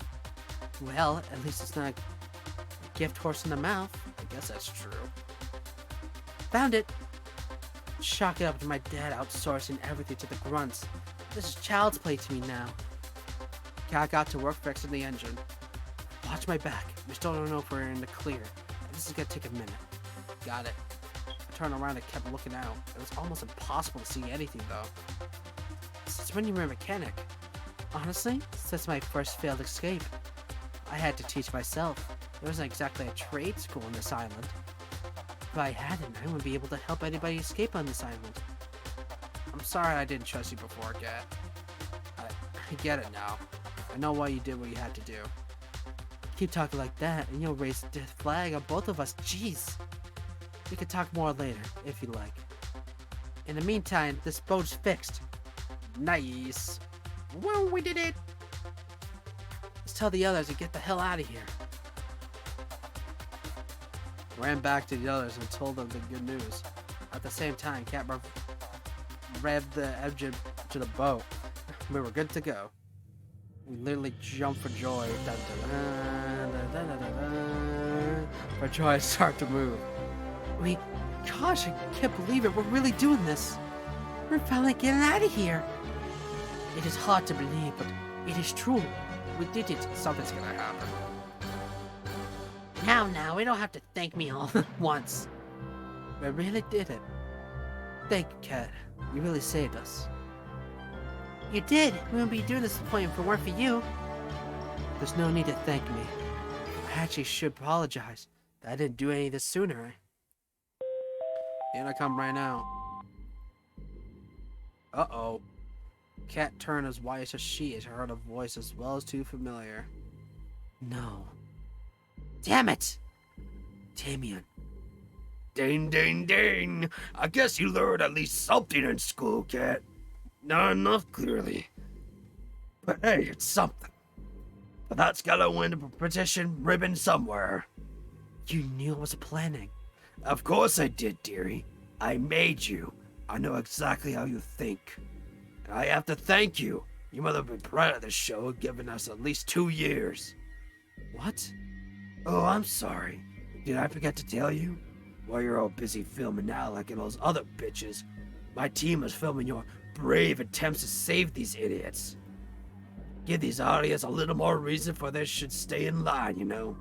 Well, at least it's not a gift horse in the mouth. I guess that's true. Found it. Chalk it up to my dad outsourcing everything to the grunts. This is child's play to me now. Cat got to work fixing the engine. Watch my back. We still don't know if we're in the clear. This is gonna take a minute. Got it. I turned around and kept looking out. It was almost impossible to see anything though. Since when you were a mechanic? Honestly, since my first failed escape. I had to teach myself. There wasn't exactly a trade school on this island. If I hadn't, I wouldn't be able to help anybody escape on this island. I'm sorry I didn't trust you before, Cat. I get it now. I know why you did what you had to do. Keep talking like that, and you'll raise the flag on both of us. Jeez. We can talk more later, if you like. In the meantime, this boat's fixed. Nice. Woo, we did it! Let's tell the others to get the hell out of here. Ran back to the others and told them the good news. At the same time, Cat revved the engine to the boat. We were good to go. We literally jumped for joy. Dun, dun, dun, dun, dun, dun, dun. For joy, start to move. Gosh, I can't believe it. We're really doing this. We're finally getting out of here. It is hard to believe, but it is true. We did it. Something's gonna happen. Now, we don't have to thank me all at once. We really did it. Thank you, Cat. You really saved us. You did. We wouldn't be doing this point if it weren't for you. There's no need to thank me. I actually should apologize that I didn't do any of this sooner. And I come right now. Uh-oh. Cat turned as white as she as heard a voice as well as too familiar. No. Damn it! Damien. Ding, ding, ding. I guess you learned at least something in school, Cat. Not enough, clearly. But hey, it's something. But that's gotta win a petition ribbon somewhere. You knew I was planning. Of course I did, dearie. I made you. I know exactly how you think. And I have to thank you. You must have been proud of this show and given us at least 2 years. What? Oh, I'm sorry. Did I forget to tell you? While you're all busy filming Alec and those other bitches, my team was filming your brave attempts to save these idiots. Give these audience a little more reason for they should stay in line, you know?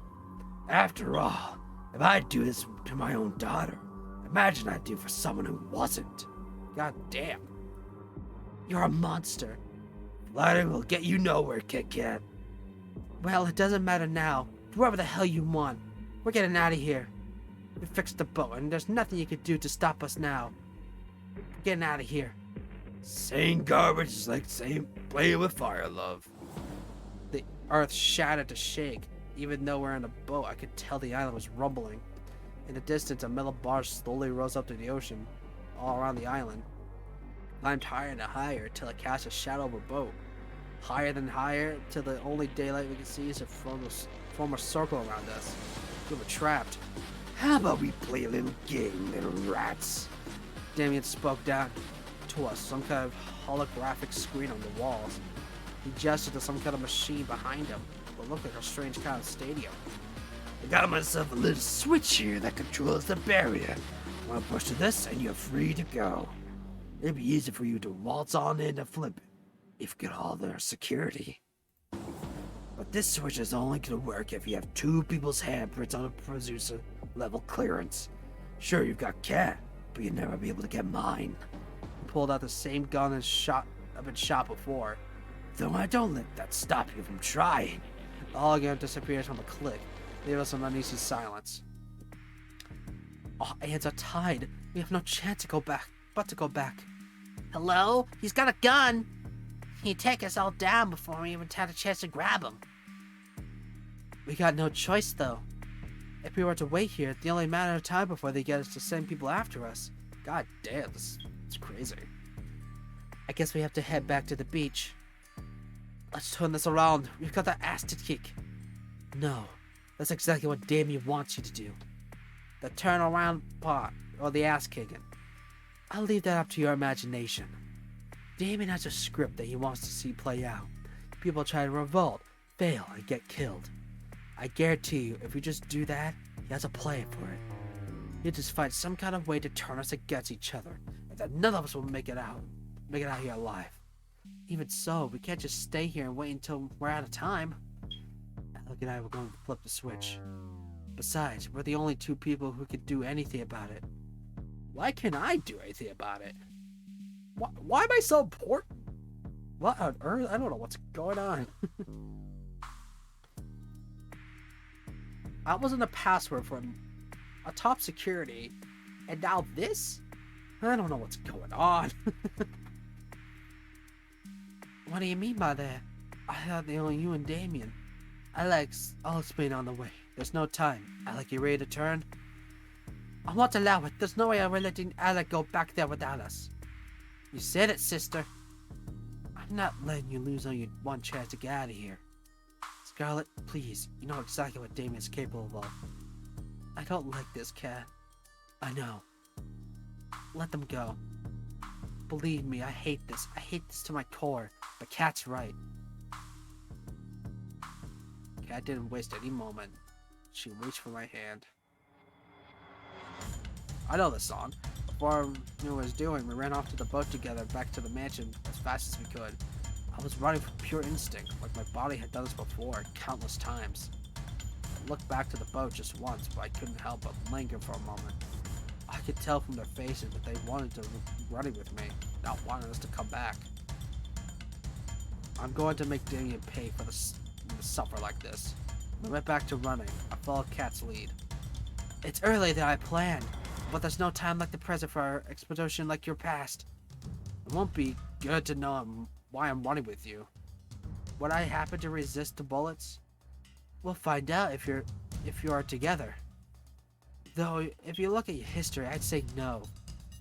After all, if I do this to my own daughter, imagine I'd do for someone who wasn't. God damn. You're a monster. Flattery will get you nowhere, Kit Kat. Well, it doesn't matter now. Do whatever the hell you want. We're getting out of here. We fixed the boat, and there's nothing you can do to stop us now. We're getting out of here. Saying garbage is like saying playing with fire, love. The earth shattered to shake. Even though we're in a boat, I could tell the island was rumbling. In the distance, a metal barge slowly rose up to the ocean, all around the island. Climbed higher and higher till it cast a shadow of a boat. Higher than higher, till the only daylight we could see is form a circle around us. We were trapped. How about we play a little game, little rats? Damien spoke down to us, some kind of holographic screen on the walls. He gestured to some kind of machine behind him, what looked like a strange kind of stadium. I got myself a little switch here that controls the barrier. Wanna push to this and you're free to go. It'd be easy for you to waltz on in and flip it, if you get all their security. But this switch is only gonna work if you have 2 people's handprints on a producer level clearance. Sure, you've got Cat, but you'll never be able to get mine. He pulled out the same gun I've been shot before. Though I don't let that stop you from trying. The hologram disappears from a click, leaving us an uneasy silence. Our hands are tied. We have no chance to go back, but to go back. Hello? He's got a gun! He'd take us all down before we even had a chance to grab him. We got no choice, though. If we were to wait here, it's the only matter of time before they get us to send people after us. God damn, this is crazy. I guess we have to head back to the beach. Let's turn this around. We've got the ass to kick. No, that's exactly what Damien wants you to do. The turn around part, or the ass kicking. I'll leave that up to your imagination. Damien has a script that he wants to see play out. People try to revolt, fail, and get killed. I guarantee you, if we just do that, he has a plan for it. He'll just find some kind of way to turn us against each other, and that none of us will make it out here alive. Even so, we can't just stay here and wait until we're out of time. Alec and I were going to flip the switch. Besides, we're the only 2 people who can do anything about it. Why can't I do anything about it? Why am I so important? What on earth? I don't know what's going on. I wasn't a password for a top security, and now this? I don't know what's going on. What do you mean by that? I thought they only you and Damien. Alex, I'll explain on the way. There's no time. Alec, you ready to turn? I won't allow it. There's no way I'm letting Alec go back there without us. You said it, sister. I'm not letting you lose on your one chance to get out of here. Scarlet, please. You know exactly what Damien's capable of. I don't like this, Cat. I know. Let them go. Believe me, I hate this. I hate this to my core. But Cat's right. Cat didn't waste any moment. She reached for my hand. I know this song. Before I knew what I was doing, we ran off to the boat together, back to the mansion as fast as we could. I was running from pure instinct, like my body had done this before, countless times. I looked back to the boat just once, but I couldn't help but linger for a moment. I could tell from their faces that they wanted to run it with me, not wanting us to come back. I'm going to make Damien pay for the suffer like this. We went back to running. I followed Kat's lead. It's earlier than I planned, but there's no time like the present for an expedition like your past. It won't be good to know why I'm running with you. Would I happen to resist the bullets? We'll find out if you are together. Though, if you look at your history, I'd say no.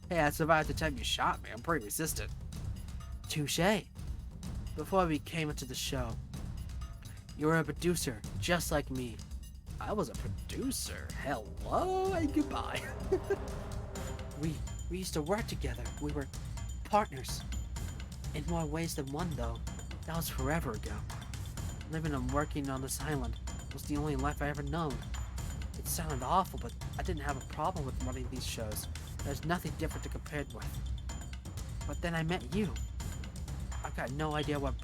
Hey, I survived the time you shot me. I'm pretty resistant. Touché. Before we came into the show, you were a producer, just like me. I was a producer. Hello and goodbye. we used to work together. We were partners. In more ways than one, though. That was forever ago. Living and working on this island was the only life I ever known. It sounded awful, but I didn't have a problem with running these shows. There's nothing different to compare with. But then I met you. I've got no idea what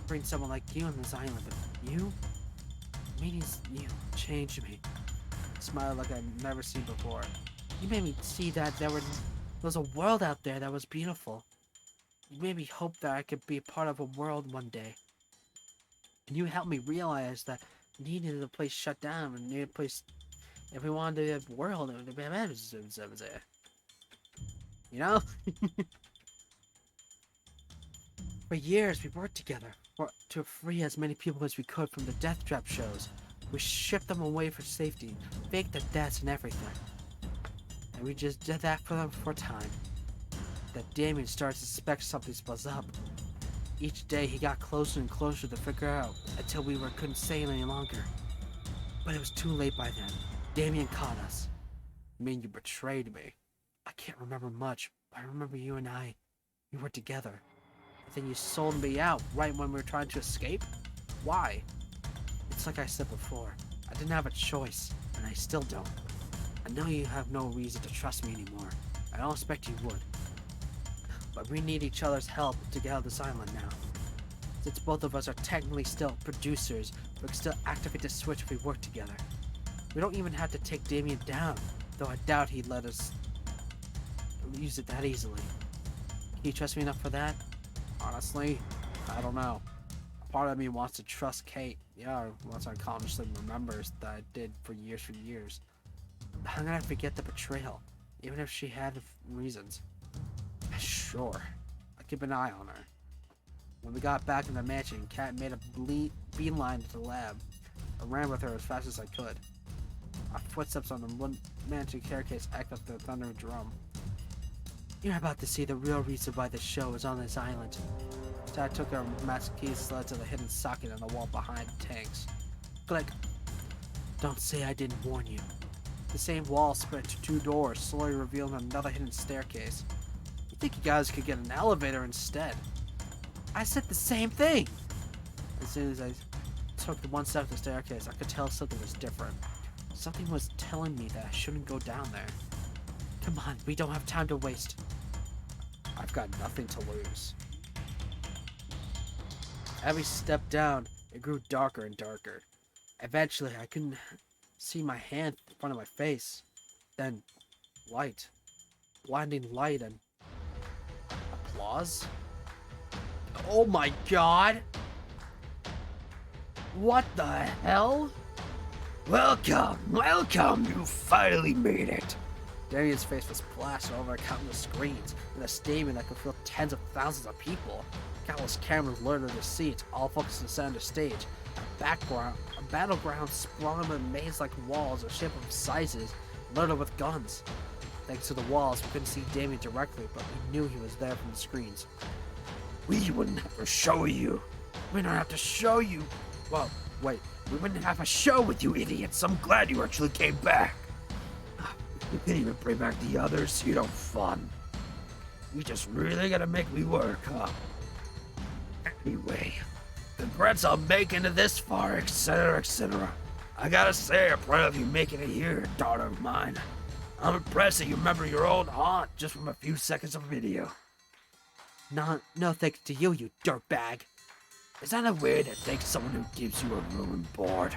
brings someone like you on this island, but you? Meeting you changed me. Smiled like I'd never seen before. You made me see that there was a world out there that was beautiful. You made me hope that I could be a part of a world one day. And you helped me realize that we needed a place shut down and needed a place if we wanted to have a world. You know? For years, we worked together to free as many people as we could from the death trap shows. We shipped them away for safety, faked their deaths and everything. And we just did that for them for a time. That Damien started to suspect something was up. Each day, he got closer and closer to figure out until we couldn't say it any longer. But it was too late by then. Damien caught us. I mean, you betrayed me. I can't remember much, but I remember you and we were together. Then you sold me out right when we were trying to escape? Why? It's like I said before. I didn't have a choice, and I still don't. I know you have no reason to trust me anymore. I don't expect you would. But we need each other's help to get out of this island now. Since both of us are technically still producers, we can still activate the switch if we work together. We don't even have to take Damien down, though I doubt he'd let us use it that easily. Can you trust me enough for that? Honestly, I don't know. Part of me wants to trust Kate. Yeah, once I consciously remembers that I did for years. I'm gonna forget the betrayal, even if she had reasons. Sure, I keep an eye on her. When we got back in the mansion, Kat made a beeline to the lab. I ran with her as fast as I could. Our footsteps on the mansion staircase echoed the thundering drum. You're about to see the real reason why this show is on this island. Dad took our master key sled to the hidden socket on the wall behind the tanks. Click. Don't say I didn't warn you. The same wall split to two doors, slowly revealing another hidden staircase. You think you guys could get an elevator instead? I said the same thing! As soon as I took the one step of the staircase, I could tell something was different. Something was telling me that I shouldn't go down there. Come on, we don't have time to waste. I've got nothing to lose. Every step down, it grew darker and darker. Eventually, I couldn't see my hand in front of my face. Then, light. Blinding light and applause? Oh my god! What the hell? Welcome, you finally made it. Darian's face was blasted over countless screens, in a stadium that could fill tens of thousands of people. Countless cameras lured to the seats, all focused on the center stage. A battleground sprung with maze-like walls of shape of sizes, loaded with guns. Thanks to the walls, we couldn't see Damien directly, but we knew he was there from the screens. We wouldn't have to show you. We don't have to show you. Well, wait, we wouldn't have a show with you idiots. I'm glad you actually came back. You can't even bring back the others. You know, fun. You just really gotta make me work, huh? Anyway, congrats on making it this far, etc., etc. I gotta say, I'm proud of you making it here, daughter of mine. I'm impressed that you remember your old aunt just from a few seconds of video. No thanks to you, you dirtbag. Is that a way to thank someone who gives you a room and board?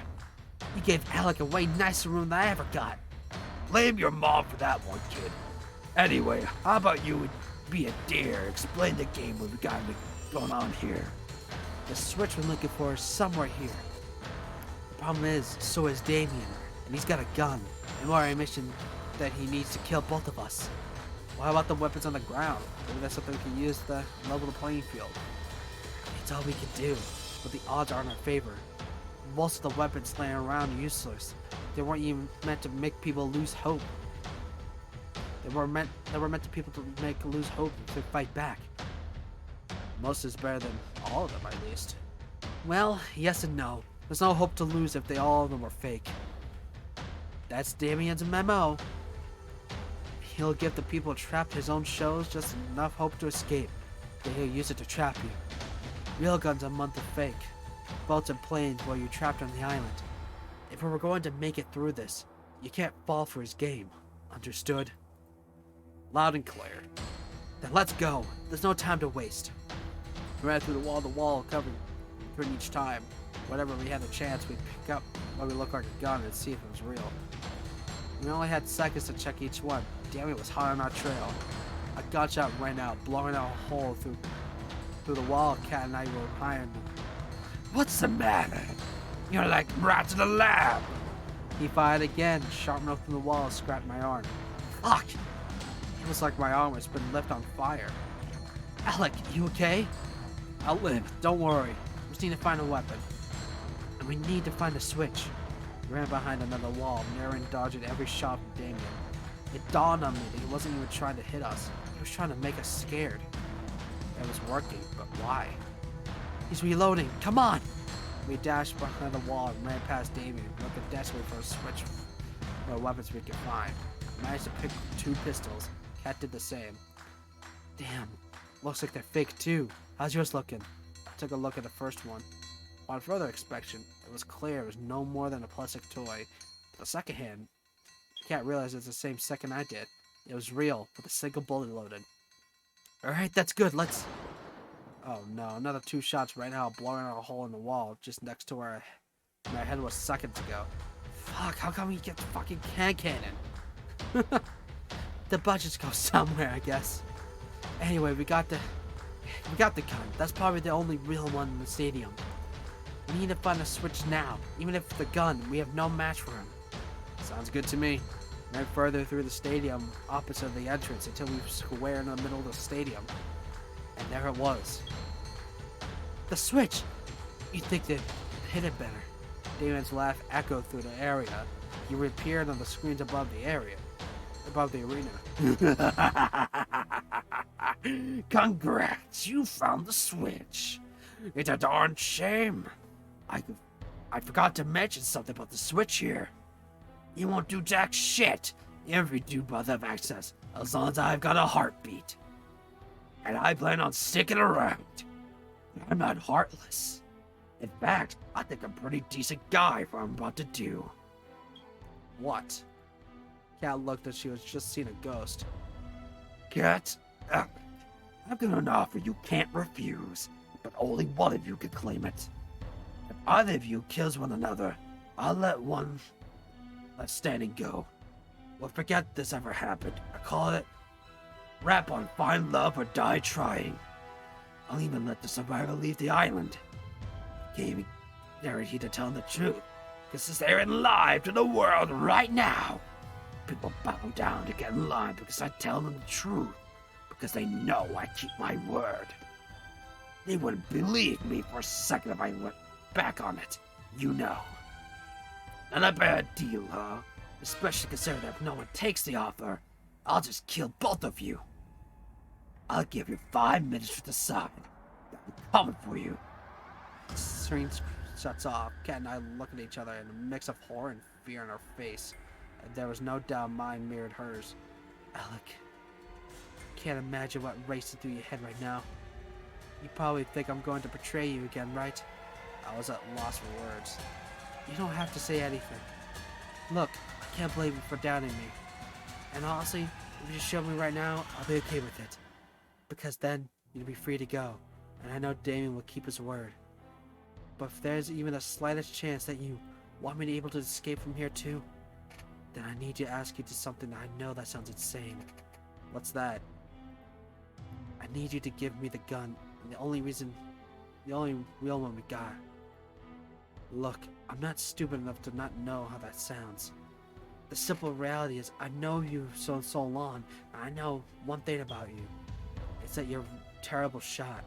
You gave Alec a way nicer room than I ever got. Blame your mom for that one, kid. Anyway, how about you be a dare, explain the game we've got going on here. The switch we're looking for is somewhere here. The problem is, so is Damien, and he's got a gun, and more ammunition that he needs to kill both of us. Well, how about the weapons on the ground? Maybe that's something we can use to level the playing field. It's all we can do, but the odds are in our favor. Most of the weapons laying around are useless. They weren't even meant to make people lose hope. They were meant to people to make lose hope if they fight back. Most is better than all of them, at least. Well, yes and no. There's no hope to lose if all of them were fake. That's Damien's memo. He'll give the people trapped his own shows just enough hope to escape. Then he'll use it to trap you. Real guns a month of fake. Boats and planes while you're trapped on the island. If we were going to make it through this, you can't fall for his game. Understood? Loud and clear. Then let's go. There's no time to waste. We ran through the wall, covering each time. Whenever we had a chance, we'd pick up what would look like a gun and see if it was real. We only had seconds to check each one. Damn, it was hot on our trail. A gunshot rang out, blowing out a hole through the wall. Cat and I were behind him. What's the matter? You're like rats in a lab. He fired again, sharp enough through the wall and scrapped my arm. Fuck! It was like my arm was been left on fire. Alec, you okay? I'll live, don't worry. We just need to find a weapon. And we need to find a switch. We ran behind another wall, narrowing, dodging every shot from Damien. It dawned on me that he wasn't even trying to hit us. He was trying to make us scared. It was working, but why? He's reloading. Come on! We dashed behind the wall and ran past Damien, looking desperately for a switch or weapons we could find. I managed to pick 2 pistols. Cat did the same. Damn. Looks like they're fake too. How's yours looking? I took a look at the first one. On further inspection, it was clear it was no more than a plastic toy. The second hand, Cat realized it's the same second I did. It was real, with a single bullet loaded. Alright, that's good. Let's... Oh no, another 2 shots right now, blowing out a hole in the wall just next to where my head was seconds ago. Fuck, how come we get the fucking cannon? The budgets go somewhere, I guess. Anyway, we got the gun. That's probably the only real one in the stadium. We need to find a switch now. Even if the gun, we have no match for him. Sounds good to me. Ran further through the stadium, opposite the entrance, until we were square in the middle of the stadium. And there it was. The switch! You'd think they'd hit it better. Damien's laugh echoed through the area. He reappeared on the screens above the arena. Congrats, you found the switch. It's a darn shame. I forgot to mention something about the switch here. You won't do jack shit if you do both have access, as long as I've got a heartbeat. And I plan on sticking around. I'm not heartless. In fact, I think I'm a pretty decent guy for what I'm about to do. What? Cat looked as she was just seeing a ghost. Cat, I've got an offer you can't refuse, but only one of you can claim it. If either of you kills one another, I'll let one left standing go. Well, forget this ever happened. I call it rap on find love or die trying. I'll even let the survivor leave the island. Can't even guarantee to tell the truth, because it's airing live to the world right now. People bow down to get in line because I tell them the truth, because they know I keep my word. They wouldn't believe me for a second if I went back on it, you know. Not a bad deal, huh? Especially considering if no one takes the offer, I'll just kill both of you. I'll give you 5 minutes to decide. I'm coming for you. The screen shuts off. Cat and I look at each other in a mix of horror and fear in our face. And there was no doubt mine mirrored hers. Alec, can't imagine what racing through your head right now. You probably think I'm going to betray you again, right? I was at loss for words. You don't have to say anything. Look, I can't blame you for doubting me. And honestly, if you show me right now, I'll be okay with it. Because then, you'll be free to go. And I know Damien will keep his word. But if there's even the slightest chance that you want me to be able to escape from here too, then I need to ask you to something that I know that sounds insane. What's that? I need you to give me the gun. The only real one we got. Look, I'm not stupid enough to not know how that sounds. The simple reality is I know you so long, and I know one thing about you. It's that you're a terrible shot.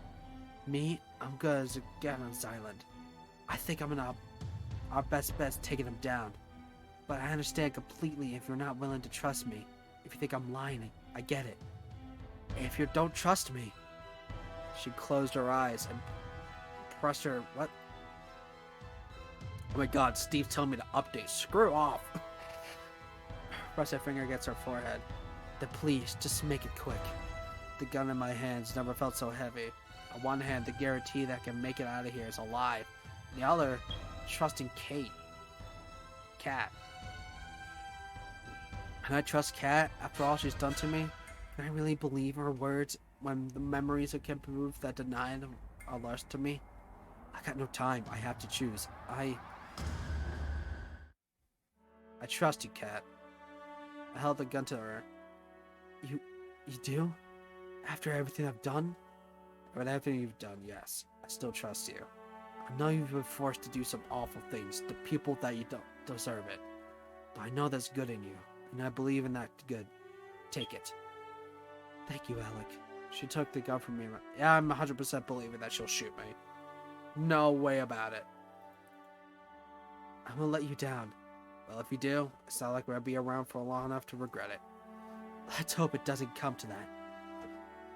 Me, I'm good as a get on this island. I think I'm gonna our best bet's taking him down. But I understand completely if you're not willing to trust me. If you think I'm lying, I get it. And if you don't trust me... She closed her eyes and pressed her... What? Oh my god, Steve told me to update. Screw off! Press her finger against her forehead. Then please, just make it quick. The gun in my hands never felt so heavy. On one hand, the guarantee that I can make it out of here is alive. The other, trusting Kat. Can I trust Kat after all she's done to me? Can I really believe her words when the memories can prove that denied are lost to me? I got no time. I have to choose. I trust you, Kat. I held the gun to her. You do? After everything I've done? After everything you've done, yes. I still trust you. I know you've been forced to do some awful things to people that you don't deserve it. But I know that's good in you, and I believe in that good. Take it. Thank you, Alec. She took the gun from me. Yeah, I'm 100% believing that she'll shoot me. No way about it. I'm gonna let you down. Well, if you do, it's not like we'll be around for long enough to regret it. Let's hope it doesn't come to that.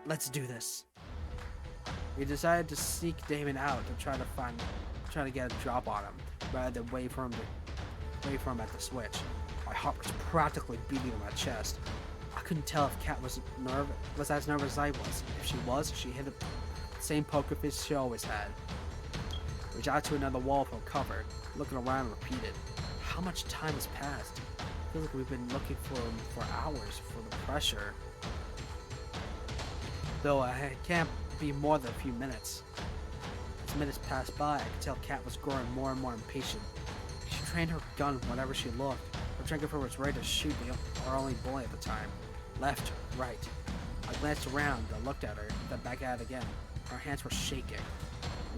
Let's do this. We decided to seek Damon out to try to get a drop on him, rather than wait for him at the switch. My heart was practically beating in my chest. I couldn't tell if Kat was as nervous as I was. If she was, she hit the same poker face she always had. We got to another wall for cover, looking around and repeated. How much time has passed? I feel like we've been looking for him for hours for the pressure. Though I can't be more than a few minutes. As minutes passed by, I could tell Kat was growing more and more impatient. She trained her gun whenever she looked. Her trigger was ready to shoot our only boy at the time. Left, right. I glanced around, then looked at her, then back at it again. Her hands were shaking.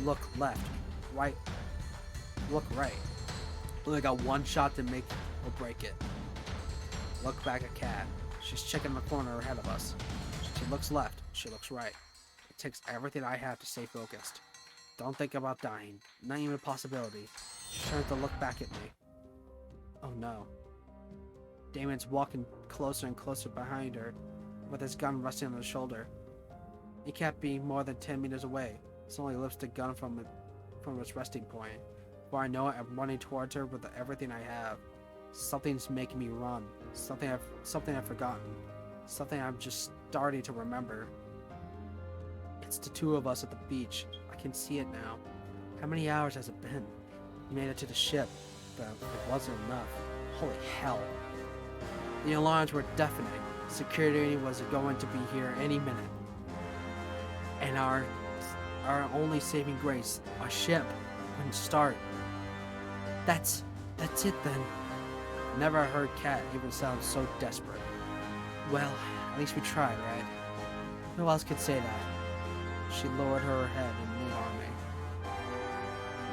Look left, right, look right. Only got one shot to make or break it. Look back at Kat. She's checking the corner ahead of us. She looks left, she looks right. It takes everything I have to stay focused. Don't think about dying. Not even a possibility. She turns to look back at me. Oh no. Damon's walking closer and closer behind her, with his gun resting on his shoulder. He can't be more than 10 meters away. Suddenly lifts the gun from its resting point. Before I know it, I'm running towards her with everything I have. Something's making me run. Something I've forgotten. Something I'm just starting to remember. It's the two of us at the beach. I can see it now. How many hours has it been? We made it to the ship, but it wasn't enough. Holy hell. The alarms were deafening. Security was going to be here any minute. And our only saving grace, our ship, wouldn't start. That's it then. Never heard Kat even sound so desperate. Well, at least we tried, right? Who else could say that? She lowered her head and leaned on me.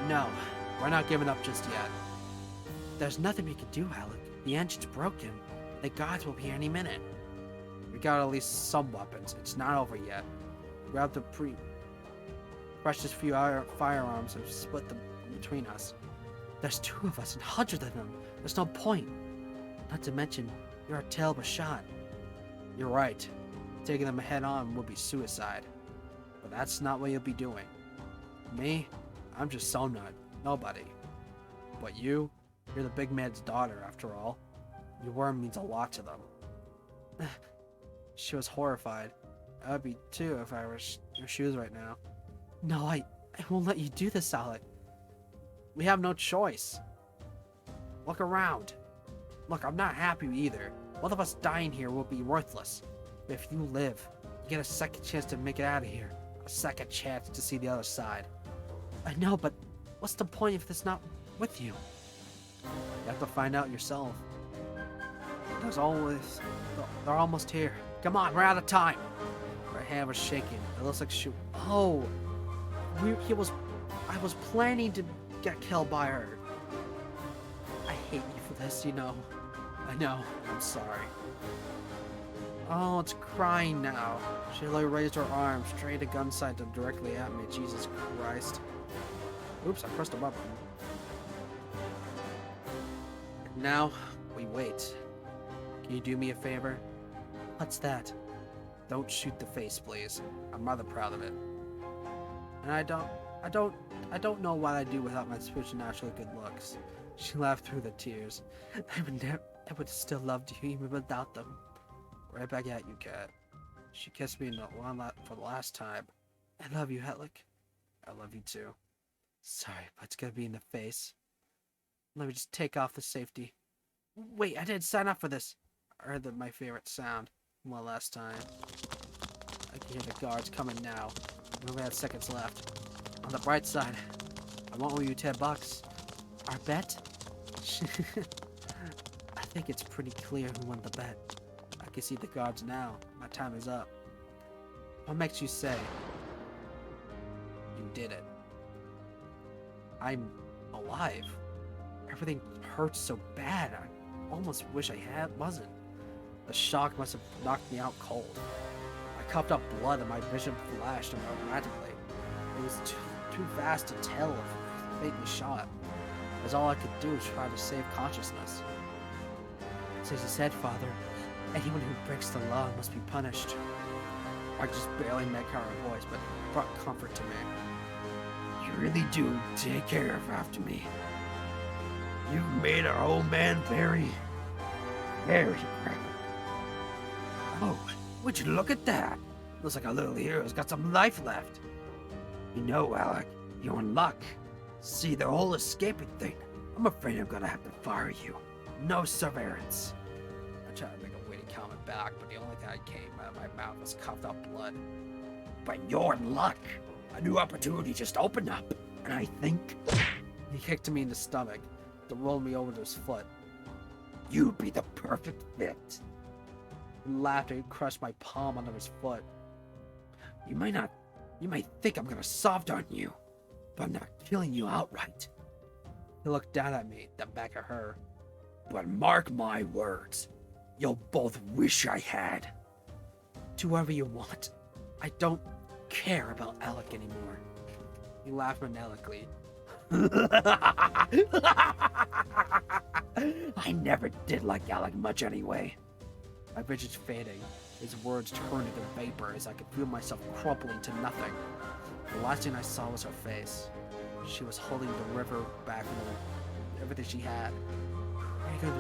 No, we're not giving up just yet. There's nothing we can do, Alec. The engine's broken. The guards will be here any minute. We got at least some weapons. It's not over yet. Grab the precious few firearms and split them between us. There's two of us and hundreds of them. There's no point. Not to mention, you're a terrible shot. You're right. Taking them head on would be suicide. But that's not what you'll be doing. Me? I'm just some nut. Nobody. But you're the big man's daughter, after all. Your word means a lot to them. She was horrified. I would be too if I was in your shoes right now. No, I won't let you do this, Alec. We have no choice. Look around. Look, I'm not happy either. Both of us dying here will be worthless. But if you live, you get a second chance to make it out of here. A second chance to see the other side. I know, but what's the point if it's not with you? You have to find out yourself. There's always... They're almost here. Come on, we're out of time. Her hand was shaking. It looks like she... Oh! I was planning to get killed by her. I hate you for this, you know. I know. I'm sorry. Oh, it's crying now. She raised her arm, straight a gun sight directly at me. Jesus Christ. Oops, I pressed a button. Now, we wait. Can you do me a favor? What's that? Don't shoot the face, please. I'm rather proud of it. And I don't know what I'd do without my supernaturally good looks. She laughed through the tears. I would still love you even without them. Right back at you, Cat. She kissed me for the last time. I love you, Hetlick. I love you too. Sorry, but it's gonna be in the face. Let me just take off the safety. Wait, I didn't sign up for this. I heard my favorite sound one last time. I can hear the guards coming now. We only have seconds left. On the bright side, I won't owe you $10. Our bet? I think it's pretty clear who won the bet. I can see the guards now. My time is up. What makes you say you did it? I'm alive. Everything hurts so bad. I almost wish I wasn't. The shock must have knocked me out cold. I coughed up blood and my vision flashed erratically. It was too fast to tell if fate was shot. As all I could do was try to save consciousness. As you said, Father, anyone who breaks the law must be punished. I just barely met her voice, but it brought comfort to me. You really do take care of after me. You've made our old man very proud. Oh, would you look at that? Looks like our little hero's got some life left. You know, Alec, you're in luck. See, the whole escaping thing. I'm afraid I'm gonna have to fire you. No severance. I tried to make a witty comment back, but the only thing that came out of my mouth was coughed up blood. But you're in luck. A new opportunity just opened up, and I think... He kicked me in the stomach, then rolled me over to his foot. You'd be the perfect fit. He laughed and crushed my palm under his foot. You might think I'm gonna soft on you, but I'm not killing you outright. He looked down at me, then back at her. But mark my words, you'll both wish I had. Do whatever you want. I don't care about Alec anymore. He laughed maniacally. I never did like Alec much anyway. My vision's fading. His words turned into vapor as I could feel myself crumpling to nothing. The last thing I saw was her face. She was holding the river back with everything she had. Where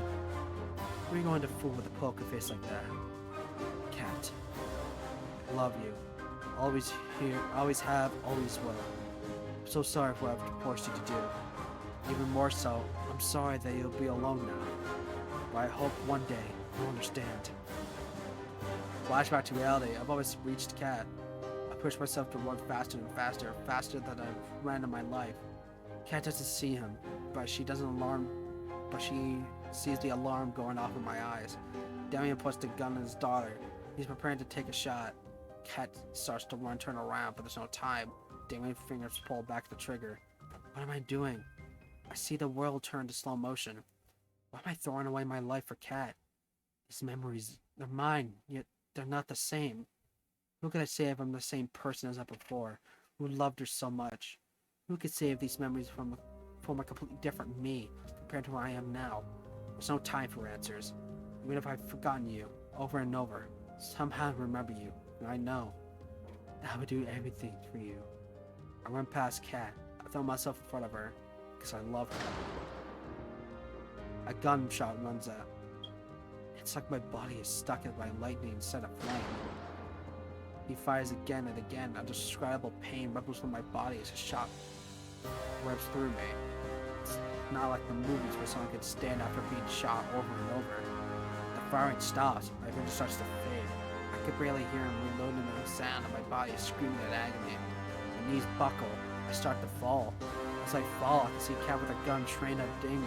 are you going to fool with a poker face like that? Cat. I love you. Always here, always have, always will. I'm so sorry for what I've forced you to do. Even more so, I'm sorry that you'll be alone now. But I hope one day you'll understand. Flashback to reality. I've always reached Cat. I push myself to run faster and faster, faster than I've ran in my life. Cat doesn't see him, but she sees the alarm going off in my eyes. Damien puts the gun on his daughter. He's preparing to take a shot. Cat starts to run, turn around, but there's no time. Damien's fingers pull back the trigger. What am I doing? I see the world turn to slow motion. Why am I throwing away my life for Cat? These memories, they're mine, yet they're not the same. Who could I say if I'm the same person as I before, who loved her so much? Who could say if these memories form a completely different me compared to who I am now? There's no time for answers. Even if I've forgotten you over and over, somehow I remember you, and I know that I would do everything for you. I run past Kat. I throw myself in front of her because I love her. A gunshot runs out. It's like my body is stuck in my lightning set aflame. He fires again and again. Undescribable pain ripples through my body as a shot rips through me. It's not like the movies where someone can stand after being shot over and over. The firing stops. My vision starts to fade. I could barely hear him reloading the sound, and my body is screaming in agony. My knees buckle. I start to fall. As I fall, I can see Kat with a gun trained at Damien.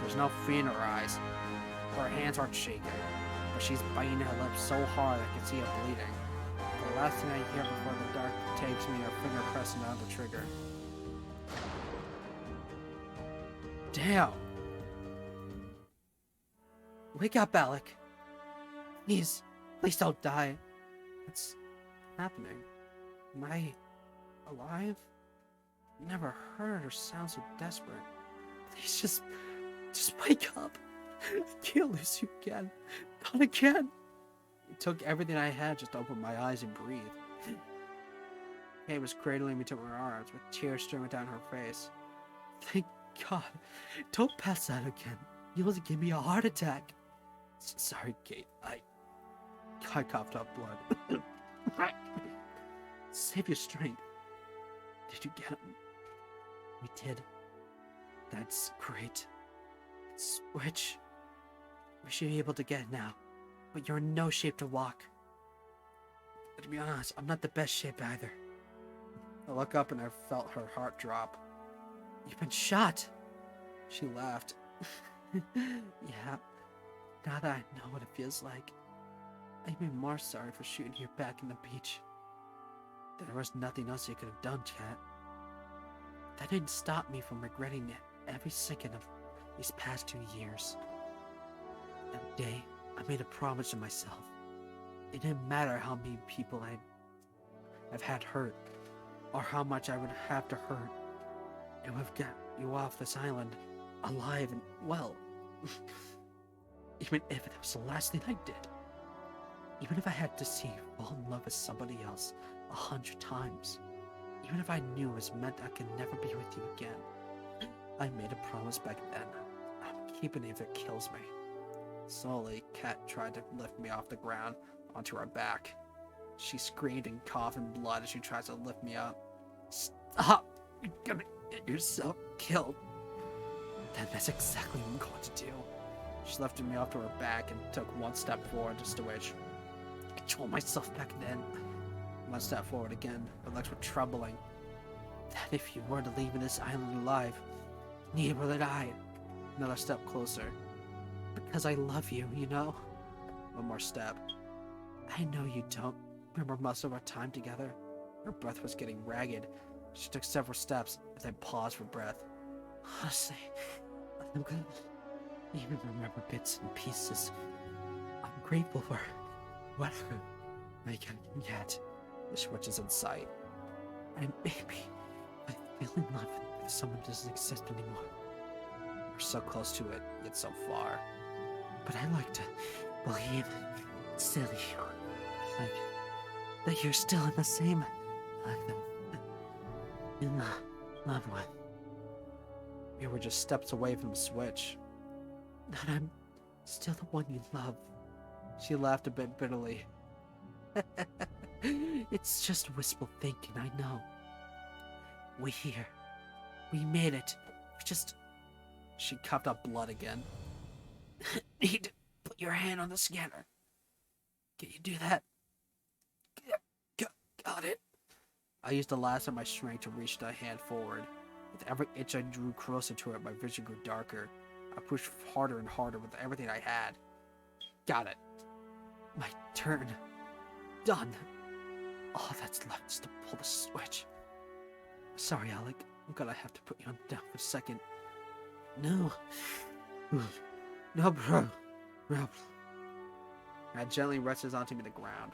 There's no fear in her eyes. Her hands aren't shaking, but she's biting her lips so hard I can see her bleeding. The last thing I hear before the dark takes me, her finger pressing on the trigger. Damn! Wake up, Alec. Please don't die. What's happening? Am I alive? Never heard her sound so desperate. Please just wake up. I can't lose you again. Not again. It took everything I had just to open my eyes and breathe. Kay was cradling me to her arms with tears streaming down her face. Thank God. Don't pass out again. You'll give me a heart attack. Sorry, Kate. I coughed up blood. Save your strength. Did you get him? We did. That's great. Switch. We should be able to get it now. But you're in no shape to walk. To be honest, I'm not the best shape either. I look up and I felt her heart drop. You've been shot. She laughed. Yeah. Now that I know what it feels like, I'm even more sorry for shooting you back in the beach. There was nothing else you could have done, Kat. That didn't stop me from regretting it every second of these past 2 years. That day, I made a promise to myself. It didn't matter how many people I've had hurt, or how much I would have to hurt. It would have got you off this island, alive and well. Even if it was the last thing I did. Even if I had to see you fall in love with somebody else 100 times. Even if I knew it was meant I could never be with you again. I made a promise back then. I'm keeping it if it kills me. Slowly, Kat tried to lift me off the ground onto her back. She screamed and coughed in blood as she tries to lift me up. Stop! You're gonna get yourself killed. Then that's exactly what I'm going to do. She lifted me off to her back and took one step forward to switch. I controlled myself back then. One step forward again. Her legs were trembling. That if you were to leave this island alive, neither would I. Another step closer. Because I love you, you know? One more step. I know you don't remember most of our time together. Her breath was getting ragged. She took several steps and then paused for breath. Honestly, I'm gonna even remember bits and pieces. I'm grateful for whatever I can get. The switch is in sight. And maybe I feel in love with someone doesn't exist anymore. We're so close to it, yet so far. But I like to believe it's silly. Like that you're still in the same in the love with. We were just steps away from the switch. That I'm still the one you love. She laughed a bit bitterly. It's just wistful thinking, I know. We're here. We made it. We just... She coughed up blood again. Need to put your hand on the scanner. Can you do that? Got it. I used the last of my strength to reach the hand forward. With every inch I drew closer to it, my vision grew darker. I pushed harder and harder with everything I had. Got it. My turn. Done. All that's left is to pull the switch. Sorry, Alec. I'm gonna have to put you on down for a second. No. No, bro. No. I gently rested onto me the ground.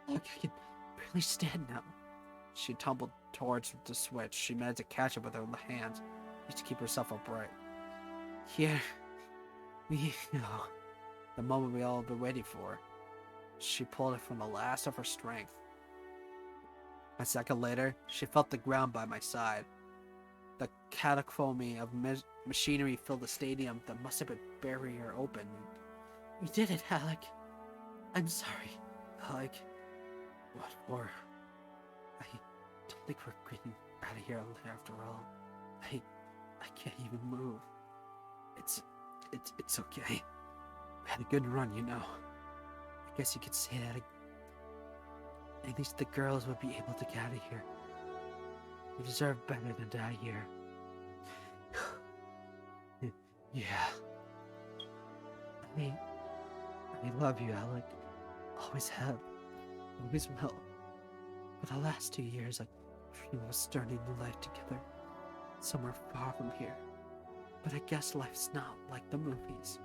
Look, I can barely stand now. She tumbled towards the switch. She managed to catch it with her hands, just to keep herself upright. Here we go. The moment we all been waiting for. She pulled it from the last of her strength. A second later, she felt the ground by my side. The cacophony of machinery filled the stadium that must have been burying her open. We did it, Alec. I'm sorry, Alec. What for? I don't think we're getting out of here after all. I can't even move. It's okay. We had a good run, you know. I guess you could say that. At least the girls would be able to get out of here. We deserve better than die here. Yeah. I love you, Alec. Always have. Always will. For the last 2 years, I dreamed of starting a new life together. Somewhere far from here. But I guess life's not like the movies.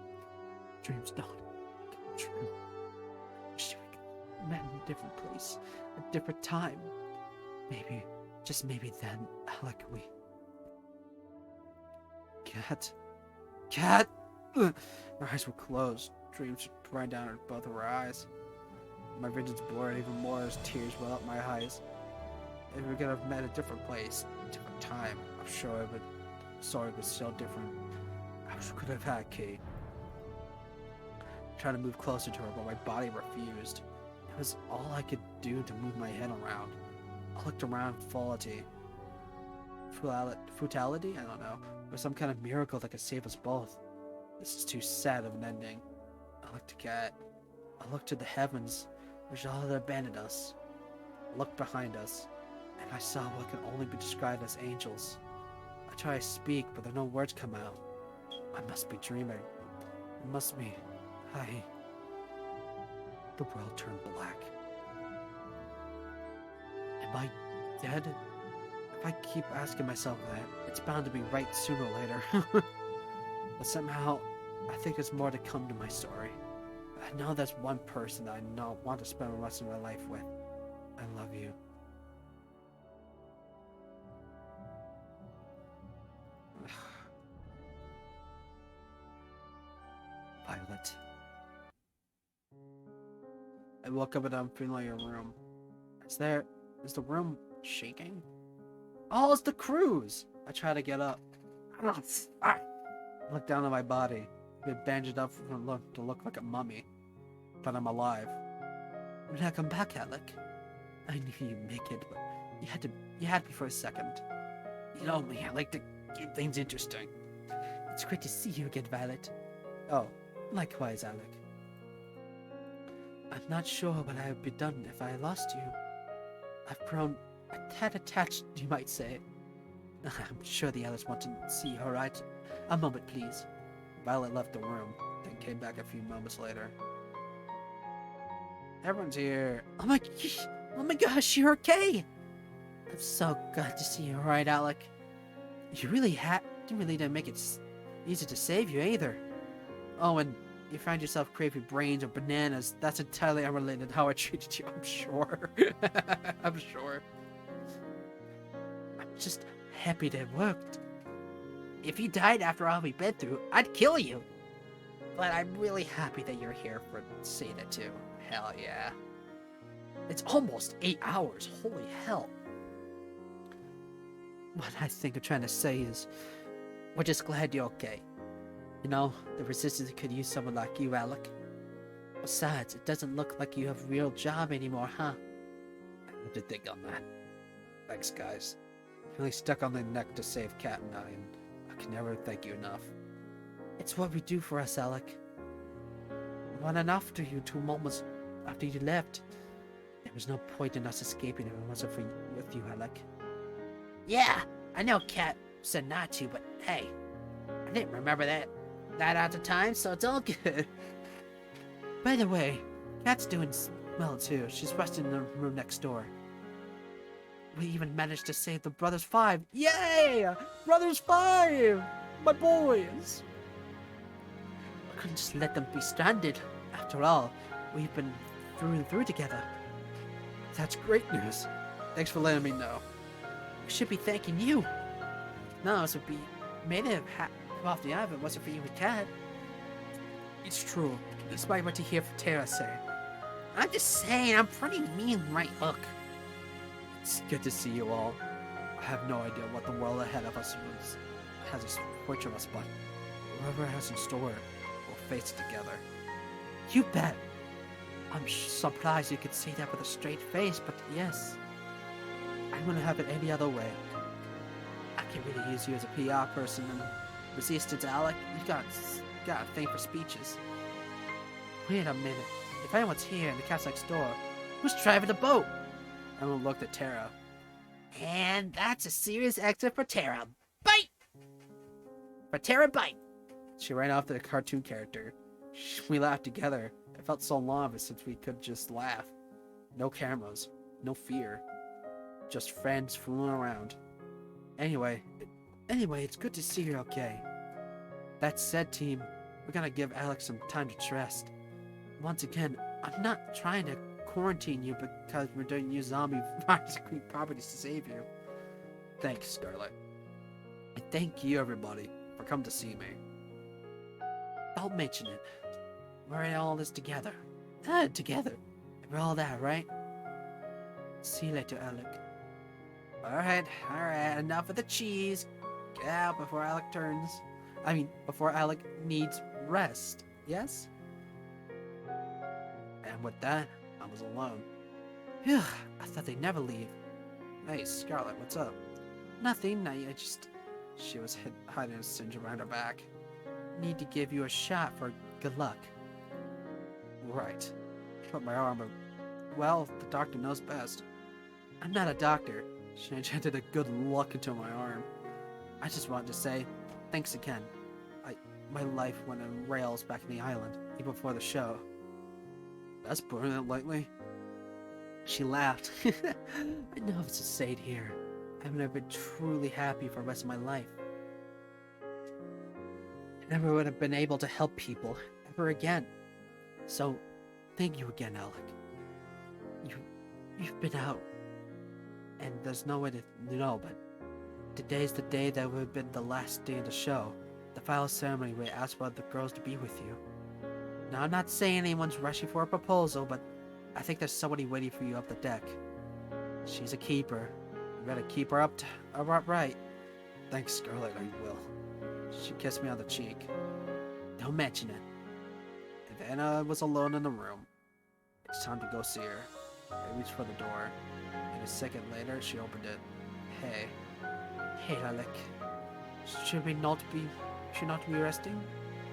Dreams don't come true. Wish we could met in a different place, a different time. Maybe, just maybe then, Alec, we... Cat! Ugh. Her eyes were closed. Dreams ran down both of her eyes. My vision's blurred even more as tears well up my eyes. If we could have met a different place, a different time, I'm sure it would... Sorry, but still different. I wish we could have had Kate. Trying to move closer to her, but my body refused. It was all I could do to move my head around. I looked around futility. Futility? I don't know. Or some kind of miracle that could save us both. This is too sad of an ending. I looked to Cat. I looked to the heavens, which all had abandoned us. I looked behind us, and I saw what can only be described as angels. I try to speak, but there no words come out. I must be dreaming. It must be. The world turned black. Am I dead? If I keep asking myself that, it's bound to be right sooner or later. But somehow, I think there's more to come to my story. I know there's one person that I want to spend the rest of my life with. I love you. Violet. I woke up in an unfamiliar room. Is the room shaking? Oh, it's the cruise! I try to get up. I look down at my body. I've been bandaged up to look like a mummy. But I'm alive. When did I come back, Alec? I knew you'd make it, but you had me for a second. You know me, I like to keep things interesting. It's great to see you again, Violet. Oh, likewise, Alec. I'm not sure what I would be done if I lost you. I've grown a tad attached, you might say. I'm sure the others want to see her, right? A moment, please. Violet left the room, then came back a few moments later. Everyone's here. Oh my gosh, you're okay! I'm so glad to see you alright, Alec. You really didn't make it easy to save you either. Oh, and you find yourself craving brains or bananas. That's entirely unrelated to how I treated you, I'm sure. I'm sure. I'm just happy that it worked. If you died after all we've been through, I'd kill you. But I'm really happy that you're here for Seda too. Hell yeah. It's almost 8 hours. Holy hell. What I think I'm trying to say is, we're just glad you're okay. You know, the Resistance could use someone like you, Alec. Besides, it doesn't look like you have a real job anymore, huh? I have to think on that. Thanks, guys. Really stuck on the neck to save Cat and I can never thank you enough. It's what we do for us, Alec. One and after you 2 moments after you left, there was no point in us escaping if it wasn't for with you, Alec. Yeah, I know Cat said not to, but hey, I didn't remember that at the time, so it's all good. By the way, Cat's doing well too. She's resting in the room next door. We even managed to save the Brothers 5. Yay! Brothers 5! My boys! I couldn't just let them be stranded. After all, we've been through and through together. That's great news. Thanks for letting me know. We should be thanking you. None of us would be made it off the island if it wasn't for you and Cat. It's true, despite what you hear from Tara say. I'm just saying, I'm pretty mean, right, Hook? It's good to see you all. I have no idea what the world ahead of us has for each of us, but whatever it has in store, we'll face it together. You bet. I'm surprised you could say that with a straight face, but yes. I wouldn't have it any other way. I can really use you as a PR person and Resistance, Alec. You got a thing for speeches. Wait a minute. If anyone's here and the cat's next door, who's driving the boat? Everyone looked at Tara. And that's a serious exit for Tara. Bite! For Tara, bite! She ran off to the cartoon character. We laughed together. It felt so long since we could just laugh. No cameras, no fear. Just friends fooling around. Anyway, it's good to see you're okay. That said, team, we're gonna give Alex some time to rest. Once again, I'm not trying to quarantine you because we're doing new zombie virus queen properties to save you. Thanks, Scarlet. And thank you, everybody, for coming to see me. Don't mention it. We're in all this together. Together. We're all that, right? See you later, Alec. Alright, enough of the cheese. Get out before Alec before Alec needs rest. Yes? And with that, I was alone. Phew, I thought they'd never leave. Hey, Scarlet, what's up? Nothing, I just... She was hiding a cinch around her back. Need to give you a shot for good luck. Right. Put my arm up. Well, the doctor knows best. I'm not a doctor. She injected a good luck into my arm. I just wanted to say, thanks again. My life went in rails back in the island, even before the show. That's putting it lightly. She laughed. I know it's a say it here. I've never been truly happy for the rest of my life. I never would have been able to help people ever again. So, thank you again, Alec. You've been out, and there's no way to know, but today's the day that would have been the last day of the show. The final ceremony where I asked for the girls to be with you. Now, I'm not saying anyone's rushing for a proposal, but I think there's somebody waiting for you up the deck. She's a keeper. You better keep her upright. Thanks, Scarlet, I will. She kissed me on the cheek. Don't mention it. If Anna was alone in the room, it's time to go see her. I reached for the door, and a second later, she opened it. Hey, Alec. Should not be resting?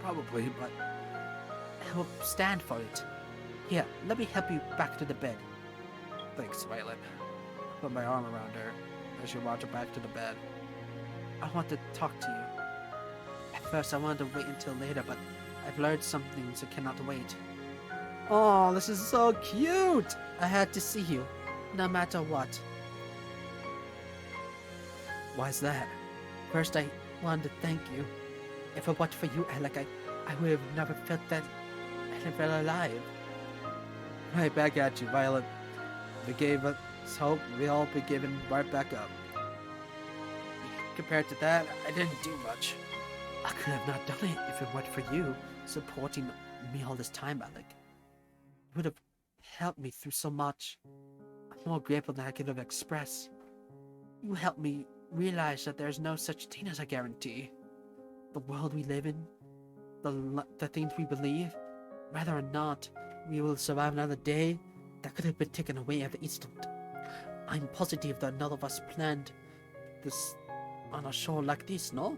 Probably, but I will stand for it. Here, let me help you back to the bed. Thanks, Violet. I put my arm around her as she walked her back to the bed. I want to talk to you. At first, I wanted to wait until later, but I've learned some things that cannot wait. Oh, this is so cute! I had to see you, no matter what. Why's that? First, I wanted to thank you. If it weren't for you, Alec, I would have never felt that I felt alive. Right back at you, Violet. If it gave us hope, we'll all be given right back up. Compared to that, I didn't do much. I could have not done it if it weren't for you supporting me all this time, Alec. You would have helped me through so much. I'm more grateful than I could have expressed. You helped me realize that there's no such thing as a guarantee. The world we live in, the things we believe, whether or not we will survive another day, that could have been taken away at the instant. I'm positive that none of us planned this on a show like this, no?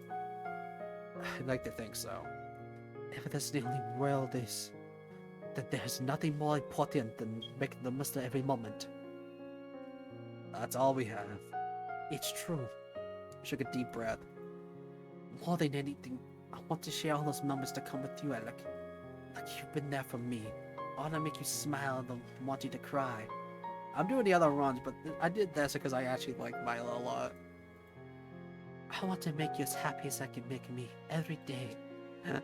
I'd like to think so. If that's the only world is, that there's nothing more important than making the most of every moment. That's all we have. It's true. I took a deep breath. More than anything, I want to share all those moments that come with you, Alec. Like you've been there for me. I want to make you smile and want you to cry. I'm doing the other runs, but I did this because I actually like Milo a lot. I want to make you as happy as I can make me every day.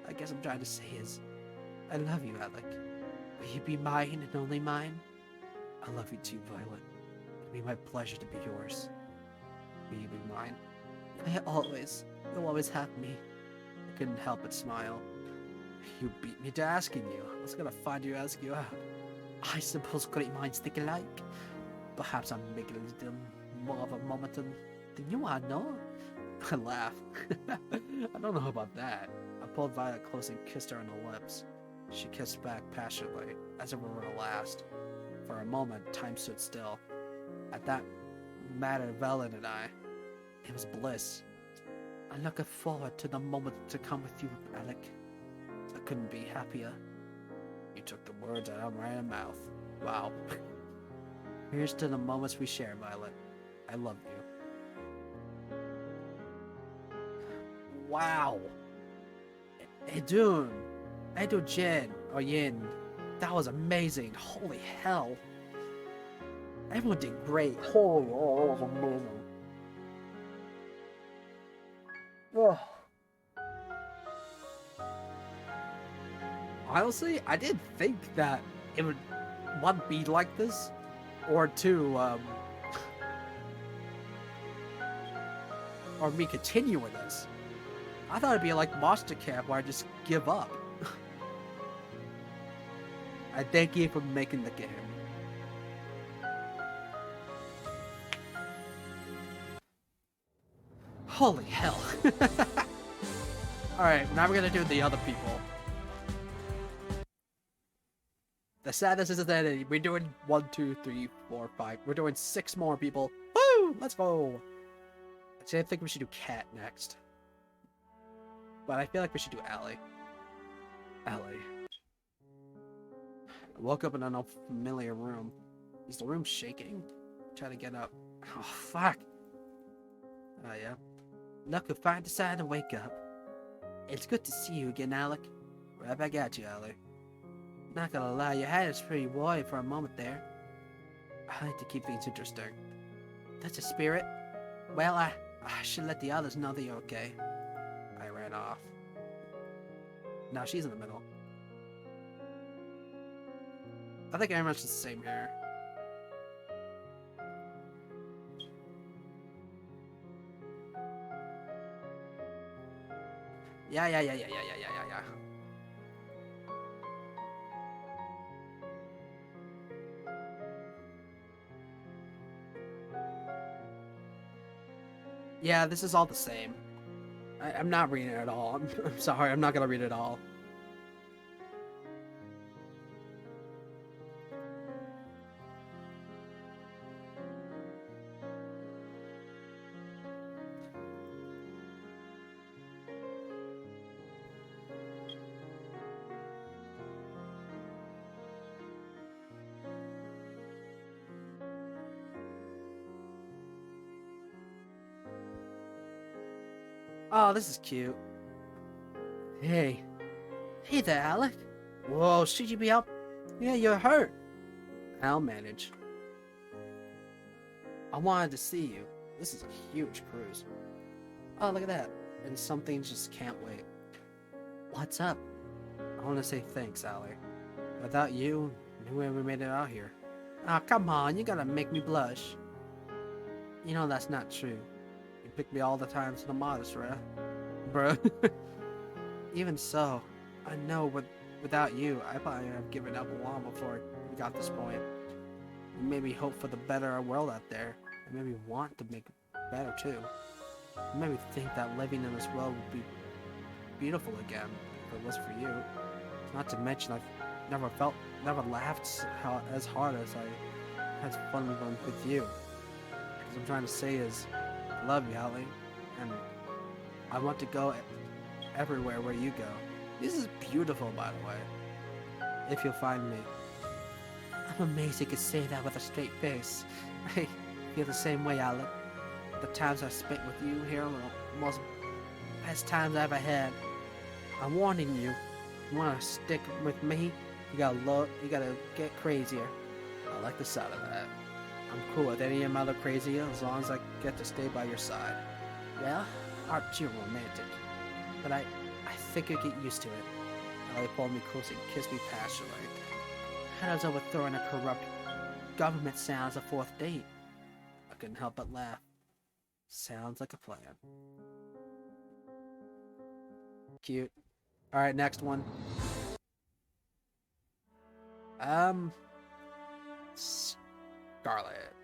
I guess I'm trying to say is, I love you, Alec. Will you be mine and only mine? I love you too, Violet. It'll be my pleasure to be yours. Will you be mine? You'll always have me. I couldn't help but smile. You beat me to asking you. I was gonna find you, ask you out. I suppose great minds think alike. Perhaps I'm making a little more of a moment than you are, no? I laughed. I don't know about that. I pulled Violet close and kissed her on the lips. She kissed back passionately, as if it were her last. For a moment, time stood still. At that mattered Violet and I. It was bliss. I'm looking forward to the moment to come with you, Alec. I couldn't be happier. You took the words out of my mouth. Wow. Here's to the moments we share, Violet. I love you. Wow. Hey, dude. Edo Jin or Yin. That was amazing. Holy hell. Everyone did great. Holy, oh, that was amazing. Ugh. Honestly, I didn't think that it would, one, be like this, or two, or me continuing this. I thought it'd be like Monster Camp where I just give up. I thank you for making the game. Holy hell. Alright, now we're gonna do the other people. The sadness isn't that we're doing 1, 2, 3, 4, 5. We're doing 6 more people. Woo! Let's go! Actually, I think we should do Cat next. But I feel like we should do Allie. Allie. I woke up in an unfamiliar room. Is the room shaking? Try to get up. Oh, fuck. Oh, yeah. Look, if I decide to wake up. It's good to see you again, Alec. Right back at you, Allie. Not gonna lie, your head is pretty wide for a moment there. I like to keep things interesting. That's a spirit. Well, I should let the others know that you're okay. I ran off. Now she's in the middle. I think everyone's just the same here. Yeah. Yeah, this is all the same. I'm not reading it at all. I'm sorry, I'm not gonna read it all. Oh, this is cute. Hey. Hey there, Alec. Whoa, should you be up? Yeah, you're hurt. I'll manage. I wanted to see you. This is a huge cruise. Oh, look at that. And some things just can't wait. What's up? I want to say thanks, Allie. Without you, we never made it out here. Oh, come on. You gotta make me blush. You know that's not true. You pick me all the time to the modest, right? Bruh. Even so, I know without you, I probably would have given up long before we got this point. You made me hope for the better world out there, and made me want to make it better too. You made me think that living in this world would be beautiful again, if it was for you. Not to mention, I've never laughed as hard as I had fun with you. What I'm trying to say is, I love you, Allie, and I want to go everywhere where you go. This is beautiful, by the way. If you'll find me. I'm amazed you could say that with a straight face. I feel the same way, Alec. The times I spent with you here were the most best times I ever had. I'm warning you. You want to stick with me? You gotta get crazier. I like the sound of that. I'm cool with any amount of crazy as long as I get to stay by your side. Well, aren't you romantic? But I think you'll get used to it. Ellie pulled me close and kissed me passionately. How does overthrowing a corrupt government sound as a 4th date? I couldn't help but laugh. Sounds like a plan. Cute. Alright, next one. Scarlet.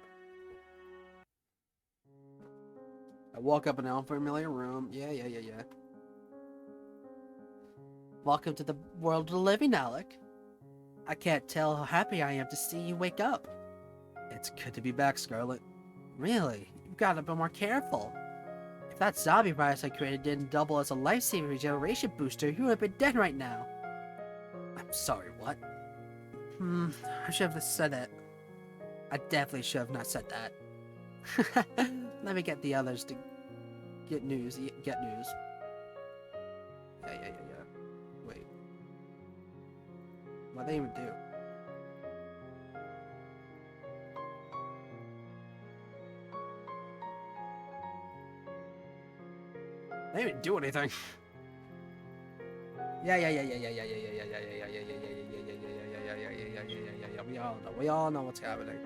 I woke up in an unfamiliar room. Yeah. Welcome to the world of the living, Alec. I can't tell how happy I am to see you wake up. It's good to be back, Scarlet. Really? You've got to be more careful. If that zombie virus I created didn't double as a life-saving regeneration booster, you would have been dead right now. I'm sorry, what? I should have said it. I definitely should have not said that. Let me get the others to get news. Yeah. Wait. What they even do? They didn't do anything. Yeah. We all know what's happening.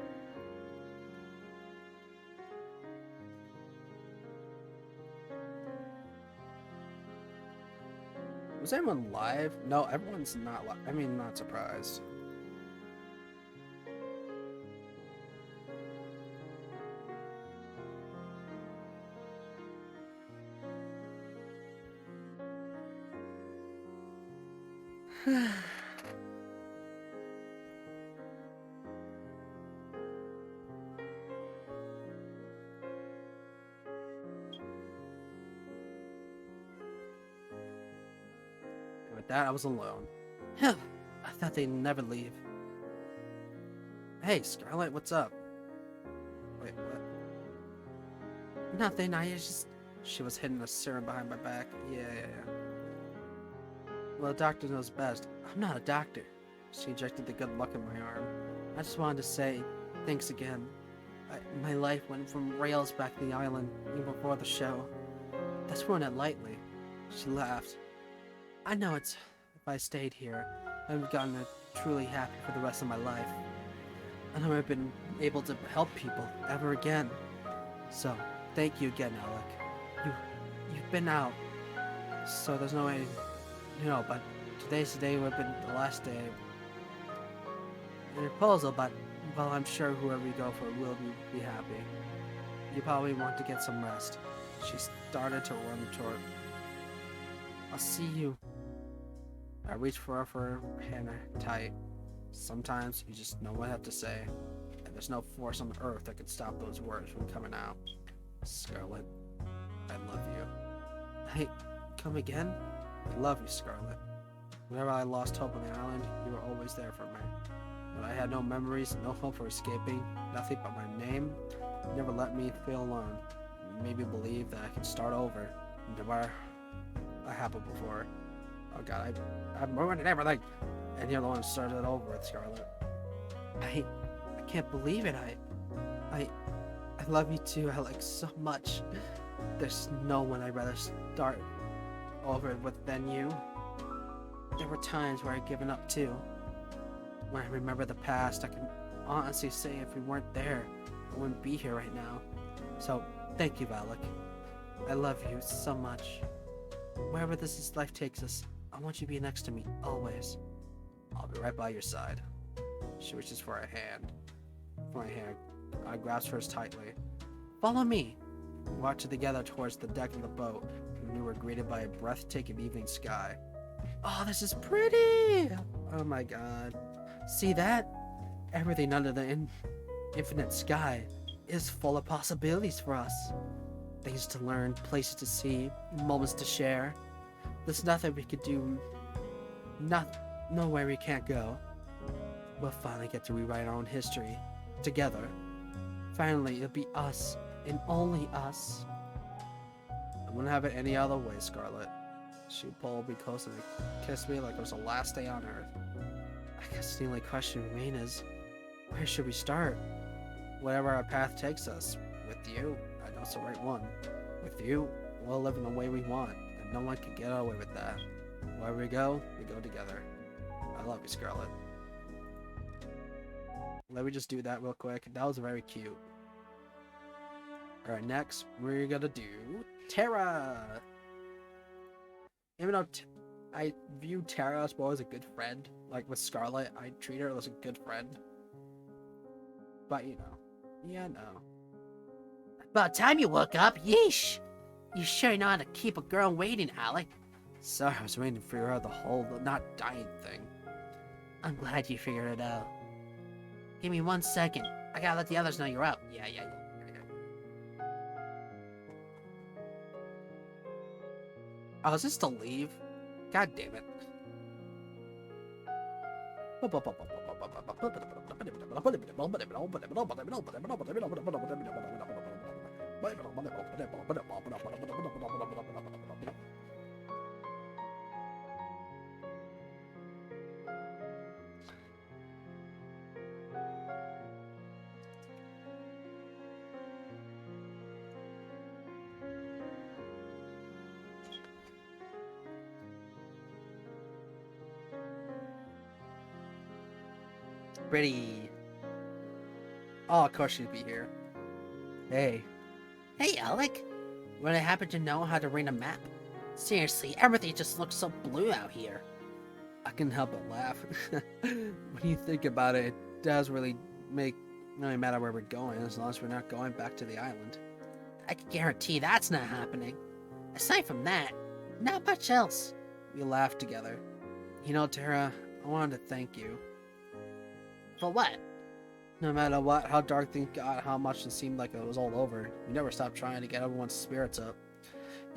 Was anyone live? No, everyone's not live. I mean, not surprised. With that, I was alone. Hell, I thought they'd never leave. Hey, Scarlet, what's up? Wait, what? Nothing, I just... She was hiding a serum behind my back. Yeah. Well, the doctor knows best. I'm not a doctor. She injected the good luck in my arm. I just wanted to say, thanks again. My life went from rails back to the island, even before the show. That's throwing it lightly. She laughed. I know if I stayed here, I would have gotten truly happy for the rest of my life. I never have been able to help people ever again. So, thank you again, Alec. You've been out, so there's no way, but today's the day would have been the last day. The proposal, but, well, I'm sure whoever you go for will be happy. You probably want to get some rest. She started to run toward... I'll see you. I reached for her hand tight. Sometimes you just know what I have to say, and there's no force on earth that could stop those words from coming out. Scarlet, I love you. Hey, come again? I love you, Scarlet. Whenever I lost hope on the island, you were always there for me. When I had no memories, no hope for escaping, nothing but my name, you never let me feel alone. You made me believe that I can start over, no matter what happened before. Oh god, I'm ruining everything! And you're the one who started it over with, Scarlet. I can't believe it. I love you too, Alex, so much. There's no one I'd rather start over with than you. There were times where I'd given up too. When I remember the past, I can honestly say if we weren't there, I wouldn't be here right now. So, thank you, Alec. I love you so much. Wherever life takes us, I want you to be next to me, always. I'll be right by your side. She reaches for a hand. For my hand, I grasp hers tightly. Follow me. We walked together towards the deck of the boat, and we were greeted by a breathtaking evening sky. Oh, this is pretty! Oh my god. See that? Everything under the infinite sky is full of possibilities for us. Things to learn, places to see, moments to share. There's nothing we could do. Nowhere we can't go. We'll finally get to rewrite our own history. Together. Finally, it'll be us. And only us. I wouldn't have it any other way, Scarlet. She pulled me close and kissed me like it was the last day on Earth. I guess the only question remains is, where should we start? Wherever our path takes us. With you, I know it's the right one. With you, we'll live in the way we want, and no one can get away with that. Wherever we go together. I love you, Scarlet. Let me just do that real quick. That was very cute. Alright, next, we're gonna do Terra! Even though I view Terra as well as a good friend, like with Scarlet, I treat her as a good friend. But, yeah, no. About time you woke up, yeesh! You sure know how to keep a girl waiting, Alec. Sorry, I was waiting for her the whole not dying thing. I'm glad you figured it out. Give me 1 second. I gotta let the others know you're out. Yeah. Oh, is this to leave? God damn it. pretty. Oh, of course she'd be here. Hey. Hey, Alec. Would I happen to know how to read a map? Seriously, everything just looks so blue out here. I can help but laugh. When you think about it, it does really matter where we're going, as long as we're not going back to the island. I can guarantee that's not happening. Aside from that, not much else. We laughed together. You know, Tara, I wanted to thank you. For what? No matter what, how dark things got, how much it seemed like it was all over, you never stopped trying to get everyone's spirits up.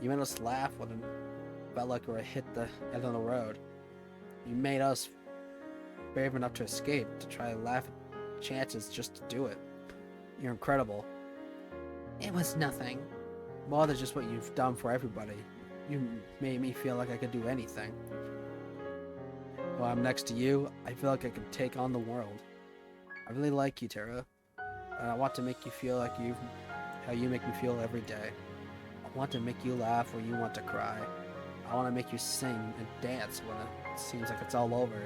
You made us laugh when it felt like we were hit the end of the road. You made us brave enough to escape, to try to laugh at chances just to do it. You're incredible. It was nothing. More than just what you've done for everybody. You made me feel like I could do anything. While I'm next to you, I feel like I can take on the world. I really like you, Tara. And I want to make you feel like how you make me feel every day. I want to make you laugh when you want to cry. I want to make you sing and dance when it seems like it's all over.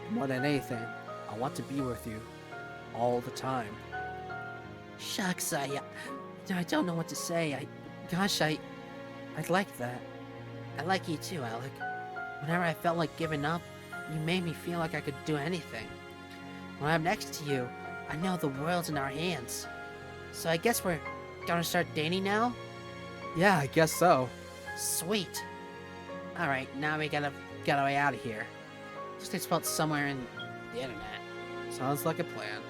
And more than anything, I want to be with you all the time. Shucks, I don't know what to say. I'd like that. I like you too, Alec. Whenever I felt like giving up, you made me feel like I could do anything. When I'm next to you, I know the world's in our hands. So I guess we're gonna start dating now? Yeah, I guess so. Sweet. Alright, now we gotta get our way out of here. Just it's spelled somewhere in the internet. Sounds like a plan.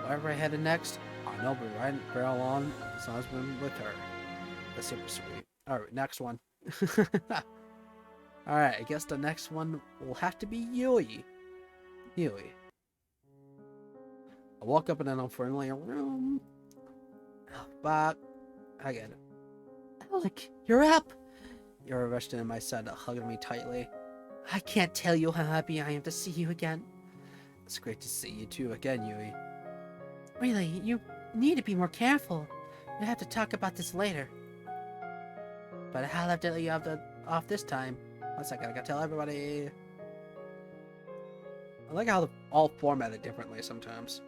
Wherever we're headed next, I know we'll be right barrel on as long as we're with her. That's super sweet. Alright, next one. Alright, I guess the next one will have to be Yui. Yui. I woke up in an unfamiliar room. But I get it. Alec, you're up! You're resting in my side, hugging me tightly. I can't tell you how happy I am to see you again. It's great to see you too again, Yui. Really, you need to be more careful. We'll have to talk about this later. But how left you off this time? 1 second, I gotta tell everybody. I like how they're all formatted differently sometimes.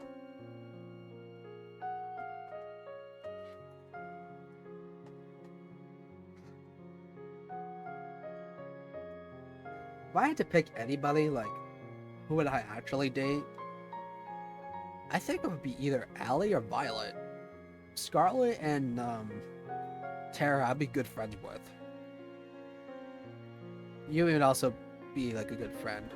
If I had to pick anybody, like, who would I actually date? I think it would be either Allie or Violet. Scarlet and, Tara, I'd be good friends with. You would also be, like, a good friend.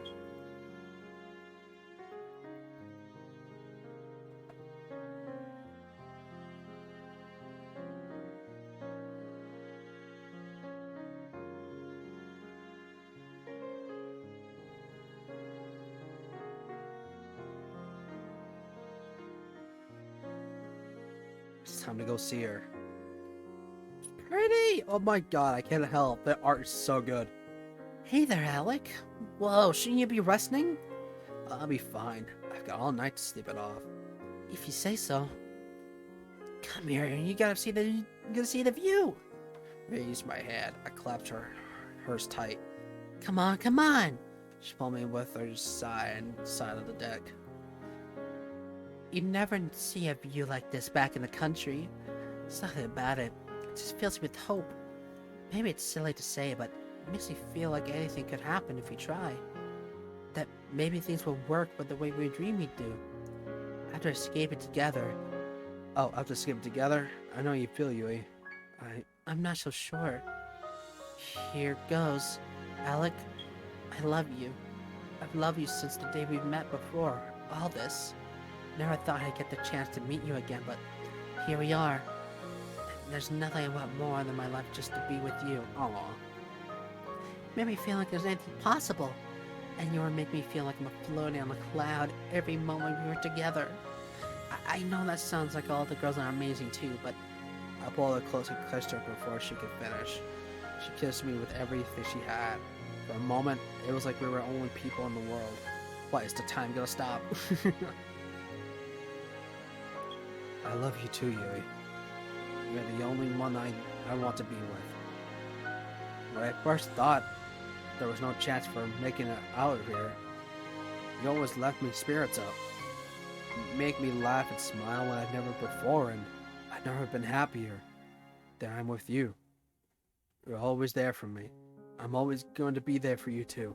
It's time to go see her. It's pretty! Oh my god, I can't help. The art is so good. Hey there, Alec. Whoa, shouldn't you be resting? I'll be fine. I've got all night to sleep it off. If you say so. Come here, you gotta see the view. Raised my head. I clapped hers tight. Come on, come on. She pulled me with her side of the deck. You never see a view like this back in the country. Something about it. It just fills me with hope. Maybe it's silly to say, but it makes me feel like anything could happen if we try. That maybe things will work but the way we dream we'd do. After escaping together. Oh, after escaping together? I know you feel, Yui. I'm not so sure. Here goes. Alec, I love you. I've loved you since the day we met before. All this. Never thought I'd get the chance to meet you again, but here we are. There's nothing I want more than my life just to be with you. Aw. Made me feel like there's anything possible. And you make me feel like I'm floating on a cloud every moment we were together. I know that sounds like all the girls are amazing too, but I pulled her close and kissed her before she could finish. She kissed me with everything she had. For a moment, it was like we were only people in the world. What, is the time gonna stop? I love you too, Yui. You're the only one I want to be with. When I first thought there was no chance for making it out of here, you always left me spirits up. make me laugh and smile when I've never before, and I've never been happier than I'm with you. You're always there for me. I'm always going to be there for you too.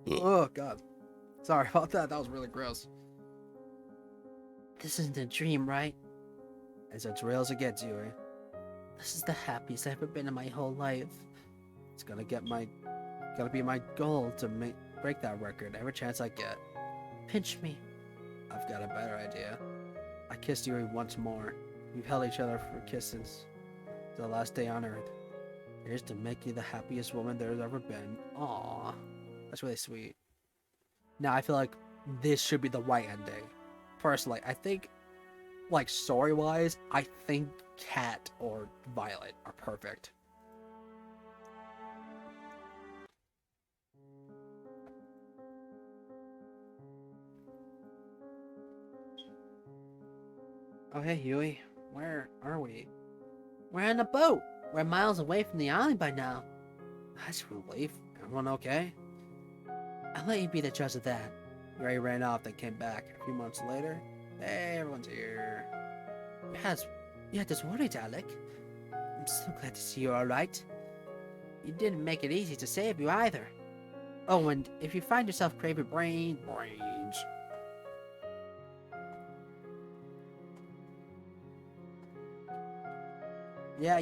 Oh God, sorry about that. That was really gross. This isn't a dream, right? It's real as it gets, Yui. This is the happiest I've ever been in my whole life. It's gonna be my goal to break that record every chance I get. Pinch me. I've got a better idea. I kissed Yui once more. We've held each other for kisses. The last day on Earth. Here's to make you the happiest woman there's ever been. Aww. That's really sweet. Now I feel like this should be the right ending. Personally, I think, like, story-wise, I think Cat or Violet are perfect. Oh, hey, Huey. Where are we? We're on a boat. We're miles away from the island by now. That's a relief. Everyone okay? I'll let you be the judge of that. Ray ran off, then came back. A few months later, hey, everyone's here. You had us worried, Alec. I'm so glad to see you're alright. You didn't make it easy to save you either. Oh, and if you find yourself craving brains. Yeah.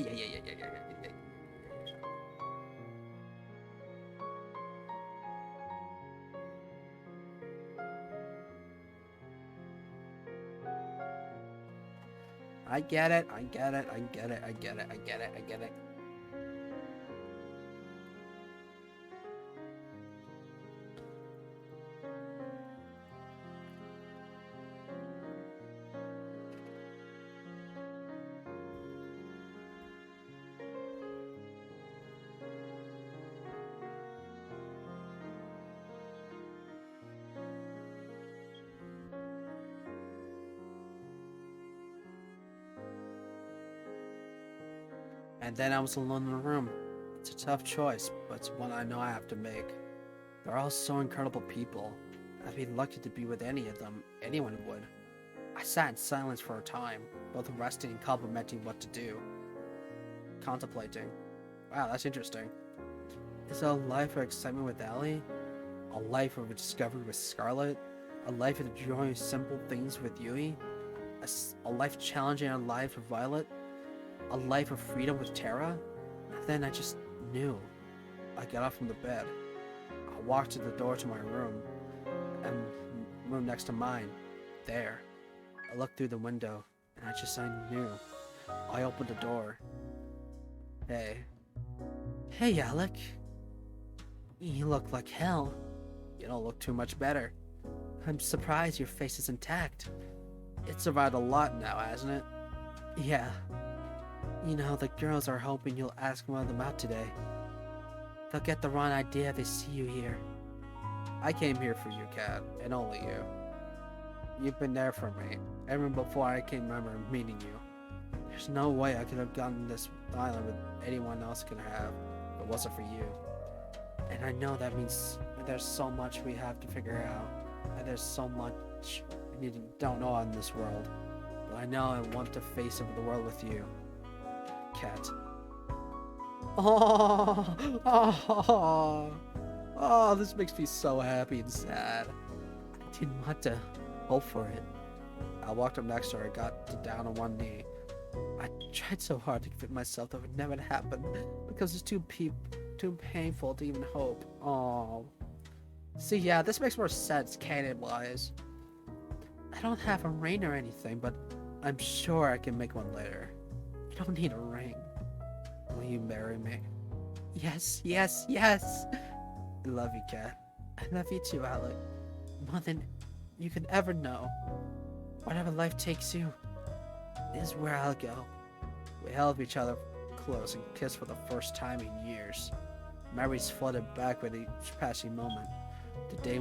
I get it. And then I was alone in the room. It's a tough choice, but it's one I know I have to make. They're all so incredible people. I'd be lucky to be with any of them. Anyone would. I sat in silence for a time, both resting and complimenting what to do. Contemplating. Wow, that's interesting. Is it a life of excitement with Ellie? A life of a discovery with Scarlet? A life of enjoying simple things with Yui? A life challenging our lives with Violet? A life of freedom with Tara? And then I just knew. I got up from the bed. I walked to the door to my room, and room next to mine. There. I looked through the window, and I knew. I opened the door. Hey. Hey, Alec. You look like hell. You don't look too much better. I'm surprised your face is intact. It's survived a lot now, hasn't it? Yeah. You know, the girls are hoping you'll ask one of them out today. They'll get the wrong idea if they see you here. I came here for you, Kat, and only you. You've been there for me, even before I can remember meeting you. There's no way I could have gotten this island with anyone else could have, if it wasn't for you. And I know that means there's so much we have to figure out, and there's so much we don't know in this world. But I know I want to face the world with you. Cat. Oh, this makes me so happy and sad. I didn't want to hope for it. I walked up next to her, got down on one knee. I tried so hard to convince myself that it would never happen because it's too painful to even hope. Oh. See, yeah, this makes more sense canon-wise. I don't have a ring or anything, but I'm sure I can make one later. You don't need a ring. Will you marry me? Yes, yes, yes. I love you, Kat. I love you too, Alec. More than you could ever know. Whatever life takes you is where I'll go. We held each other close and kissed for the first time in years. Memories flooded back with each passing moment. The day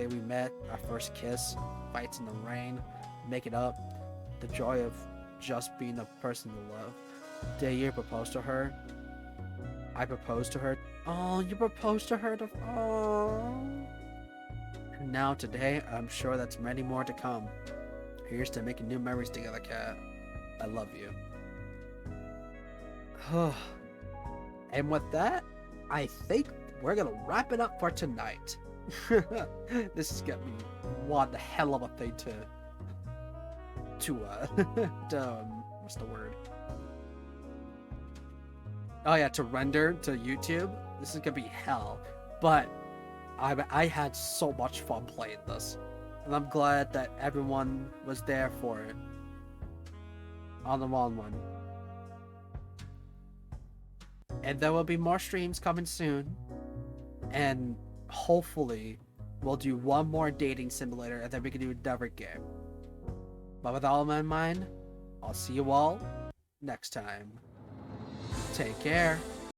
we met, our first kiss, fights in the rain, making up, the joy of just being the person to love. The day you proposed to her, I proposed to her. Oh, you proposed to her? Oh. Now today, I'm sure that's many more to come. Here's to making new memories together, Cat. I love you. And with that, I think we're gonna wrap it up for tonight. This is gonna be one hell of a thing to what's the word? Oh yeah, to render to YouTube. This is gonna be hell, but I had so much fun playing this, and I'm glad that everyone was there for it on the long run. And there will be more streams coming soon, and hopefully we'll do one more dating simulator, and then we can do another game. But with all that in mind, I'll see you all next time. Take care.